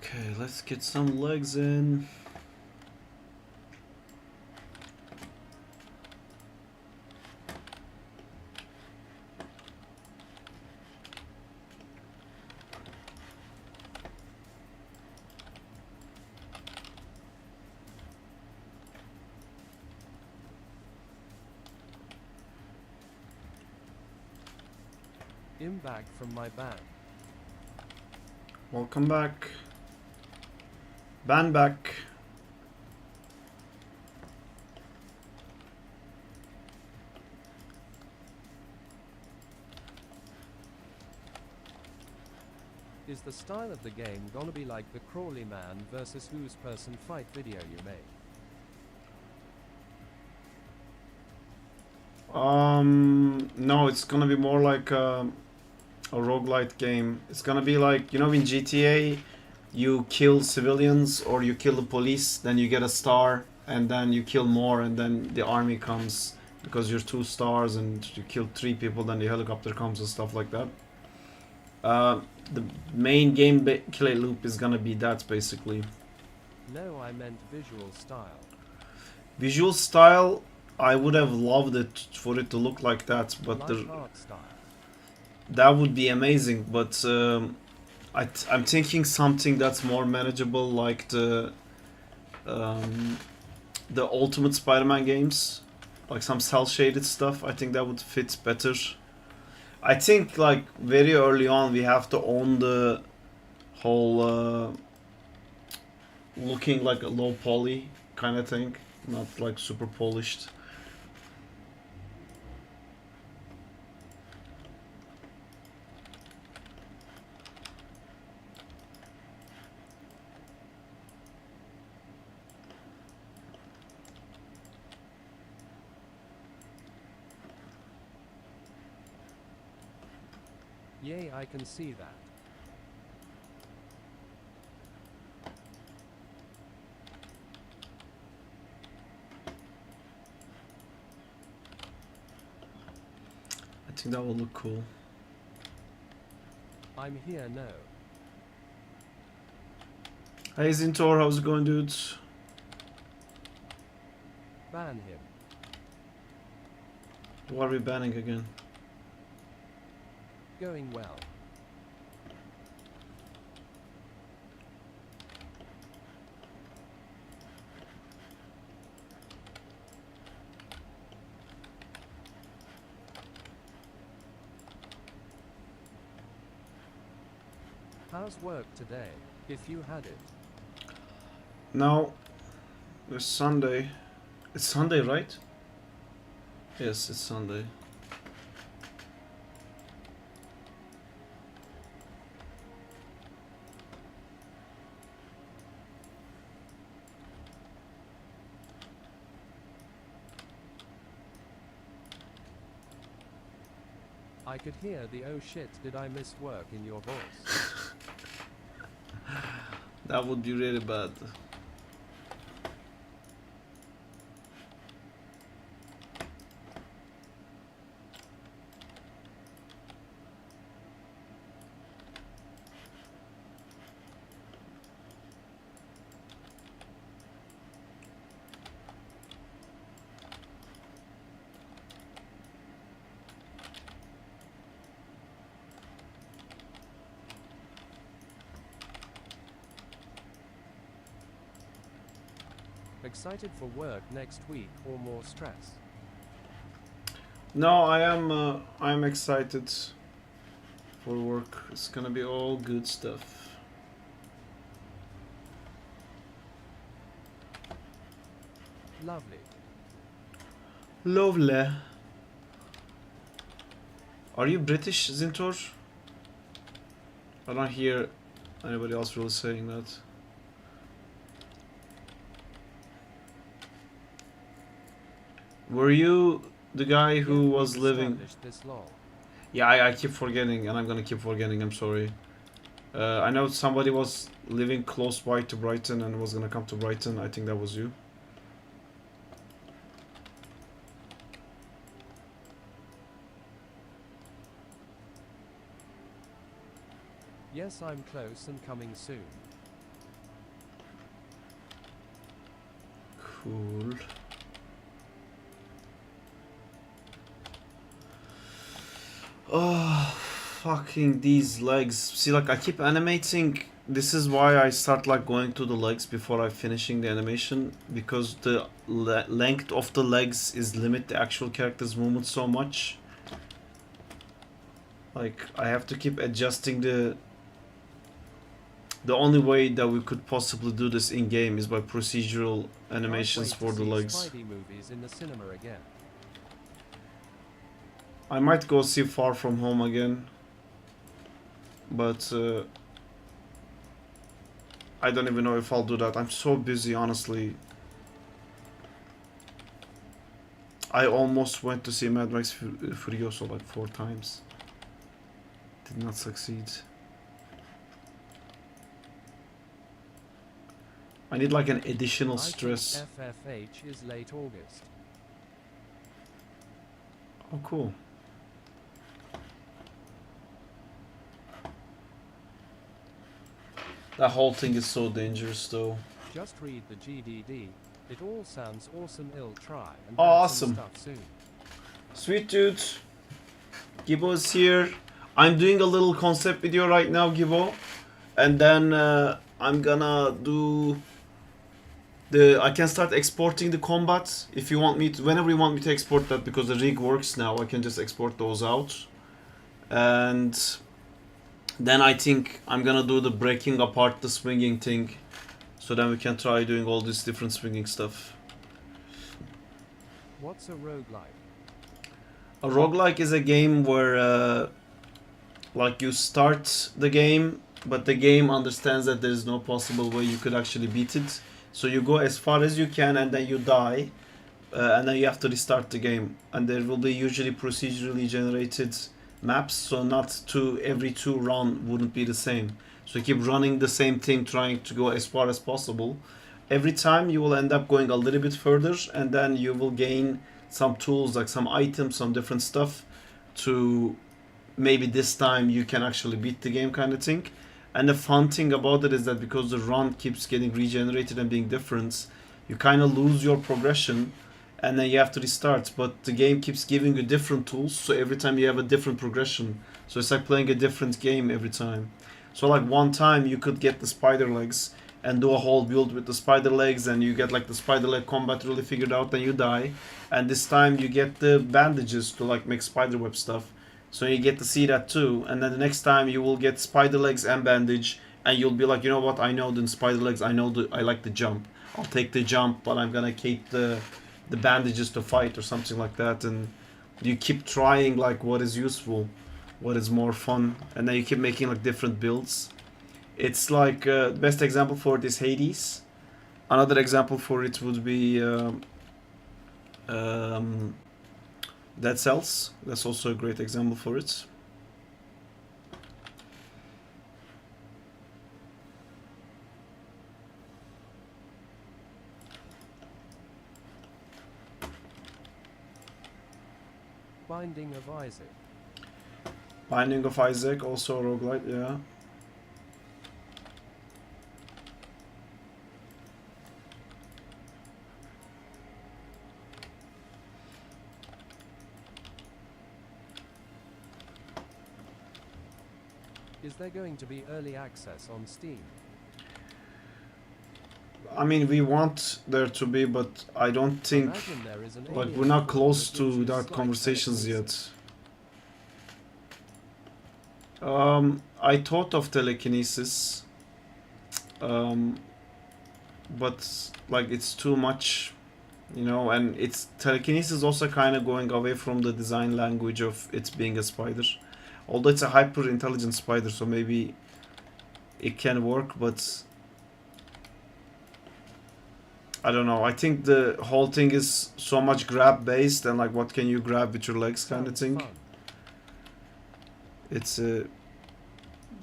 [SPEAKER 1] Okay, let's get some legs in.
[SPEAKER 2] I'm back from my ban.
[SPEAKER 1] Welcome back. Ban back.
[SPEAKER 2] Is the style of the game gonna be like the Crawley Man versus Who's Person fight video you made?
[SPEAKER 1] No, it's gonna be more like a roguelite game. It's gonna be like, you know, in GTA, you kill civilians or you kill the police, then you get a star, and then you kill more, and then the army comes because you're 2 stars, and you kill 3 people, then the helicopter comes and stuff like that. The main gameplay loop is gonna be that, basically.
[SPEAKER 2] No, I meant visual style.
[SPEAKER 1] Visual style, I would have loved it for it to look like that, but
[SPEAKER 2] Like art style.
[SPEAKER 1] that would be amazing. But I'm thinking something that's more manageable, like the Ultimate Spider-Man games, like some cel-shaded stuff. I think that would fit better. I think like very early on we have to own the whole looking like a low poly kind of thing, not like super polished.
[SPEAKER 2] Yay, I can see that.
[SPEAKER 1] I think that will look cool.
[SPEAKER 2] I'm here, no.
[SPEAKER 1] Hey Zintor, how's it going, dude?
[SPEAKER 2] Ban him.
[SPEAKER 1] What are we banning again?
[SPEAKER 2] Going well. How's work today, if you had it?
[SPEAKER 1] No, it's Sunday. It's Sunday, right? Yes, it's Sunday.
[SPEAKER 2] I could hear the "oh shit, did I miss work" in your voice.
[SPEAKER 1] That would be really bad.
[SPEAKER 2] Excited for work next week or more stress?
[SPEAKER 1] No, I'm excited for work. It's gonna be all good stuff.
[SPEAKER 2] Lovely.
[SPEAKER 1] Lovely. Are you British, Zintor? I don't hear anybody else really saying that. Were you the guy who
[SPEAKER 2] Yet
[SPEAKER 1] was
[SPEAKER 2] we've
[SPEAKER 1] living?
[SPEAKER 2] established this long.
[SPEAKER 1] Yeah, I keep forgetting, and I'm gonna keep forgetting. I'm sorry. I know somebody was living close by to Brighton and was gonna come to Brighton. I think that was you.
[SPEAKER 2] Yes, I'm close and coming soon.
[SPEAKER 1] Cool. Oh, fucking these legs. See, like, I keep animating. This is why I start, like, going to the legs before I finishing the animation. Because the length of the legs is limit the actual character's movement so much. Like I have to keep adjusting the only way that we could possibly do this in game is by procedural animations
[SPEAKER 2] Can't wait
[SPEAKER 1] for
[SPEAKER 2] to
[SPEAKER 1] the
[SPEAKER 2] see
[SPEAKER 1] legs.
[SPEAKER 2] Spidey movies in the cinema again.
[SPEAKER 1] I might go see Far From Home again, but I don't even know if I'll do that. I'm so busy, honestly. I almost went to see Mad Max Furioso like 4 times. Did not succeed. I need like an additional stress.
[SPEAKER 2] I think FFH is late August.
[SPEAKER 1] Oh, cool. That whole thing is so dangerous, though.
[SPEAKER 2] Just read the GDD. It all sounds awesome. I'll try and
[SPEAKER 1] Awesome.
[SPEAKER 2] stuff soon.
[SPEAKER 1] Sweet dude. Gibbo is here. I'm doing a little concept video right now, Gibbo, and then I'm gonna do I can start exporting the combat if you want me to, whenever you want me to export that, because the rig works now. I can just export those out, and then I think I'm gonna do the breaking apart the swinging thing, so then we can try doing all this different swinging stuff.
[SPEAKER 2] What's a roguelike?
[SPEAKER 1] A roguelike is a game where like you start the game, but the game understands that there is no possible way you could actually beat it. So you go as far as you can and then you die, and then you have to restart the game. And there will be usually procedurally generated maps, so not every 2 run wouldn't be the same. So you keep running the same thing, trying to go as far as possible. Every time you will end up going a little bit further, and then you will gain some tools, like some items, some different stuff, to maybe this time you can actually beat the game, kind of thing. And the fun thing about it is that because the run keeps getting regenerated and being different, you kind of lose your progression and then you have to restart. But the game keeps giving you different tools, so every time you have a different progression. So it's like playing a different game every time. So like one time you could get the spider legs and do a whole build with the spider legs, and you get like the spider leg combat really figured out, then you die. And this time you get the bandages to like make spider web stuff. So you get to see that too, and then the next time you will get spider legs and bandage, and you'll be like, you know what, I know the spider legs, I like the jump. I'll take the jump, but I'm gonna keep the bandages to fight or something like that. And you keep trying like what is useful, what is more fun, and then you keep making like different builds. It's like best example for it is Hades. Another example for it would be Dead Cells. That's also a great example for it.
[SPEAKER 2] Binding of Isaac.
[SPEAKER 1] Binding of Isaac, also a roguelite, yeah.
[SPEAKER 2] Is there going to be early access on Steam?
[SPEAKER 1] I mean, we want there to be, but I don't think,
[SPEAKER 2] Imagine there is an
[SPEAKER 1] like,
[SPEAKER 2] alien
[SPEAKER 1] we're not
[SPEAKER 2] form
[SPEAKER 1] close
[SPEAKER 2] that gives
[SPEAKER 1] to
[SPEAKER 2] you
[SPEAKER 1] that
[SPEAKER 2] slight
[SPEAKER 1] conversations
[SPEAKER 2] telekinesis.
[SPEAKER 1] yet. I thought of telekinesis, but like it's too much, you know, and it's telekinesis also kind of going away from the design language of it being a spider. Although it's a hyper intelligent spider, so maybe it can work, but I don't know. I think the whole thing is so much grab based, and like what can you grab with your legs kind of
[SPEAKER 2] Sounds
[SPEAKER 1] thing.
[SPEAKER 2] fun.
[SPEAKER 1] It's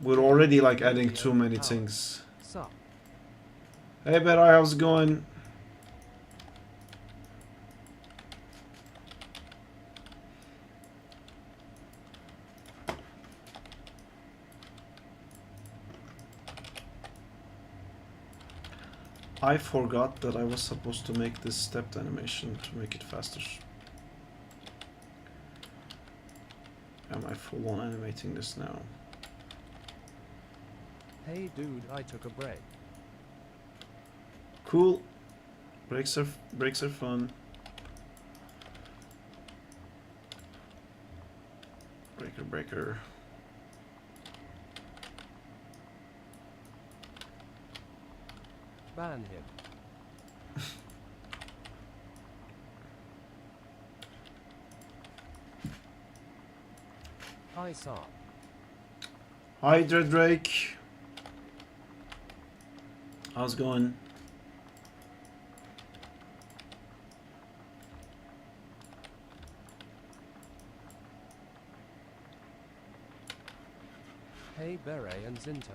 [SPEAKER 1] we're already like adding
[SPEAKER 2] Really
[SPEAKER 1] too many
[SPEAKER 2] overpowered.
[SPEAKER 1] things.
[SPEAKER 2] Sup?
[SPEAKER 1] Hey Better, how's it going? I forgot that I was supposed to make this stepped animation to make it faster. Am I full on animating this now?
[SPEAKER 2] Hey dude, I took a break.
[SPEAKER 1] Cool. Breaks are fun. Breaker.
[SPEAKER 2] ban him. Hi, Sar.
[SPEAKER 1] Hi, Drake. How's it going?
[SPEAKER 2] Hey, Beret and Zinta.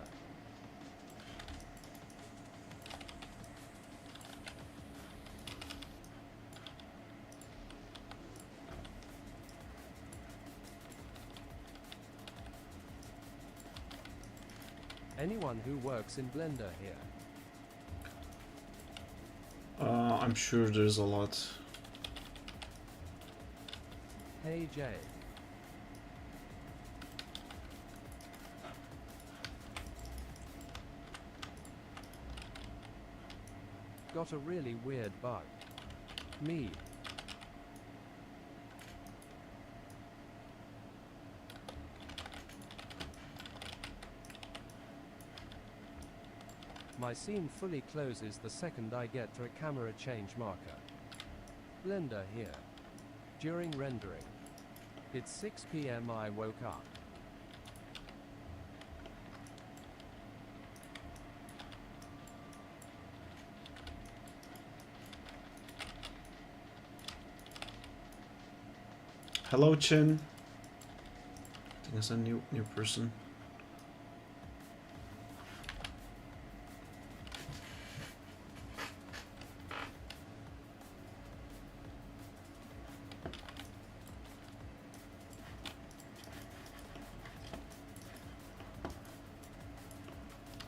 [SPEAKER 2] Anyone who works in Blender here?
[SPEAKER 1] I'm sure there's a lot.
[SPEAKER 2] Hey, Jay. Got a really weird bug. Me. My scene fully closes the second I get to a camera change marker. Blender here. During rendering. It's 6 PM I woke up.
[SPEAKER 1] Hello, Chin. I think it's a new person.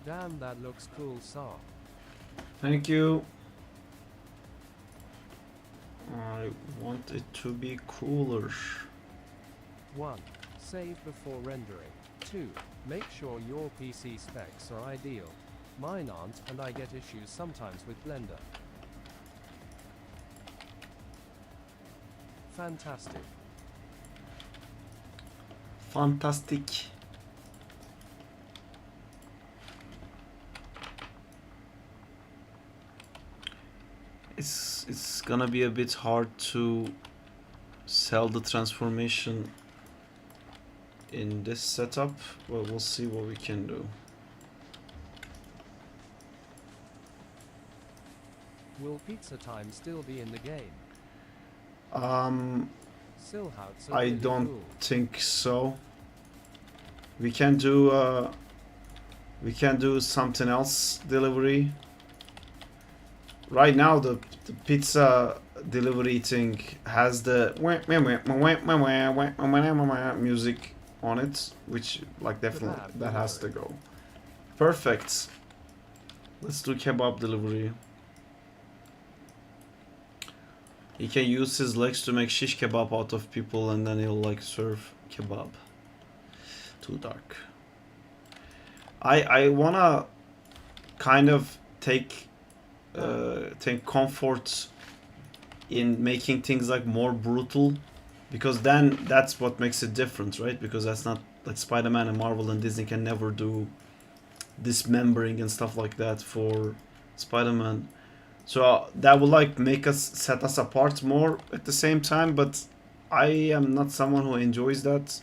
[SPEAKER 2] Damn, that looks cool, Sar.
[SPEAKER 1] Thank you. I want it to be cooler.
[SPEAKER 2] 1. Save before rendering. 2. Make sure your PC specs are ideal. Mine aren't, and I get issues sometimes with Blender. Fantastic.
[SPEAKER 1] Fantastic. It's gonna be a bit hard to sell the transformation in this setup, but we'll see what we can do.
[SPEAKER 2] Will Pizza Time still be in the game? Silhouettes are
[SPEAKER 1] I
[SPEAKER 2] really
[SPEAKER 1] don't
[SPEAKER 2] cool.
[SPEAKER 1] think so. We can do something else delivery. Right now the pizza delivery thing has the music on it, which like definitely that has to go. Perfect. Let's do kebab delivery. He can use his legs to make shish kebab out of people, and then he'll like serve kebab. Too dark. I wanna kind of take comfort in making things like more brutal, because then that's what makes it different, right? Because that's not like Spider-Man and Marvel and Disney can never do dismembering and stuff like that for Spider-Man. So that will like make us set us apart more at the same time, but I am not someone who enjoys that.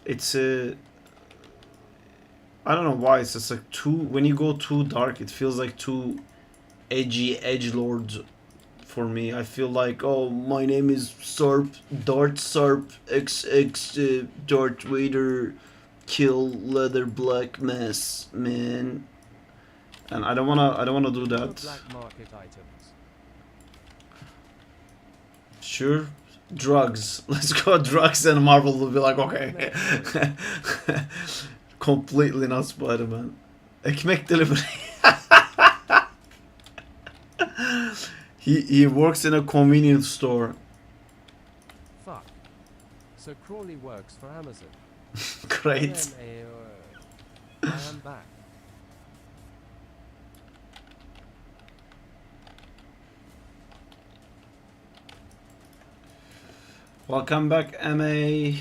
[SPEAKER 1] It's I don't know why, it's just like too, when you go too dark it feels like too edgy edgelord for me. I feel like, oh, my name is Sarp, Dart Sarp, XX Darth Vader, kill leather black mass man, and I don't wanna do that.
[SPEAKER 2] Black market items.
[SPEAKER 1] Sure, drugs. Let's go drugs, and Marvel will be like, okay. Completely not Spider-Man. Ekmek delivery. He works in a convenience store.
[SPEAKER 2] Fuck. So Crawley works for Amazon.
[SPEAKER 1] Great.
[SPEAKER 2] I am back.
[SPEAKER 1] Welcome back, MA.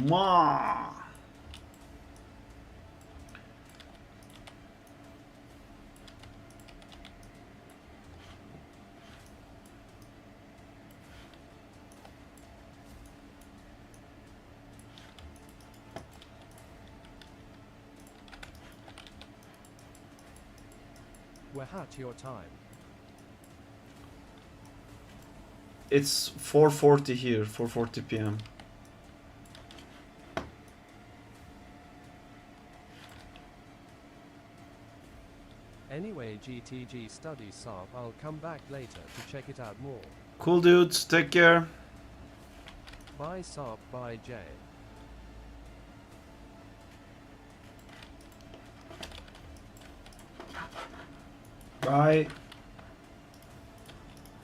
[SPEAKER 1] Ma.
[SPEAKER 2] We're at your time.
[SPEAKER 1] It's 4:40 here, 4:40 p.m.
[SPEAKER 2] Anyway, GTG study SARP. I'll come back later to check it out more.
[SPEAKER 1] Cool dudes, take care.
[SPEAKER 2] Bye SARP, bye Jay.
[SPEAKER 1] Bye.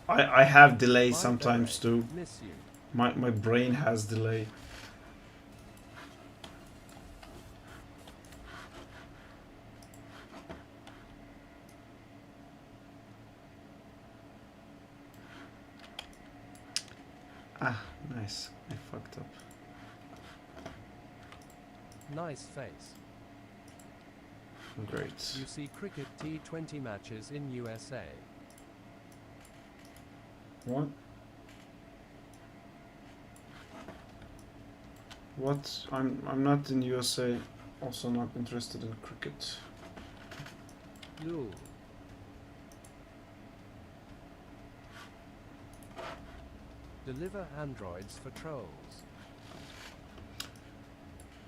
[SPEAKER 1] I have delay
[SPEAKER 2] Bye,
[SPEAKER 1] sometimes
[SPEAKER 2] Beret.
[SPEAKER 1] too.
[SPEAKER 2] Miss you.
[SPEAKER 1] My brain has delay. Ah, nice. I fucked up.
[SPEAKER 2] Nice face.
[SPEAKER 1] Great.
[SPEAKER 2] You see cricket T20 matches in USA.
[SPEAKER 1] What? What? I'm not in USA. Also not interested in cricket.
[SPEAKER 2] Lul. Deliver androids for trolls.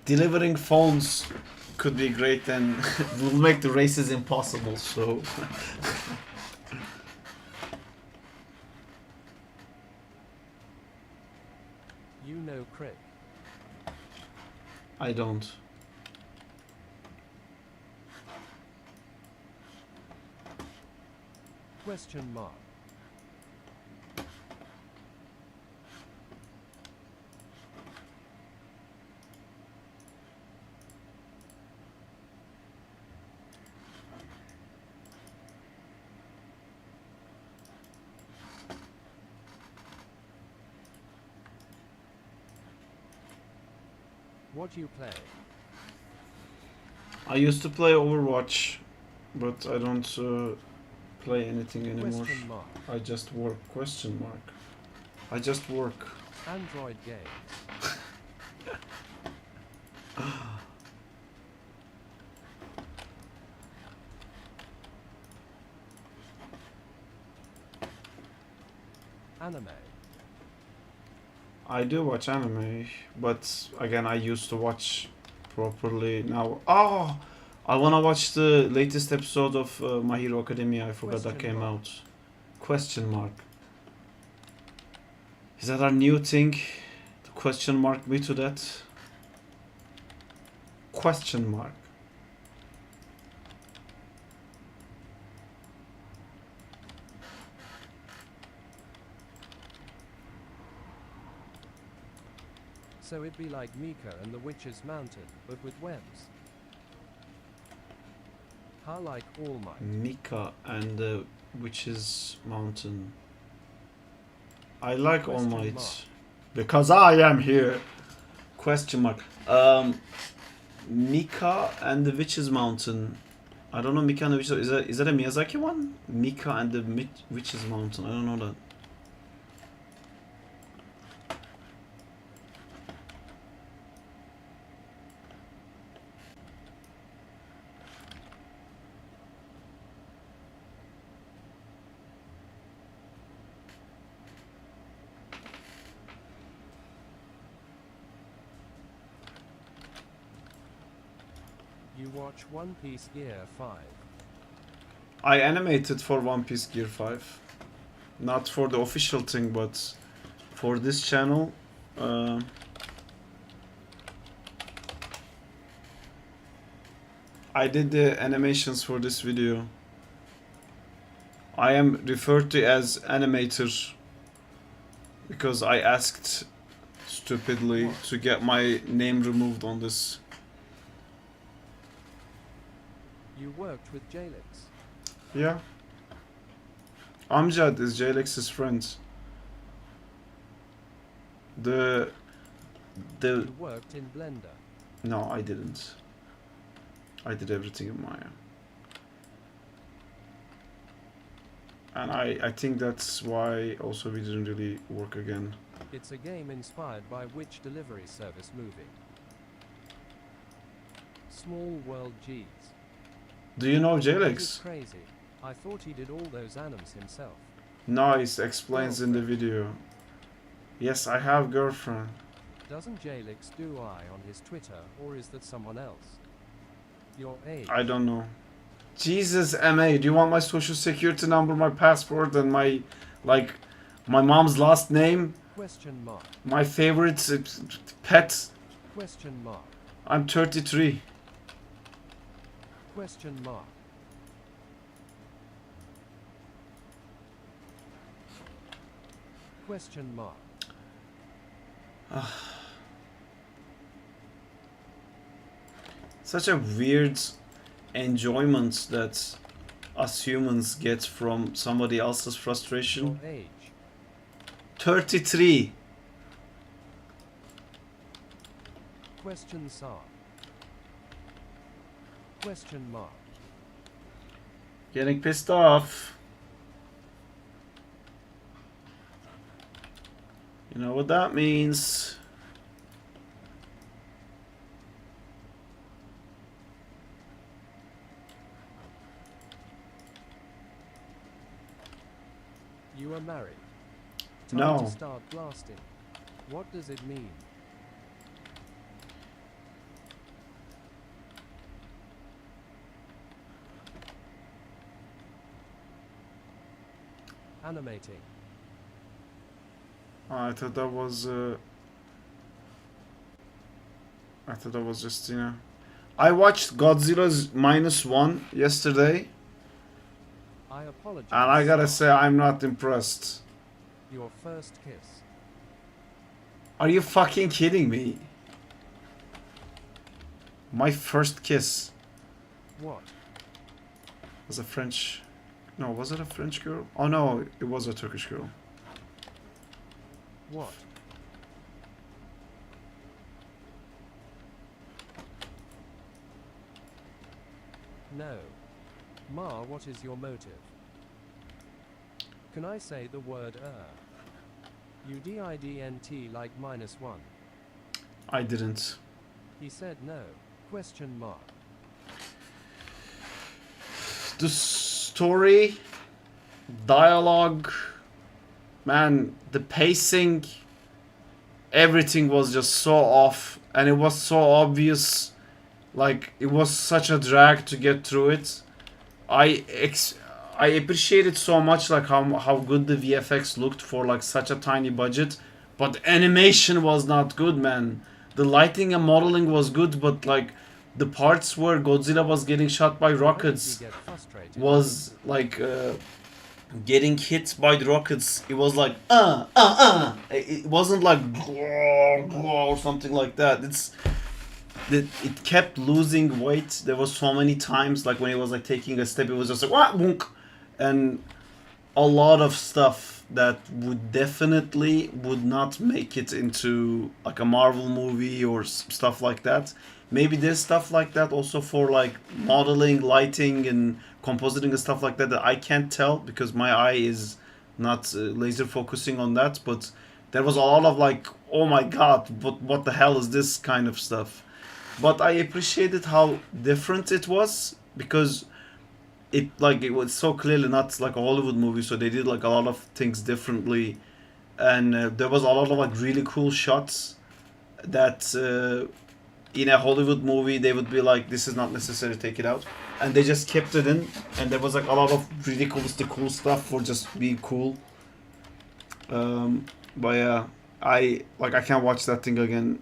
[SPEAKER 1] Delivering phones could be great and will make the races impossible, so
[SPEAKER 2] You know Crick.
[SPEAKER 1] I don't.
[SPEAKER 2] Question mark. What do you play?
[SPEAKER 1] I used to play Overwatch, but I don't play anything anymore.
[SPEAKER 2] Question mark.
[SPEAKER 1] I just work. Question mark. I just work.
[SPEAKER 2] Android games. Anime.
[SPEAKER 1] I do watch anime, but again, I used to watch properly. Now, oh, I wanna watch the latest episode of My Hero Academia. I forgot that
[SPEAKER 2] Question
[SPEAKER 1] came
[SPEAKER 2] mark.
[SPEAKER 1] out. Question mark. Is that our new thing? The question mark me to that? Question mark.
[SPEAKER 2] So it'd be like Mika and the Witch's Mountain, but with webs. How like All Might.
[SPEAKER 1] Mika and the Witch's Mountain. I like All
[SPEAKER 2] Question
[SPEAKER 1] Might
[SPEAKER 2] mark.
[SPEAKER 1] because I am here. Question mark. Mika and the Witch's Mountain. I don't know Mika and the Witch's. Is that a Miyazaki one? Mika and the Witch's Mountain. I don't know that.
[SPEAKER 2] You watch One Piece Gear 5.
[SPEAKER 1] I animated for One Piece Gear 5. Not for the official thing, but for this channel. I did the animations for this video. I am referred to as animator because I asked stupidly
[SPEAKER 2] What?
[SPEAKER 1] to get my name removed on this.
[SPEAKER 2] You worked with Jalix.
[SPEAKER 1] Yeah. Amjad is JLX's friend. The the
[SPEAKER 2] You worked in Blender.
[SPEAKER 1] no, I didn't. I did everything in Maya. And I think that's why also we didn't really work again.
[SPEAKER 2] It's a game inspired by which delivery service movie? Small World G's.
[SPEAKER 1] Do you know
[SPEAKER 2] This is
[SPEAKER 1] Jalex?
[SPEAKER 2] crazy. I thought he did all those anims himself.
[SPEAKER 1] Nice, explains in the video. Yes, I have girlfriend.
[SPEAKER 2] Doesn't Jalix do I on his Twitter, or is that someone else? Your age.
[SPEAKER 1] I don't know. Jesus, MA, do you want my social security number, my passport, and my, like, my mom's last name?
[SPEAKER 2] Question mark.
[SPEAKER 1] My favorite pet?
[SPEAKER 2] Question mark.
[SPEAKER 1] I'm 33.
[SPEAKER 2] Question mark. Question mark.
[SPEAKER 1] Such a weird enjoyment that us humans get from somebody else's frustration.
[SPEAKER 2] Your age.
[SPEAKER 1] 33.
[SPEAKER 2] Question sar. Question mark.
[SPEAKER 1] Getting pissed off. You know what that means.
[SPEAKER 2] You are married. Time
[SPEAKER 1] No.
[SPEAKER 2] to start blasting. What does it mean? Animating.
[SPEAKER 1] I thought that was just, you know. I watched Godzilla's -1 yesterday,
[SPEAKER 2] I apologize.
[SPEAKER 1] and I gotta
[SPEAKER 2] sir.
[SPEAKER 1] say I'm not impressed.
[SPEAKER 2] Your first kiss.
[SPEAKER 1] Are you fucking kidding me? My first kiss
[SPEAKER 2] What?
[SPEAKER 1] was a French. No, was it a French girl? Oh no, it was a Turkish girl.
[SPEAKER 2] What? No. Ma, what is your motive? Can I say the word You didn't like -1.
[SPEAKER 1] I didn't.
[SPEAKER 2] He said no. Question mark.
[SPEAKER 1] The story, dialogue, man, the pacing, everything was just so off, and it was so obvious. Like, it was such a drag to get through it. I appreciated so much like how good the VFX looked for like such a tiny budget, but animation was not good, man. The lighting and modeling was good, but like the parts where Godzilla was getting shot by
[SPEAKER 2] Why did
[SPEAKER 1] rockets
[SPEAKER 2] you get frustrated?
[SPEAKER 1] was like getting hit by the rockets. It was like It wasn't like or something like that. It kept losing weight. There was so many times like when it was like taking a step, it was just like wah, boonk. And a lot of stuff that would not make it into like a Marvel movie or stuff like that. Maybe there's stuff like that also for like modeling, lighting, and compositing and stuff like that that I can't tell because my eye is not laser focusing on that. But there was a lot of like, oh my god, what the hell is this kind of stuff? But I appreciated how different it was because it was so clearly not like a Hollywood movie, so they did like a lot of things differently, and there was a lot of like really cool shots that in a Hollywood movie they would be like, this is not necessary, take it out, and they just kept it in, and there was like a lot of ridiculously cool stuff for just being cool. But yeah, I can't watch that thing again.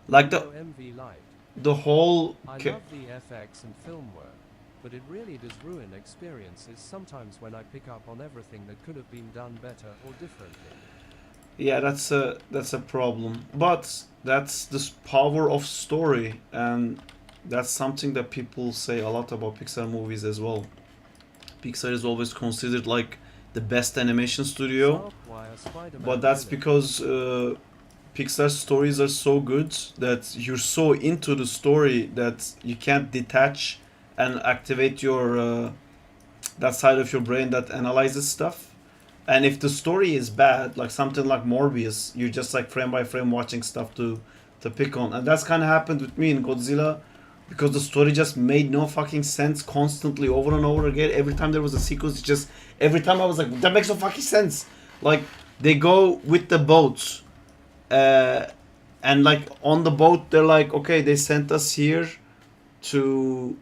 [SPEAKER 1] Like
[SPEAKER 2] No MV light.
[SPEAKER 1] the whole
[SPEAKER 2] I love the FX and film work, but it really does ruin experiences sometimes when I pick up on everything that could have been done better or differently.
[SPEAKER 1] yeah, that's a problem, but that's the power of story, and that's something that people say a lot about Pixar movies as well. Pixar is always considered like the best animation studio,
[SPEAKER 2] Sharp wire Spider-Man
[SPEAKER 1] but that's
[SPEAKER 2] villain.
[SPEAKER 1] because Pixar stories are so good that you're so into the story that you can't detach and activate your that side of your brain that analyzes stuff. And if the story is bad, like something like Morbius, you're just like frame by frame watching stuff to pick on. And that's kind of happened with me in Godzilla, because the story just made no fucking sense constantly over and over again. Every time there was a sequence, just every time I was like, that makes no fucking sense. Like they go with the boats, and like on the boat they're like, okay, they sent us here to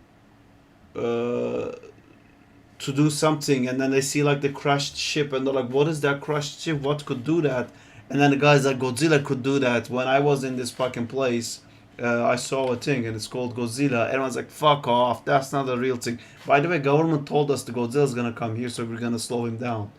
[SPEAKER 1] do something, and then they see like the crashed ship, and they're like, what is that crashed ship? What could do that? And then the guy's like, Godzilla could do that. When I was in this fucking place, I saw a thing, and it's called Godzilla. Everyone's like, fuck off, that's not a real thing. By the way, government told us the Godzilla's gonna come here, so we're gonna slow him down.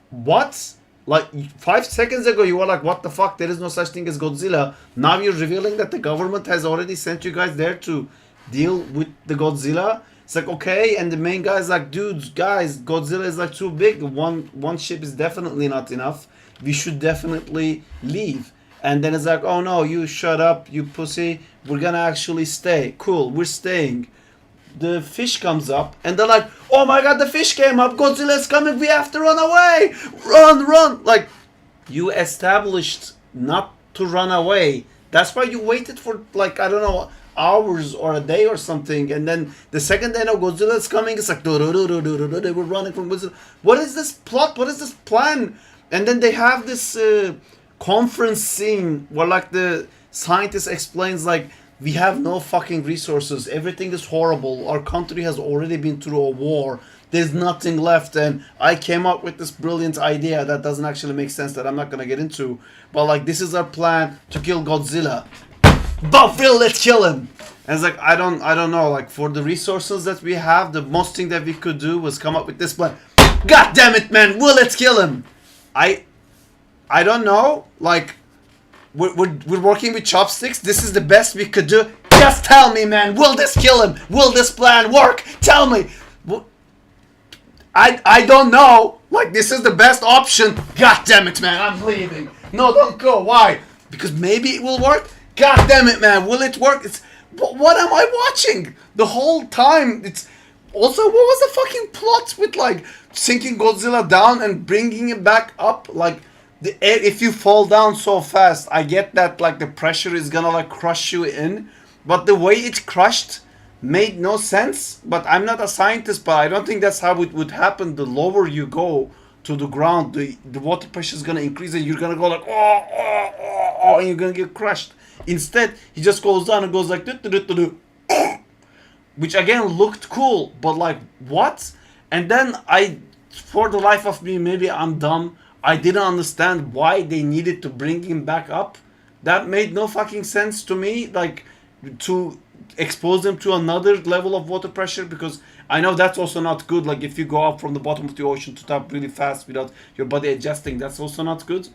[SPEAKER 1] What? Like 5 seconds ago you were like, what the fuck, there is no such thing as Godzilla. Now you're revealing that the government has already sent you guys there to deal with the Godzilla. It's like, okay, and the main guy's like, dudes, guys, Godzilla is like too big. One ship is definitely not enough. We should definitely leave. And then it's like, oh no, you shut up, you pussy. We're gonna actually stay. Cool, we're staying. The fish comes up, and they're like, oh my god, the fish came up. Godzilla's coming, we have to run away. Run. Like, you established not to run away. That's why you waited for, like, I don't know, hours or a day or something, and then the second they know Godzilla's coming, it's like they were running from Godzilla. What is this plot? What is this plan? And then they have this conference scene where like the scientist explains like, we have no fucking resources, everything is horrible, our country has already been through a war, there's nothing left, and I came up with this brilliant idea that doesn't actually make sense, that I'm not gonna get into, but like, this is our plan to kill Godzilla. But Phil, let's kill him. And it's like, I don't know, like, for the resources that we have, the most thing that we could do was come up with this plan. God damn it, man, well, let's kill him. I don't know, like, we're working with chopsticks, this is the best we could do. Just tell me, man, will this kill him? Will this plan work? Tell me. I don't know, like, this is the best option. God damn it, man, I'm leaving. No, don't go. Why? Because maybe it will work. God damn it, man, will it work? It's, what am I watching the whole time? It's also, what was the fucking plot with like sinking Godzilla down and bringing it back up? Like, the air, if you fall down so fast, I get that like the pressure is gonna like crush you in, but the way it crushed made no sense. But I'm not a scientist, but I don't think that's how it would happen. The lower you go to the ground, the water pressure is gonna increase, and you're gonna go like, oh, and you're gonna get crushed. Instead, he just goes down and goes like, which again looked cool, but like, what? And then for the life of me, maybe I'm dumb, I didn't understand why they needed to bring him back up. That made no fucking sense to me, like, to expose him to another level of water pressure, because I know that's also not good. Like, if you go up from the bottom of the ocean to top really fast without your body adjusting, that's also not good.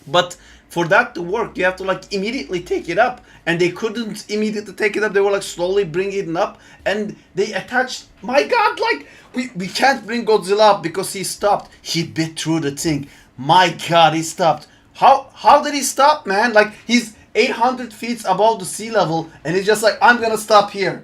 [SPEAKER 1] But for that to work, you have to like immediately take it up, and they couldn't immediately take it up. They were like slowly bringing it up, and they attached, my god, like, we can't bring Godzilla up because he stopped. He bit through the thing. My god, he stopped. How did he stop, man? Like, he's 800 feet above the sea level, and he's just like, I'm gonna stop here.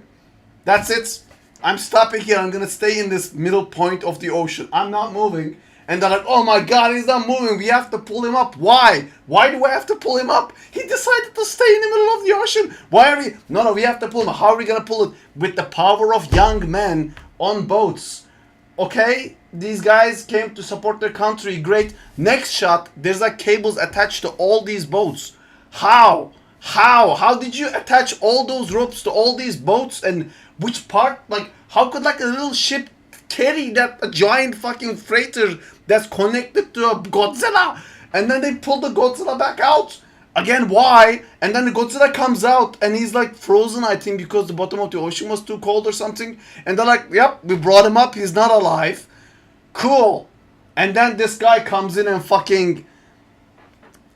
[SPEAKER 1] That's it. I'm stopping here. I'm gonna stay in this middle point of the ocean. I'm not moving. And they're like, oh my god, he's not moving. We have to pull him up. Why? Why do I have to pull him up? He decided to stay in the middle of the ocean. Why are we? No, we have to pull him up. How are we gonna pull it? With the power of young men on boats. Okay, these guys came to support their country. Great. Next shot, there's like cables attached to all these boats. How? How did you attach all those ropes to all these boats? And which part? Like, how could like a little ship carry that a giant fucking freighter that's connected to a Godzilla? And then they pull the Godzilla back out. Again, why? And then the Godzilla comes out and he's like frozen, I think, because the bottom of the ocean was too cold or something. And they're like, yep, we brought him up, he's not alive. Cool. And then this guy comes in and fucking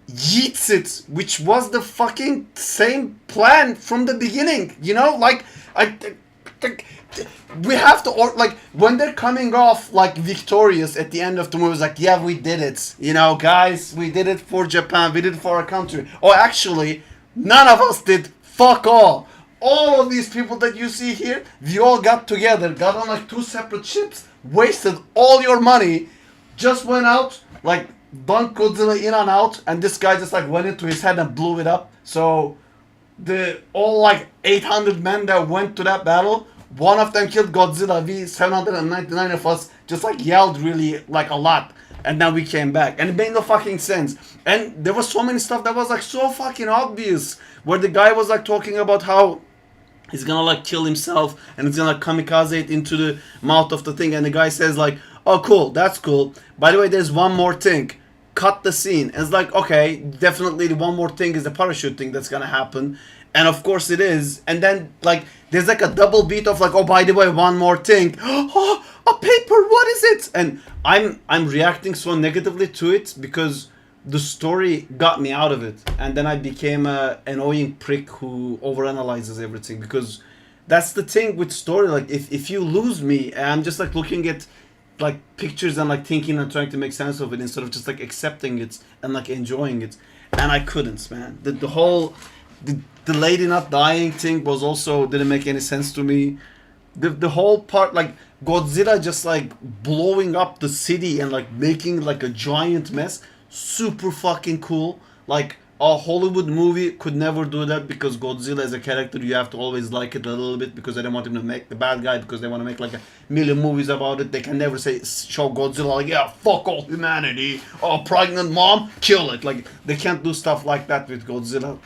[SPEAKER 1] yeets it, which was the fucking same plan from the beginning. You know, like,
[SPEAKER 5] like, we have to, or like when they're coming off like victorious at the end of the movie, it's like, yeah, we did it, you know, guys, we did it for Japan, we did it for our country. Or actually, none of us did. Fuck all. All of these people that you see here, we all got together, got on like 2 separate ships, wasted all your money, just went out, like dunked Godzilla in and out, and this guy just like went into his head and blew it up. So the all like 800 men that went to that battle, one of them killed Godzilla. We 799 of us just like yelled really like a lot, and then we came back, and it made no fucking sense. And there was so many stuff that was like so fucking obvious, where the guy was like talking about how he's gonna like kill himself and he's gonna kamikaze it into the mouth of the thing, and the guy says like, oh cool, that's cool, by the way there's one more thing, cut the scene. And it's like, okay, definitely the one more thing is the parachute thing that's gonna happen, and of course it is. And then like there's like a double beat of like, oh by the way, one more thing, oh, a paper, what is it? And I'm reacting so negatively to it because the story got me out of it, and then I became a annoying prick who overanalyzes everything, because that's the thing with story. Like if you lose me, I'm just like looking at like pictures and like thinking and trying to make sense of it instead of just like accepting it and like enjoying it, and I couldn't, man. The whole the lady not dying thing was also didn't make any sense to me. The whole part, like Godzilla just like blowing up the city and like making like a giant mess, super fucking cool. Like a Hollywood movie could never do that, because Godzilla as a character, you have to always like it a little bit, because they don't want him to make the bad guy, because they want to make like a million movies about it. They can never show Godzilla like, yeah, fuck all humanity, oh, pregnant mom, kill it. Like they can't do stuff like that with Godzilla.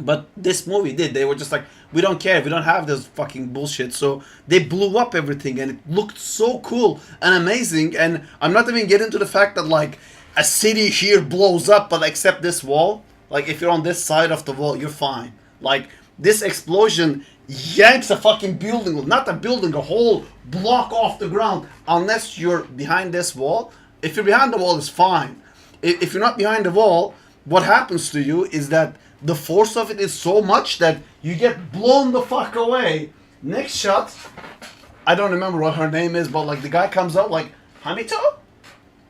[SPEAKER 5] But this movie did. They were just like, we don't care, we don't have this fucking bullshit. So they blew up everything, and it looked so cool and amazing. And I'm not even getting to the fact that like a city here blows up, but except this wall, like if you're on this side of the wall, you're fine. Like this explosion yanks a fucking building, not a building, a whole block off the ground, unless you're behind this wall. If you're behind the wall, it's fine. If you're not behind the wall, what happens to you is that the force of it is so much that you get blown the fuck away. Next shot, I don't remember what her name is, but like the guy comes out like, Hamito?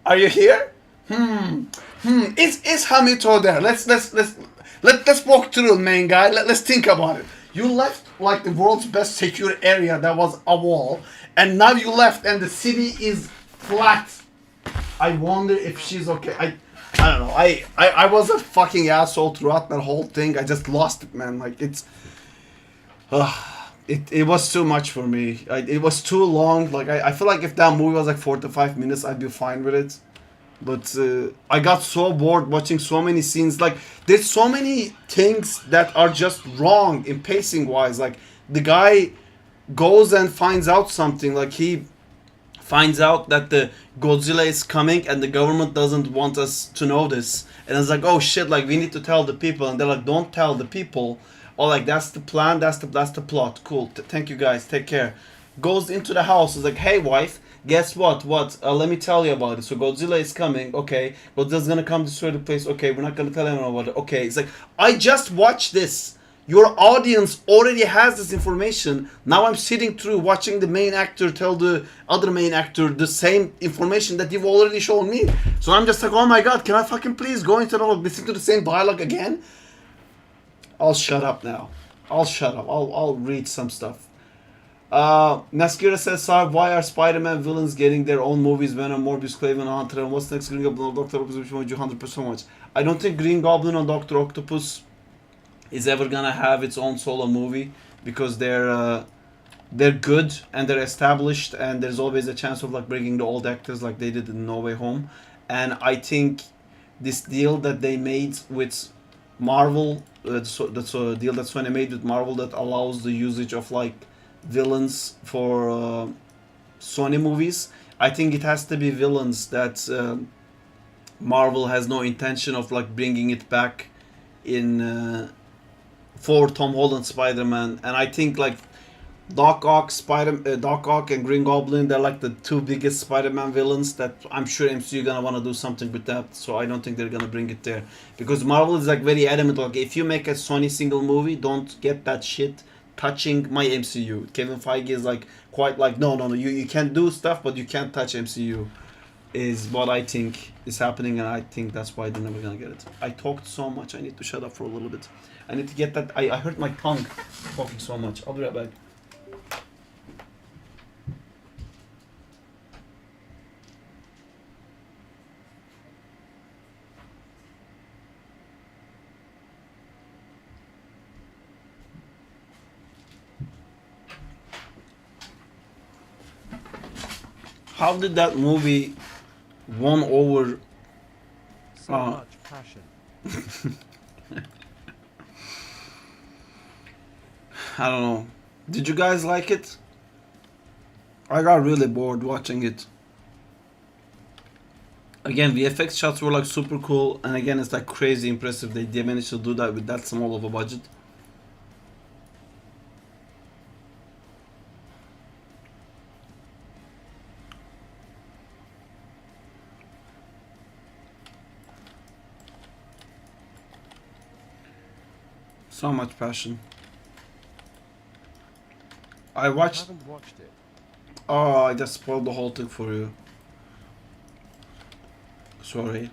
[SPEAKER 5] Are you here? Is Hamito there? Let's walk through, main guy. Let's think about it. You left like the world's best secure area that was a wall, and now you left and the city is flat. I wonder if she's okay. I don't know. I was a fucking asshole throughout that whole thing. I just lost it, man. Like it's, it was too much for me. It was too long. Like I feel like if that movie was like 4 to 5 minutes, I'd be fine with it. But I got so bored watching so many scenes. Like there's so many things that are just wrong in pacing wise. Like the guy goes and finds out something. Like he finds out that the Godzilla is coming and the government doesn't want us to know this. And it's like, oh shit, like we need to tell the people. And they're like, don't tell the people. Or like, that's the plan, that's the plot. Cool, thank you guys, take care. Goes into the house, is like, hey wife, guess what? Let me tell you about it. So Godzilla is coming, okay. Godzilla's gonna come destroy the place, okay. We're not gonna tell anyone about it, okay. It's like, I just watched this. Your audience already has this information. Now I'm sitting through watching the main actor tell the other main actor the same information that you've already shown me. So I'm just like, oh my god, can I fucking please go into listen to the same dialogue again? I'll shut up now. I'll shut up. I'll read some stuff. Naskira says, why are Spider-Man villains getting their own movies? Venom, Morbius, Craven, Hunter, and what's next? Green Goblin or Doctor Octopus, which one would you 100% watch? I don't think Green Goblin or Doctor Octopus is ever gonna have its own solo movie, because they're good and they're established, and there's always a chance of like bringing the old actors like they did in No Way Home. And I think this deal that they made with Marvel, that's a deal that Sony made with Marvel that allows the usage of like villains for Sony movies. I think it has to be villains that Marvel has no intention of like bringing it back in for Tom Holland Spider-Man. And I think like Doc Ock and Green Goblin, they're like the two biggest Spider-Man villains that I'm sure MCU gonna want to do something with that. So I don't think they're gonna bring it there, because Marvel is like very adamant, like if you make a Sony single movie, don't get that shit touching my MCU. Kevin Feige is like quite like no, you can do stuff, but you can't touch MCU. Is what I think is happening, and I think that's why they're never gonna get it. I talked so much. I need to shut up for a little bit. I need to get that. I hurt my tongue talking so much. I'll be right back. How did that movie won over?
[SPEAKER 2] So much passion.
[SPEAKER 5] I don't know. Did you guys like it? I got really bored watching it. Again, the VFX shots were like super cool, and again, it's like crazy impressive they managed to do that with that small of a budget. So much passion. I watched.
[SPEAKER 2] Haven't watched it.
[SPEAKER 5] Oh, I just spoiled the whole thing for you. Sorry.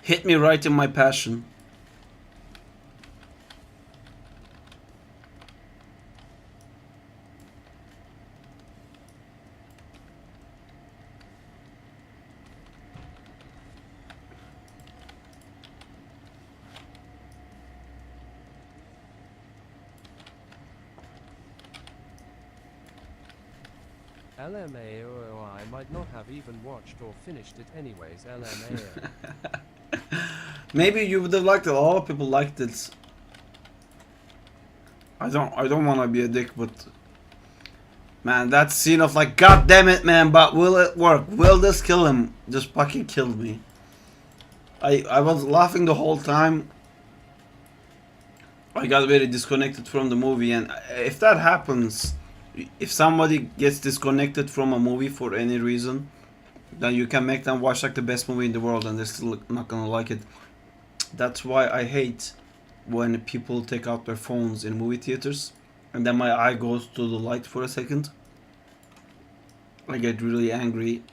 [SPEAKER 5] Hit me right in my passion.
[SPEAKER 2] LMAO, I might not have even watched or finished it anyways. LMAO.
[SPEAKER 5] Maybe you would have liked it. A lot of people liked it. I don't want to be a dick, but man, that scene of like, God damn it, man, but will it work? Will this kill him? Just fucking killed me. I was laughing the whole time. I got very disconnected from the movie, and if that happens, if somebody gets disconnected from a movie for any reason, then you can make them watch like the best movie in the world and they're still not gonna like it. That's why I hate when people take out their phones in movie theaters and then my eye goes to the light for a second. I get really angry.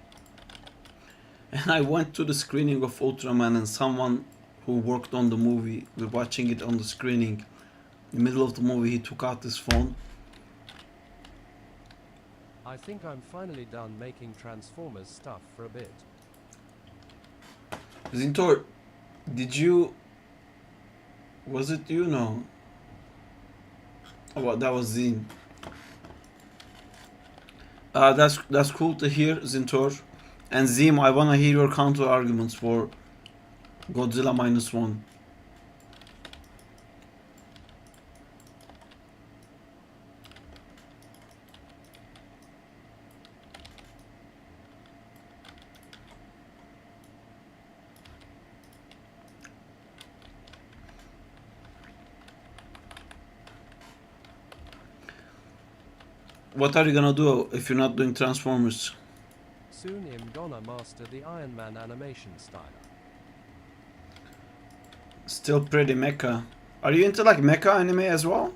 [SPEAKER 5] And I went to the screening of Ultraman, and someone who worked on the movie, we're watching it on the screening. In the middle of the movie, he took out his phone.
[SPEAKER 2] I think I'm finally done making Transformers stuff for a bit.
[SPEAKER 5] Zintor, did you... Was it you? No. Oh, well, that was Zin. That's cool to hear, Zintor. And Zim, I wanna hear your counter arguments for Godzilla -1. What are you gonna do if you're not doing Transformers?
[SPEAKER 2] Soon I'm gonna master the Iron Man animation style.
[SPEAKER 5] Still pretty mecha. Are you into like mecha anime as well?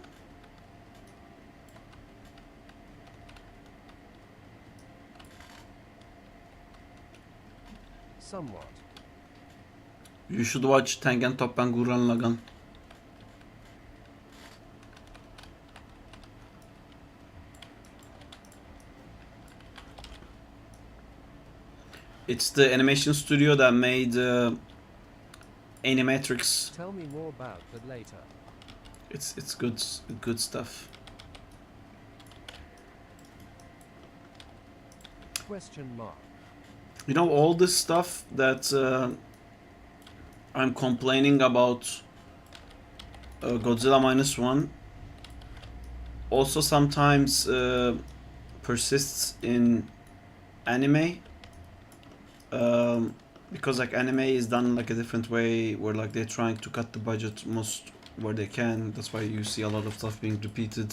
[SPEAKER 2] Somewhat.
[SPEAKER 5] You should watch Tengen Toppan Gurren Lagann. It's the animation studio that made Animatrix.
[SPEAKER 2] Tell me more about that later.
[SPEAKER 5] It's good stuff.
[SPEAKER 2] Question mark.
[SPEAKER 5] You know, all this stuff that I'm complaining about Godzilla -1 also sometimes persists in anime. Because like anime is done like a different way, where like they're trying to cut the budget most where they can. That's why you see a lot of stuff being repeated,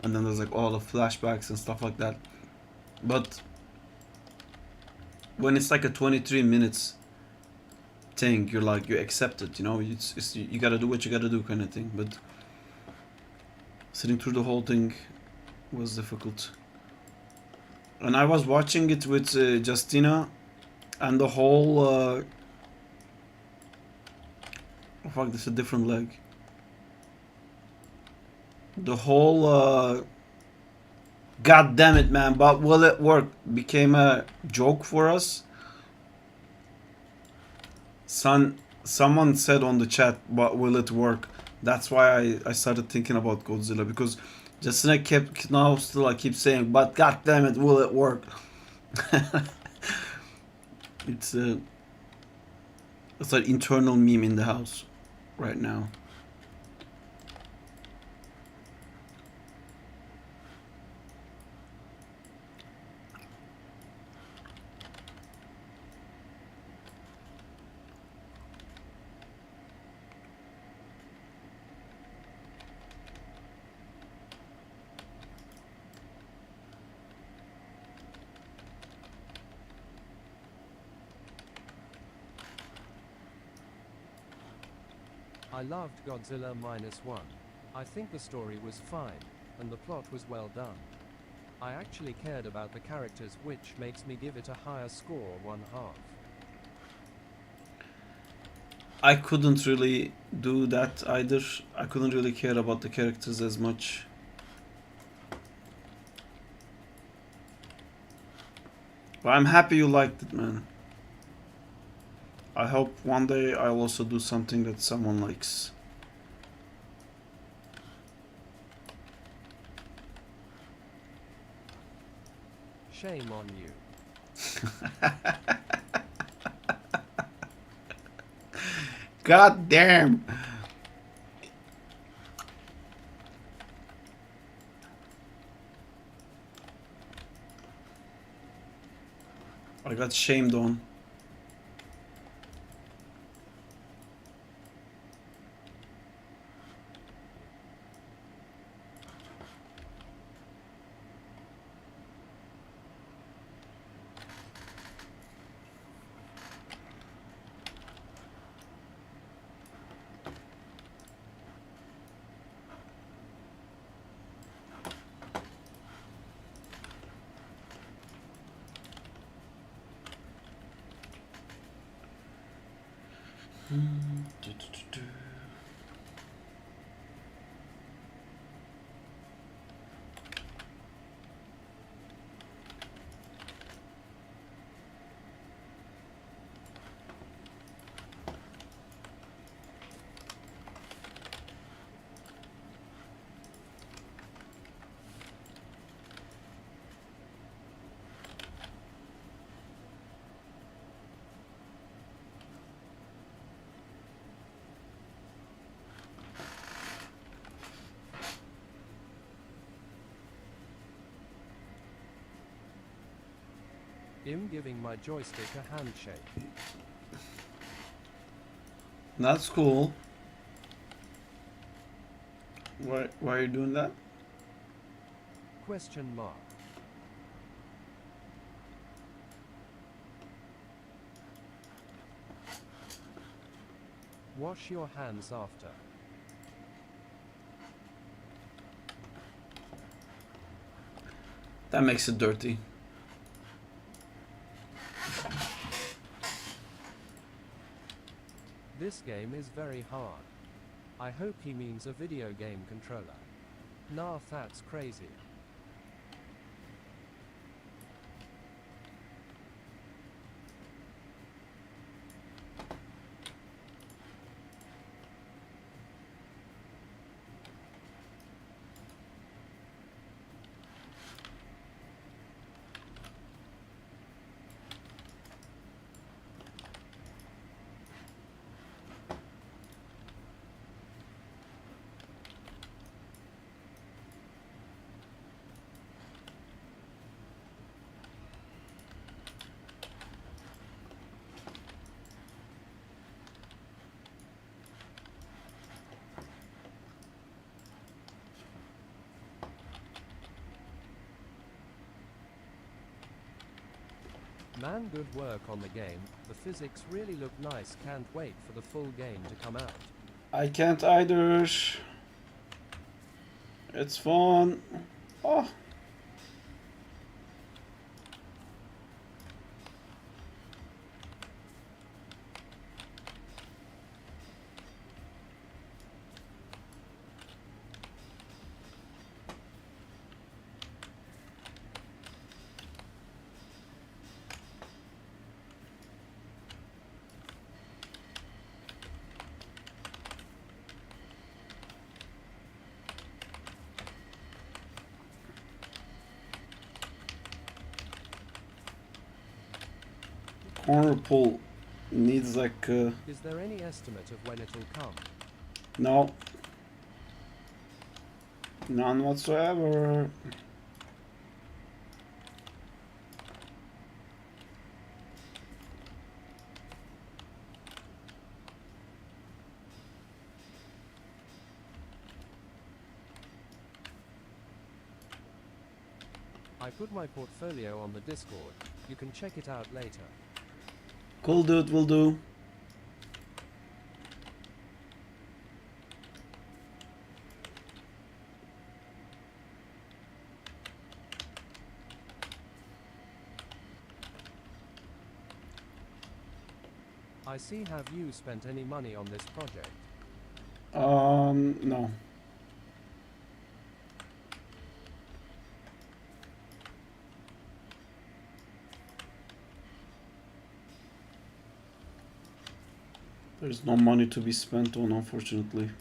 [SPEAKER 5] and then there's like all the flashbacks and stuff like that. But when it's like a 23 minutes thing, you're like, you accept it, you know, it's you gotta do what you gotta do kind of thing. But sitting through the whole thing was difficult. And I was watching it with Justina, and the whole oh fuck, this is a different leg. The whole God damn it, man, but will it work became a joke for us. Someone said on the chat, but will it work? That's why I started thinking about Godzilla, because Justina kept, now still I keep saying, but god damn it, will it work? It's an internal meme in the house right now.
[SPEAKER 2] I loved Godzilla -1. I think the story was fine, and the plot was well done. I actually cared about the characters, which makes me give it a higher score, 1/2.
[SPEAKER 5] I couldn't really do that either. I couldn't really care about the characters as much. But I'm happy you liked it, man. I hope one day I'll also do something that someone likes.
[SPEAKER 2] Shame on you.
[SPEAKER 5] God damn. I got shamed on.
[SPEAKER 2] I'm giving my joystick a handshake.
[SPEAKER 5] That's cool. Why are you doing that?
[SPEAKER 2] Question mark. Wash your hands after.
[SPEAKER 5] That makes it dirty.
[SPEAKER 2] This game is very hard. I hope he means a video game controller. Nah, that's crazy. Man, good work on the game. The physics really look nice. Can't wait for the full game to come out.
[SPEAKER 5] I can't either. It's fun. Oh. Corner pull needs like
[SPEAKER 2] Is there any estimate of when it'll come?
[SPEAKER 5] no, none whatsoever.
[SPEAKER 2] I put my portfolio on the Discord. You can check it out later.
[SPEAKER 5] Cool, dude, will do.
[SPEAKER 2] I see. Have you spent any money on this project?
[SPEAKER 5] No. There's no money to be spent on, unfortunately.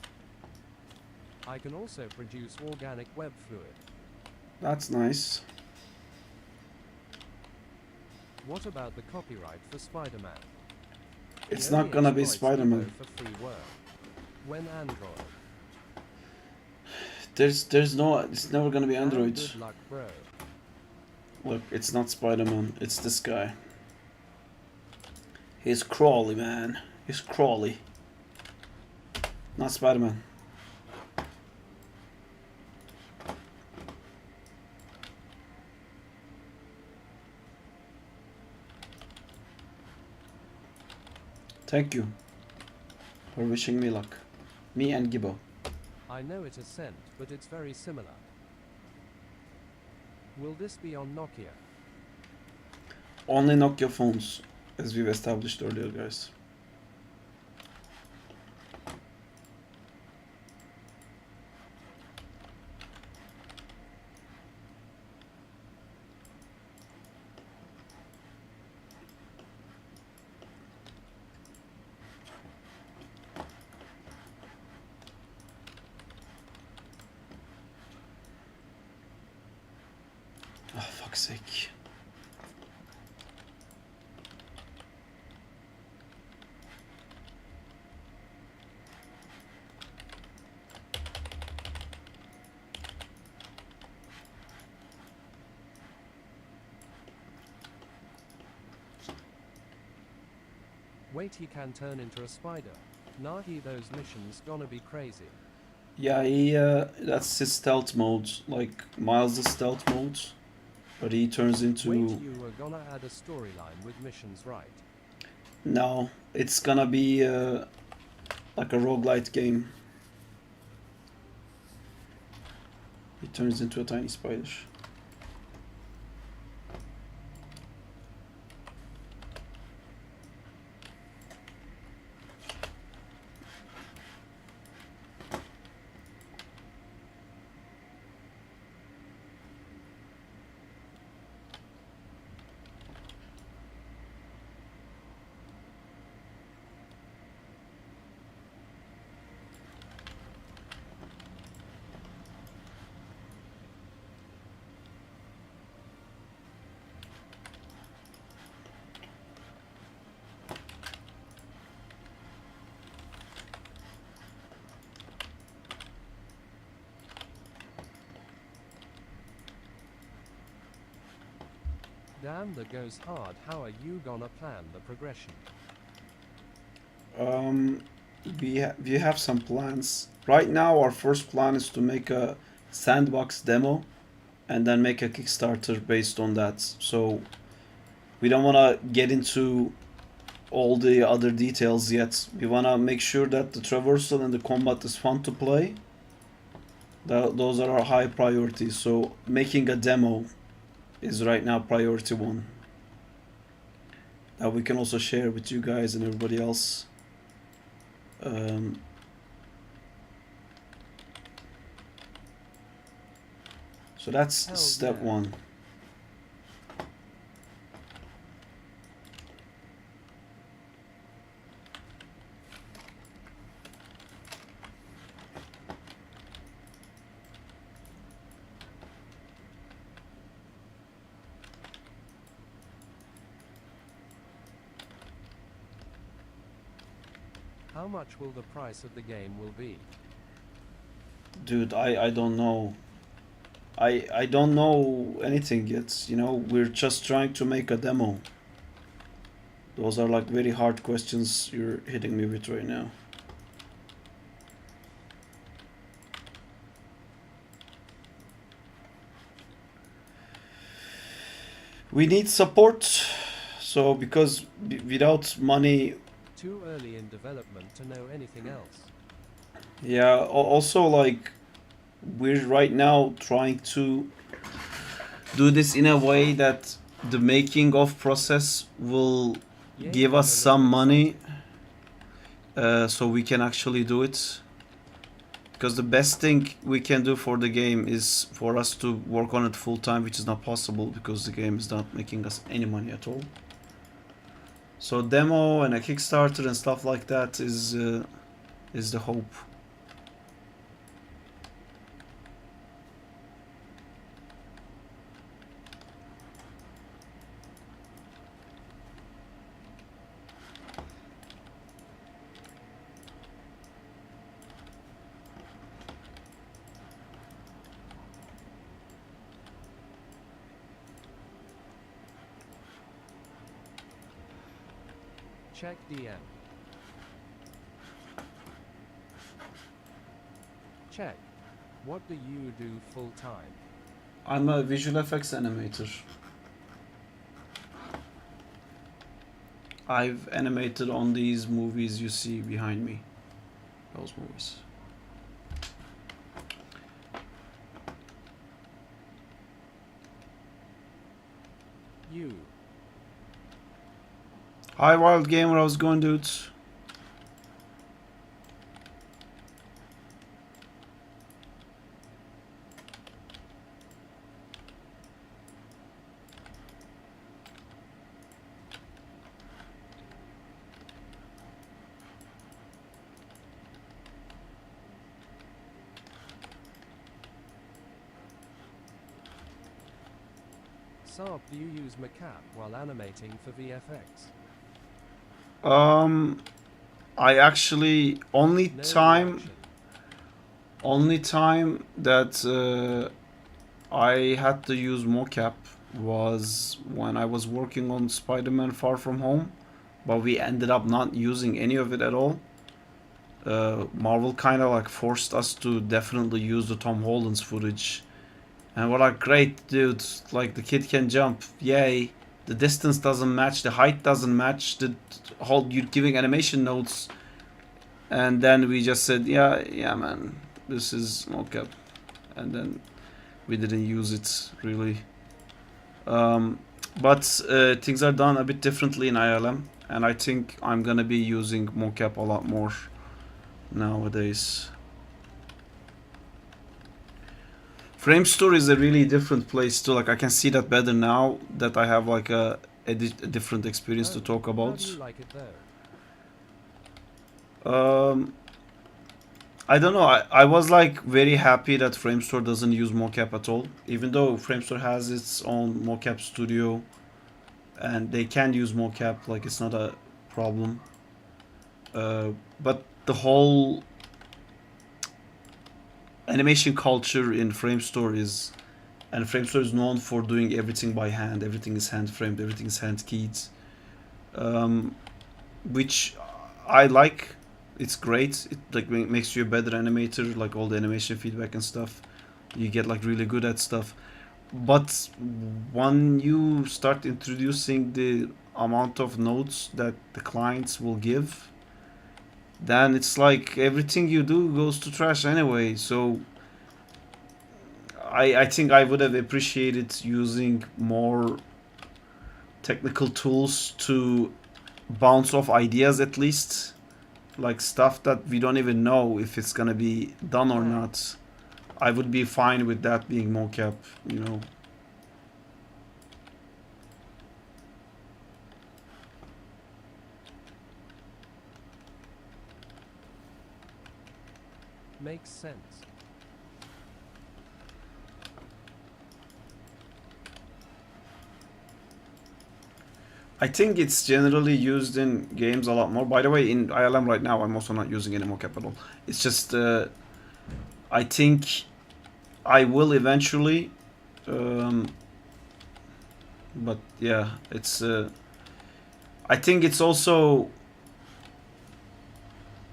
[SPEAKER 2] I can also produce organic web fluid.
[SPEAKER 5] That's nice.
[SPEAKER 2] What about the copyright for Spider-Man?
[SPEAKER 5] It's
[SPEAKER 2] The
[SPEAKER 5] not
[SPEAKER 2] only
[SPEAKER 5] gonna be
[SPEAKER 2] exploits
[SPEAKER 5] Spider-Man.
[SPEAKER 2] Evo for free work. When Android?
[SPEAKER 5] There's no, it's never gonna be
[SPEAKER 2] And
[SPEAKER 5] Android.
[SPEAKER 2] Good luck, bro.
[SPEAKER 5] Look, it's not Spider-Man, it's this guy. He's Crawley, man. He's Crawley. Not Spider-Man. Thank you for wishing me luck. Me and Gibbo.
[SPEAKER 2] I know it is sent, but it's very similar. Will this be on Nokia?
[SPEAKER 5] Only Nokia phones, as we've established earlier, guys. Oh, fuck's sake.
[SPEAKER 2] Wait, he can turn into a spider. Nah, those missions gonna be crazy.
[SPEAKER 5] Yeah, he, that's his stealth mode, like Miles' stealth mode. But he turns into...
[SPEAKER 2] Wait, you were gonna add a storyline with missions, right?
[SPEAKER 5] No, it's gonna be like a roguelite game. He turns into a tiny spider.
[SPEAKER 2] Damn, that goes hard. How are you gonna plan the progression?
[SPEAKER 5] We have some plans. Right now, our first plan is to make a sandbox demo, and then make a Kickstarter based on that. So we don't want to get into all the other details yet. We want to make sure that the traversal and the combat is fun to play. Those are our high priorities. So making a demo is right now priority 1. That we can also share with you guys and everybody else. So that's
[SPEAKER 2] Hell
[SPEAKER 5] step
[SPEAKER 2] yeah.
[SPEAKER 5] 1.
[SPEAKER 2] How much will the price of the game will be?
[SPEAKER 5] Dude, I don't know. I don't know anything yet. You know, we're just trying to make a demo. Those are like very hard questions you're hitting me with right now. We need support. So because without money,
[SPEAKER 2] Too early in development to know anything else.
[SPEAKER 5] yeah, also like we're right now trying to do this in a way that the making of process will
[SPEAKER 2] Yeah,
[SPEAKER 5] give
[SPEAKER 2] I'm
[SPEAKER 5] us
[SPEAKER 2] a
[SPEAKER 5] some
[SPEAKER 2] little
[SPEAKER 5] money, so we can actually do it. Because the best thing we can do for the game is for us to work on it full time, which is not possible because the game is not making us any money at all. So demo and a Kickstarter and stuff like that is the hope.
[SPEAKER 2] Check DM. Check. What do you do full time?
[SPEAKER 5] I'm a visual effects animator. I've animated on these movies you see behind me. Those movies.
[SPEAKER 2] You.
[SPEAKER 5] Hi Wild Gamer, how's it going, dudes?
[SPEAKER 2] Saab, do you use Macap while animating for VFX?
[SPEAKER 5] I actually only
[SPEAKER 2] No
[SPEAKER 5] time
[SPEAKER 2] reaction.
[SPEAKER 5] that I had to use mocap was when I was working on Spider-Man Far From Home, but we ended up not using any of it at all. Marvel kind of like forced us to definitely use the Tom Holland's footage, and we're like, great, dude, like the kid can jump, yay. The distance doesn't match, the height doesn't match, the whole, you're giving animation notes. And then we just said, yeah man, this is mocap. And then we didn't use it really. But things are done a bit differently in ILM, and I think I'm gonna be using mocap a lot more nowadays. Framestore is a really different place too. Like I can see that better now that I have like a different experience to talk
[SPEAKER 2] How
[SPEAKER 5] about.
[SPEAKER 2] do you like it though?
[SPEAKER 5] I don't know. I was like very happy that Framestore doesn't use mocap at all, even though Framestore has its own mocap studio, and they can use mocap. Like it's not a problem. But the whole animation culture in Framestore is, and Framestore is known for doing everything by hand. Everything is hand framed. Everything is hand keyed, which I like. It's great. It like makes you a better animator. Like all the animation feedback and stuff, you get like really good at stuff. But when you start introducing the amount of nodes that the clients will give, then it's like everything you do goes to trash anyway. So I think I would have appreciated using more technical tools to bounce off ideas, at least, like stuff that we don't even know if it's gonna be done or not. I would be fine with that being mocap, you know.
[SPEAKER 2] Makes sense.
[SPEAKER 5] I think it's generally used in games a lot more. By the way, in ILM right now, I'm also not using any mocap at all. It's just, I think I will eventually, but yeah, it's, I think it's also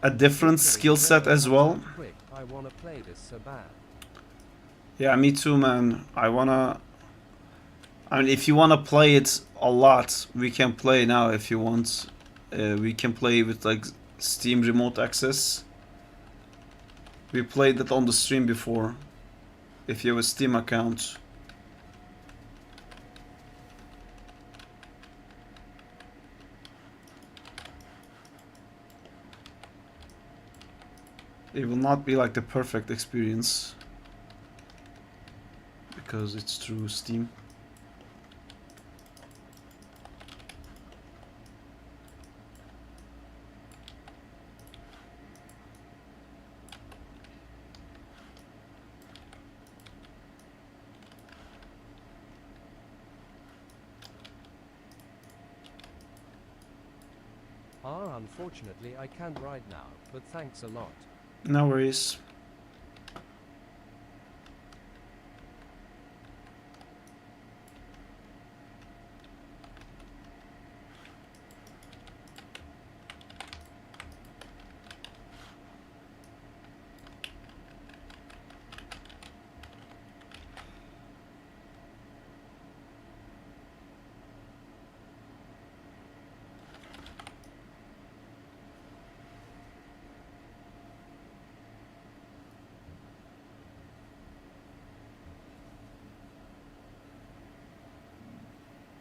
[SPEAKER 5] a different skill set as well.
[SPEAKER 2] Quick, I wanna play this so bad.
[SPEAKER 5] Yeah, me too, man. I mean, if you wanna play it a lot, we can play now if you want. We can play with like Steam remote access. We played that on the stream before. If you have a Steam account. It will not be like the perfect experience because it's through Steam.
[SPEAKER 2] Unfortunately I can't right now, but thanks a lot.
[SPEAKER 5] No worries.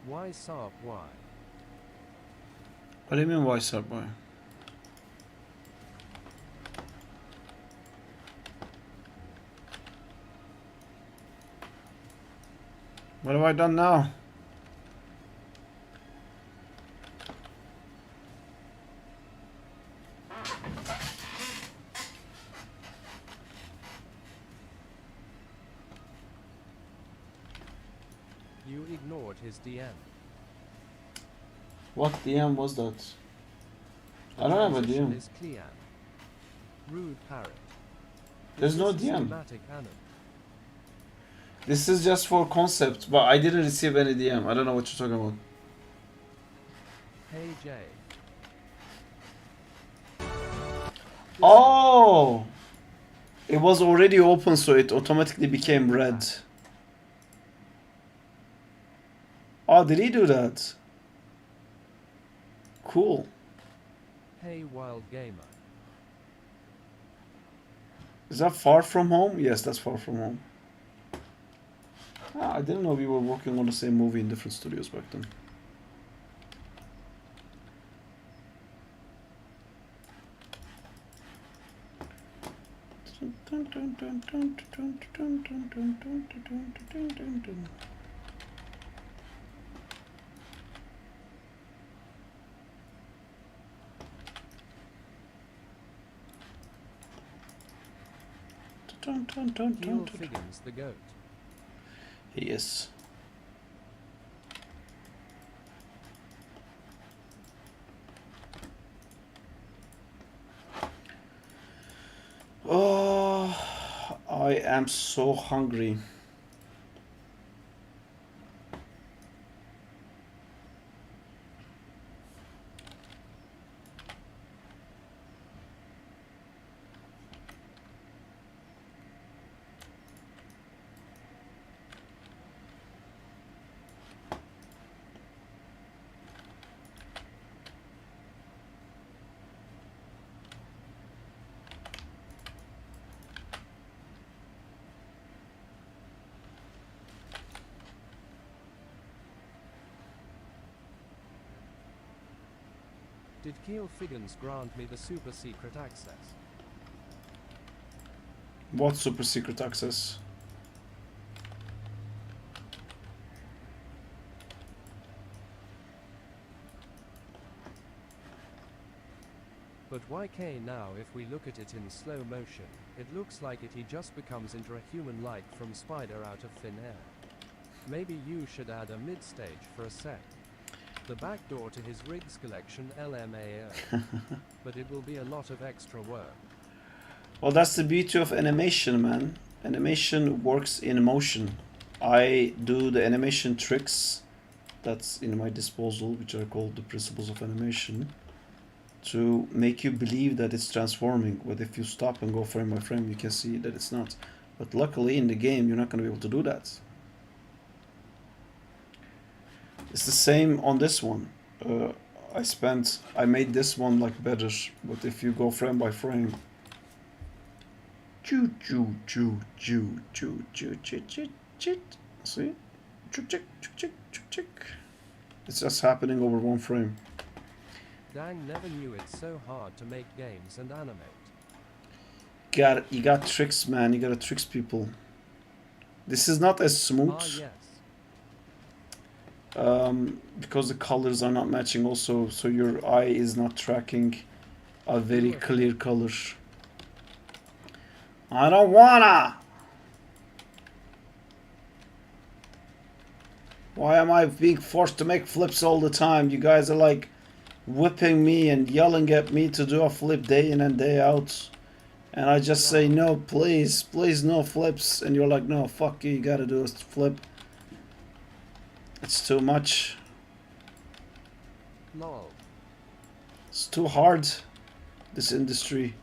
[SPEAKER 2] Why Saab, why?
[SPEAKER 5] What do you mean, why, sir boy? What have I done now?
[SPEAKER 2] You ignored his DM.
[SPEAKER 5] What DM was that? I don't have a
[SPEAKER 2] Transition
[SPEAKER 5] DM.
[SPEAKER 2] is Clean. Rude parrot.
[SPEAKER 5] There's no
[SPEAKER 2] This is
[SPEAKER 5] DM.
[SPEAKER 2] schematic anim.
[SPEAKER 5] This is just for concept, but I didn't receive any DM. I don't know what you're talking about.
[SPEAKER 2] Hey Jay.
[SPEAKER 5] Oh! It was already open, so it automatically became red. Oh, did he do that? Cool.
[SPEAKER 2] Hey Wild Gamer.
[SPEAKER 5] Is that Far From Home? Yes, that's Far From Home. Ah, I didn't know we were working on the same movie in different studios back then.
[SPEAKER 2] Heel Figgins the goat.
[SPEAKER 5] He is. Oh, I am so hungry.
[SPEAKER 2] Did Keel Figgins grant me the super secret access?
[SPEAKER 5] What super secret access?
[SPEAKER 2] But YK now, if we look at it in slow motion, it looks like he just becomes into a human-like from Spider out of thin air. Maybe you should add a mid-stage for a sec. The back door to his rigs collection LMAO. But it will be a lot of extra work.
[SPEAKER 5] Well, that's the beauty of animation, man. Animation works in motion. I do the animation tricks that's in my disposal, which are called the principles of animation, to make you believe that it's transforming. But if you stop and go frame by frame, you can see that it's not. But luckily in the game, you're not going to be able to do that. It's the same on this one. I made this one like better, but if you go frame by frame, choo choo choo choo choo choo choo choo choo, see, choo choo choo choo choo choo. It's just happening over one frame.
[SPEAKER 2] Dang, never knew it's so hard to make games and animate.
[SPEAKER 5] You got tricks, man. You gotta tricks people. This is not as smooth.
[SPEAKER 2] Ah, yes.
[SPEAKER 5] Because the colors are not matching also, so your eye is not tracking a very clear color. I don't wanna! Why am I being forced to make flips all the time? You guys are like whipping me and yelling at me to do a flip day in and day out. And I just say, no, please, please, no flips. And you're like, no, fuck you, you gotta do a flip. It's too much.
[SPEAKER 2] Lol.
[SPEAKER 5] It's too hard, this industry.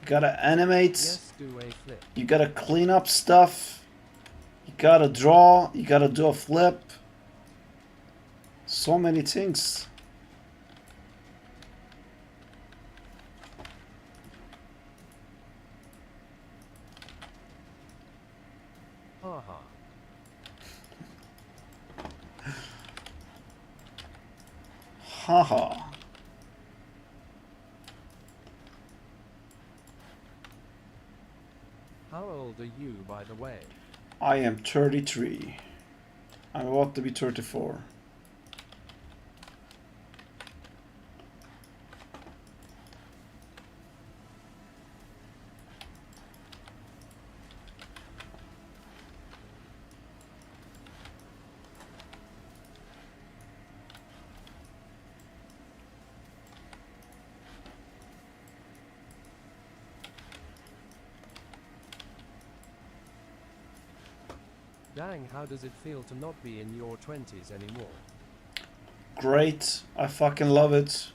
[SPEAKER 5] You gotta animate,
[SPEAKER 2] Yes, do a flip.
[SPEAKER 5] you gotta clean up stuff, you gotta draw, you gotta do a flip. So many things.
[SPEAKER 2] Haha.
[SPEAKER 5] Haha.
[SPEAKER 2] How old are you, by the way?
[SPEAKER 5] I am 33. I'm about to be 34.
[SPEAKER 2] Dang, how does it feel to not be in your 20s anymore?
[SPEAKER 5] Great, I fucking love it.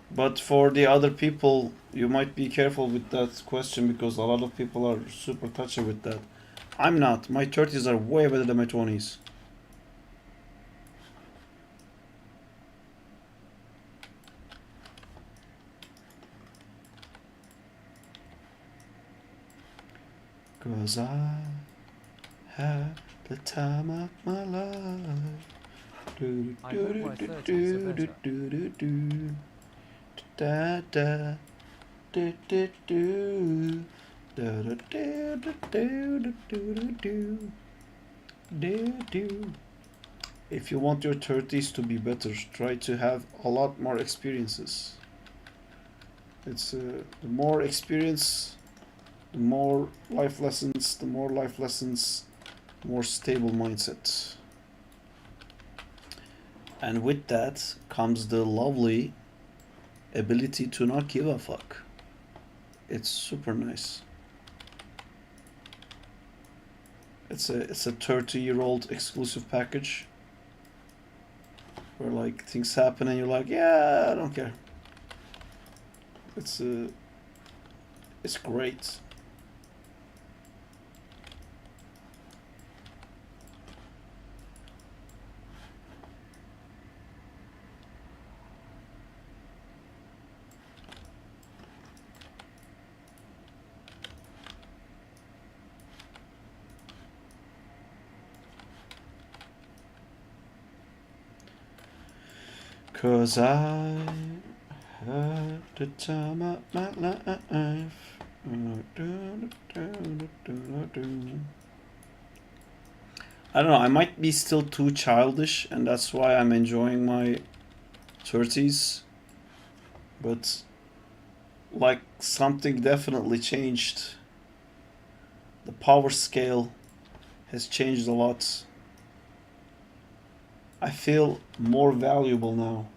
[SPEAKER 5] But for the other people, you might be careful with that question because a lot of people are super touchy with that. I'm not. My 30s are way better than my 20s. Cause I had the time of my life.
[SPEAKER 2] I hope my 30s are better.
[SPEAKER 5] Da da do do do da da do do do do do do. If you want your 30s to be better, try to have a lot more experiences. It's the more experience, the more life lessons, the more stable mindset. And with that comes the lovely ability to not give a fuck. It's super nice. It's a 30-year-old exclusive package where like things happen and you're like, yeah, I don't care. It's great. Cause I At the time of my life. I don't know, I might be still too childish, and that's why I'm enjoying my 30s. But, like, something definitely changed. The power scale has changed a lot. I feel more valuable now.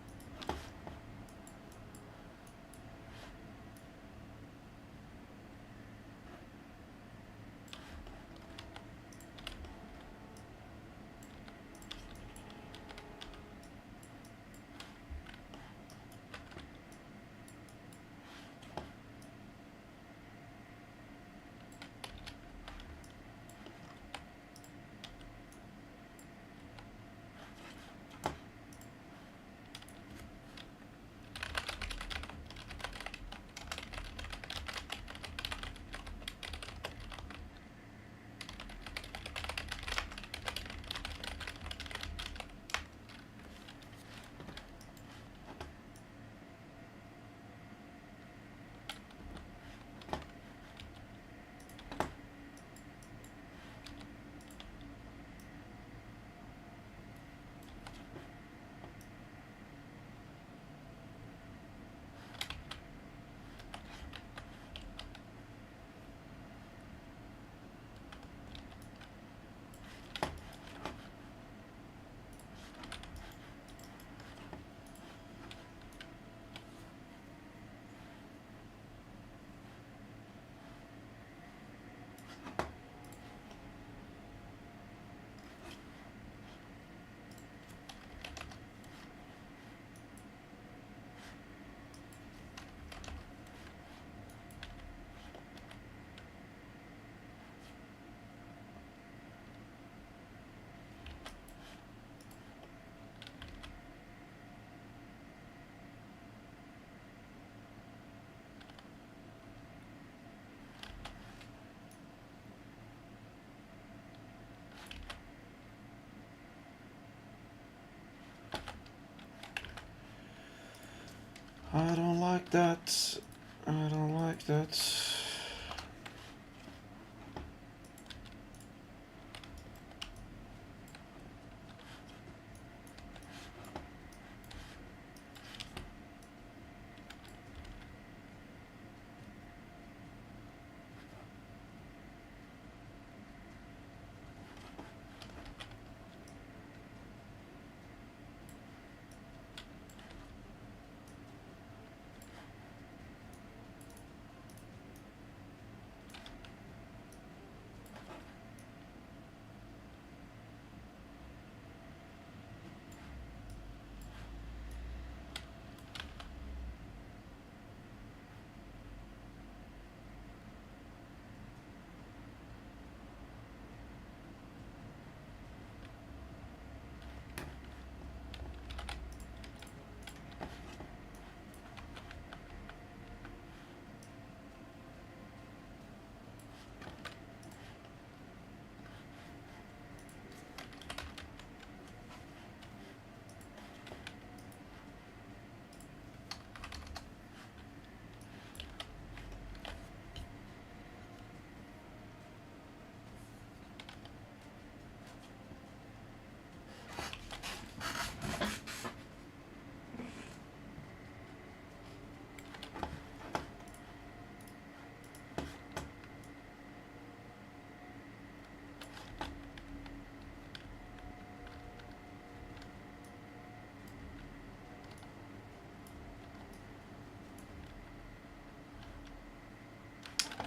[SPEAKER 5] I don't like that. I don't like that.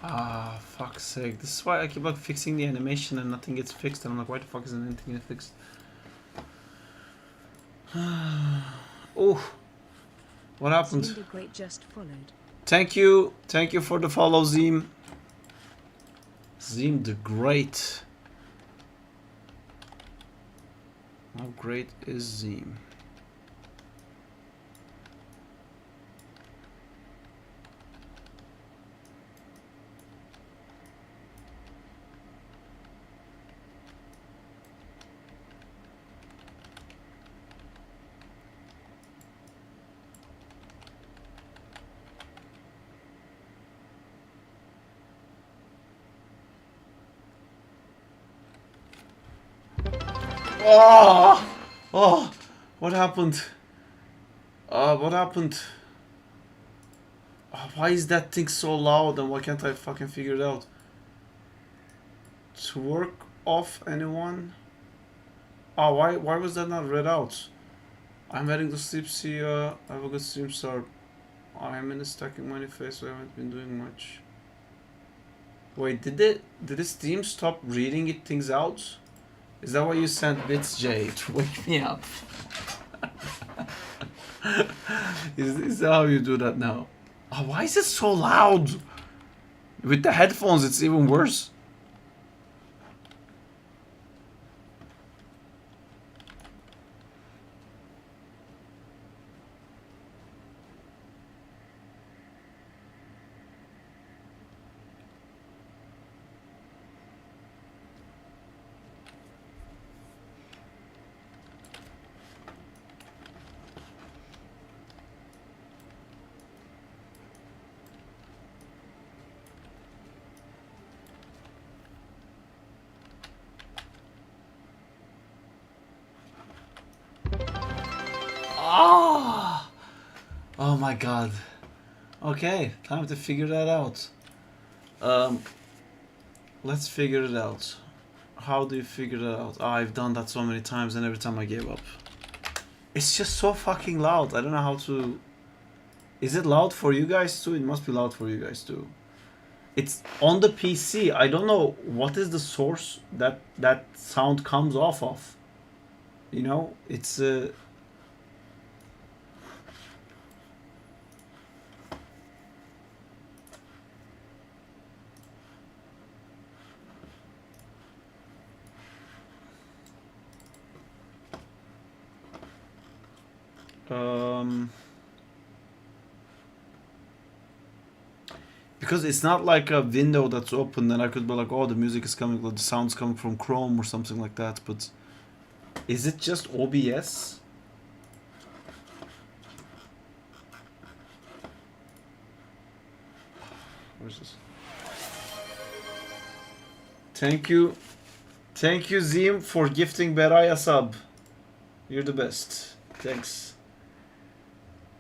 [SPEAKER 5] Ah, fuck's sake. This is why I keep like fixing the animation and nothing gets fixed. And I'm like, why the fuck isn't anything get fixed? Oh, what happened?
[SPEAKER 3] GameDev just followed.
[SPEAKER 5] Thank you for the follow, Zim. Zim the Great. How great is Zim? Oh! Oh! What happened? What happened? Oh, why is that thing so loud and why can't I fucking figure it out? To work off anyone? Oh, why was that not read out? I'm heading to sleep, see ya. Have a good stream start. I'm in a stacking money phase, so I haven't been doing much. Wait, did the Steam stop reading it things out? Is that why you sent bits, Jay, to wake me up? is that how you do that now? Oh, why is it so loud? With the headphones, it's even worse. Ah! Oh my god. Okay, time to figure that out. Let's figure it out. How do you figure that out? Oh, I've done that so many times and every time I gave up. It's just so fucking loud. I don't know how to... Is it loud for you guys too? It must be loud for you guys too. It's on the PC. I don't know what is the source that that sound comes off of. You know, it's because it's not like a window that's open and I could be like, oh, the music is coming, the sound's coming from Chrome or something like that. But is it just OBS? Where's this? Thank you, Zim, for gifting Beraya sub. You're the best. Thanks.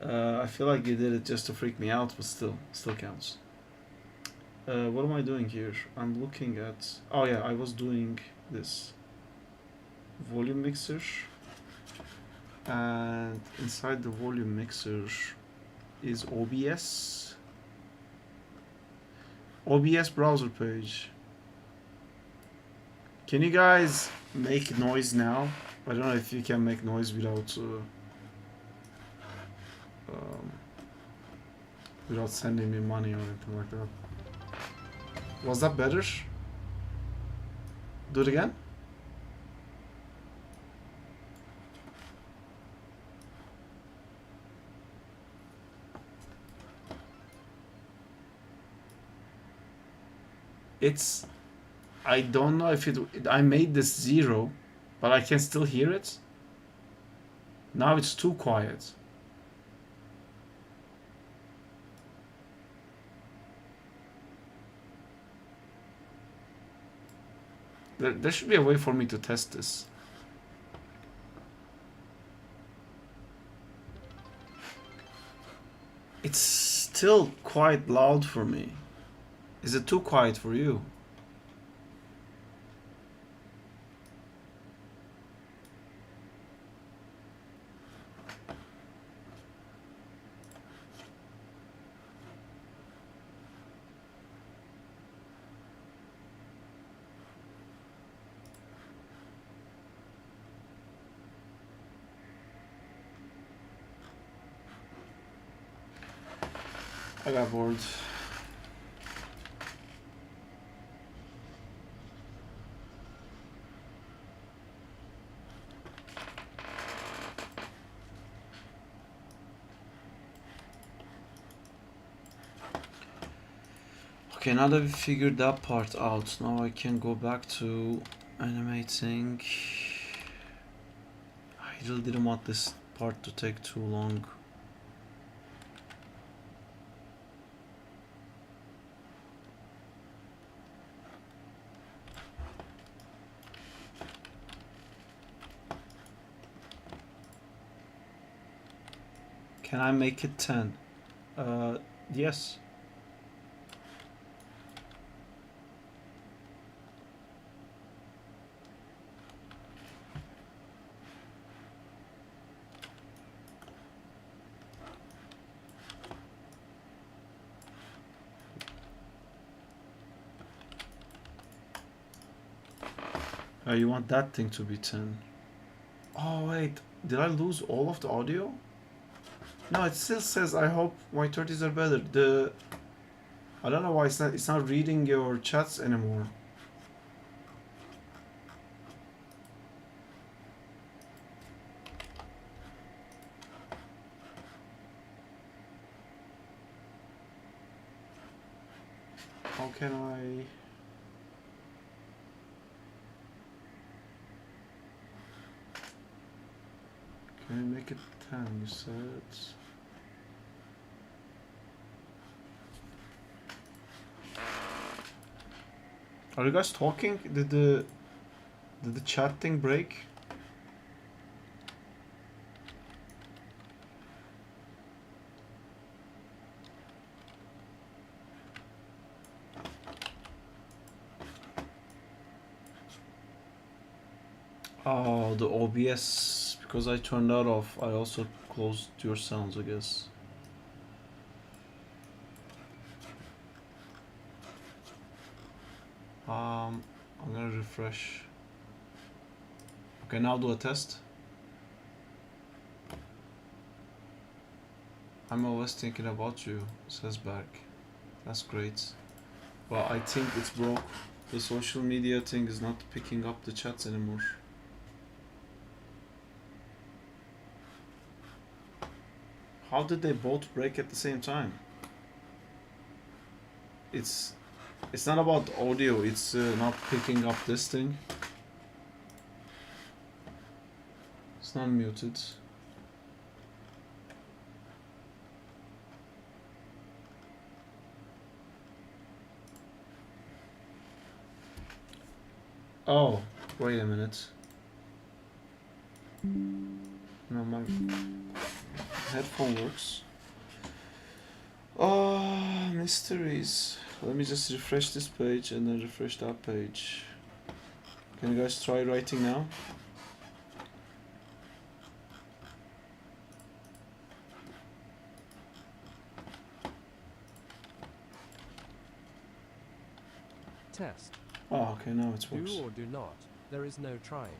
[SPEAKER 5] I feel like you did it just to freak me out, but still counts. What am I doing here? I'm looking at... Oh yeah, I was doing this volume mixer. And inside the volume mixer is OBS. OBS browser page. Can you guys make noise now? I don't know if you can make noise without without sending me money or anything like that. Was that better? Do it again? It's... I don't know if it... I made this 0, but I can still hear it. Now it's too quiet. There should be a way for me to test this. It's still quite loud for me. Is it too quiet for you? I got bored. Okay, now that we figured that part out, now I can go back to animating. I really didn't want this part to take too long.
[SPEAKER 1] Can I make it 10? Yes. You want that thing to be 10. Oh wait, did I lose all of the audio? No, it still says I hope my 30s are better. I don't know why it's not reading your chats anymore. How can I... Can I make it 10, you said? Are you guys talking? Did the chat thing break? Oh, the OBS, because I turned that off, I also closed your sounds, I guess. I'm gonna refresh. Okay, now do a test. I'm always thinking about you, says back. That's great. Well, I think it's broke. The social media thing is not picking up the chats anymore. How did they both break at the same time? It's not about audio, it's not picking up this thing. It's not muted. Oh, wait a minute. No, my headphone works. Oh, mysteries. Let me just refresh this page and then refresh that page. Can you guys try writing now?
[SPEAKER 2] Test.
[SPEAKER 1] Oh, okay, now it works.
[SPEAKER 2] Do or do not. There is no trying.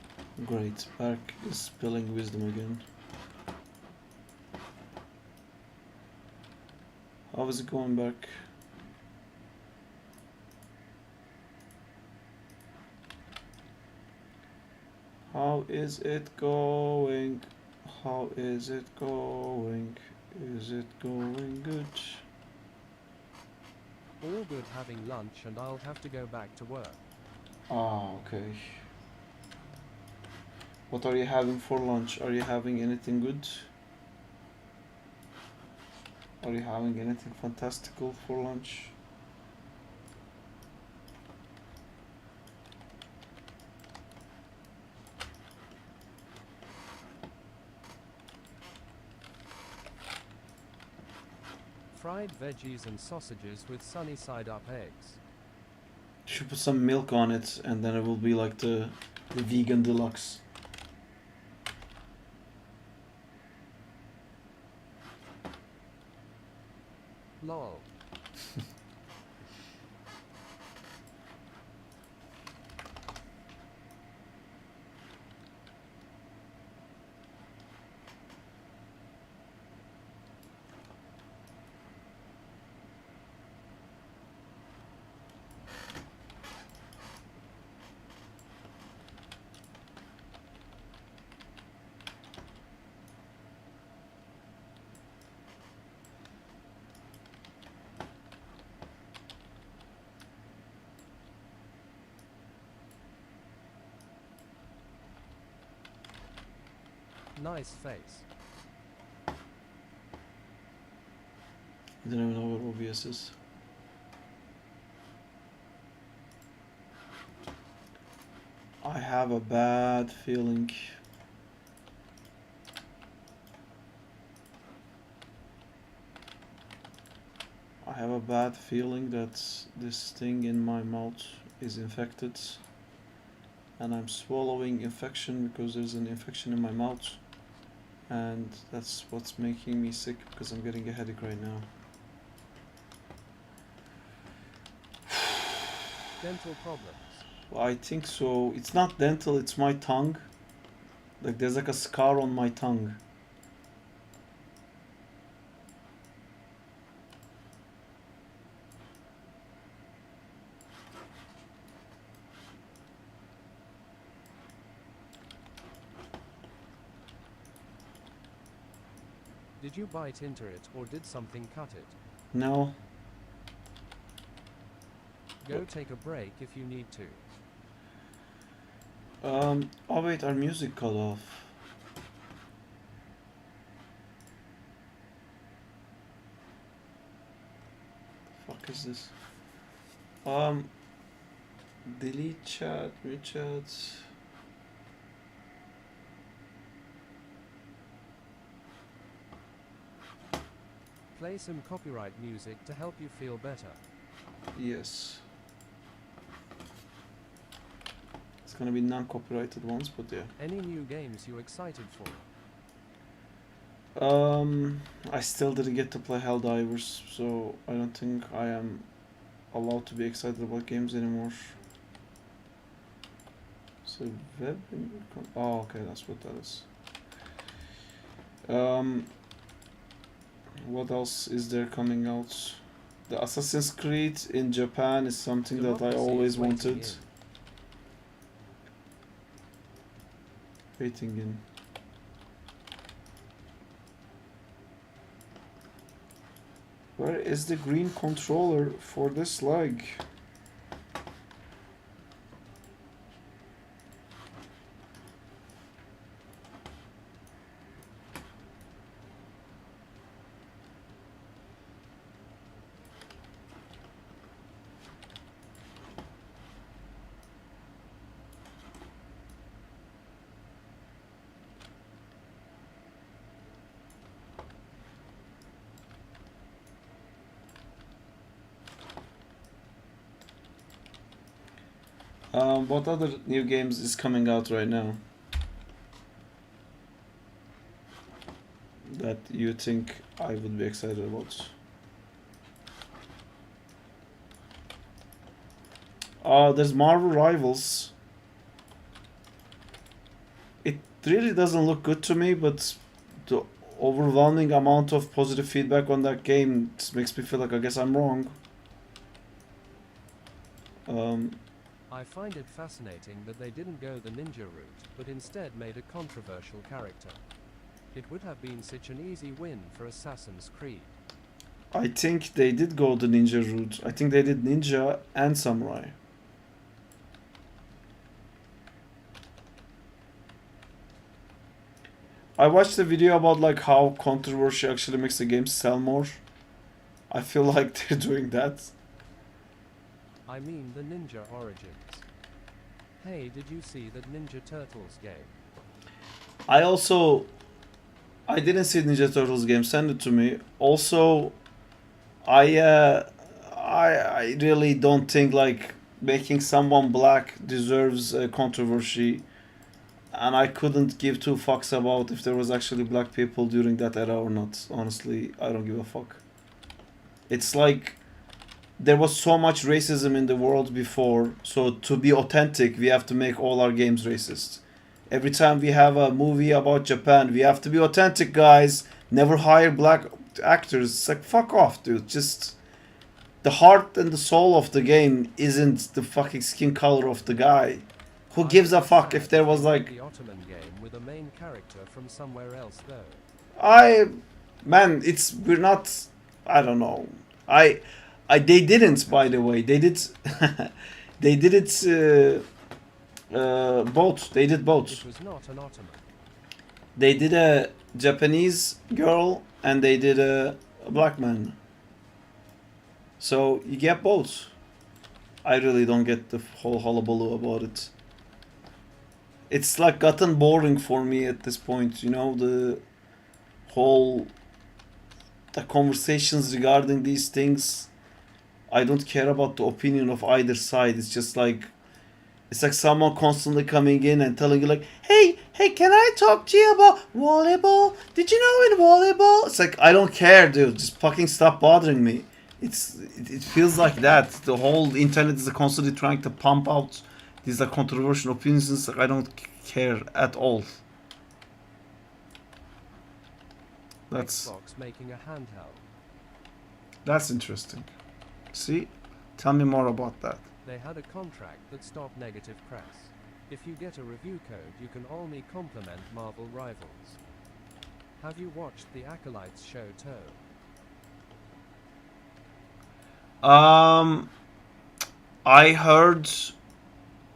[SPEAKER 1] Great. Bark is spilling wisdom again. How is it going back? How is it going? How is it going? Is it going good?
[SPEAKER 2] All good having lunch and I'll have to go back to work.
[SPEAKER 1] Ah, okay. What are you having for lunch? Are you having anything good? Are you having anything fantastical for lunch?
[SPEAKER 2] Fried veggies and sausages with sunny side up eggs.
[SPEAKER 1] You should put some milk on it and then it will be like the vegan deluxe.
[SPEAKER 2] Lol. Nice face.
[SPEAKER 1] I don't even know what OBS is. I have a bad feeling. I have a bad feeling that this thing in my mouth is infected, and I'm swallowing infection because there's an infection in my mouth, and that's what's making me sick because I'm getting a headache right now.
[SPEAKER 2] Dental problems.
[SPEAKER 1] Well, I think so. It's not dental, it's my tongue. Like there's like a scar on my tongue.
[SPEAKER 2] Did you bite into it or did something cut it?
[SPEAKER 1] No.
[SPEAKER 2] Go take a break if you need to.
[SPEAKER 1] Oh wait, our music cut off. The fuck is this? Delete chat, rechat.
[SPEAKER 2] Play some copyright music to help you feel better.
[SPEAKER 1] Yes. It's gonna be non-copyrighted ones, but yeah.
[SPEAKER 2] Any new games you excited for?
[SPEAKER 1] I still didn't get to play Helldivers, so I don't think I am allowed to be excited about games anymore. So web, oh okay, that's what that is. What else is there coming out? The Assassin's Creed in Japan is something that I
[SPEAKER 2] Democracy
[SPEAKER 1] always
[SPEAKER 2] is waiting
[SPEAKER 1] wanted.
[SPEAKER 2] in.
[SPEAKER 1] Waiting in. Where is the green controller for this lag? What other new games is coming out right now that you think I would be excited about? There's Marvel Rivals. It really doesn't look good to me, but the overwhelming amount of positive feedback on that game just makes me feel like I guess I'm wrong.
[SPEAKER 2] I find it fascinating that they didn't go the ninja route, but instead made a controversial character. It would have been such an easy win for Assassin's Creed.
[SPEAKER 1] I think they did go the ninja route. I think they did ninja and samurai. I watched a video about like how controversy actually makes the game sell more. I feel like they're doing that.
[SPEAKER 2] I mean the Ninja Origins. Hey, did you see that Ninja Turtles game?
[SPEAKER 1] I didn't see Ninja Turtles game. Send it to me. Also, I really don't think like making someone black deserves a controversy, and I couldn't give two fucks about if there was actually black people during that era or not. Honestly, I don't give a fuck. It's like there was so much racism in the world before, so to be authentic, we have to make all our games racist. Every time we have a movie about Japan, we have to be authentic, guys. Never hire black actors. It's like, fuck off, dude. Just the heart and the soul of the game isn't the fucking skin color of the guy. Who gives a fuck if there was like
[SPEAKER 2] the Ottoman game with a main character from somewhere else though?
[SPEAKER 1] we're not, I don't know. They didn't, by the way. They did they did it both. They did both.
[SPEAKER 2] It was not an Ottoman.
[SPEAKER 1] They did a Japanese girl and they did a black man. So you get both. I really don't get the whole hullabaloo about it. It's like gotten boring for me at this point, you know, the whole
[SPEAKER 5] the conversations regarding these things, I don't care about the opinion of either side. It's just like, it's like someone constantly coming in and telling you like, hey, can I talk to you about volleyball? Did you know in volleyball? It's like, I don't care, dude. Just fucking stop bothering me. It feels like that. The whole internet is constantly trying to pump out these like controversial opinions. It's like, I don't care at all.
[SPEAKER 2] Xbox making a handheld.
[SPEAKER 5] That's interesting. See? Tell me more about that.
[SPEAKER 2] They had a contract that stopped negative press. If you get a review code, you can only compliment Marvel rivals. Have you watched the Acolytes show Toe?
[SPEAKER 5] I heard,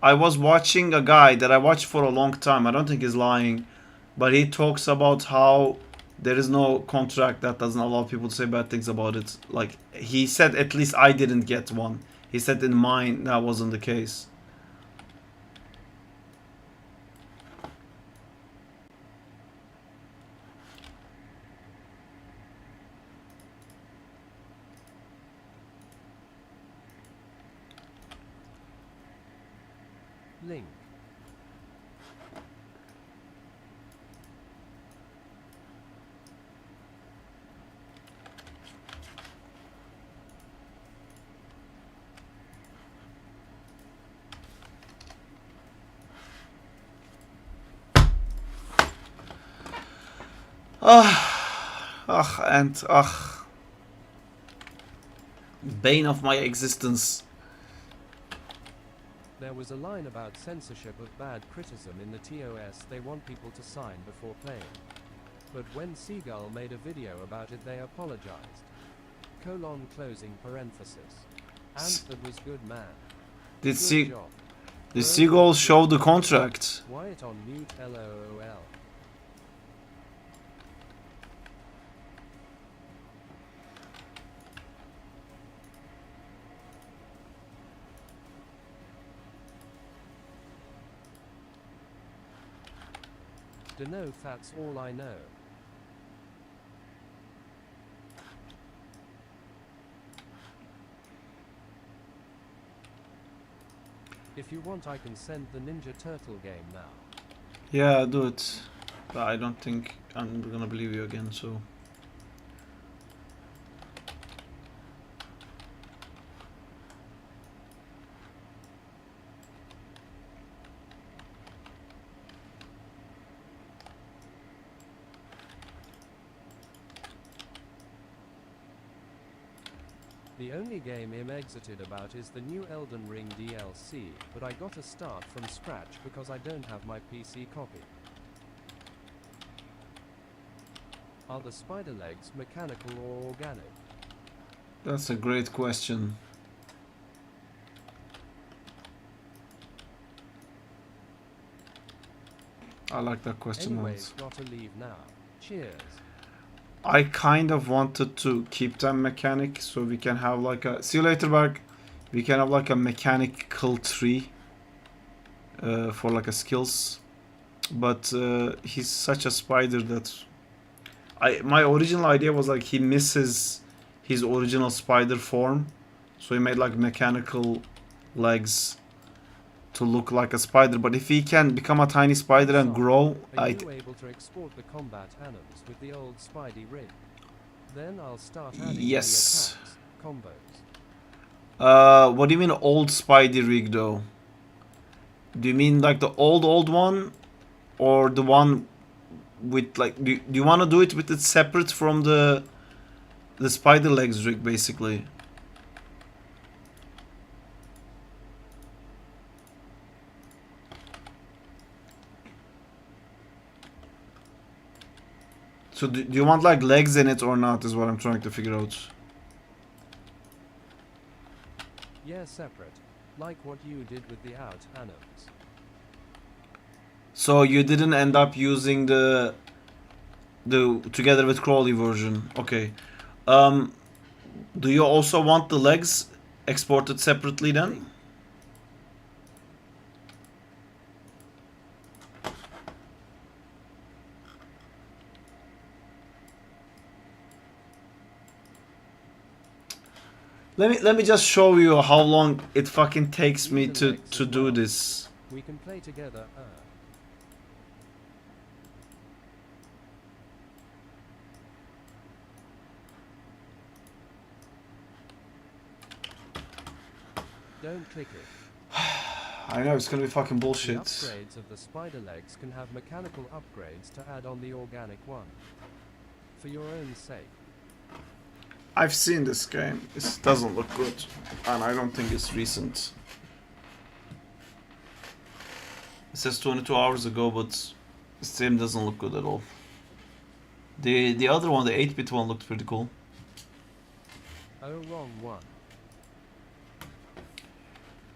[SPEAKER 5] I was watching a guy that I watched for a long time. I don't think he's lying, but he talks about how there is no contract that doesn't allow people to say bad things about it. Like, he said, at least I didn't get one. He said in mine that wasn't the case.
[SPEAKER 2] Link.
[SPEAKER 5] Bane of my existence.
[SPEAKER 2] There was a line about censorship of bad criticism in the TOS they want people to sign before playing. But when Seagull made a video about it, they apologized. Closing parenthesis. Anthem was good man.
[SPEAKER 5] Did
[SPEAKER 2] Good job.
[SPEAKER 5] Seagull show the contract?
[SPEAKER 2] Wyatt on mute LOL. Dunno, that's all I know. If you want, I can send the Ninja Turtle game now.
[SPEAKER 5] Yeah, do it. But I don't think I'm gonna believe you again, so.
[SPEAKER 2] The only game I'm exited about is the new Elden Ring DLC, but I got to start from scratch because I don't have my PC copy. Are the spider legs mechanical or organic?
[SPEAKER 5] That's a great question. I like that question.
[SPEAKER 2] Anyways, gotta leave now. Cheers.
[SPEAKER 5] I kind of wanted to keep them mechanic so we can have like a, see you later, Berg. We can have like a mechanical tree for like a skills, but he's such a spider that my original idea was like he misses his original spider form, so he made like mechanical legs to look like a spider. But if he can become a tiny spider and grow,
[SPEAKER 2] Are you able to export the combat animals with the old Spidey rig? Then I'll start adding
[SPEAKER 5] yes.
[SPEAKER 2] the attacks, combos.
[SPEAKER 5] What do you mean old Spidey rig though? Do you mean like the old one, or the one with like? Do you want to do it with it separate from the spider legs rig, basically? So do you want like legs in it or not, is what I'm trying to figure out.
[SPEAKER 2] Yeah, separate. Like what you did with the out animals.
[SPEAKER 5] So you didn't end up using the together with Crawley version. Okay. Do you also want the legs exported separately then?
[SPEAKER 1] Let me just show you how long it fucking takes me
[SPEAKER 2] Use the
[SPEAKER 1] to
[SPEAKER 2] legs
[SPEAKER 1] to
[SPEAKER 2] as
[SPEAKER 1] do
[SPEAKER 2] well.
[SPEAKER 1] this.
[SPEAKER 2] We can play together. Don't click it.
[SPEAKER 1] I know it's gonna be fucking
[SPEAKER 2] The
[SPEAKER 1] bullshit.
[SPEAKER 2] upgrades of the spider legs can have mechanical upgrades to add on the organic one. For your own sake.
[SPEAKER 1] I've seen this game. It doesn't look good, and I don't think it's recent. It says 22 hours ago, but this game doesn't look good at all. The other one, the 8-bit one, looked pretty cool.
[SPEAKER 2] Oh, wrong one.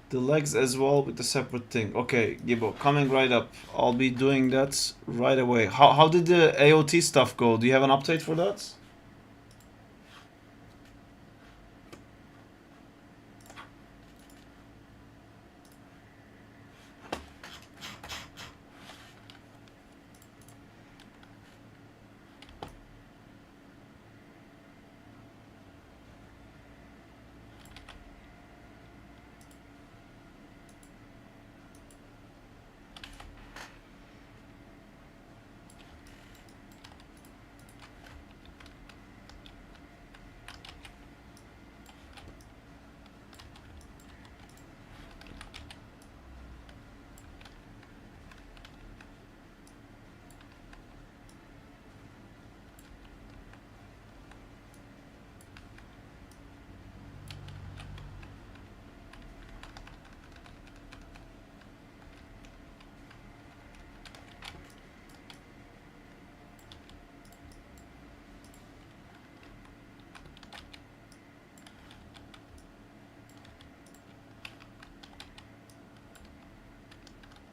[SPEAKER 1] The legs as well with the separate thing. Okay, Gibbo, coming right up. I'll be doing that right away. How did the AOT stuff go? Do you have an update for that?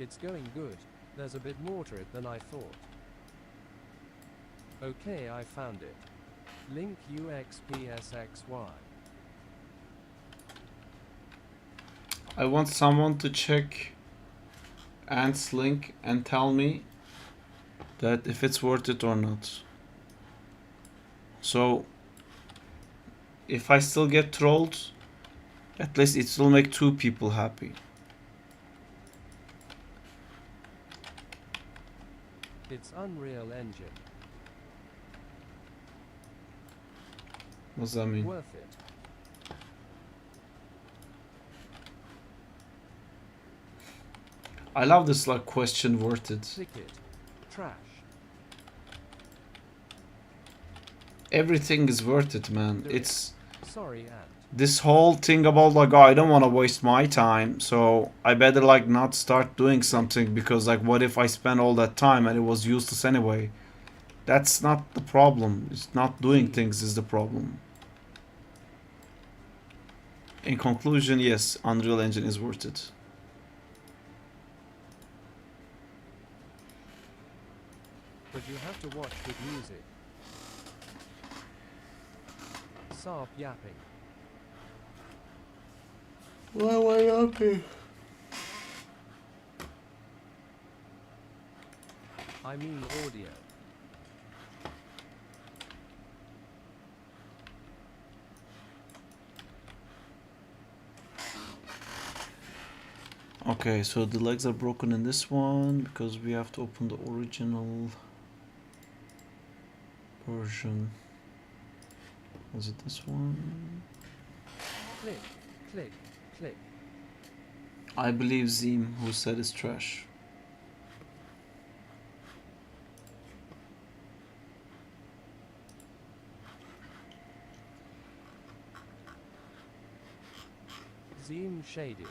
[SPEAKER 2] It's going good. There's a bit more to it than I thought. Okay, I found it. Link UXPSXY.
[SPEAKER 1] I want someone to check Ant's link and tell me that if it's worth it or not. So if I still get trolled, at least it will make 2 people happy.
[SPEAKER 2] It's Unreal Engine.
[SPEAKER 1] What does that mean?
[SPEAKER 2] Worth it.
[SPEAKER 1] I love this like question, worth it.
[SPEAKER 2] Click it. Trash.
[SPEAKER 1] Everything is worth it, man.
[SPEAKER 2] Do
[SPEAKER 1] It's
[SPEAKER 2] Sorry, Ant.
[SPEAKER 1] this whole thing about like, oh, I don't want to waste my time, so I better like not start doing something, because like what if I spend all that time and it was useless anyway? That's not the problem. It's not doing things is the problem. In conclusion, yes, Unreal Engine is worth it.
[SPEAKER 2] But you have to watch with music. Sarp yapping.
[SPEAKER 1] Why am I happy?
[SPEAKER 2] I mean audio.
[SPEAKER 1] Okay, so the legs are broken in this one because we have to open the original version. Was it this one?
[SPEAKER 2] Click, click, click.
[SPEAKER 1] I believe Zim, who said it's trash.
[SPEAKER 2] Zim shady.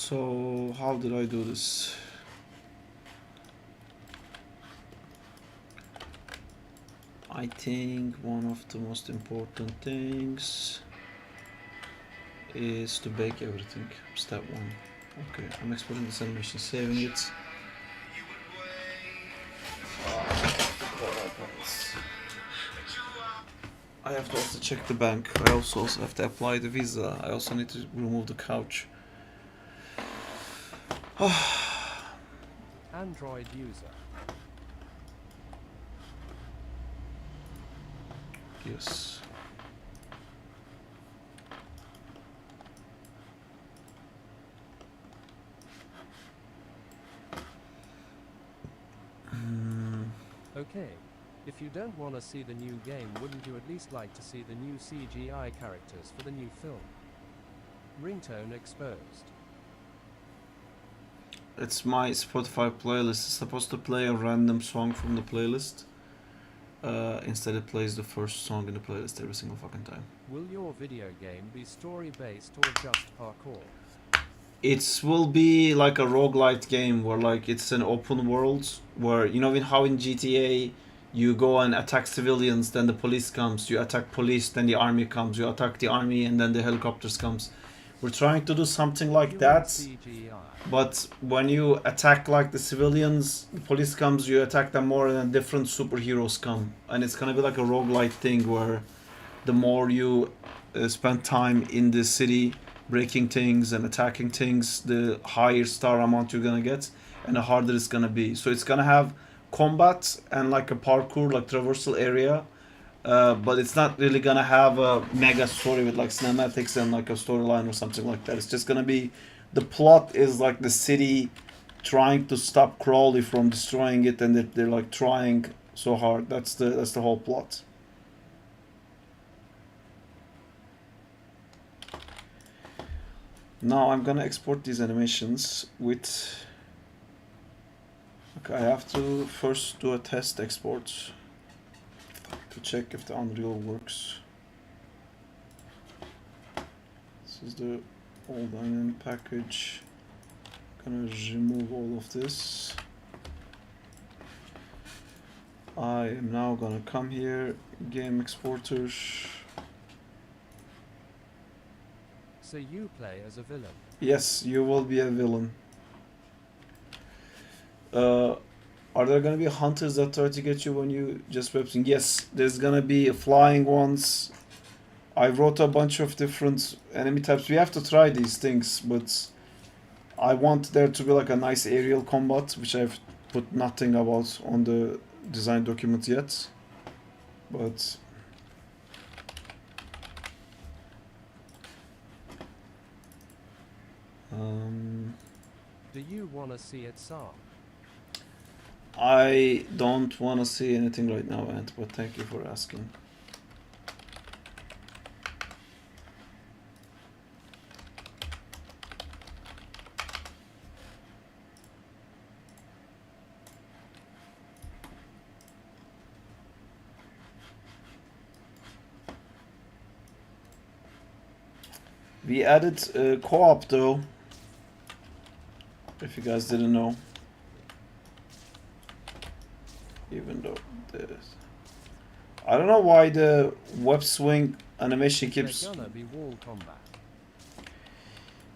[SPEAKER 1] So how did I do this? I think one of the most important things is to bake everything. Step 1. Okay, I'm exporting this animation, saving it. I have to also check the bank. I also have to apply the visa. I also need to remove the couch.
[SPEAKER 2] Android user.
[SPEAKER 1] Yes.
[SPEAKER 2] Okay. If you don't want to see the new game, wouldn't you at least like to see the new CGI characters for the new film? Ringtone exposed.
[SPEAKER 1] It's my Spotify playlist. It's supposed to play a random song from the playlist. Instead it plays the first song in the playlist every single fucking time.
[SPEAKER 2] Will your video game be story-based or just parkour?
[SPEAKER 1] It will be like a roguelite game where like it's an open world where, you know, how in GTA you go and attack civilians, then the police comes, you attack police, then the army comes, you attack the army, and then the helicopters comes. We're trying to do something like that, but when you attack like the civilians, the police comes, you attack them more, and then different superheroes come, and it's gonna be like a roguelite thing where the more you spend time in the city breaking things and attacking things, the higher star amount you're gonna get, and the harder it's gonna be. So it's gonna have combat and like a parkour, like traversal area, but it's not really gonna have a mega story with like cinematics and like a storyline or something like that. It's just gonna be, the plot is like the city trying to stop Crowley from destroying it, and they're like trying so hard. That's the whole plot. Now I'm gonna export these animations with. Okay, I have to first do a test export to check if the Unreal works. This is the old dynamic package. I'm gonna remove all of this. I am now gonna come here, game exporter.
[SPEAKER 2] So you play as a villain?
[SPEAKER 1] Yes, you will be a villain. Are there gonna be hunters that try to get you when you just websing? Yes, there's gonna be flying ones. I wrote a bunch of different enemy types. We have to try these things, but I want there to be like a nice aerial combat, which I've put nothing about on the design document yet. But
[SPEAKER 2] do you want to see it, Sam?
[SPEAKER 1] I don't want to see anything right now, Ant, but thank you for asking. We added co-op though, if you guys didn't know. Even though I don't know why the web swing animation keeps.
[SPEAKER 2] There's gonna be wall combat.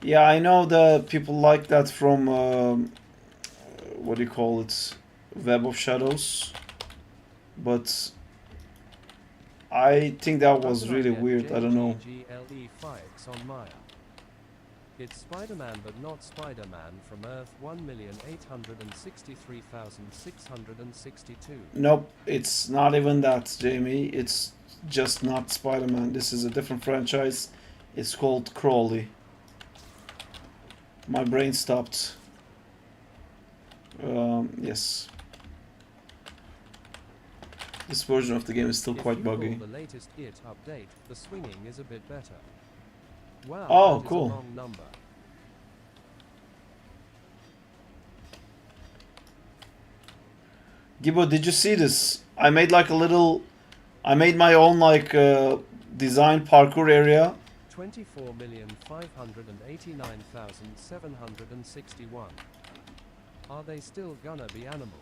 [SPEAKER 1] Yeah, I know that people like that from what do you call it, Web of Shadows, but I think that was really weird. I don't know.
[SPEAKER 2] It's Spider-Man, but not Spider-Man from Earth 1,863,662.
[SPEAKER 1] Nope, it's not even that, Jamie. It's just not Spider-Man. This is a different franchise. It's called Crowley. My brain stopped. Yes. This version of the game is still quite buggy.
[SPEAKER 2] The latest It update, the swinging is a bit better. Wow,
[SPEAKER 1] oh,
[SPEAKER 2] that is
[SPEAKER 1] cool.
[SPEAKER 2] A long number.
[SPEAKER 1] Gibbo, did you see this? I made like a little, I made my own like design parkour area
[SPEAKER 2] 24,589,761. Are they still gonna be animals?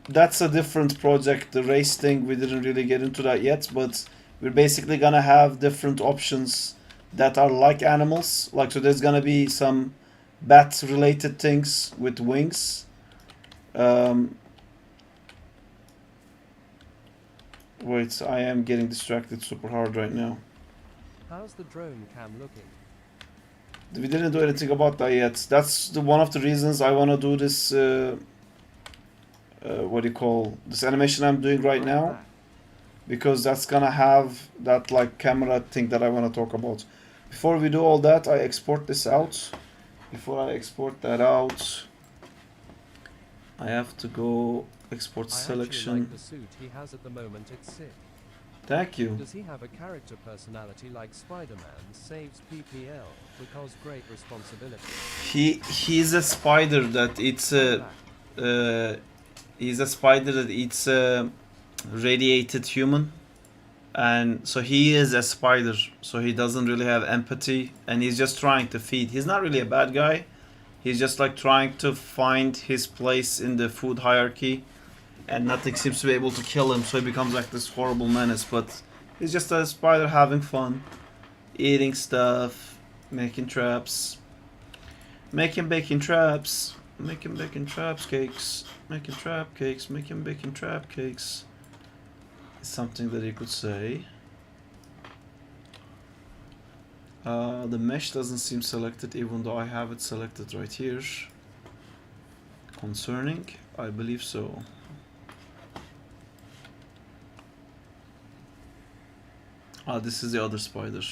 [SPEAKER 5] That's a different project. The race thing, we didn't really get into that yet, but we're basically gonna have different options that are like animals. Like, so there's gonna be some bat related things with wings. Wait, I am getting distracted super hard right now.
[SPEAKER 2] How's the drone cam looking?
[SPEAKER 5] We didn't do anything about that yet. That's one of the reasons I want to do this, what do you call, this animation I'm doing right now.
[SPEAKER 2] back.
[SPEAKER 5] Because that's gonna have that like camera thing that I want to talk about. Before we do all that, I export this out. Before I export that out, I have to go export
[SPEAKER 2] I actually
[SPEAKER 5] selection.
[SPEAKER 2] like the suit he has at the moment, it's sick.
[SPEAKER 5] Thank you.
[SPEAKER 2] Does he have a character personality like Spider-Man saves PPL because great responsibility?
[SPEAKER 5] He's a spider that eats he's a spider that eats radiated human, and so he is a spider, so he doesn't really have empathy, and he's just trying to feed. He's not really a bad guy. He's just like trying to find his place in the food hierarchy, and nothing seems to be able to kill him, so he becomes like this horrible menace. But he's just a spider having fun, eating stuff, making traps, making baking traps, making bacon traps cakes, making trap cakes, making bacon trap cakes. It's something that you could say. The mesh doesn't seem selected, even though I have it selected right here. Concerning? I believe so. Ah, this is the other spider.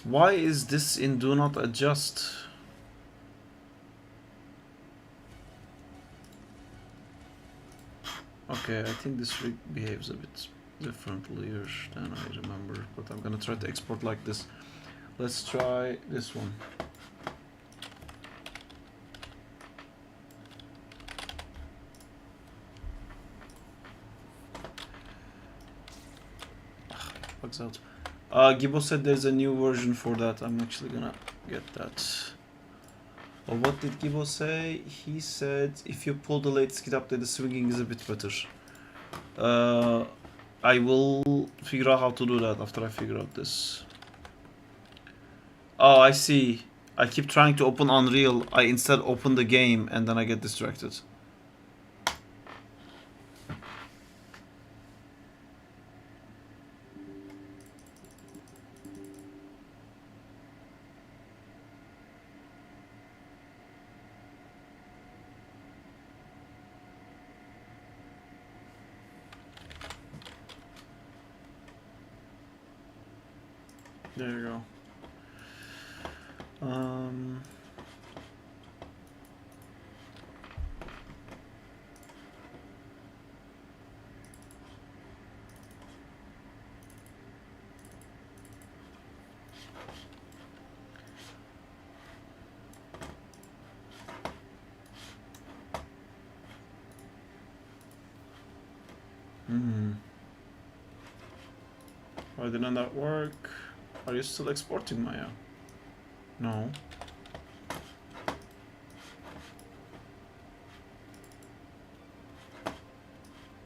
[SPEAKER 5] Why is this in do not adjust? Okay, I think this rig behaves a bit differently than I remember, but I'm gonna try to export like this. Let's try this one. Bugs out. Gibbo said there's a new version for that. I'm actually gonna get that. But what did Gibbo say? He said if you pull the latest kit update, the swinging is a bit better. I will figure out how to do that after I figure out this. Oh, I see. I keep trying to open Unreal. I instead open the game and then I get distracted. There you go. Why didn't that work? Are you still exporting, Maya? No.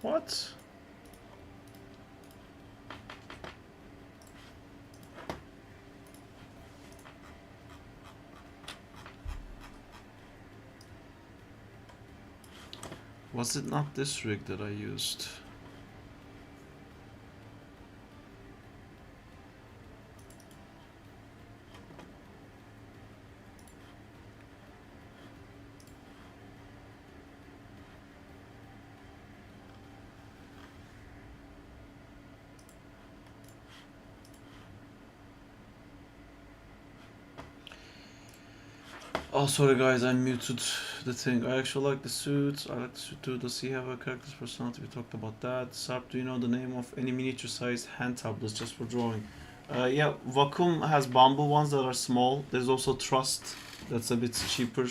[SPEAKER 5] What? Was it not this rig that I used? Oh, sorry guys, I muted
[SPEAKER 1] the thing. I actually like the suits. I like the suit too. Does he have a character's personality? We talked about that. Sap, do you know the name of any miniature-sized hand tablets just for drawing? Yeah, Vacuum has bamboo ones that are small. There's also Trust. That's a bit cheaper.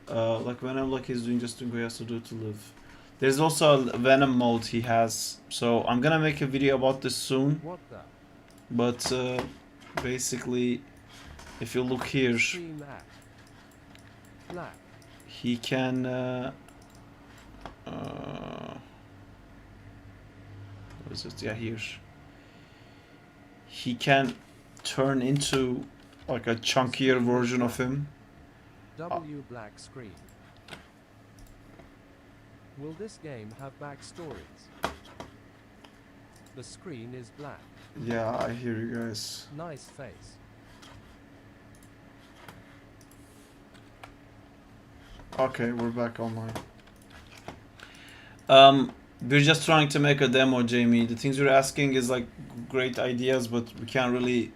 [SPEAKER 1] Like Venom, like he's just doing what he has to do to live. There's also a Venom mode he has. So I'm gonna make a video about this soon.
[SPEAKER 2] What the?
[SPEAKER 1] But basically, if you look here,
[SPEAKER 2] Extreme act. Black.
[SPEAKER 1] he can what is it? Yeah, here. He can turn into like a chunkier version of him.
[SPEAKER 2] W black screen. Will this game have backstories? The screen is black.
[SPEAKER 1] Yeah, I hear you guys.
[SPEAKER 2] Nice face.
[SPEAKER 1] Okay, we're back online. We're just trying to make a demo, Jamie. The things you're asking is like great ideas, but we can't really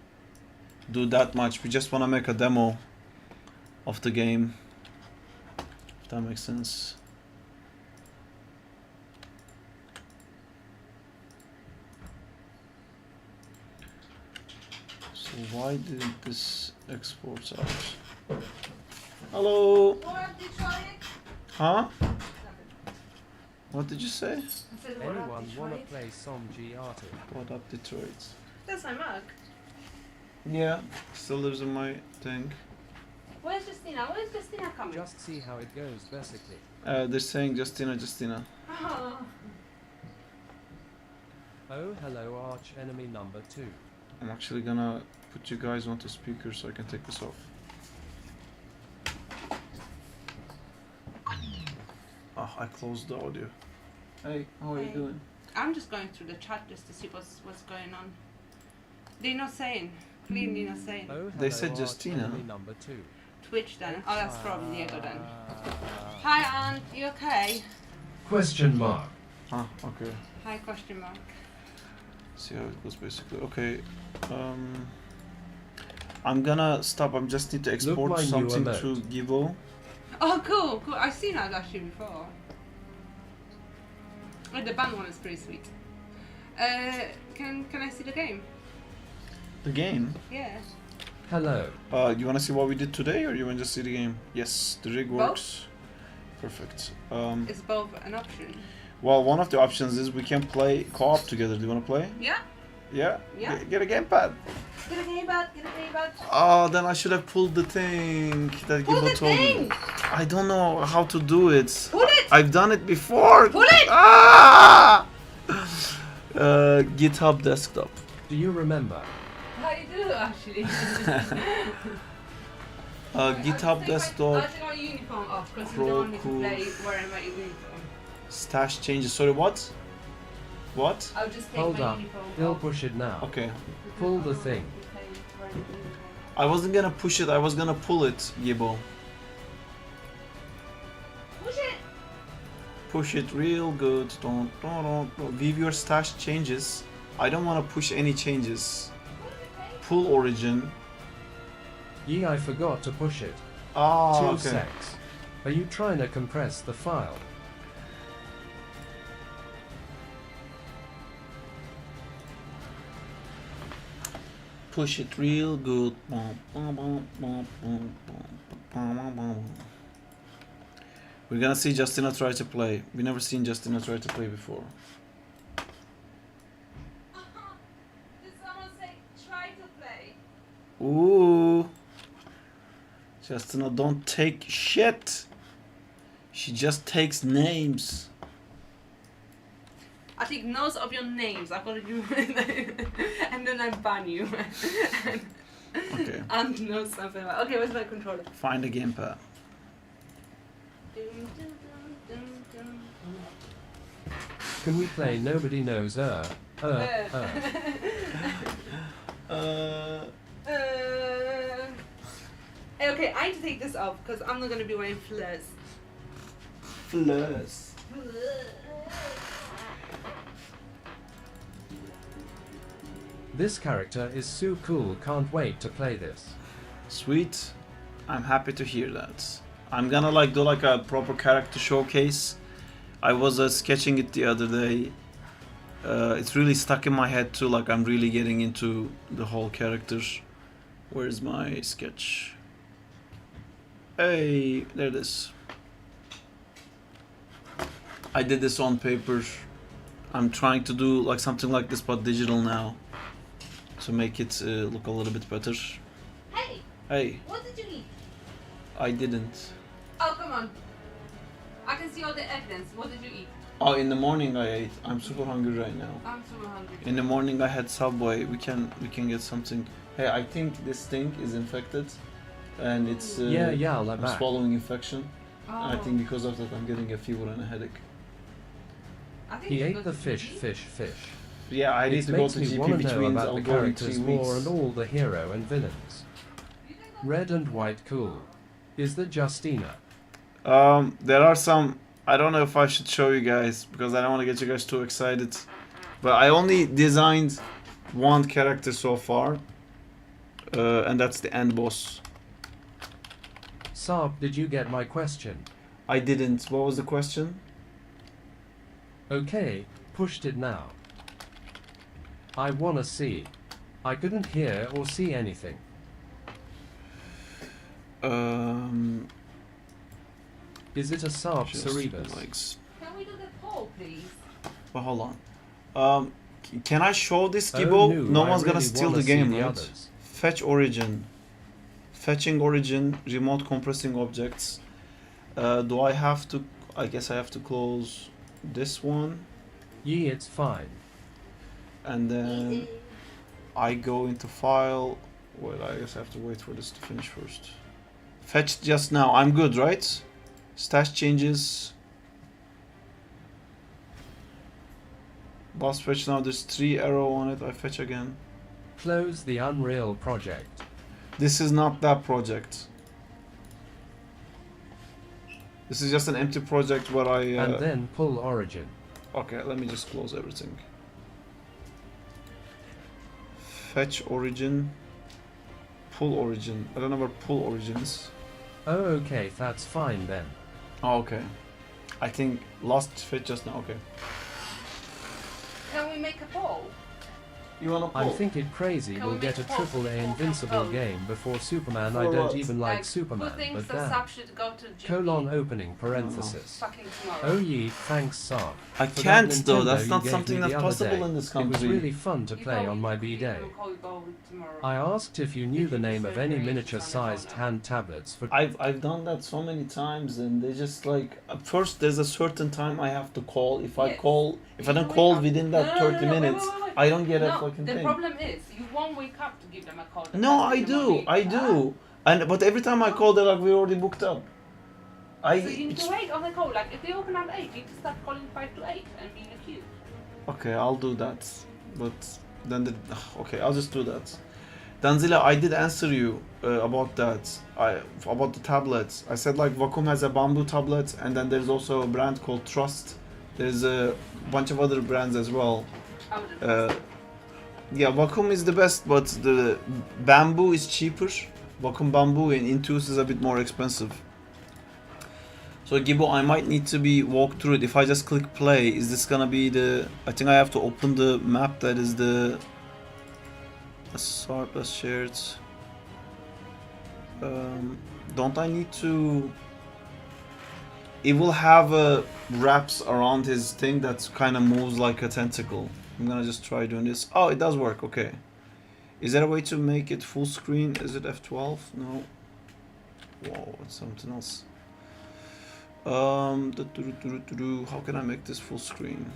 [SPEAKER 1] do that much. We just want to make a demo of the game. If that makes sense. So why didn't this export out? Hello? Huh? What did you say?
[SPEAKER 2] Anyone wanna play some G-Artic?
[SPEAKER 1] What up, Detroit?
[SPEAKER 6] That's my mug.
[SPEAKER 1] Yeah, still lives in my thing.
[SPEAKER 6] Where's Justina? Where's Justina coming?
[SPEAKER 2] Just see how it goes, basically.
[SPEAKER 1] They're saying Justina, Justina.
[SPEAKER 6] Oh.
[SPEAKER 2] Oh, hello, arch enemy number 2.
[SPEAKER 1] I'm actually gonna put you guys onto speaker so I can take this off. Oh, I closed the audio. Hey, how are you
[SPEAKER 6] Hey.
[SPEAKER 1] doing?
[SPEAKER 6] I'm just going through the chat just to see what's going on. They're not saying. Clearly not saying.
[SPEAKER 2] Oh, hello,
[SPEAKER 1] They said
[SPEAKER 2] arch
[SPEAKER 1] Justina.
[SPEAKER 2] enemy number 2.
[SPEAKER 6] Twitch then. Oh, that's probably Diego then. Hi, Aunt. You okay?
[SPEAKER 2] Question mark.
[SPEAKER 1] Ah, okay.
[SPEAKER 6] Hi, question mark.
[SPEAKER 1] See how it goes basically. Okay. I'm gonna stop. I just need to export
[SPEAKER 2] my new
[SPEAKER 1] something
[SPEAKER 2] emote.
[SPEAKER 1] to Givo.
[SPEAKER 6] Oh, cool, cool. I've seen that actually before. Oh, the band one is pretty sweet. Can I see the game?
[SPEAKER 1] The game?
[SPEAKER 6] Yeah.
[SPEAKER 2] Hello.
[SPEAKER 1] You wanna see what we did today, or you wanna just see the game? Yes, the rig
[SPEAKER 6] Both?
[SPEAKER 1] works. Perfect.
[SPEAKER 6] Is both an option?
[SPEAKER 1] Well, one of the options is we can play co-op together. Do you wanna play?
[SPEAKER 6] Yeah.
[SPEAKER 1] Yeah.
[SPEAKER 6] Yeah.
[SPEAKER 1] Get a gamepad.
[SPEAKER 6] Get a game back. Get a game back.
[SPEAKER 1] Oh, then I should have pulled the thing that
[SPEAKER 6] Pull
[SPEAKER 1] Gibo
[SPEAKER 6] the
[SPEAKER 1] told me.
[SPEAKER 6] thing.
[SPEAKER 1] I don't know how to do it.
[SPEAKER 6] Pull it.
[SPEAKER 1] I've done it before.
[SPEAKER 6] Pull it.
[SPEAKER 1] Ah! GitHub desktop.
[SPEAKER 2] Do you remember?
[SPEAKER 6] I do actually.
[SPEAKER 1] GitHub desktop.
[SPEAKER 6] I'll take my uniform off because you don't want me to play wearing my uniform.
[SPEAKER 1] Stash changes. Sorry, what? What?
[SPEAKER 6] I'll just take
[SPEAKER 2] Hold
[SPEAKER 6] my
[SPEAKER 2] up.
[SPEAKER 6] uniform
[SPEAKER 2] He'll
[SPEAKER 6] off.
[SPEAKER 2] push it now.
[SPEAKER 1] Okay.
[SPEAKER 2] Pull the thing.
[SPEAKER 1] I wasn't gonna push it. I was gonna pull it, Gibo.
[SPEAKER 6] Push it.
[SPEAKER 1] Push it real good. Don't. View your stash changes. I don't want to push any changes. Pull origin.
[SPEAKER 2] Yee, I forgot to push it.
[SPEAKER 1] Ah,
[SPEAKER 2] 2
[SPEAKER 1] okay.
[SPEAKER 2] secs. Are you trying to compress the file?
[SPEAKER 1] Push it real good. We're gonna see Justina try to play. We never seen Justina try to play before.
[SPEAKER 6] Did someone say try to play?
[SPEAKER 1] Ooh. Justina don't take shit. She just takes names.
[SPEAKER 6] I take notes of your names. I've got to do and then I ban you.
[SPEAKER 1] Okay.
[SPEAKER 6] And know something about. Okay, where's my controller?
[SPEAKER 1] Find a gamepad.
[SPEAKER 6] Dum, dum, dum, dum, dum.
[SPEAKER 2] Can we play Nobody Knows
[SPEAKER 6] Okay, I need to take this off because I'm not gonna be wearing flares.
[SPEAKER 1] Plus.
[SPEAKER 2] This character is so cool, can't wait to play this.
[SPEAKER 1] Sweet. I'm happy to hear that. I'm gonna like do like a proper character showcase. I was sketching it the other day. It's really stuck in my head too, like I'm really getting into the whole character. Where's my sketch? Hey, there it is. I did this on paper. I'm trying to do like something like this but digital now. To make it look a little bit better.
[SPEAKER 6] Hey,
[SPEAKER 1] Hey,
[SPEAKER 6] what did you eat?
[SPEAKER 1] I didn't.
[SPEAKER 6] Oh, come on. I can see all the evidence. What did you eat?
[SPEAKER 1] Oh, in the morning I ate. I'm super hungry right now.
[SPEAKER 6] I'm super hungry.
[SPEAKER 1] In the morning I had Subway. We can get something. Hey, I think this thing is infected, and it's
[SPEAKER 2] Yeah,
[SPEAKER 1] I'm
[SPEAKER 2] like
[SPEAKER 1] swallowing infection.
[SPEAKER 6] Oh.
[SPEAKER 1] I think because of that I'm getting a fever and a headache.
[SPEAKER 6] I think
[SPEAKER 2] He
[SPEAKER 6] you
[SPEAKER 2] ate
[SPEAKER 6] go
[SPEAKER 2] the
[SPEAKER 6] to
[SPEAKER 2] fish,
[SPEAKER 6] GDD.
[SPEAKER 2] fish.
[SPEAKER 1] Yeah, I need
[SPEAKER 2] It
[SPEAKER 1] to go
[SPEAKER 2] makes
[SPEAKER 1] to
[SPEAKER 2] me
[SPEAKER 1] GP,
[SPEAKER 2] want
[SPEAKER 1] which
[SPEAKER 2] to know
[SPEAKER 1] means
[SPEAKER 2] about
[SPEAKER 1] I'll
[SPEAKER 2] the
[SPEAKER 1] go in
[SPEAKER 2] characters
[SPEAKER 1] 3
[SPEAKER 2] more
[SPEAKER 1] weeks.
[SPEAKER 2] and all the hero and villains. Red and white cool. Is that Justina?
[SPEAKER 1] There are some. I don't know if I should show you guys because I don't want to get you guys too excited. But I only designed one character so far, and that's the end boss.
[SPEAKER 2] Saab, did you get my question?
[SPEAKER 1] I didn't. What was the question?
[SPEAKER 2] Okay, pushed it now. I wanna see. I couldn't hear or see anything. Is it a Saab
[SPEAKER 1] Just
[SPEAKER 2] Cerebus?
[SPEAKER 1] likes.
[SPEAKER 6] Can we do the poll, please?
[SPEAKER 1] Well, hold on. Can I show this,
[SPEAKER 2] Oh,
[SPEAKER 1] Gibo?
[SPEAKER 2] no,
[SPEAKER 1] no
[SPEAKER 2] I
[SPEAKER 1] one's gonna
[SPEAKER 2] really
[SPEAKER 1] steal
[SPEAKER 2] wanna
[SPEAKER 1] the game,
[SPEAKER 2] see the
[SPEAKER 1] right?
[SPEAKER 2] others.
[SPEAKER 1] Fetch origin. Fetching origin, remote compressing objects. Do I have to... I guess I have to close this one.
[SPEAKER 2] Yee, it's fine.
[SPEAKER 1] And then I go into file. Well, I guess I have to wait for this to finish first. Fetch just now. I'm good, right? Stash changes. Boss fetch now. There's 3 arrow on it. I fetch again.
[SPEAKER 2] Close the Unreal project.
[SPEAKER 1] This is not that project. This is just an empty project where I...
[SPEAKER 2] And then pull origin.
[SPEAKER 1] Okay, let me just close everything. Fetch origin. Pull origin. I don't know where pull origin is.
[SPEAKER 2] Oh, okay, that's fine then.
[SPEAKER 1] Oh, okay. I think lost fetch just now. Okay.
[SPEAKER 6] Can we make a poll?
[SPEAKER 1] You wanna
[SPEAKER 2] I think it crazy
[SPEAKER 6] Can
[SPEAKER 2] will
[SPEAKER 6] we
[SPEAKER 2] get a
[SPEAKER 6] make polls?
[SPEAKER 2] AAA Invincible
[SPEAKER 6] Polls.
[SPEAKER 2] game before Superman. I
[SPEAKER 1] For
[SPEAKER 2] don't
[SPEAKER 1] what?
[SPEAKER 2] even like
[SPEAKER 6] Who
[SPEAKER 2] Superman,
[SPEAKER 6] thinks
[SPEAKER 2] but
[SPEAKER 6] the
[SPEAKER 2] damn.
[SPEAKER 6] sub should go to GP?
[SPEAKER 2] Colon opening parenthesis.
[SPEAKER 6] Fucking tomorrow.
[SPEAKER 2] Oh ye, thanks Saab.
[SPEAKER 1] I
[SPEAKER 2] For that
[SPEAKER 1] can't though.
[SPEAKER 2] Nintendo
[SPEAKER 1] That's
[SPEAKER 2] you
[SPEAKER 1] not
[SPEAKER 2] gave
[SPEAKER 1] something
[SPEAKER 2] me
[SPEAKER 1] that's
[SPEAKER 2] the other
[SPEAKER 1] possible
[SPEAKER 2] day.
[SPEAKER 1] in this
[SPEAKER 2] It was
[SPEAKER 1] country.
[SPEAKER 2] really fun to
[SPEAKER 6] You
[SPEAKER 2] play
[SPEAKER 6] go-
[SPEAKER 2] on my
[SPEAKER 6] you
[SPEAKER 2] B-day.
[SPEAKER 6] go tomorrow.
[SPEAKER 2] I asked if you knew the name of any miniature-sized hand tablets for
[SPEAKER 1] I've done that so many times, and they just like at first there's a certain time I have to call. If I
[SPEAKER 6] Yes.
[SPEAKER 1] call, if I
[SPEAKER 6] You
[SPEAKER 1] don't
[SPEAKER 6] wake
[SPEAKER 1] call
[SPEAKER 6] up.
[SPEAKER 1] within
[SPEAKER 6] No,
[SPEAKER 1] that
[SPEAKER 6] no, no,
[SPEAKER 1] 30
[SPEAKER 6] no, wait,
[SPEAKER 1] minutes,
[SPEAKER 6] wait, wait.
[SPEAKER 1] I don't get a
[SPEAKER 6] No,
[SPEAKER 1] fucking
[SPEAKER 6] the
[SPEAKER 1] thing.
[SPEAKER 6] problem is you won't wake up to give them a call.
[SPEAKER 1] No, I do. I do. And but every time I call, they're like, we're already booked up.
[SPEAKER 6] So you need to wait on the call. Like if they open at 8, you need to start calling 5 to 8 and be in a queue.
[SPEAKER 1] Okay, I'll do that. But then the okay, I'll just do that. Danzila, I did answer you about that. About the tablets. I said like Wacom has a bamboo tablet, and then there's also a brand called Trust. There's a bunch of other brands as well.
[SPEAKER 6] I would have
[SPEAKER 1] Yeah, Wacom is the best, but the bamboo is cheaper. Wacom bamboo in Intuos is a bit more expensive. So Gibo, I might need to be walked through it. If I just click play, is this gonna be the... I think I have to open the map that is the... Sarpas shared. Don't I need to... It will have wraps around his thing that kind of moves like a tentacle. I'm gonna just try doing this. Oh, it does work, okay. Is there a way to make it full screen? Is it F12? No. Whoa, it's something else. How can I make this full screen?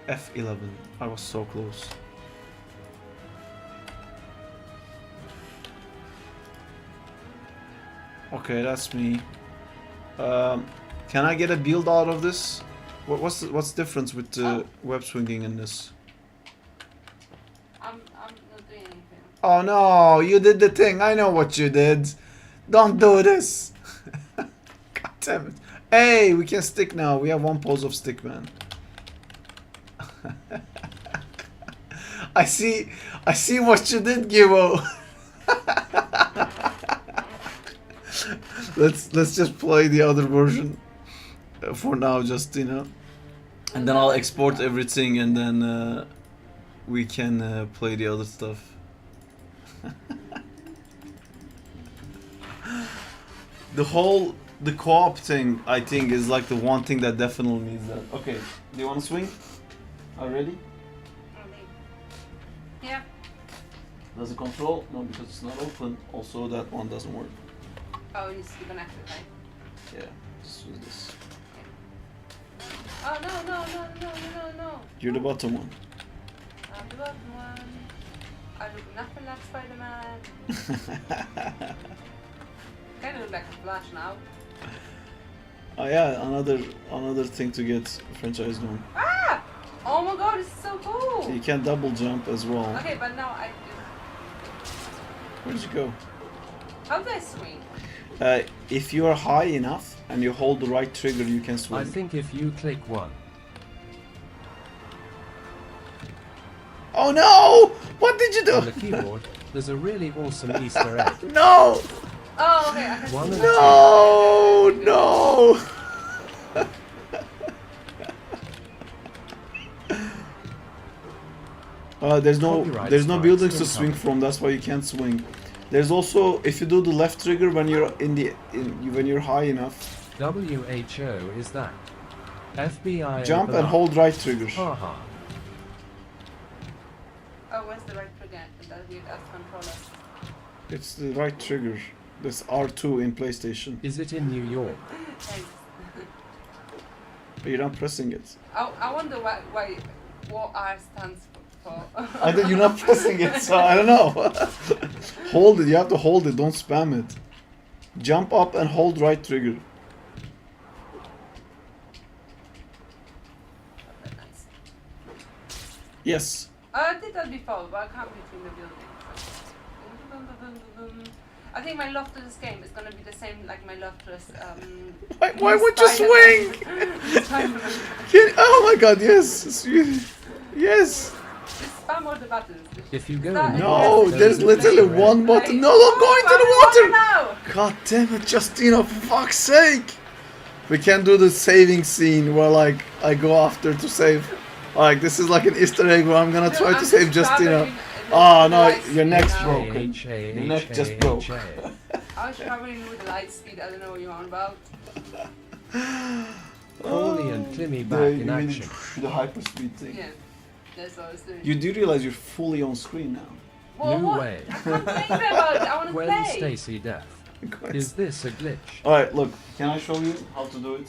[SPEAKER 1] F11. I was so close. Okay, that's me. Can I get a build out of this? What's the difference with the web swinging in this?
[SPEAKER 6] I'm not doing anything.
[SPEAKER 1] Oh no, you did the thing. I know what you did. Don't do this. God damn it. Hey, we can stick now. We have one pose of stick, man.
[SPEAKER 5] I see what you did, Givo. let's just play the other version for now, just and then I'll export everything, and then we can play the other stuff. The co-op thing, I think, is like the one thing that definitely needs that. Okay, do you want to swing? Are you ready?
[SPEAKER 6] Yeah.
[SPEAKER 5] Does it control? No, because it's not open. Also, that one doesn't work.
[SPEAKER 6] Oh, it needs to be connected, right?
[SPEAKER 5] Yeah, just use this.
[SPEAKER 6] Oh, no.
[SPEAKER 5] You're the bottom one.
[SPEAKER 6] I'm the bottom one. I look nothing like Spider-Man. Kind of look like a Flash now.
[SPEAKER 5] Oh yeah, another thing to get franchise done.
[SPEAKER 6] Ah! Oh my god, this is so cool!
[SPEAKER 5] You can double jump as well.
[SPEAKER 6] Okay, but now I...
[SPEAKER 5] Where'd you go?
[SPEAKER 6] How do I swing?
[SPEAKER 5] If you are high enough and you hold the right trigger, you can swing.
[SPEAKER 2] I think if you click 1.
[SPEAKER 5] Oh no! What did you do?
[SPEAKER 2] On the keyboard, there's a really awesome Easter egg.
[SPEAKER 5] No!
[SPEAKER 6] Oh, okay, I can
[SPEAKER 2] 1 and
[SPEAKER 5] No! There's no
[SPEAKER 2] Copyright
[SPEAKER 5] buildings to
[SPEAKER 2] strikes
[SPEAKER 5] swing
[SPEAKER 2] incoming.
[SPEAKER 5] from. That's why you can't swing. There's also, if you do the left trigger when you're when you're high enough,
[SPEAKER 2] WHO is that. FBI.
[SPEAKER 5] jump and
[SPEAKER 2] open up.
[SPEAKER 5] hold right trigger.
[SPEAKER 2] Haha.
[SPEAKER 6] Oh, where's the right trigger? That's controller.
[SPEAKER 5] It's the right trigger. That's R2 in PlayStation.
[SPEAKER 2] Is it in New York?
[SPEAKER 6] Thanks.
[SPEAKER 5] But you're not pressing it.
[SPEAKER 6] I wonder why what R stands for.
[SPEAKER 5] You're not pressing it, so I don't know. Hold it. You have to hold it. Don't spam it. Jump up and hold right trigger. Yes.
[SPEAKER 6] I did that before, but I can't between the buildings. I think my love to this game is gonna be the same like my love to this.
[SPEAKER 5] Why would you swing? Oh my god, yes. Yes.
[SPEAKER 6] Just spam all the buttons.
[SPEAKER 2] If you go
[SPEAKER 6] That-
[SPEAKER 2] in
[SPEAKER 5] No, there's literally one button. No, I'm going to the water. God damn it, Justina, for fuck's sake. We can do the saving scene where like I go after to save. Like this is like an Easter egg where I'm gonna try to save Justina. Oh no, your neck's broken. Your neck just broke.
[SPEAKER 6] I was traveling with light speed. I don't know what you're on about.
[SPEAKER 2] Paulie and Climmy back
[SPEAKER 5] The,
[SPEAKER 2] in
[SPEAKER 5] you mean
[SPEAKER 2] action.
[SPEAKER 5] the hyperspeed thing.
[SPEAKER 6] Yeah, that's what I was doing.
[SPEAKER 5] You do realize you're fully on screen now.
[SPEAKER 6] Well,
[SPEAKER 2] No
[SPEAKER 6] what?
[SPEAKER 2] way.
[SPEAKER 6] I can't think about it. I want to
[SPEAKER 2] Gwen
[SPEAKER 6] play.
[SPEAKER 2] Stacy death. Is this a glitch?
[SPEAKER 5] Alright, look, can I show you how to do it? It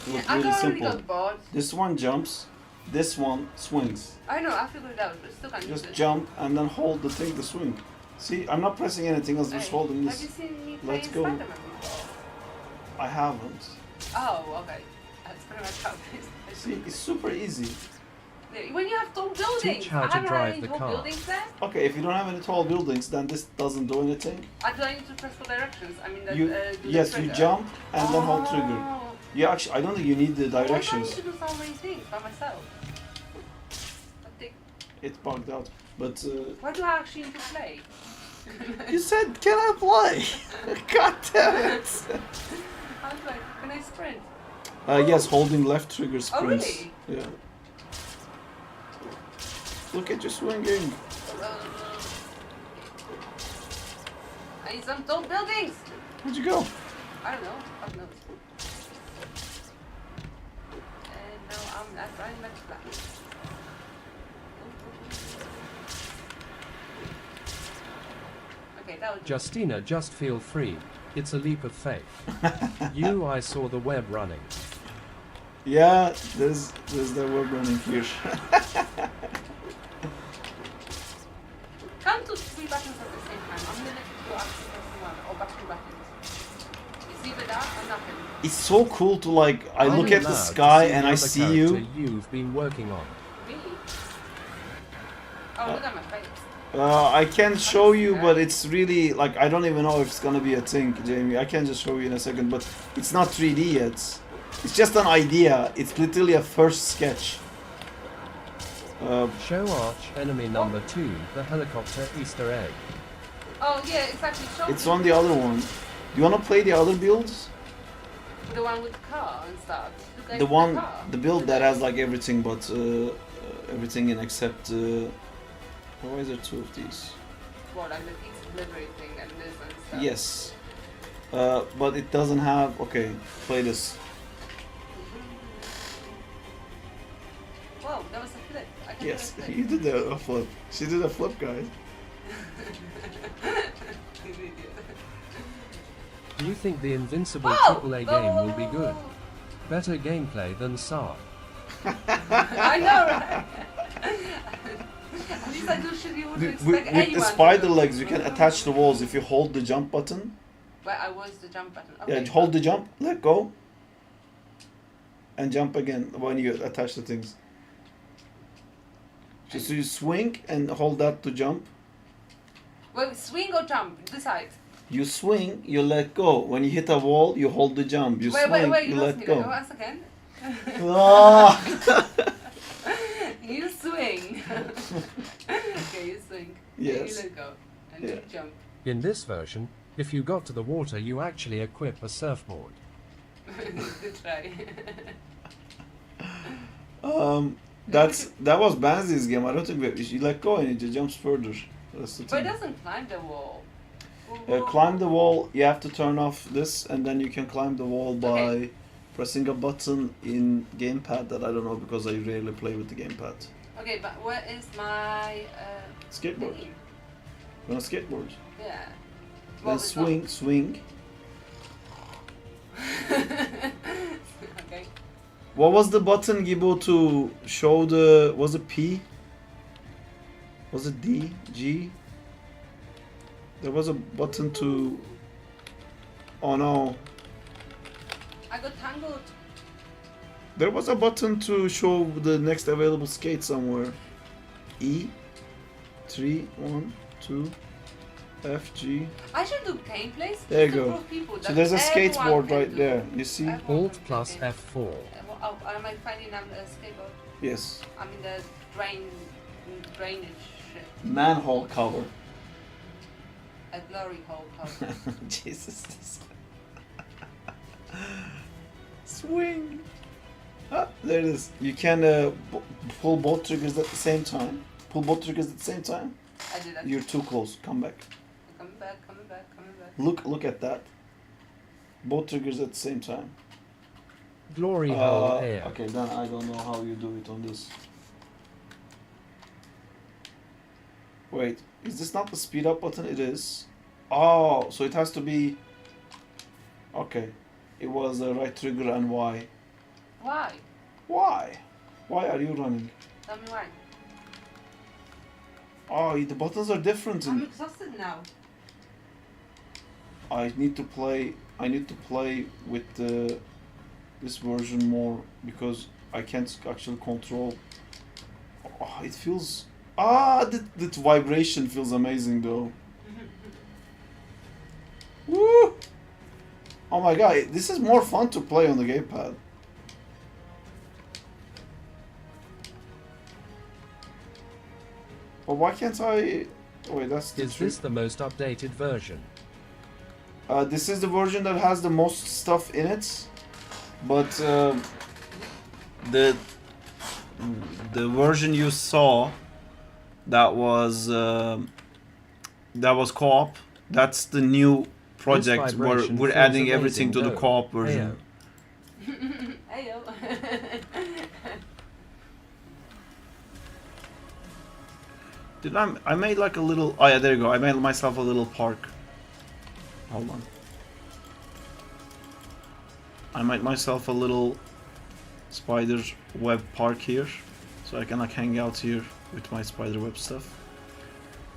[SPEAKER 6] Yeah,
[SPEAKER 5] looks
[SPEAKER 6] I
[SPEAKER 5] really
[SPEAKER 6] already
[SPEAKER 5] simple.
[SPEAKER 6] got bored.
[SPEAKER 5] This one jumps, this one swings.
[SPEAKER 6] I know, I figured it out, but still can't use
[SPEAKER 5] Just
[SPEAKER 6] it.
[SPEAKER 5] jump and then hold the thing to swing. See, I'm not pressing anything else, just
[SPEAKER 6] Hey,
[SPEAKER 5] holding
[SPEAKER 6] have you
[SPEAKER 5] this.
[SPEAKER 6] seen me
[SPEAKER 5] Let's
[SPEAKER 6] playing
[SPEAKER 5] go.
[SPEAKER 6] Spider-Man before?
[SPEAKER 5] I haven't.
[SPEAKER 6] Oh, okay. That's pretty much how it is.
[SPEAKER 5] See, it's super easy.
[SPEAKER 6] When you have tall buildings,
[SPEAKER 2] Teach how
[SPEAKER 6] I
[SPEAKER 2] to
[SPEAKER 6] haven't
[SPEAKER 2] drive
[SPEAKER 6] had any
[SPEAKER 2] the
[SPEAKER 6] tall
[SPEAKER 2] car.
[SPEAKER 6] buildings there.
[SPEAKER 5] Okay, if you don't have any tall buildings, then this doesn't do anything.
[SPEAKER 6] Do I need to press for directions? I mean,
[SPEAKER 5] You,
[SPEAKER 6] do the
[SPEAKER 5] yes, you
[SPEAKER 6] trigger.
[SPEAKER 5] jump and then hold trigger.
[SPEAKER 6] Oh.
[SPEAKER 5] You actually, I don't think you need the
[SPEAKER 6] Why do I need
[SPEAKER 5] directions.
[SPEAKER 6] to do so many things by myself? I think,
[SPEAKER 5] It's bugged out. But
[SPEAKER 6] why do I actually need to play?
[SPEAKER 5] you said, can I play? God damn it.
[SPEAKER 6] How do I? Can I sprint?
[SPEAKER 5] Yes, holding left trigger sprints.
[SPEAKER 6] really?
[SPEAKER 5] Yeah. Look at you swinging.
[SPEAKER 6] I need some tall buildings.
[SPEAKER 5] Where'd you go?
[SPEAKER 6] I don't know. God knows. And now I'm running back to black. Okay, that was
[SPEAKER 2] Justina, just feel free. It's a leap of faith. I saw the web running.
[SPEAKER 5] Yeah, there's the web running here.
[SPEAKER 6] Come to 3 buttons at the same time. I'm gonna go up to press 1 or back 2 buttons. It's either that or nothing.
[SPEAKER 5] It's so cool to like, I
[SPEAKER 2] I'm
[SPEAKER 5] look at the
[SPEAKER 2] allowed to
[SPEAKER 5] sky
[SPEAKER 2] see
[SPEAKER 5] and
[SPEAKER 2] the
[SPEAKER 5] I
[SPEAKER 2] other
[SPEAKER 5] see
[SPEAKER 2] character
[SPEAKER 5] you.
[SPEAKER 2] you've been working on.
[SPEAKER 6] Really? Oh, look at my face.
[SPEAKER 5] I can show you, but it's really like I don't even know if it's gonna be a thing, Jamie. I can just show you in a second, but it's not 3D yet. It's just an idea. It's literally a first sketch.
[SPEAKER 2] Show arch enemy number 2, the helicopter Easter egg.
[SPEAKER 6] Oh yeah, exactly. Show
[SPEAKER 5] It's on the other one. Do you wanna play the other builds?
[SPEAKER 6] the one with the car and stuff. Look like
[SPEAKER 5] The one,
[SPEAKER 6] car.
[SPEAKER 5] the build that has like everything, but everything in except. Why is there two of these?
[SPEAKER 6] What, like the pizza delivery thing and this and stuff.
[SPEAKER 5] Yes. But it doesn't have. Okay, play this.
[SPEAKER 6] Whoa, that was a flip. I can
[SPEAKER 5] Yes,
[SPEAKER 6] do a flip.
[SPEAKER 5] you did a flip. She did a flip, guys.
[SPEAKER 6] You idiot.
[SPEAKER 2] Do you think the invincible
[SPEAKER 6] Whoa!
[SPEAKER 2] AAA
[SPEAKER 6] Whoa,
[SPEAKER 2] game
[SPEAKER 6] whoa,
[SPEAKER 2] will be
[SPEAKER 6] whoa,
[SPEAKER 2] good?
[SPEAKER 6] whoa.
[SPEAKER 2] Better gameplay than SAR.
[SPEAKER 6] I know, right? At least I do shit you wouldn't
[SPEAKER 5] With
[SPEAKER 6] expect
[SPEAKER 5] the
[SPEAKER 6] anyone to
[SPEAKER 5] spider
[SPEAKER 6] do.
[SPEAKER 5] legs, you can attach the walls if you hold the jump button.
[SPEAKER 6] Where I was the jump button. Okay.
[SPEAKER 5] Yeah, hold the jump, let go, and jump again when you attach the things. Just you swing and hold that to jump.
[SPEAKER 6] Wait, swing or jump? Decide.
[SPEAKER 5] You swing, you let go. When you hit a wall, you hold the jump. You swing,
[SPEAKER 6] Wait,
[SPEAKER 5] you
[SPEAKER 6] you lost
[SPEAKER 5] let
[SPEAKER 6] me.
[SPEAKER 5] go.
[SPEAKER 6] Once again.
[SPEAKER 5] Ah!
[SPEAKER 6] You swing. Okay, you swing.
[SPEAKER 5] Yes.
[SPEAKER 6] You let go. And
[SPEAKER 5] Yeah.
[SPEAKER 6] you jump.
[SPEAKER 2] In this version, if you got to the water you actually equip a surfboard.
[SPEAKER 6] Good try.
[SPEAKER 5] That was Banzi's game. I don't think you let go and it just jumps further. That's the
[SPEAKER 6] But it
[SPEAKER 5] thing.
[SPEAKER 6] doesn't climb the wall.
[SPEAKER 5] Climb the wall. You have to turn off this, and then you can climb the wall by
[SPEAKER 6] Okay.
[SPEAKER 5] pressing a button in gamepad that I don't know because I rarely play with the gamepad.
[SPEAKER 6] Okay, but where is my
[SPEAKER 5] Skateboard.
[SPEAKER 6] thingy?
[SPEAKER 5] You want a skateboard?
[SPEAKER 6] Yeah.
[SPEAKER 5] Then
[SPEAKER 6] Well, it's not-
[SPEAKER 5] swing.
[SPEAKER 6] Okay.
[SPEAKER 5] What was the button, Gibo, to show the... Was it P? Was it D? G? There was a button to... Oh no.
[SPEAKER 6] I got tangled.
[SPEAKER 5] There was a button to show the next available skate somewhere. E? 3, 1, 2, F, G.
[SPEAKER 6] I should do gameplays.
[SPEAKER 5] There you
[SPEAKER 6] just to
[SPEAKER 5] go.
[SPEAKER 6] prove people
[SPEAKER 5] So
[SPEAKER 6] that
[SPEAKER 5] there's a
[SPEAKER 6] everyone
[SPEAKER 5] skateboard
[SPEAKER 6] can
[SPEAKER 5] right
[SPEAKER 6] do.
[SPEAKER 5] there. You see?
[SPEAKER 6] Everyone
[SPEAKER 2] Alt
[SPEAKER 6] can do
[SPEAKER 2] plus
[SPEAKER 6] games.
[SPEAKER 2] F4.
[SPEAKER 6] Oh, am I finding a skateboard?
[SPEAKER 5] Yes.
[SPEAKER 6] I mean the drainage shit.
[SPEAKER 5] Manhole cover.
[SPEAKER 6] A glory hole cover.
[SPEAKER 5] Jesus. Swing. Ah, there it is. You can pull both triggers at the same time. Pull both triggers at the same time.
[SPEAKER 6] I did that.
[SPEAKER 5] You're too close. Come back.
[SPEAKER 6] Coming back.
[SPEAKER 5] Look at that. Both triggers at the same time.
[SPEAKER 2] Glory hole air.
[SPEAKER 5] Okay, then I don't know how you do it on this. Wait, is this not the speed up button? It is. Oh, so it has to be. Okay, it was the right trigger and Y.
[SPEAKER 6] Why?
[SPEAKER 5] Why? Why are you running?
[SPEAKER 6] Tell me why.
[SPEAKER 5] Oh, the buttons are different.
[SPEAKER 6] I'm exhausted now.
[SPEAKER 5] I need to play. I need to play with this version more because I can't actually control. Oh, it feels. That vibration feels amazing though. Woo! Oh my god, this is more fun to play on the gamepad. But why can't I? Wait, that's the
[SPEAKER 2] Is this the most updated version?
[SPEAKER 5] This is the version that has the most stuff in it, but the version you saw that was co-op. That's the new project where
[SPEAKER 2] vibration
[SPEAKER 5] we're
[SPEAKER 2] feels
[SPEAKER 5] adding
[SPEAKER 2] amazing,
[SPEAKER 5] everything to the
[SPEAKER 2] though.
[SPEAKER 5] co-op version.
[SPEAKER 6] Ayo.
[SPEAKER 5] Did I made like a little? Oh yeah, there you go. I made myself a little park. Hold on. I made myself a little spider web park here, so I can like hang out here with my spider web stuff.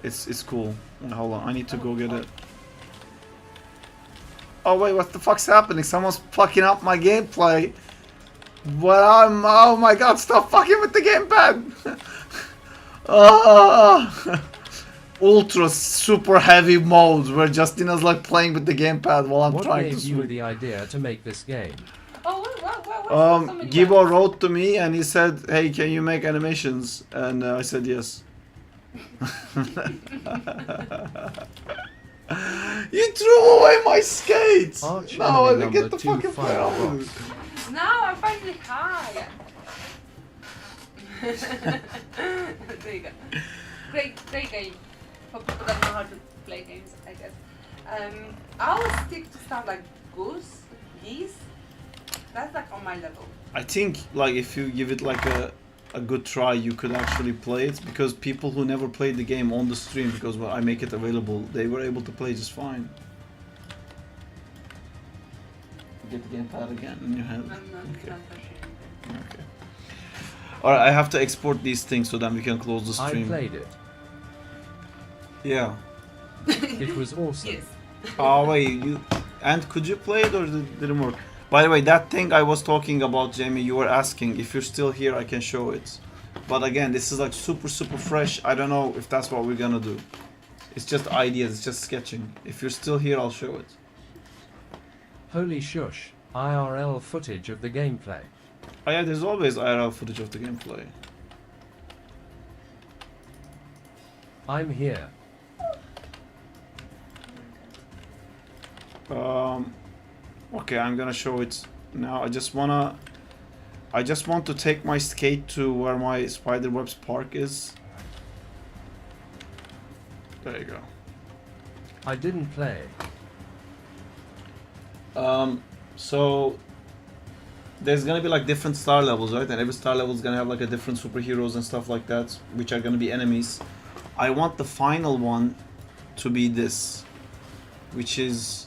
[SPEAKER 5] It's cool. Hold on, I need to go get it. Oh wait, what the fuck's happening? Someone's fucking up my gameplay. But oh my god, stop fucking with the gamepad. Ultra super heavy mode where Justina's like playing with the gamepad while I'm
[SPEAKER 2] What
[SPEAKER 5] trying
[SPEAKER 2] gave
[SPEAKER 5] to
[SPEAKER 2] you
[SPEAKER 5] swing.
[SPEAKER 2] the idea to make this game?
[SPEAKER 6] Oh, what? somebody
[SPEAKER 5] Gibo
[SPEAKER 6] else.
[SPEAKER 5] wrote to me and he said, "Hey, can you make animations?" And I said yes. You threw away my skates.
[SPEAKER 2] Arch
[SPEAKER 5] No,
[SPEAKER 2] enemy
[SPEAKER 5] I get
[SPEAKER 2] number
[SPEAKER 5] the
[SPEAKER 2] 2
[SPEAKER 5] fucking
[SPEAKER 2] final
[SPEAKER 5] fire.
[SPEAKER 2] boss.
[SPEAKER 6] Now I'm finally high. There you go. Great game for people that know how to play games, I guess. I'll stick to stuff like geese. That's like on my level.
[SPEAKER 5] I think like if you give it like a good try, you could actually play it, because people who never played the game on the stream, because when I make it available, they were able to play just fine. Get the gamepad again in your hand.
[SPEAKER 6] I'm not
[SPEAKER 5] Okay.
[SPEAKER 6] not touching
[SPEAKER 5] Okay. Alright, I have to export these things so then we can close the
[SPEAKER 2] I
[SPEAKER 5] stream.
[SPEAKER 2] played it.
[SPEAKER 5] Yeah.
[SPEAKER 6] anything.
[SPEAKER 2] It was awesome.
[SPEAKER 6] Yes.
[SPEAKER 5] Oh wait, you and could you play it or didn't work? By the way, that thing I was talking about, Jamie, you were asking if you're still here, I can show it. But again, this is like super fresh. I don't know if that's what we're gonna do. It's just ideas, it's just sketching. If you're still here, I'll show it.
[SPEAKER 2] Holy shush. IRL footage of the gameplay.
[SPEAKER 5] Oh yeah, there's always IRL footage of the gameplay.
[SPEAKER 2] I'm here.
[SPEAKER 5] Okay, I'm gonna show it now. I just want to take my skate to where my spiderweb's park is. There you go.
[SPEAKER 2] I didn't play.
[SPEAKER 5] So there's gonna be like different star levels, right? And every star level is gonna have like a different superheroes and stuff like that, which are gonna be enemies. I want the final one to be this, which is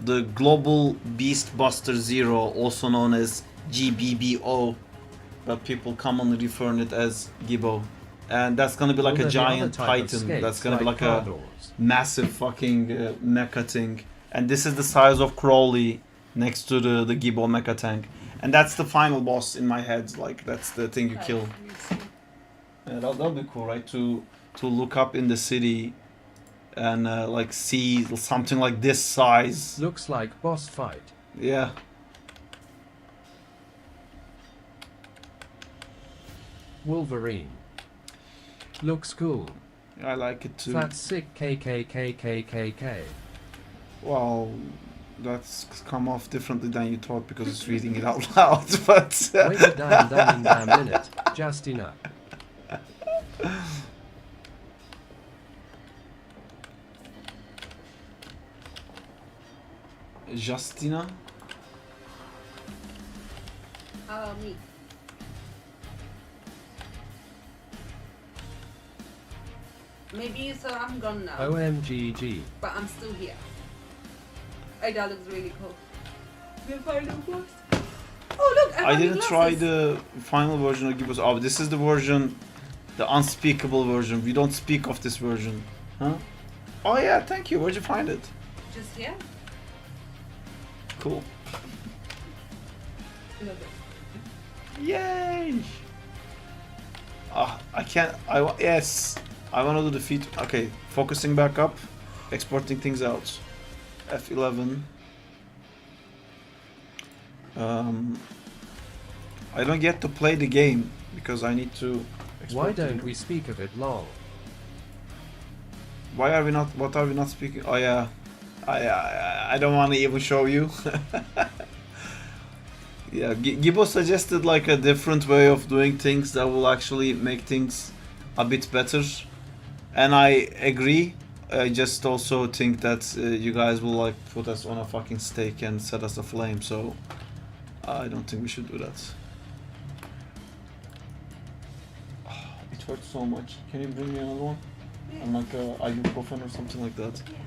[SPEAKER 5] the Global Beast Buster Zero, also known as GBBO, but people commonly refer to it as Gibbo. And that's gonna be like
[SPEAKER 2] Will
[SPEAKER 5] a
[SPEAKER 2] there be other
[SPEAKER 5] giant
[SPEAKER 2] type of
[SPEAKER 5] titan.
[SPEAKER 2] skates
[SPEAKER 5] That's gonna be like
[SPEAKER 2] car
[SPEAKER 5] a
[SPEAKER 2] doors?
[SPEAKER 5] massive fucking mecha thing. And this is the size of Crowley next to the Gibbo mecha tank. And that's the final boss in my head. Like that's the thing you kill. Yeah, that'll be cool, right? To look up in the city and like see something like this size.
[SPEAKER 2] Looks like boss fight.
[SPEAKER 5] Yeah.
[SPEAKER 2] Wolverine. Looks cool.
[SPEAKER 5] I like it too.
[SPEAKER 2] That's sick KKKKKK.
[SPEAKER 5] Well, that's come off differently than you thought because it's reading it out loud, but...
[SPEAKER 2] Wait a damn minute. Justina.
[SPEAKER 5] Justina?
[SPEAKER 6] Me. Maybe so I'm gone now,
[SPEAKER 2] OMGG.
[SPEAKER 6] but I'm still here. Hey, that looks really cool. The final boss. Oh look,
[SPEAKER 5] I didn't try
[SPEAKER 6] glasses.
[SPEAKER 5] the final version of Gibbous. Oh, this is the version, the unspeakable version. We don't speak of this version. Huh? Oh yeah, thank you. Where'd you find it?
[SPEAKER 6] Just here.
[SPEAKER 5] Cool.
[SPEAKER 6] Look it.
[SPEAKER 5] Yay! Ah, I can't. Yes. I want to do the feet. Okay, focusing back up, exporting things out. F11. I don't get to play the game because I need to.
[SPEAKER 2] Why
[SPEAKER 5] export
[SPEAKER 2] don't
[SPEAKER 5] it.
[SPEAKER 2] we speak of it lol?
[SPEAKER 5] Why are we not? What are we not speaking? Oh yeah, I don't want to even show you. Yeah, Gibbo suggested like a different way of doing things that will actually make things a bit better, and I agree. I just also think that you guys will like put us on a fucking stake and set us aflame, so I don't think we should do that. It hurts so much. Can you bring me another one?
[SPEAKER 6] Yeah.
[SPEAKER 5] I'm like ibuprofen or something like that.
[SPEAKER 6] Yeah.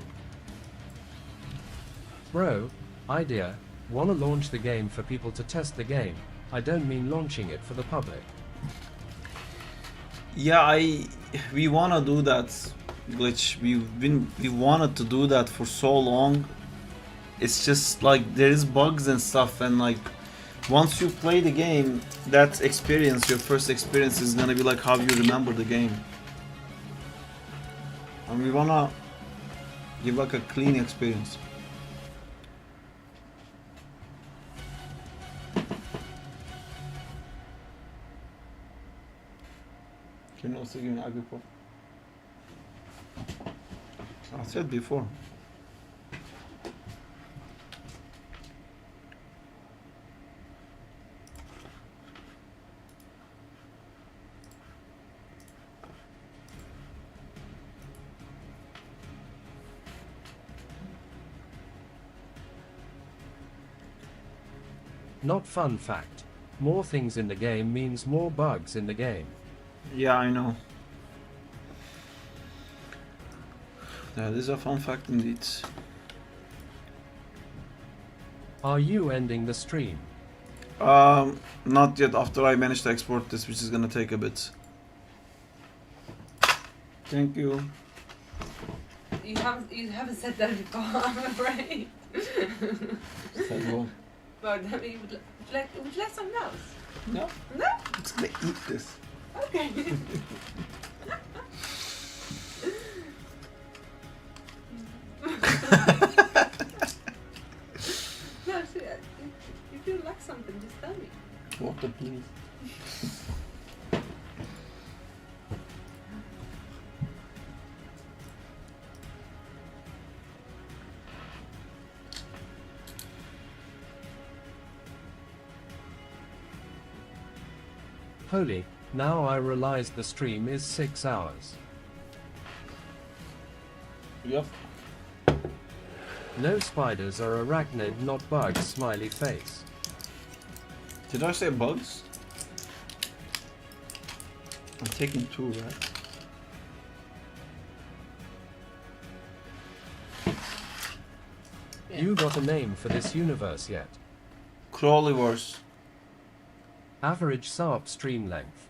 [SPEAKER 2] Bro, idea. Wanna launch the game for people to test the game. I don't mean launching it for the public.
[SPEAKER 5] Yeah, we wanna do that, Glitch. We wanted to do that for so long. It's just like there is bugs and stuff, and like once you play the game, that experience, your first experience, is gonna be like how you remember the game. And we wanna give like a clean experience.
[SPEAKER 1] can also give me ugly pop. I said before.
[SPEAKER 2] Not fun fact. More things in the game means more bugs in the game.
[SPEAKER 1] Yeah, I know. That is a fun fact indeed.
[SPEAKER 2] Are you ending the stream?
[SPEAKER 1] Not yet. After I manage to export this, which is gonna take a bit. Thank you.
[SPEAKER 6] You haven't said that before, I'm afraid.
[SPEAKER 1] Said what?
[SPEAKER 6] But I mean, would you like something else?
[SPEAKER 1] No.
[SPEAKER 6] No?
[SPEAKER 1] It's gonna eat this.
[SPEAKER 6] Okay. No, see, if you like something, just tell me.
[SPEAKER 1] Water, please.
[SPEAKER 2] Holy, now I realize the stream is 6 hours.
[SPEAKER 1] Yep.
[SPEAKER 2] No spiders are arachnid, not bugs, smiley face.
[SPEAKER 1] Did I say bugs? I'm taking 2, right?
[SPEAKER 2] You got a name for this universe yet?
[SPEAKER 1] Crawlyverse.
[SPEAKER 2] Average SARP stream length.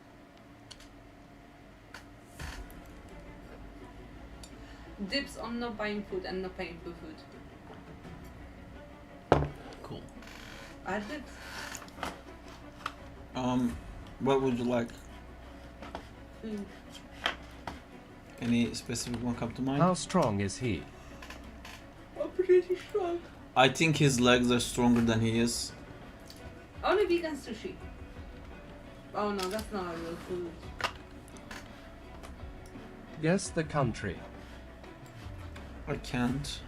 [SPEAKER 6] Dips on not buying food and not paying for food.
[SPEAKER 1] Cool.
[SPEAKER 6] I dips.
[SPEAKER 1] What would you like?
[SPEAKER 6] Food.
[SPEAKER 1] Any specific one come to mind?
[SPEAKER 2] How strong is he?
[SPEAKER 6] I'm pretty strong.
[SPEAKER 1] I think his legs are stronger than he is.
[SPEAKER 6] Only vegan sushi. Oh no, that's not a real food.
[SPEAKER 2] Guess the country.
[SPEAKER 1] I can't.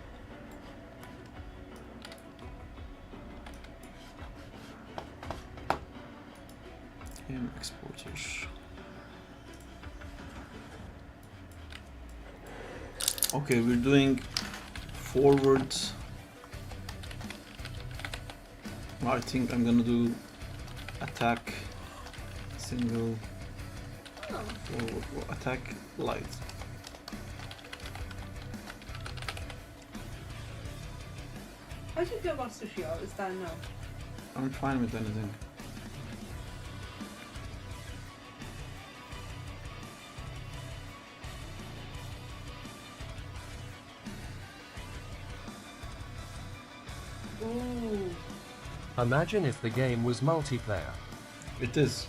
[SPEAKER 1] Game exporters. Okay, we're doing forward. I think I'm gonna do attack single
[SPEAKER 6] Oh.
[SPEAKER 1] forward attack light.
[SPEAKER 6] How do you feel about sushi? Or is that no?
[SPEAKER 1] I'm fine with anything.
[SPEAKER 6] Ooh.
[SPEAKER 2] Imagine if the game was multiplayer.
[SPEAKER 1] It is.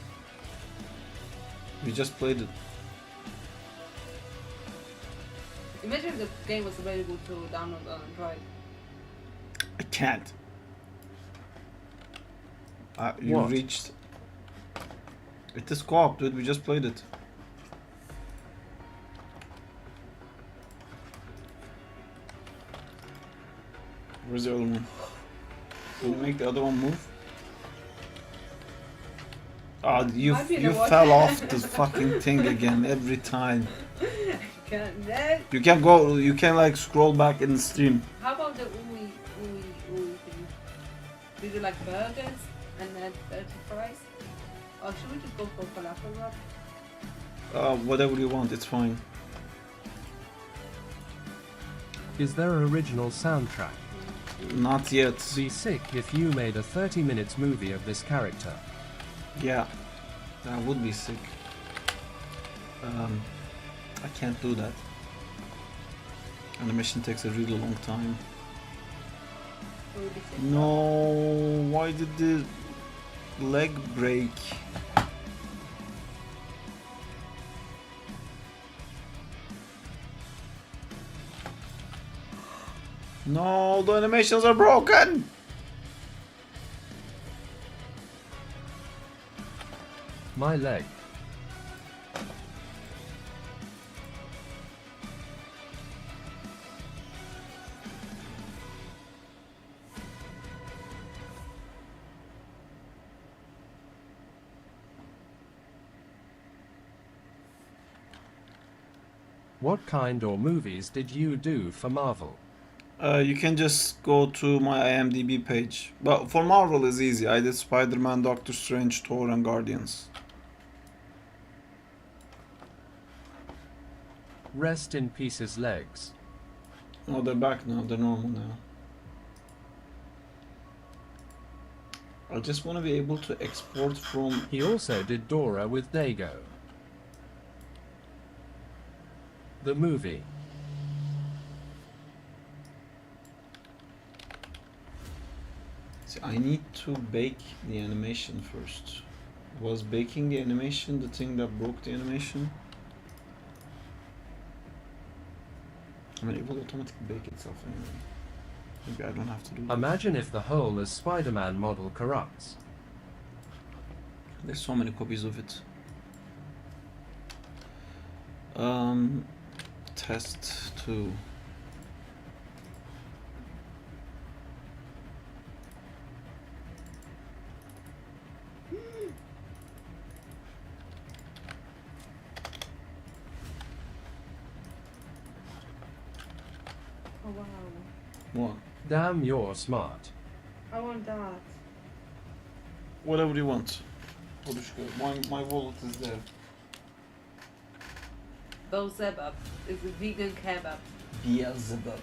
[SPEAKER 1] We just played it.
[SPEAKER 6] Imagine if the game was available to download on Android.
[SPEAKER 1] I can't. You
[SPEAKER 2] What?
[SPEAKER 1] reached. It is co-op, dude. We just played it. Where's the other one? Can you make the other one move? Ah, you
[SPEAKER 6] I've been
[SPEAKER 1] you
[SPEAKER 6] a watch-
[SPEAKER 1] fell off this fucking thing again every time.
[SPEAKER 6] Can that?
[SPEAKER 1] You can go. You can like scroll back in the stream.
[SPEAKER 6] How about the ooey thing? Did you like burgers and then dirty fries? Or should we just go for falafel wrap?
[SPEAKER 1] Whatever you want, it's fine.
[SPEAKER 2] Is there an original soundtrack?
[SPEAKER 1] Not yet.
[SPEAKER 2] Be sick if you made a 30 minutes movie of this character.
[SPEAKER 1] Yeah, that would be sick. I can't do that. Animation takes a really long time.
[SPEAKER 6] Or would you say
[SPEAKER 1] No, why did the leg break? No, the animations are broken!
[SPEAKER 2] My leg. What kind or movies did you do for Marvel?
[SPEAKER 1] You can just go to my IMDb page. But for Marvel is easy. I did Spider-Man, Doctor Strange, Thor, and Guardians.
[SPEAKER 2] Rest in pieces legs.
[SPEAKER 1] Oh, they're back now. They're normal now. I just want to be able to export from...
[SPEAKER 2] He also did Dora with Dago. The movie.
[SPEAKER 1] See, I need to bake the animation first. Was baking the animation the thing that broke the animation? I mean, it will automatically bake itself anyway. Maybe I don't have to do that.
[SPEAKER 2] Imagine if the whole as Spider-Man model corrupts.
[SPEAKER 1] There's so many copies of it. Test 2.
[SPEAKER 6] Oh wow.
[SPEAKER 1] What?
[SPEAKER 2] Damn, you're smart.
[SPEAKER 6] I want that.
[SPEAKER 1] Whatever you want. My wallet is there.
[SPEAKER 6] Beelzebub is a vegan kebab.
[SPEAKER 1] Beelzebub.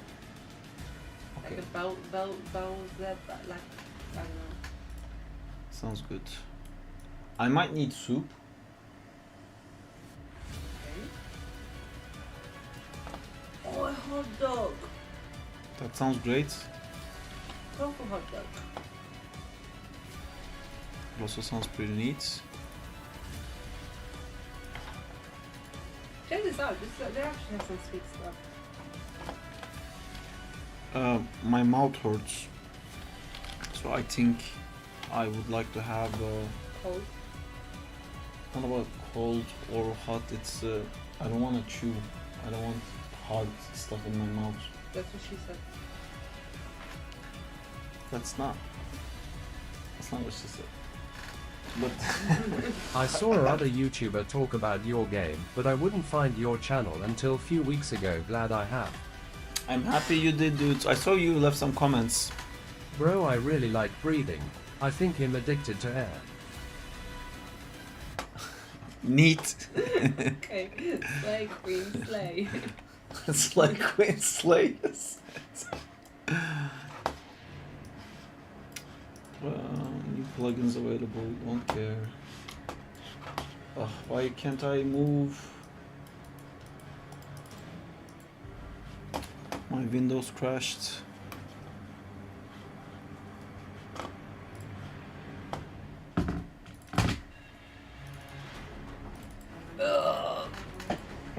[SPEAKER 6] Like
[SPEAKER 1] Okay.
[SPEAKER 6] a Beelzebub, like, I don't know.
[SPEAKER 1] Sounds good. I might need soup.
[SPEAKER 6] Oh, a hot dog.
[SPEAKER 1] That sounds great.
[SPEAKER 6] Go for hot dog.
[SPEAKER 1] It also sounds pretty neat.
[SPEAKER 6] Check this out. They actually have some sweet stuff.
[SPEAKER 1] My mouth hurts. So I think I would like to have
[SPEAKER 6] Cold.
[SPEAKER 1] not about cold or hot. It's I don't want to chew. I don't want hard stuff in my mouth.
[SPEAKER 6] That's what she said.
[SPEAKER 1] That's not what she said. But
[SPEAKER 2] I saw a other YouTuber talk about your game, but I wouldn't find your channel until a few weeks ago. Glad I have.
[SPEAKER 1] I'm happy you did, dude. I saw you left some comments.
[SPEAKER 2] Bro, I really like breathing. I think I'm addicted to air.
[SPEAKER 1] Neat.
[SPEAKER 6] Okay. Slay, queen, slay.
[SPEAKER 1] It's like Queen Slayers. New plugins available. Don't care. Ugh, why can't I move? My Windows crashed.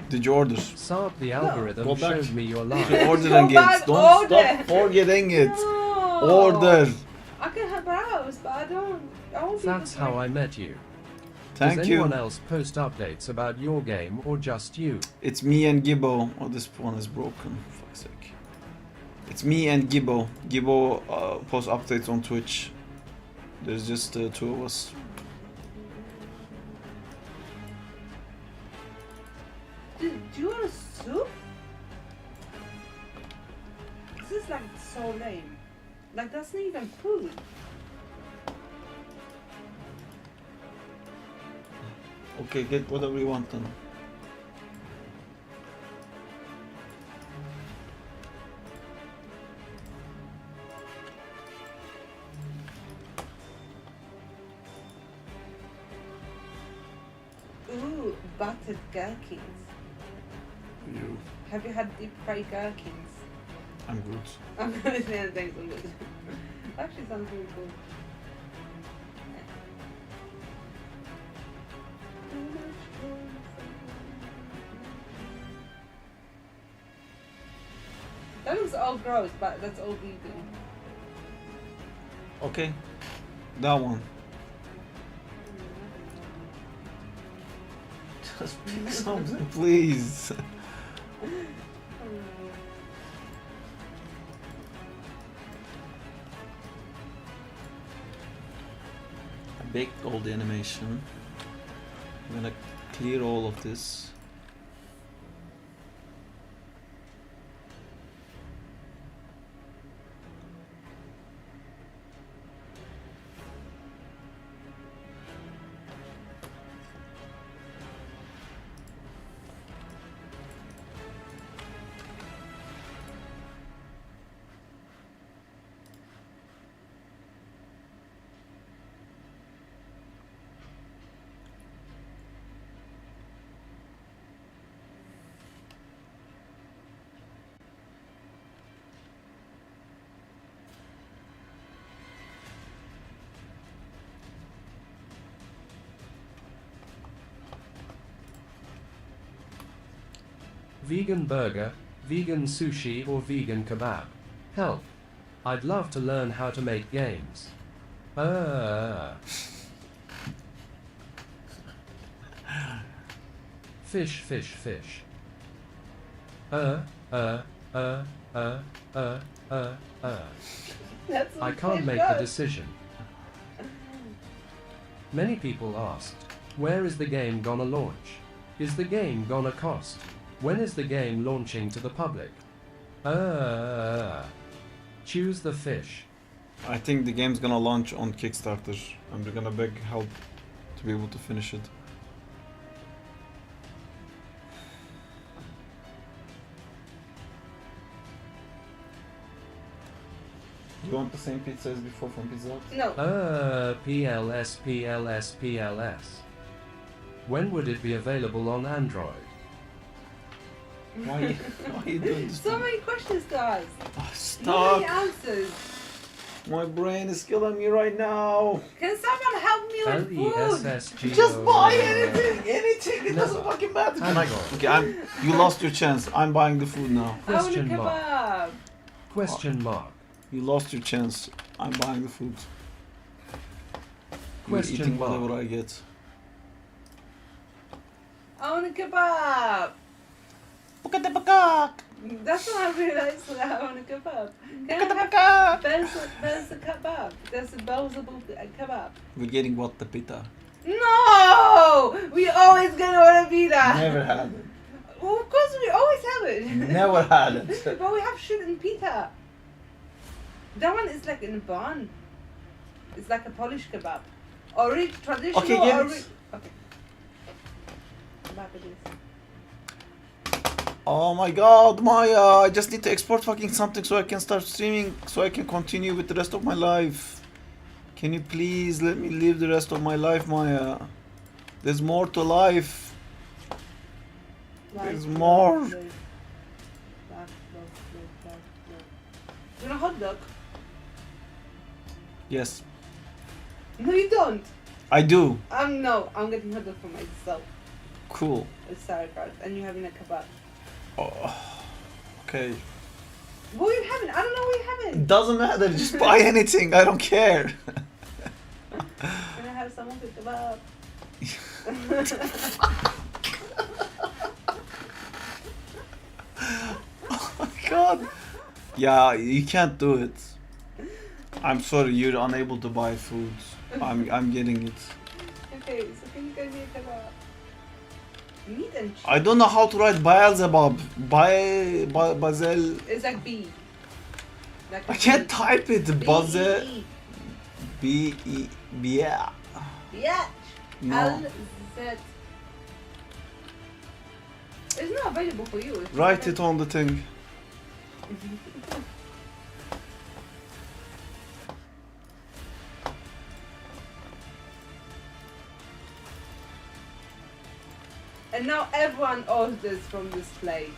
[SPEAKER 1] Did you order?
[SPEAKER 2] Saab, the algorithm
[SPEAKER 1] Go back.
[SPEAKER 2] showed me your
[SPEAKER 1] You
[SPEAKER 2] live.
[SPEAKER 1] order
[SPEAKER 6] Go
[SPEAKER 1] again.
[SPEAKER 6] back,
[SPEAKER 1] Don't
[SPEAKER 6] order.
[SPEAKER 1] stop forgetting it.
[SPEAKER 6] No.
[SPEAKER 1] Order.
[SPEAKER 6] I can have browse, but I don't. I won't be able
[SPEAKER 2] That's
[SPEAKER 6] to
[SPEAKER 2] how
[SPEAKER 6] like-
[SPEAKER 2] I met you.
[SPEAKER 1] Thank
[SPEAKER 2] Does
[SPEAKER 1] you.
[SPEAKER 2] anyone else post updates about your game or just you?
[SPEAKER 1] It's me and Gibbo. Oh, this one is broken. For fuck's sake. It's me and Gibbo. Gibbo posts updates on Twitch. There's just two of us.
[SPEAKER 6] Do you want a soup? This is like so lame. Like that's not even food.
[SPEAKER 1] Okay, get whatever you want then.
[SPEAKER 6] Ooh, buttered gherkins.
[SPEAKER 1] You.
[SPEAKER 6] Have you had deep fried gherkins?
[SPEAKER 1] I'm good.
[SPEAKER 6] I'm gonna say that things are good. Actually sounds really cool. That looks all gross, but that's all vegan.
[SPEAKER 1] Okay. That one. Just pick something, please. I baked all the animation. I'm gonna clear all of this.
[SPEAKER 2] Vegan burger, vegan sushi or vegan kebab? Help. I'd love to learn how to make games. Fish, fish, fish.
[SPEAKER 6] That's
[SPEAKER 2] I can't make the decision. Many people asked, where is the game gonna launch? Is the game gonna cost? When is the game launching to the public? Choose the fish.
[SPEAKER 1] I think the game's gonna launch on Kickstarter. I'm gonna beg help to be able to finish it. You want the same pizza as before from Pizza Hut?
[SPEAKER 6] No.
[SPEAKER 2] PLS. When would it be available on Android?
[SPEAKER 1] Why are you doing this?
[SPEAKER 6] So many questions, guys.
[SPEAKER 1] Oh,
[SPEAKER 6] Not
[SPEAKER 1] stop!
[SPEAKER 6] many answers.
[SPEAKER 1] My brain is killing me right now.
[SPEAKER 6] Can someone help me with food?
[SPEAKER 2] LESSGO.
[SPEAKER 1] Just buy anything, anything. It doesn't
[SPEAKER 2] Never.
[SPEAKER 1] fucking matter. Can I go?
[SPEAKER 2] Android.
[SPEAKER 1] Okay, you lost your chance. I'm buying the food now.
[SPEAKER 6] I want a
[SPEAKER 2] Question mark.
[SPEAKER 6] kebab.
[SPEAKER 2] Question mark.
[SPEAKER 1] You lost your chance. I'm buying the food. You're
[SPEAKER 2] Question
[SPEAKER 1] eating
[SPEAKER 2] mark.
[SPEAKER 1] whatever I get.
[SPEAKER 6] I want a kebab. That's what I realized that I want a kebab. Can I have Bel's a kebab? There's a Belzebub kebab.
[SPEAKER 1] We're getting what the pita.
[SPEAKER 6] No! We always get on a pita.
[SPEAKER 1] Never had it.
[SPEAKER 6] Well, of course we always have it.
[SPEAKER 1] Never had it.
[SPEAKER 6] But we have shit in pita. That one is like in a bun. It's like a Polish kebab. Or traditional
[SPEAKER 1] Okay, get
[SPEAKER 6] or
[SPEAKER 1] it.
[SPEAKER 6] okay. Kebab it is.
[SPEAKER 1] Oh my god, Maya! I just need to export fucking something so I can start streaming, so I can continue with the rest of my life. Can you please let me live the rest of my life, Maya? There's more to life. There's more.
[SPEAKER 6] You want a hot dog?
[SPEAKER 1] Yes,
[SPEAKER 6] No, you don't.
[SPEAKER 1] I do.
[SPEAKER 6] No, I'm getting hot dog for myself.
[SPEAKER 1] Cool.
[SPEAKER 6] With sauerkraut, and you're having a kebab.
[SPEAKER 1] Oh, okay.
[SPEAKER 6] What are you having? I don't know what you're having.
[SPEAKER 1] Doesn't matter. Just buy anything. I don't care.
[SPEAKER 6] Can I have someone with kebab?
[SPEAKER 1] Oh my god. Yeah, you can't do it. I'm sorry, you're unable to buy food. I'm getting it.
[SPEAKER 6] Okay, so can you get me a kebab? Meat and cheese.
[SPEAKER 1] I don't know how to write Beelzebub. Bazel.
[SPEAKER 6] It's like B. Like
[SPEAKER 1] I can't type it. Bazel.
[SPEAKER 6] B.
[SPEAKER 1] B-E. Yeah.
[SPEAKER 6] Yeah.
[SPEAKER 1] No.
[SPEAKER 6] L-Z. It's not available for you. It's
[SPEAKER 1] Write it on the thing.
[SPEAKER 6] And now everyone orders from this place.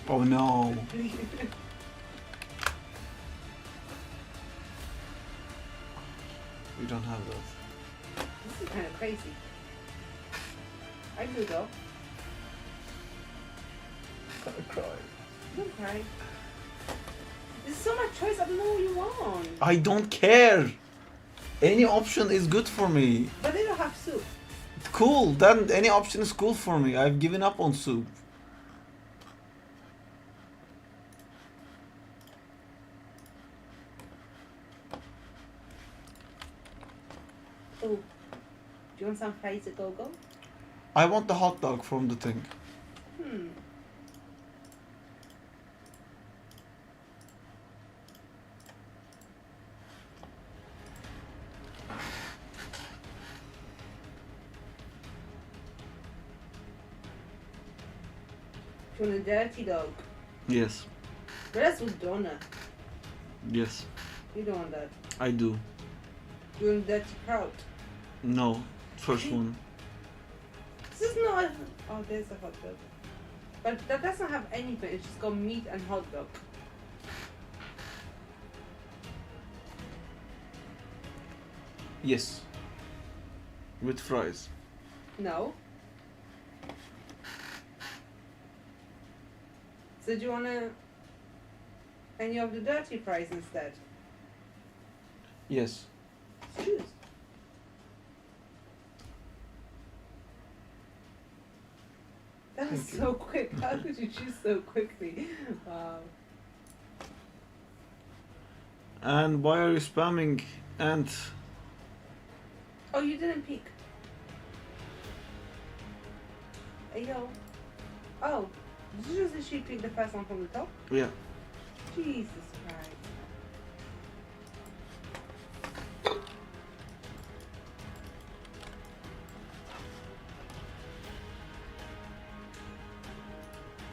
[SPEAKER 1] Oh no. We don't have that.
[SPEAKER 6] This is kind of crazy. I do though.
[SPEAKER 1] I'm gonna cry.
[SPEAKER 6] Don't cry. There's so much choice. I don't know what you want.
[SPEAKER 1] I don't care. Any option is good for me.
[SPEAKER 6] But they don't have soup.
[SPEAKER 1] Cool. Then any option is cool for me. I've given up on soup.
[SPEAKER 6] Oh, do you want some fries at go-go?
[SPEAKER 1] I want the hot dog from the thing.
[SPEAKER 6] Hmm. Do you want a dirty dog?
[SPEAKER 1] Yes.
[SPEAKER 6] But that's with donut.
[SPEAKER 1] Yes.
[SPEAKER 6] You don't want that.
[SPEAKER 1] I do.
[SPEAKER 6] Do you want dirty kraut?
[SPEAKER 1] No. First one.
[SPEAKER 6] This is not. Oh, there's a hot dog. But that doesn't have anything. It's just got meat and hot dog.
[SPEAKER 1] Yes. With fries.
[SPEAKER 6] No. So do you wanna any of the dirty fries instead?
[SPEAKER 1] Yes.
[SPEAKER 6] Choose. That was
[SPEAKER 1] Thank you.
[SPEAKER 6] so quick. How could you choose so quickly? Wow.
[SPEAKER 1] And why are you spamming? And
[SPEAKER 6] Oh, you didn't peek. Hey yo. Oh, did you just literally pick the first one from the top?
[SPEAKER 1] yeah.
[SPEAKER 6] Jesus Christ.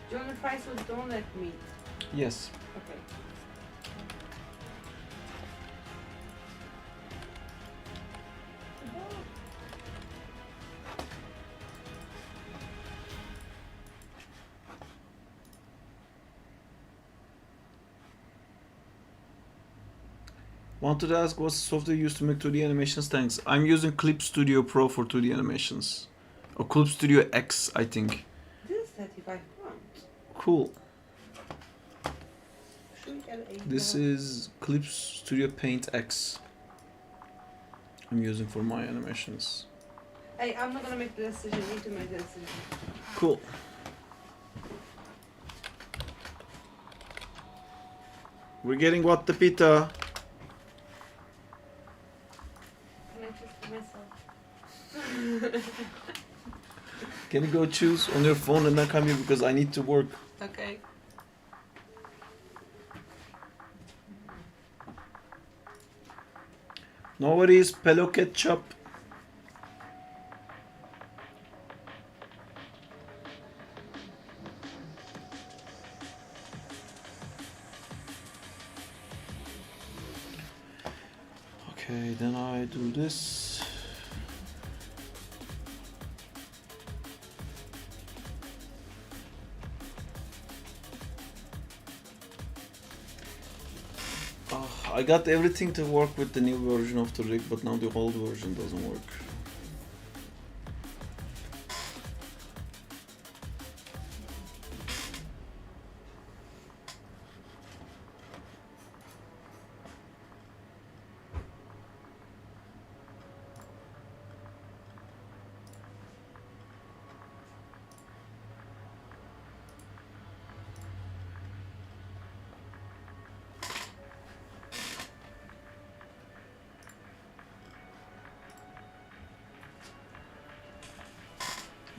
[SPEAKER 6] Do you want the fries with donut meat?
[SPEAKER 1] Yes.
[SPEAKER 6] Okay.
[SPEAKER 1] Wanted to ask what's the software used to make 2D animations? Thanks. I'm using Clip Studio Pro for 2D animations. Or Clip Studio X, I think.
[SPEAKER 6] This is 35 pounds.
[SPEAKER 1] Cool.
[SPEAKER 6] Should we get a
[SPEAKER 1] This is Clip Studio Paint X. I'm using for my animations.
[SPEAKER 6] Hey, I'm not gonna make the decision. You need to make the decision.
[SPEAKER 1] Cool. We're getting what the pita.
[SPEAKER 6] Can I choose for myself?
[SPEAKER 1] Can you go choose on your phone and then come here because I need to work.
[SPEAKER 6] Okay.
[SPEAKER 1] No worries, Pelo Ketchup. Okay, then I do this. I got everything to work with the new version of the rig, but now the old version doesn't work.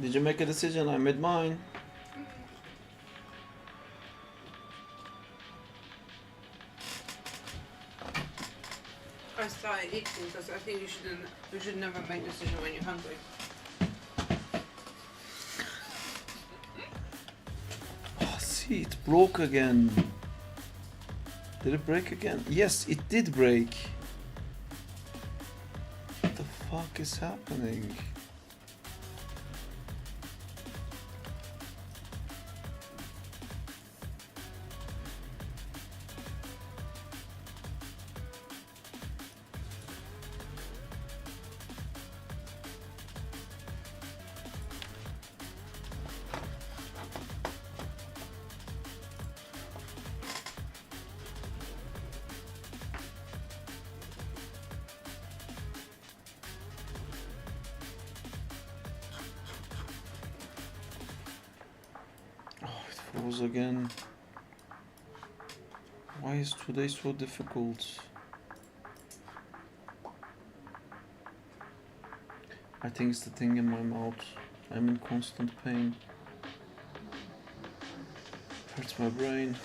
[SPEAKER 1] Did you make a decision? I made mine.
[SPEAKER 6] I started eating because I think you should never make a decision when you're hungry.
[SPEAKER 1] Oh, see, it broke again. Did it break again? Yes, it did break. What the fuck is happening? Froze again. Why is today so difficult? I think it's the thing in my mouth. I'm in constant pain. Hurts my brain.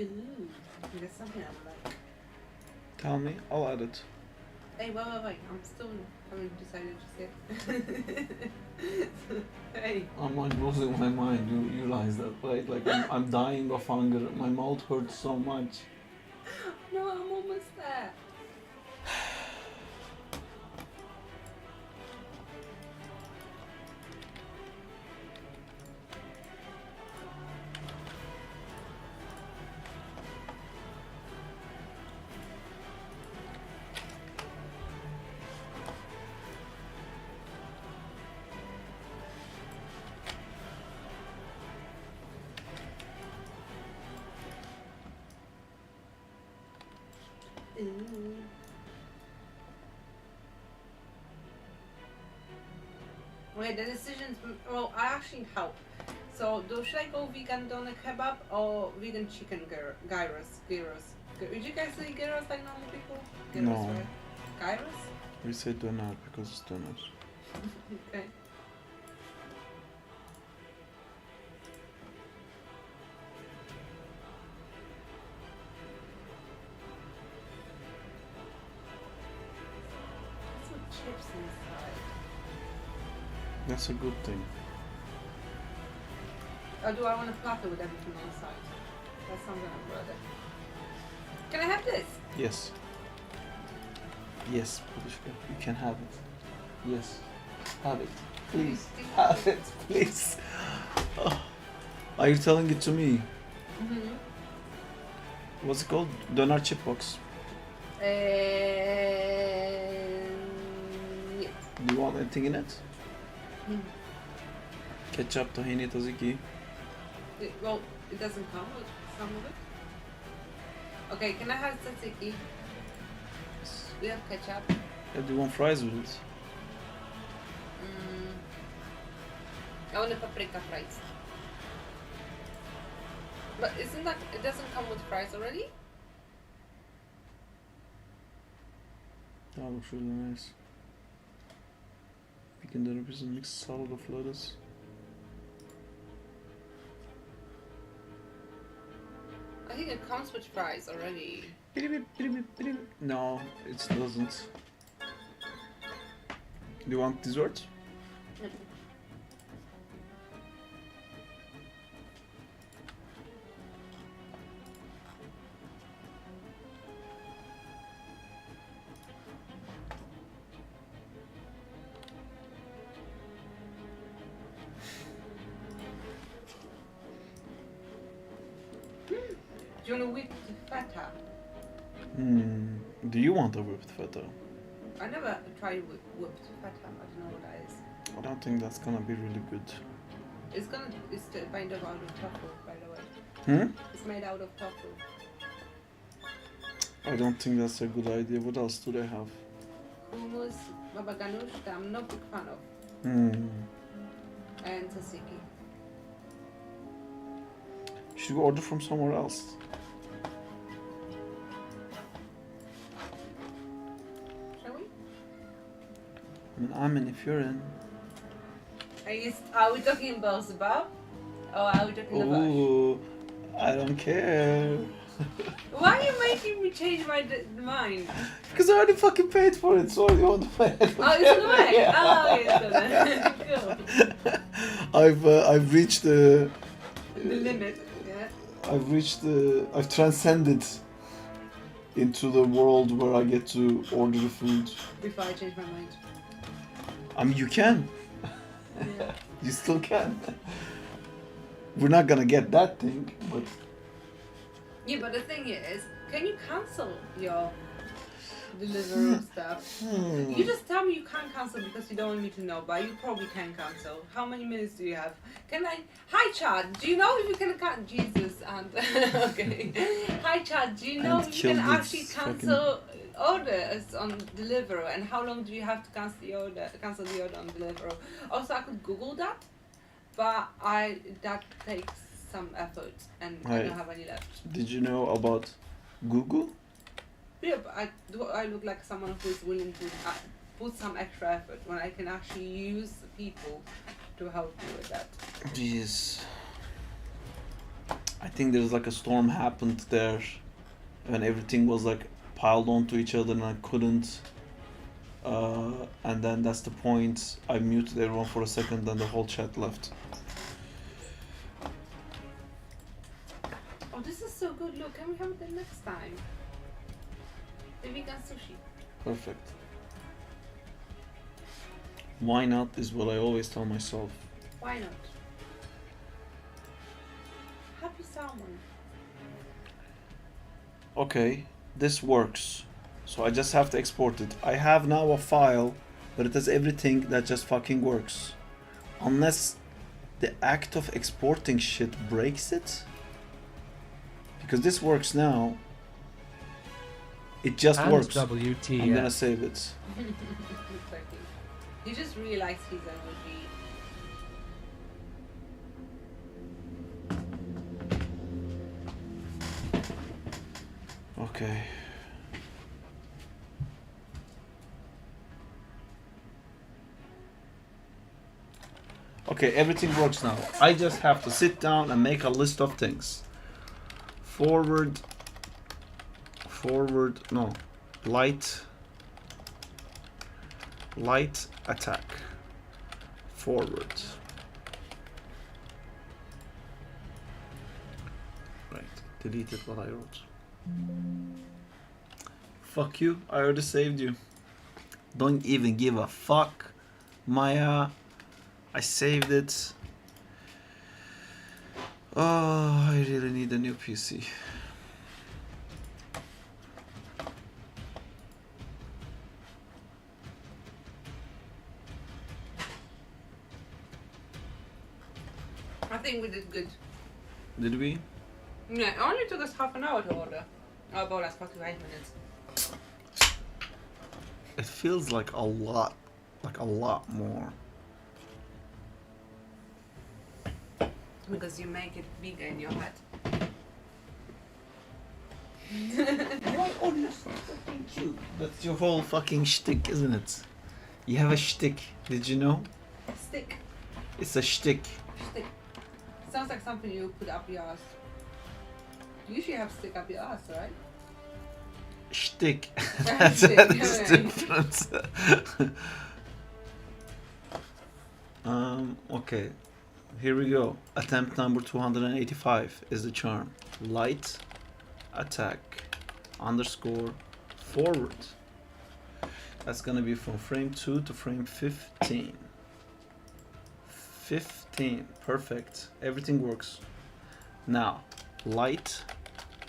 [SPEAKER 6] Ooh, that's something I like.
[SPEAKER 1] Tell me, I'll add it.
[SPEAKER 6] Hey, wait. I'm still haven't decided just yet. Hey.
[SPEAKER 1] I'm like losing my mind. You realize that, right? Like I'm dying of hunger. My mouth hurts so much.
[SPEAKER 6] No, I'm almost there. Ooh. Wait, the decisions. Well, I actually help. So, should I go vegan doner kebab or vegan chicken gyros? Would you guys say gyros like normal people? Gyros,
[SPEAKER 1] No.
[SPEAKER 6] right? Gyros?
[SPEAKER 1] We say donut because it's donut.
[SPEAKER 6] Okay. Some chips inside.
[SPEAKER 1] That's a good thing.
[SPEAKER 6] Or do I want a platter with everything on the side? That sounds like I'm brother. Can I have this?
[SPEAKER 1] Yes. Yes, Padushka, you can have it. Yes. Have it. Please. Have it, please. Oh. Are you telling it to me?
[SPEAKER 6] Mm-hmm.
[SPEAKER 1] What's it called? Donut chip box.
[SPEAKER 6] Yeah.
[SPEAKER 1] Do you want anything in it?
[SPEAKER 6] Hmm.
[SPEAKER 1] Ketchup, tahini, tzatziki.
[SPEAKER 6] Well, it doesn't come with some of it. Okay, can I have tzatziki? We have ketchup.
[SPEAKER 1] Yeah, do you want fries with it?
[SPEAKER 6] I want a paprika fries. But isn't that, it doesn't come with fries already?
[SPEAKER 1] That looks really nice. Vegan dinner is a mixed salad of lettuce.
[SPEAKER 6] I think it comes with fries already.
[SPEAKER 1] No, it doesn't. Do you want dessert?
[SPEAKER 6] Do you want to whip the feta?
[SPEAKER 1] Do you want a whipped feta?
[SPEAKER 6] I never tried whipped feta. I don't know what that is.
[SPEAKER 1] I don't think that's gonna be really good.
[SPEAKER 6] It's made out of tofu, by the way. It's made out of tofu.
[SPEAKER 1] I don't think that's a good idea. What else do they have?
[SPEAKER 6] Hummus, baba ganoush, that I'm not a big fan of. And tzatziki.
[SPEAKER 1] Should we order from somewhere else?
[SPEAKER 6] Shall we?
[SPEAKER 1] I'm in if you're in.
[SPEAKER 6] Are we talking about kebab? Or are we talking about?
[SPEAKER 1] Oh, I don't care.
[SPEAKER 6] Why are you making me change my mind?
[SPEAKER 1] Because I already fucking paid for it, so you want to pay it.
[SPEAKER 6] Oh, it's on the way.
[SPEAKER 1] Yeah.
[SPEAKER 6] Oh, it's on the
[SPEAKER 1] I've reached the.
[SPEAKER 6] The limit. Yeah.
[SPEAKER 1] I've transcended into the world where I get to order the food.
[SPEAKER 6] Before I change my mind.
[SPEAKER 1] I mean, you can.
[SPEAKER 6] Yeah.
[SPEAKER 1] You still can. We're not gonna get that thing, but
[SPEAKER 6] Yeah, but the thing is, can you cancel your Deliveroo stuff? You just tell me you can't cancel because you don't want me to know, but you probably can cancel. How many minutes do you have? Can I? Hi, Chad. Do you know if you can cancel? Jesus and okay. Hi, Chad. Do you know
[SPEAKER 1] And
[SPEAKER 6] if you can
[SPEAKER 1] killed
[SPEAKER 6] actually
[SPEAKER 1] its
[SPEAKER 6] cancel orders on Deliveroo, and how long do you have to cancel the order? On Deliveroo. Also, I could Google that, but that takes some effort, and I
[SPEAKER 1] Right.
[SPEAKER 6] don't have any left.
[SPEAKER 1] did you know about Google?
[SPEAKER 6] Yeah, but I look like someone who is willing to put some extra effort when I can actually use people to help me with that.
[SPEAKER 1] Jeez. I think there's like a storm happened there, and everything was like piled onto each other, and I couldn't. And then that's the point. I muted everyone for a second, then the whole chat left.
[SPEAKER 6] Oh, this is so good. Look, can we have it the next time? The vegan sushi.
[SPEAKER 1] Perfect. Why not is what I always tell myself.
[SPEAKER 6] Why not? Happy salmon.
[SPEAKER 1] Okay, this works. So I just have to export it. I have now a file, but it has everything that just fucking works. Unless the act of exporting shit breaks it. Because this works now. It just
[SPEAKER 2] And
[SPEAKER 1] works.
[SPEAKER 2] WTF.
[SPEAKER 1] I'm gonna save it.
[SPEAKER 6] Exactly. He just really likes his emoji.
[SPEAKER 1] Okay. Okay, everything works now. I just have to sit down and make a list of things. Forward, no, light attack, forward. Right, deleted what I wrote. Fuck you, I already saved you. Don't even give a fuck, Maya. I saved it. Oh, I really need a new PC.
[SPEAKER 6] I think we did good.
[SPEAKER 1] Did we?
[SPEAKER 6] Yeah, it only took us half an hour to order. Oh, about that's 45 minutes.
[SPEAKER 1] It feels like a lot more.
[SPEAKER 6] Because you make it bigger in your head.
[SPEAKER 1] Why are you so fucking cute? That's your whole fucking shtick, isn't it? You have a shtick. Did you know?
[SPEAKER 6] Stick.
[SPEAKER 1] It's a shtick.
[SPEAKER 6] Stick. Sounds like something you put up your ass. You usually have stick up your ass, right?
[SPEAKER 1] Shtick.
[SPEAKER 6] That's
[SPEAKER 1] That
[SPEAKER 6] it,
[SPEAKER 1] is
[SPEAKER 6] yeah.
[SPEAKER 1] different. Okay. Here we go. Attempt number 285 is the charm. Light attack underscore forward. That's gonna be from frame 2 to frame 15. 15. Perfect. Everything works. Now, light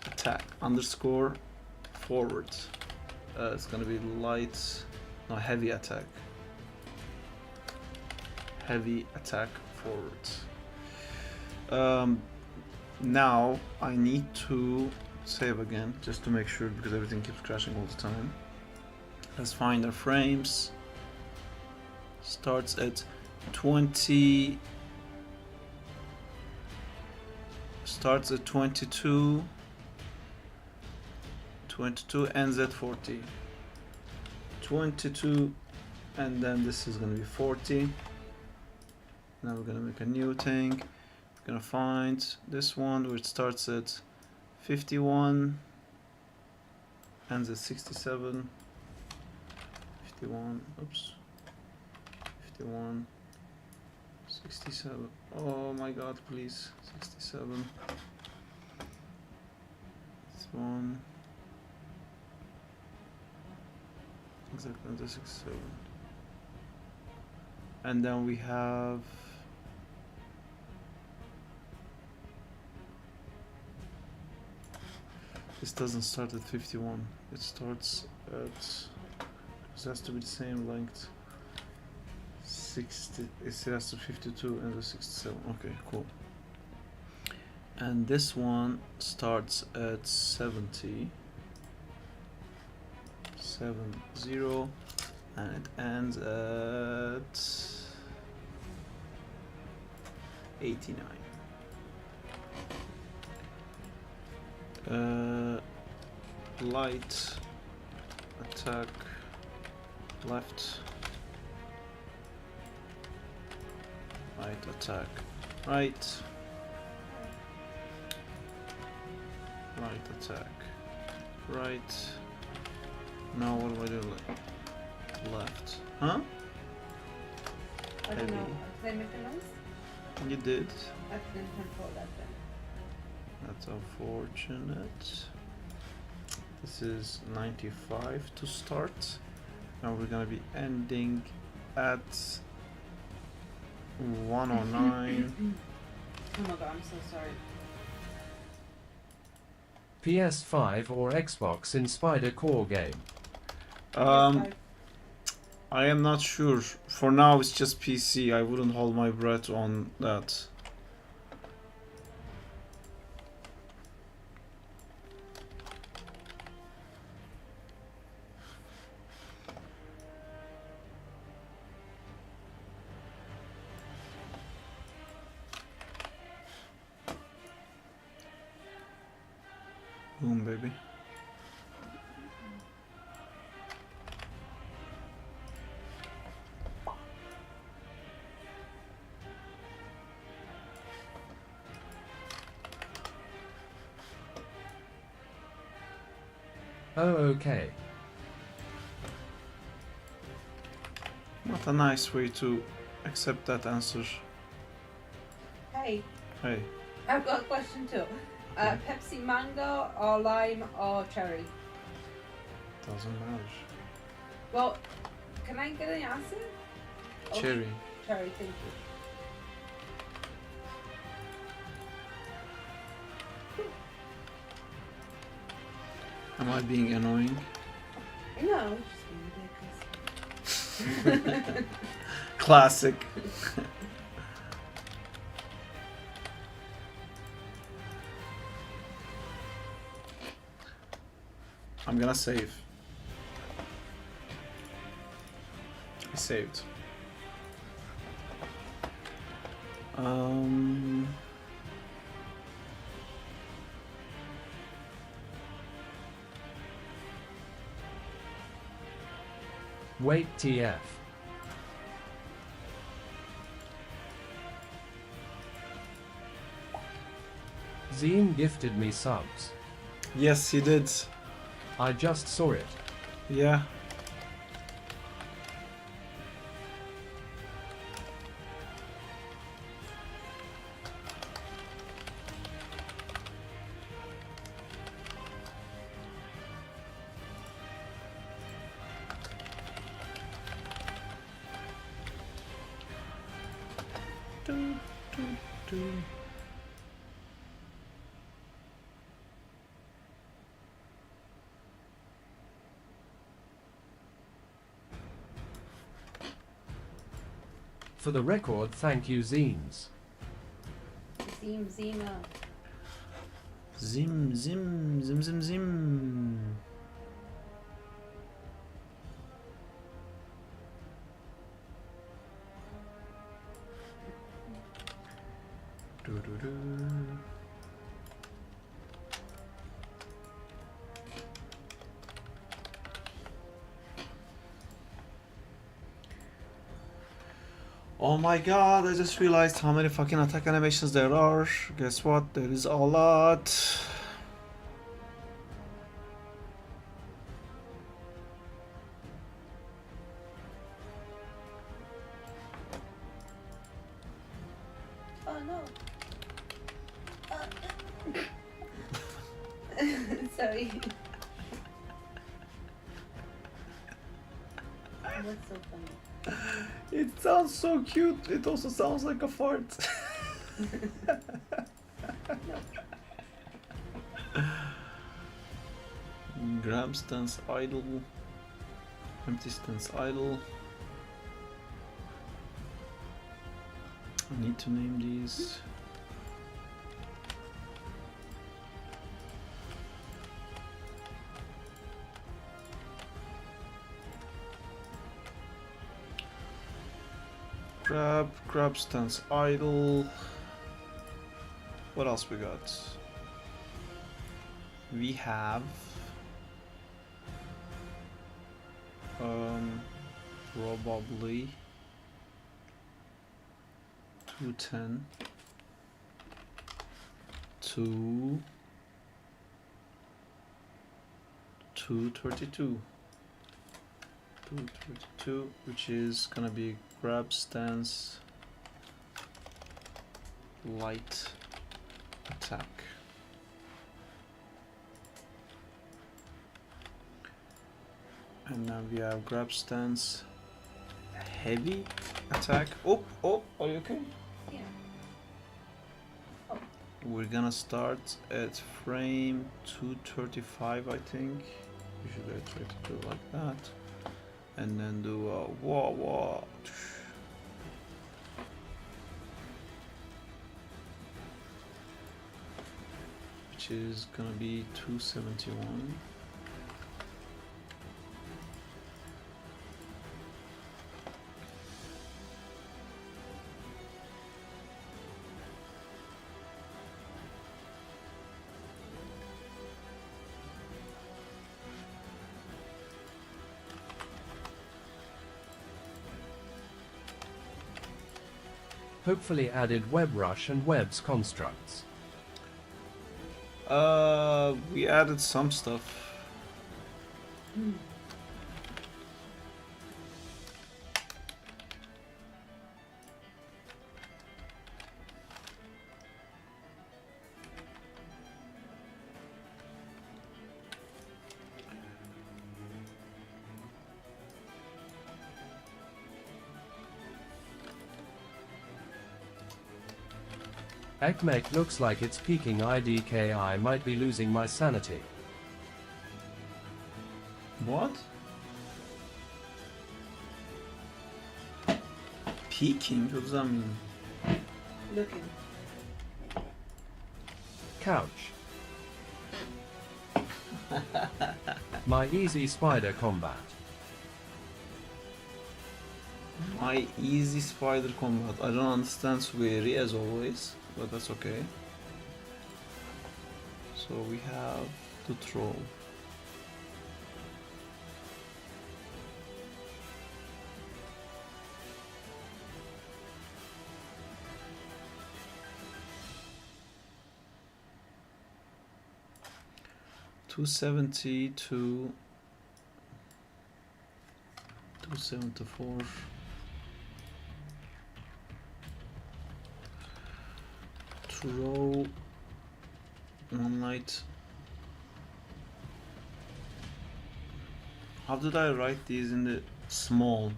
[SPEAKER 1] attack underscore forward. It's gonna be light, no, heavy attack. Heavy attack forward. Now I need to save again just to make sure, because everything keeps crashing all the time. Let's find our frames. Starts at 20. Starts at 22. 22 ends at 40. 22, and then this is gonna be 40. Now we're gonna make a new thing. We're gonna find this one which starts at 51, ends at 67. 51, oops. 51, 67. Oh my god, please. 67. This one. Exactly, under 67. And then we have this doesn't start at 51. It starts at, it has to be the same length. 60. It has to 52 and the 67. Okay, cool. And this one starts at 70. 70, and it ends at 89. Light attack left, light attack right, Right attack. Right. Now what do I do? Left. Huh?
[SPEAKER 6] I don't know.
[SPEAKER 1] Heavy.
[SPEAKER 6] Did I make a noise?
[SPEAKER 1] You did.
[SPEAKER 6] I didn't control that then.
[SPEAKER 1] That's unfortunate. This is 95 to start. Now we're gonna be ending at 109.
[SPEAKER 6] Oh my god, I'm so sorry.
[SPEAKER 2] PS5 or Xbox inspired a core game.
[SPEAKER 1] I am not sure. For now, it's just PC. I wouldn't hold my breath on that. Boom, baby.
[SPEAKER 2] Oh, okay.
[SPEAKER 1] What a nice way to accept that answer.
[SPEAKER 6] Hey,
[SPEAKER 1] Hey,
[SPEAKER 6] I've got a question too. Pepsi mango or lime or cherry?
[SPEAKER 1] doesn't matter.
[SPEAKER 6] Well, can I get an answer? Oh,
[SPEAKER 1] Cherry.
[SPEAKER 6] Cherry, thank you.
[SPEAKER 1] Am I being annoying?
[SPEAKER 6] No, it's just ridiculous.
[SPEAKER 1] Classic. I'm gonna save. I saved.
[SPEAKER 2] Wait, TF. Zine gifted me subs.
[SPEAKER 1] Yes, he did.
[SPEAKER 2] I just saw it.
[SPEAKER 1] Yeah. Do, do, do.
[SPEAKER 2] For the record, thank you, Zines.
[SPEAKER 6] Zima.
[SPEAKER 1] Zim, zim, zim, zim, zim. Do, do, do. Oh my god, I just realized how many fucking attack animations there are. Guess what? There is a lot.
[SPEAKER 6] Oh no. Sorry. That's so funny.
[SPEAKER 1] It sounds so cute. It also sounds like a fart. Grab stance idle. Empty stance idle. I need to name these. Grab stance idle. What else we got? We have probably 210 2 232. 232, which is gonna be grab stance light attack. And now we have grab stance heavy attack. Oh, are you okay?
[SPEAKER 6] Yeah.
[SPEAKER 1] We're gonna start at frame 235, I think. Usually I try to do like that. And then do a wah. Which is gonna be 271.
[SPEAKER 2] Hopefully added web rush and web's constructs.
[SPEAKER 1] We added some stuff.
[SPEAKER 2] Ekmek looks like it's peaking IDK. I might be losing my sanity.
[SPEAKER 1] What? Peeking? What does that mean?
[SPEAKER 6] Looking.
[SPEAKER 2] Couch. My easy spider combat.
[SPEAKER 1] My easy spider combat. I don't understand Sweri as always, but that's okay. So we have the troll. $270 to $274. Throw one light. How did I write these in the small?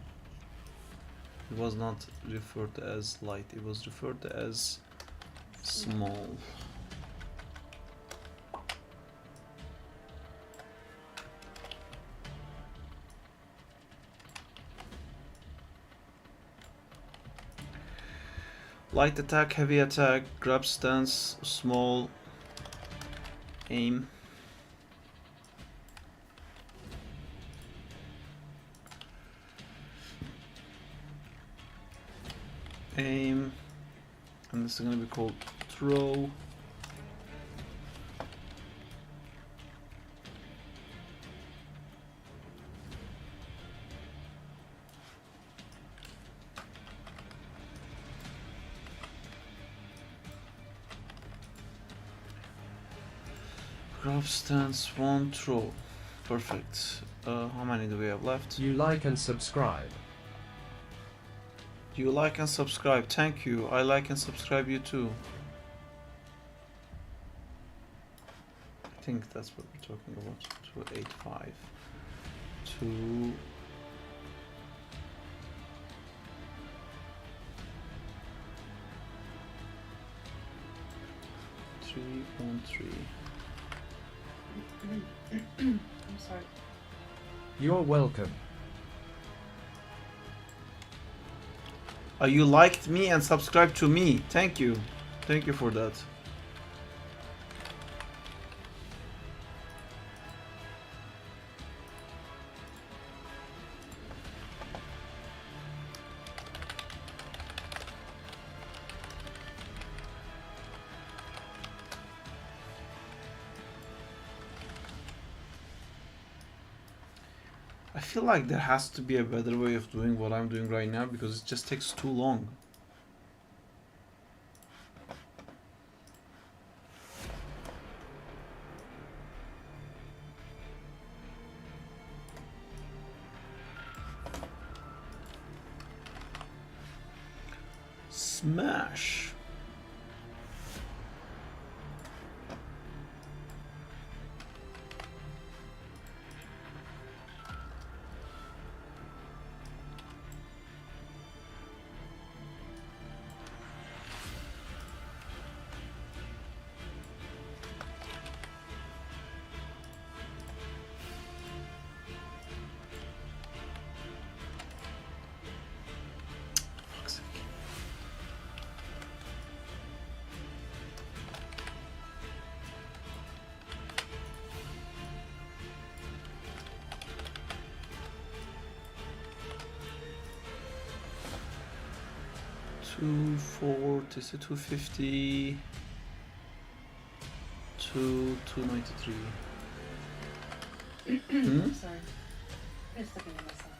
[SPEAKER 1] It was not referred as light, it was referred as small. Light attack, heavy attack, grab stance, small, aim. Aim, and this is gonna be called throw. Grab stance, one throw. Perfect. How many do we have left?
[SPEAKER 2] You like and subscribe.
[SPEAKER 1] You like and subscribe. Thank you. I like and subscribe you too. I think that's what we're talking about. 285. 2. One, 3.
[SPEAKER 6] I'm sorry.
[SPEAKER 2] You're welcome.
[SPEAKER 1] You liked me and subscribed to me. Thank you. Thank you for that. I feel like there has to be a better way of doing what I'm doing right now because it just takes too long. Smash. Fuck's sake. Two, four, this is 250. 293. Hmm?
[SPEAKER 6] Sorry. Just looking at myself.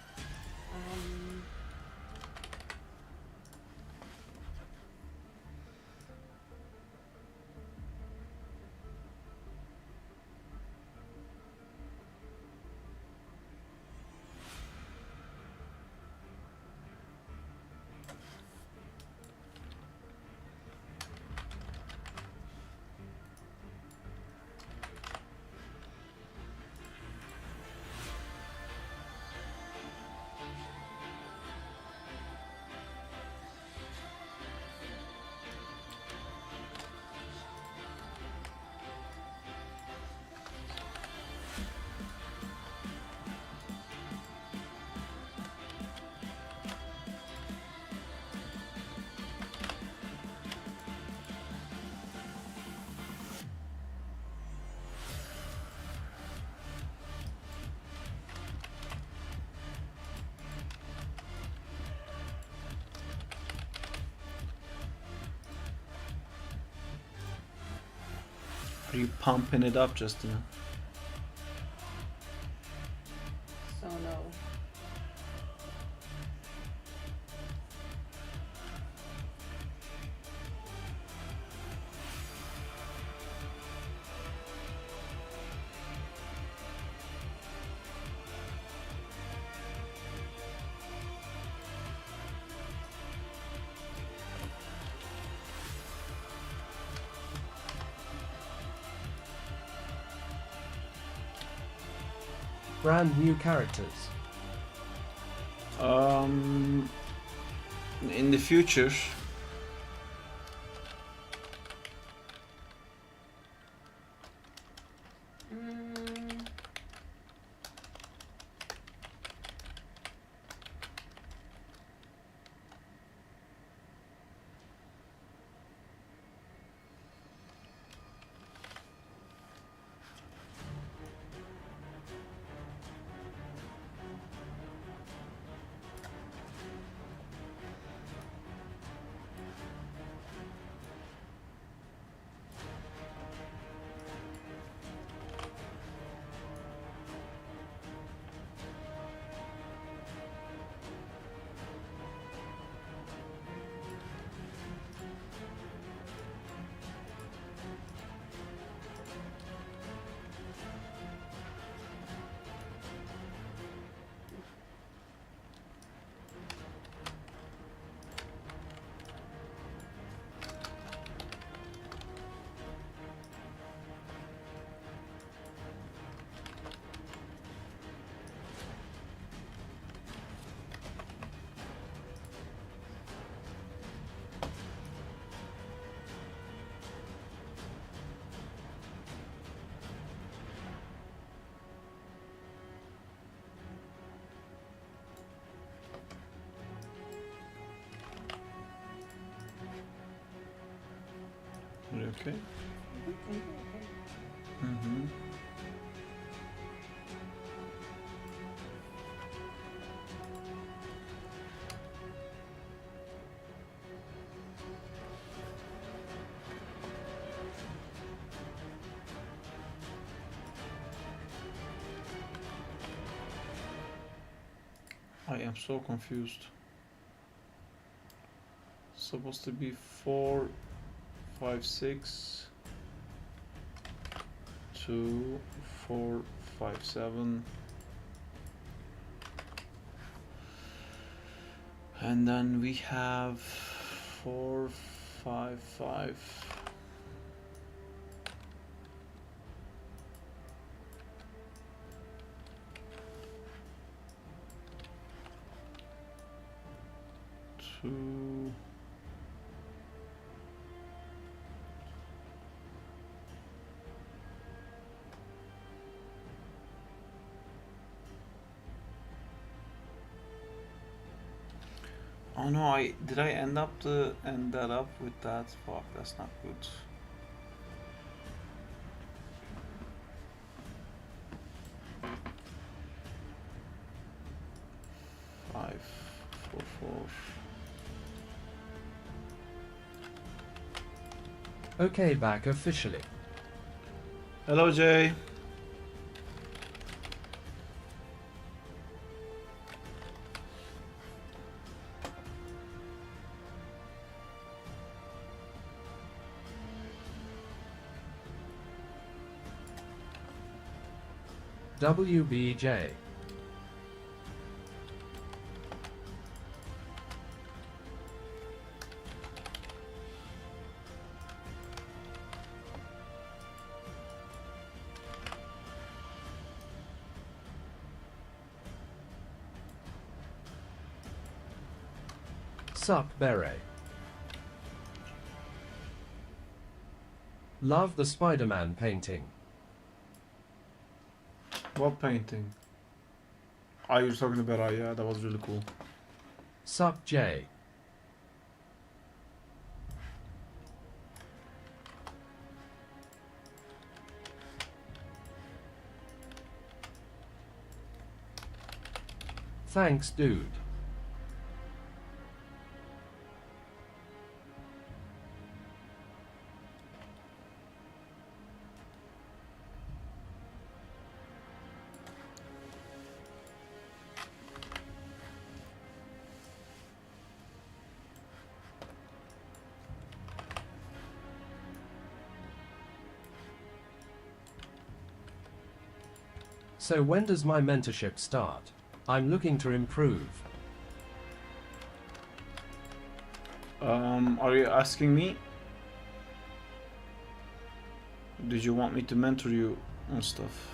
[SPEAKER 1] Are you pumping it up, Justin?
[SPEAKER 6] So no.
[SPEAKER 2] Brand new characters.
[SPEAKER 1] In the future,
[SPEAKER 6] Mm,
[SPEAKER 1] are you okay? Mm-hmm. I am so confused. Supposed to be 4, 5, 6, 2, 4, 5, 7, and then we have 4, 5, 5. Two. Oh no, did I end that up with that? Fuck, that's not good. Five, 4, 4.
[SPEAKER 2] Okay, back officially.
[SPEAKER 1] Hello, Jay.
[SPEAKER 2] WBJ. Sup, Beret. Love the Spider-Man painting.
[SPEAKER 1] What painting? Oh, you're talking about, oh yeah, that was really cool.
[SPEAKER 2] Sup, Jay. Thanks, dude. So when does my mentorship start? I'm looking to improve.
[SPEAKER 1] Are you asking me? Did you want me to mentor you on stuff?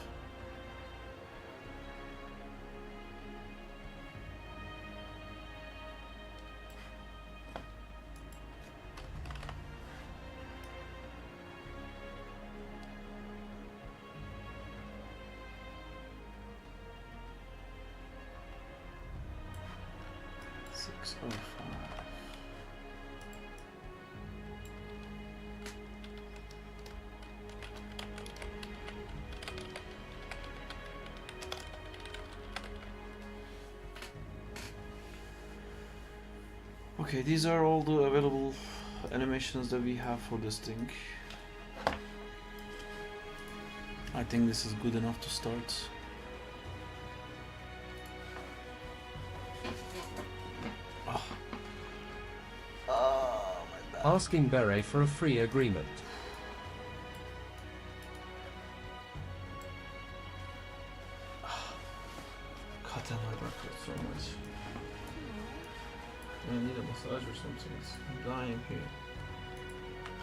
[SPEAKER 1] Okay, these are all the available animations that we have for this thing. I think this is good enough to start. Oh my bad.
[SPEAKER 2] Asking Beret for a free agreement.
[SPEAKER 1] God damn, my back hurts so much. I need a massage or something. I'm dying here.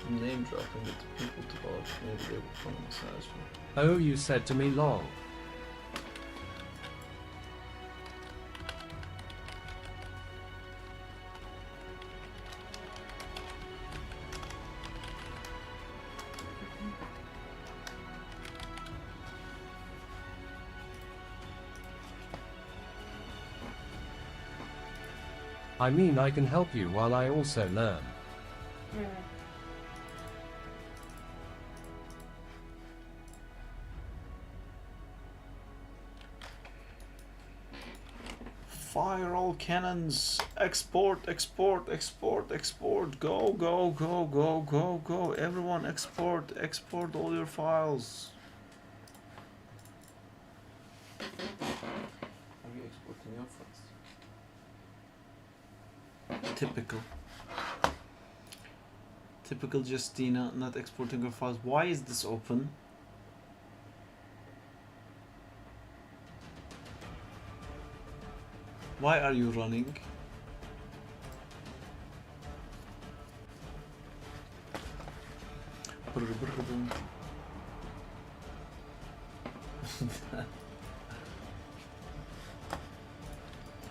[SPEAKER 1] Some name dropping it to people to watch. Maybe they will come and massage me.
[SPEAKER 2] Oh, you said to me long. I mean, I can help you while I also learn.
[SPEAKER 1] Fire all cannons! Export, export, export, export! Go, go, go, go, go, go! Everyone export, export all your files! Are you exporting your files? Typical. Typical Justina not exporting her files. Why is this open? Why are you running? Brr, brr, boom.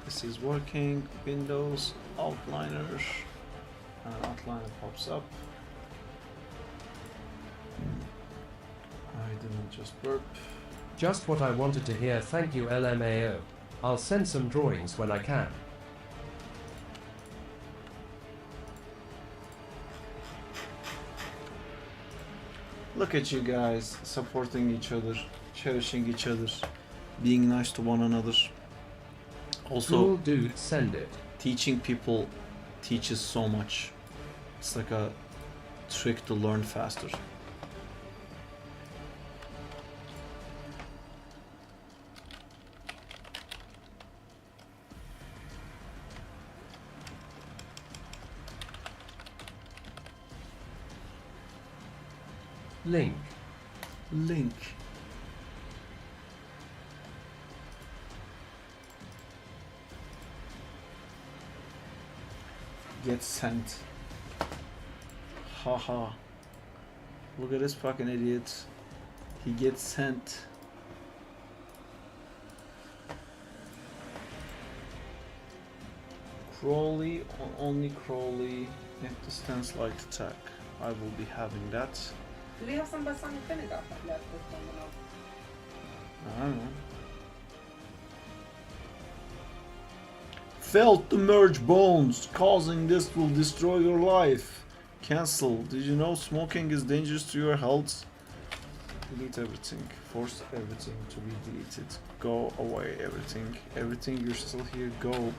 [SPEAKER 1] This is working. Windows, outliner, and an outliner pops up. I didn't just burp.
[SPEAKER 2] Just what I wanted to hear, thank you LMAO. I'll send some drawings when I can.
[SPEAKER 1] Look at you guys supporting each other, cherishing each other, being nice to one another. Also,
[SPEAKER 2] Cool dude, send it.
[SPEAKER 1] teaching people teaches so much. It's like a trick to learn faster.
[SPEAKER 2] Link.
[SPEAKER 1] Link. Get sent. Haha. Look at this fucking idiot. He gets sent. Crowley, only Crowley, if the stance light attack. I will be having that.
[SPEAKER 6] Do we have some Basang vinegar left with them or not?
[SPEAKER 1] I don't know. Failed to merge bones, causing this will destroy your life. Cancel. Did you know smoking is dangerous to your health? Delete everything. Force everything to be deleted. Go away everything. Everything, you're still here. Go.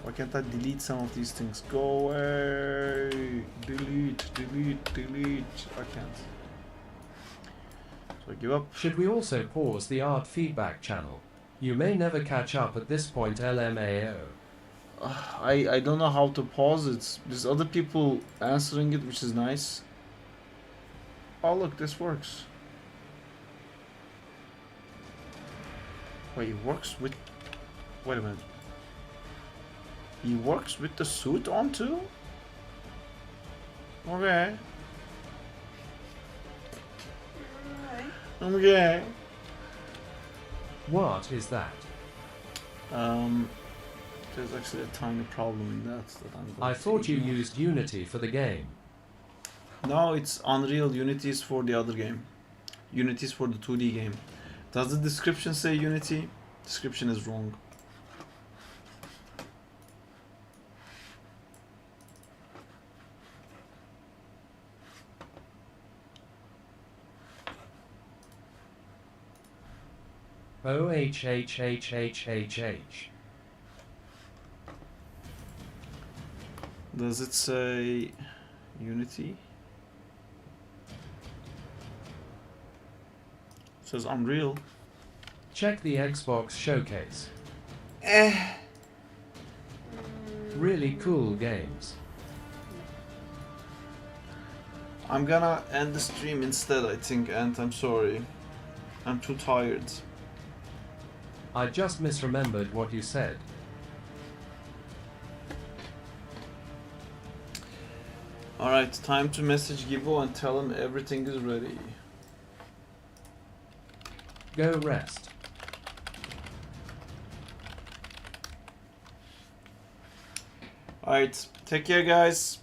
[SPEAKER 1] Why can't I delete some of these things? Go away. Delete, delete, delete. I can't. So I give up.
[SPEAKER 2] Should we also pause the art feedback channel? You may never catch up at this point LMAO.
[SPEAKER 1] I don't know how to pause it. There's other people answering it, which is nice. Oh look, this works. Wait, it works with... Wait a minute. He works with the suit on too? Okay. Okay.
[SPEAKER 2] What is that?
[SPEAKER 1] There's actually a tiny problem in that I'm going
[SPEAKER 2] I
[SPEAKER 1] to
[SPEAKER 2] thought you
[SPEAKER 1] ignore.
[SPEAKER 2] used Unity for the game.
[SPEAKER 1] No, it's Unreal. Unity is for the other game. Unity is for the 2D game. Does the description say Unity? Description is wrong.
[SPEAKER 2] OHHHHHH.
[SPEAKER 1] Does it say Unity? It says Unreal.
[SPEAKER 2] Check the Xbox showcase.
[SPEAKER 1] Eh.
[SPEAKER 2] Really cool games.
[SPEAKER 1] I'm gonna end the stream instead, I think, and I'm sorry. I'm too tired.
[SPEAKER 2] I just misremembered what you said.
[SPEAKER 1] Alright, time to message Gibbo and tell him everything is ready.
[SPEAKER 2] Go rest.
[SPEAKER 1] Alright, take care guys.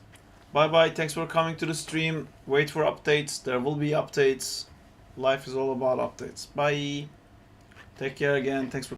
[SPEAKER 1] Bye bye, thanks for coming to the stream. Wait for updates, there will be updates. Life is all about updates. Bye. Take care again, thanks for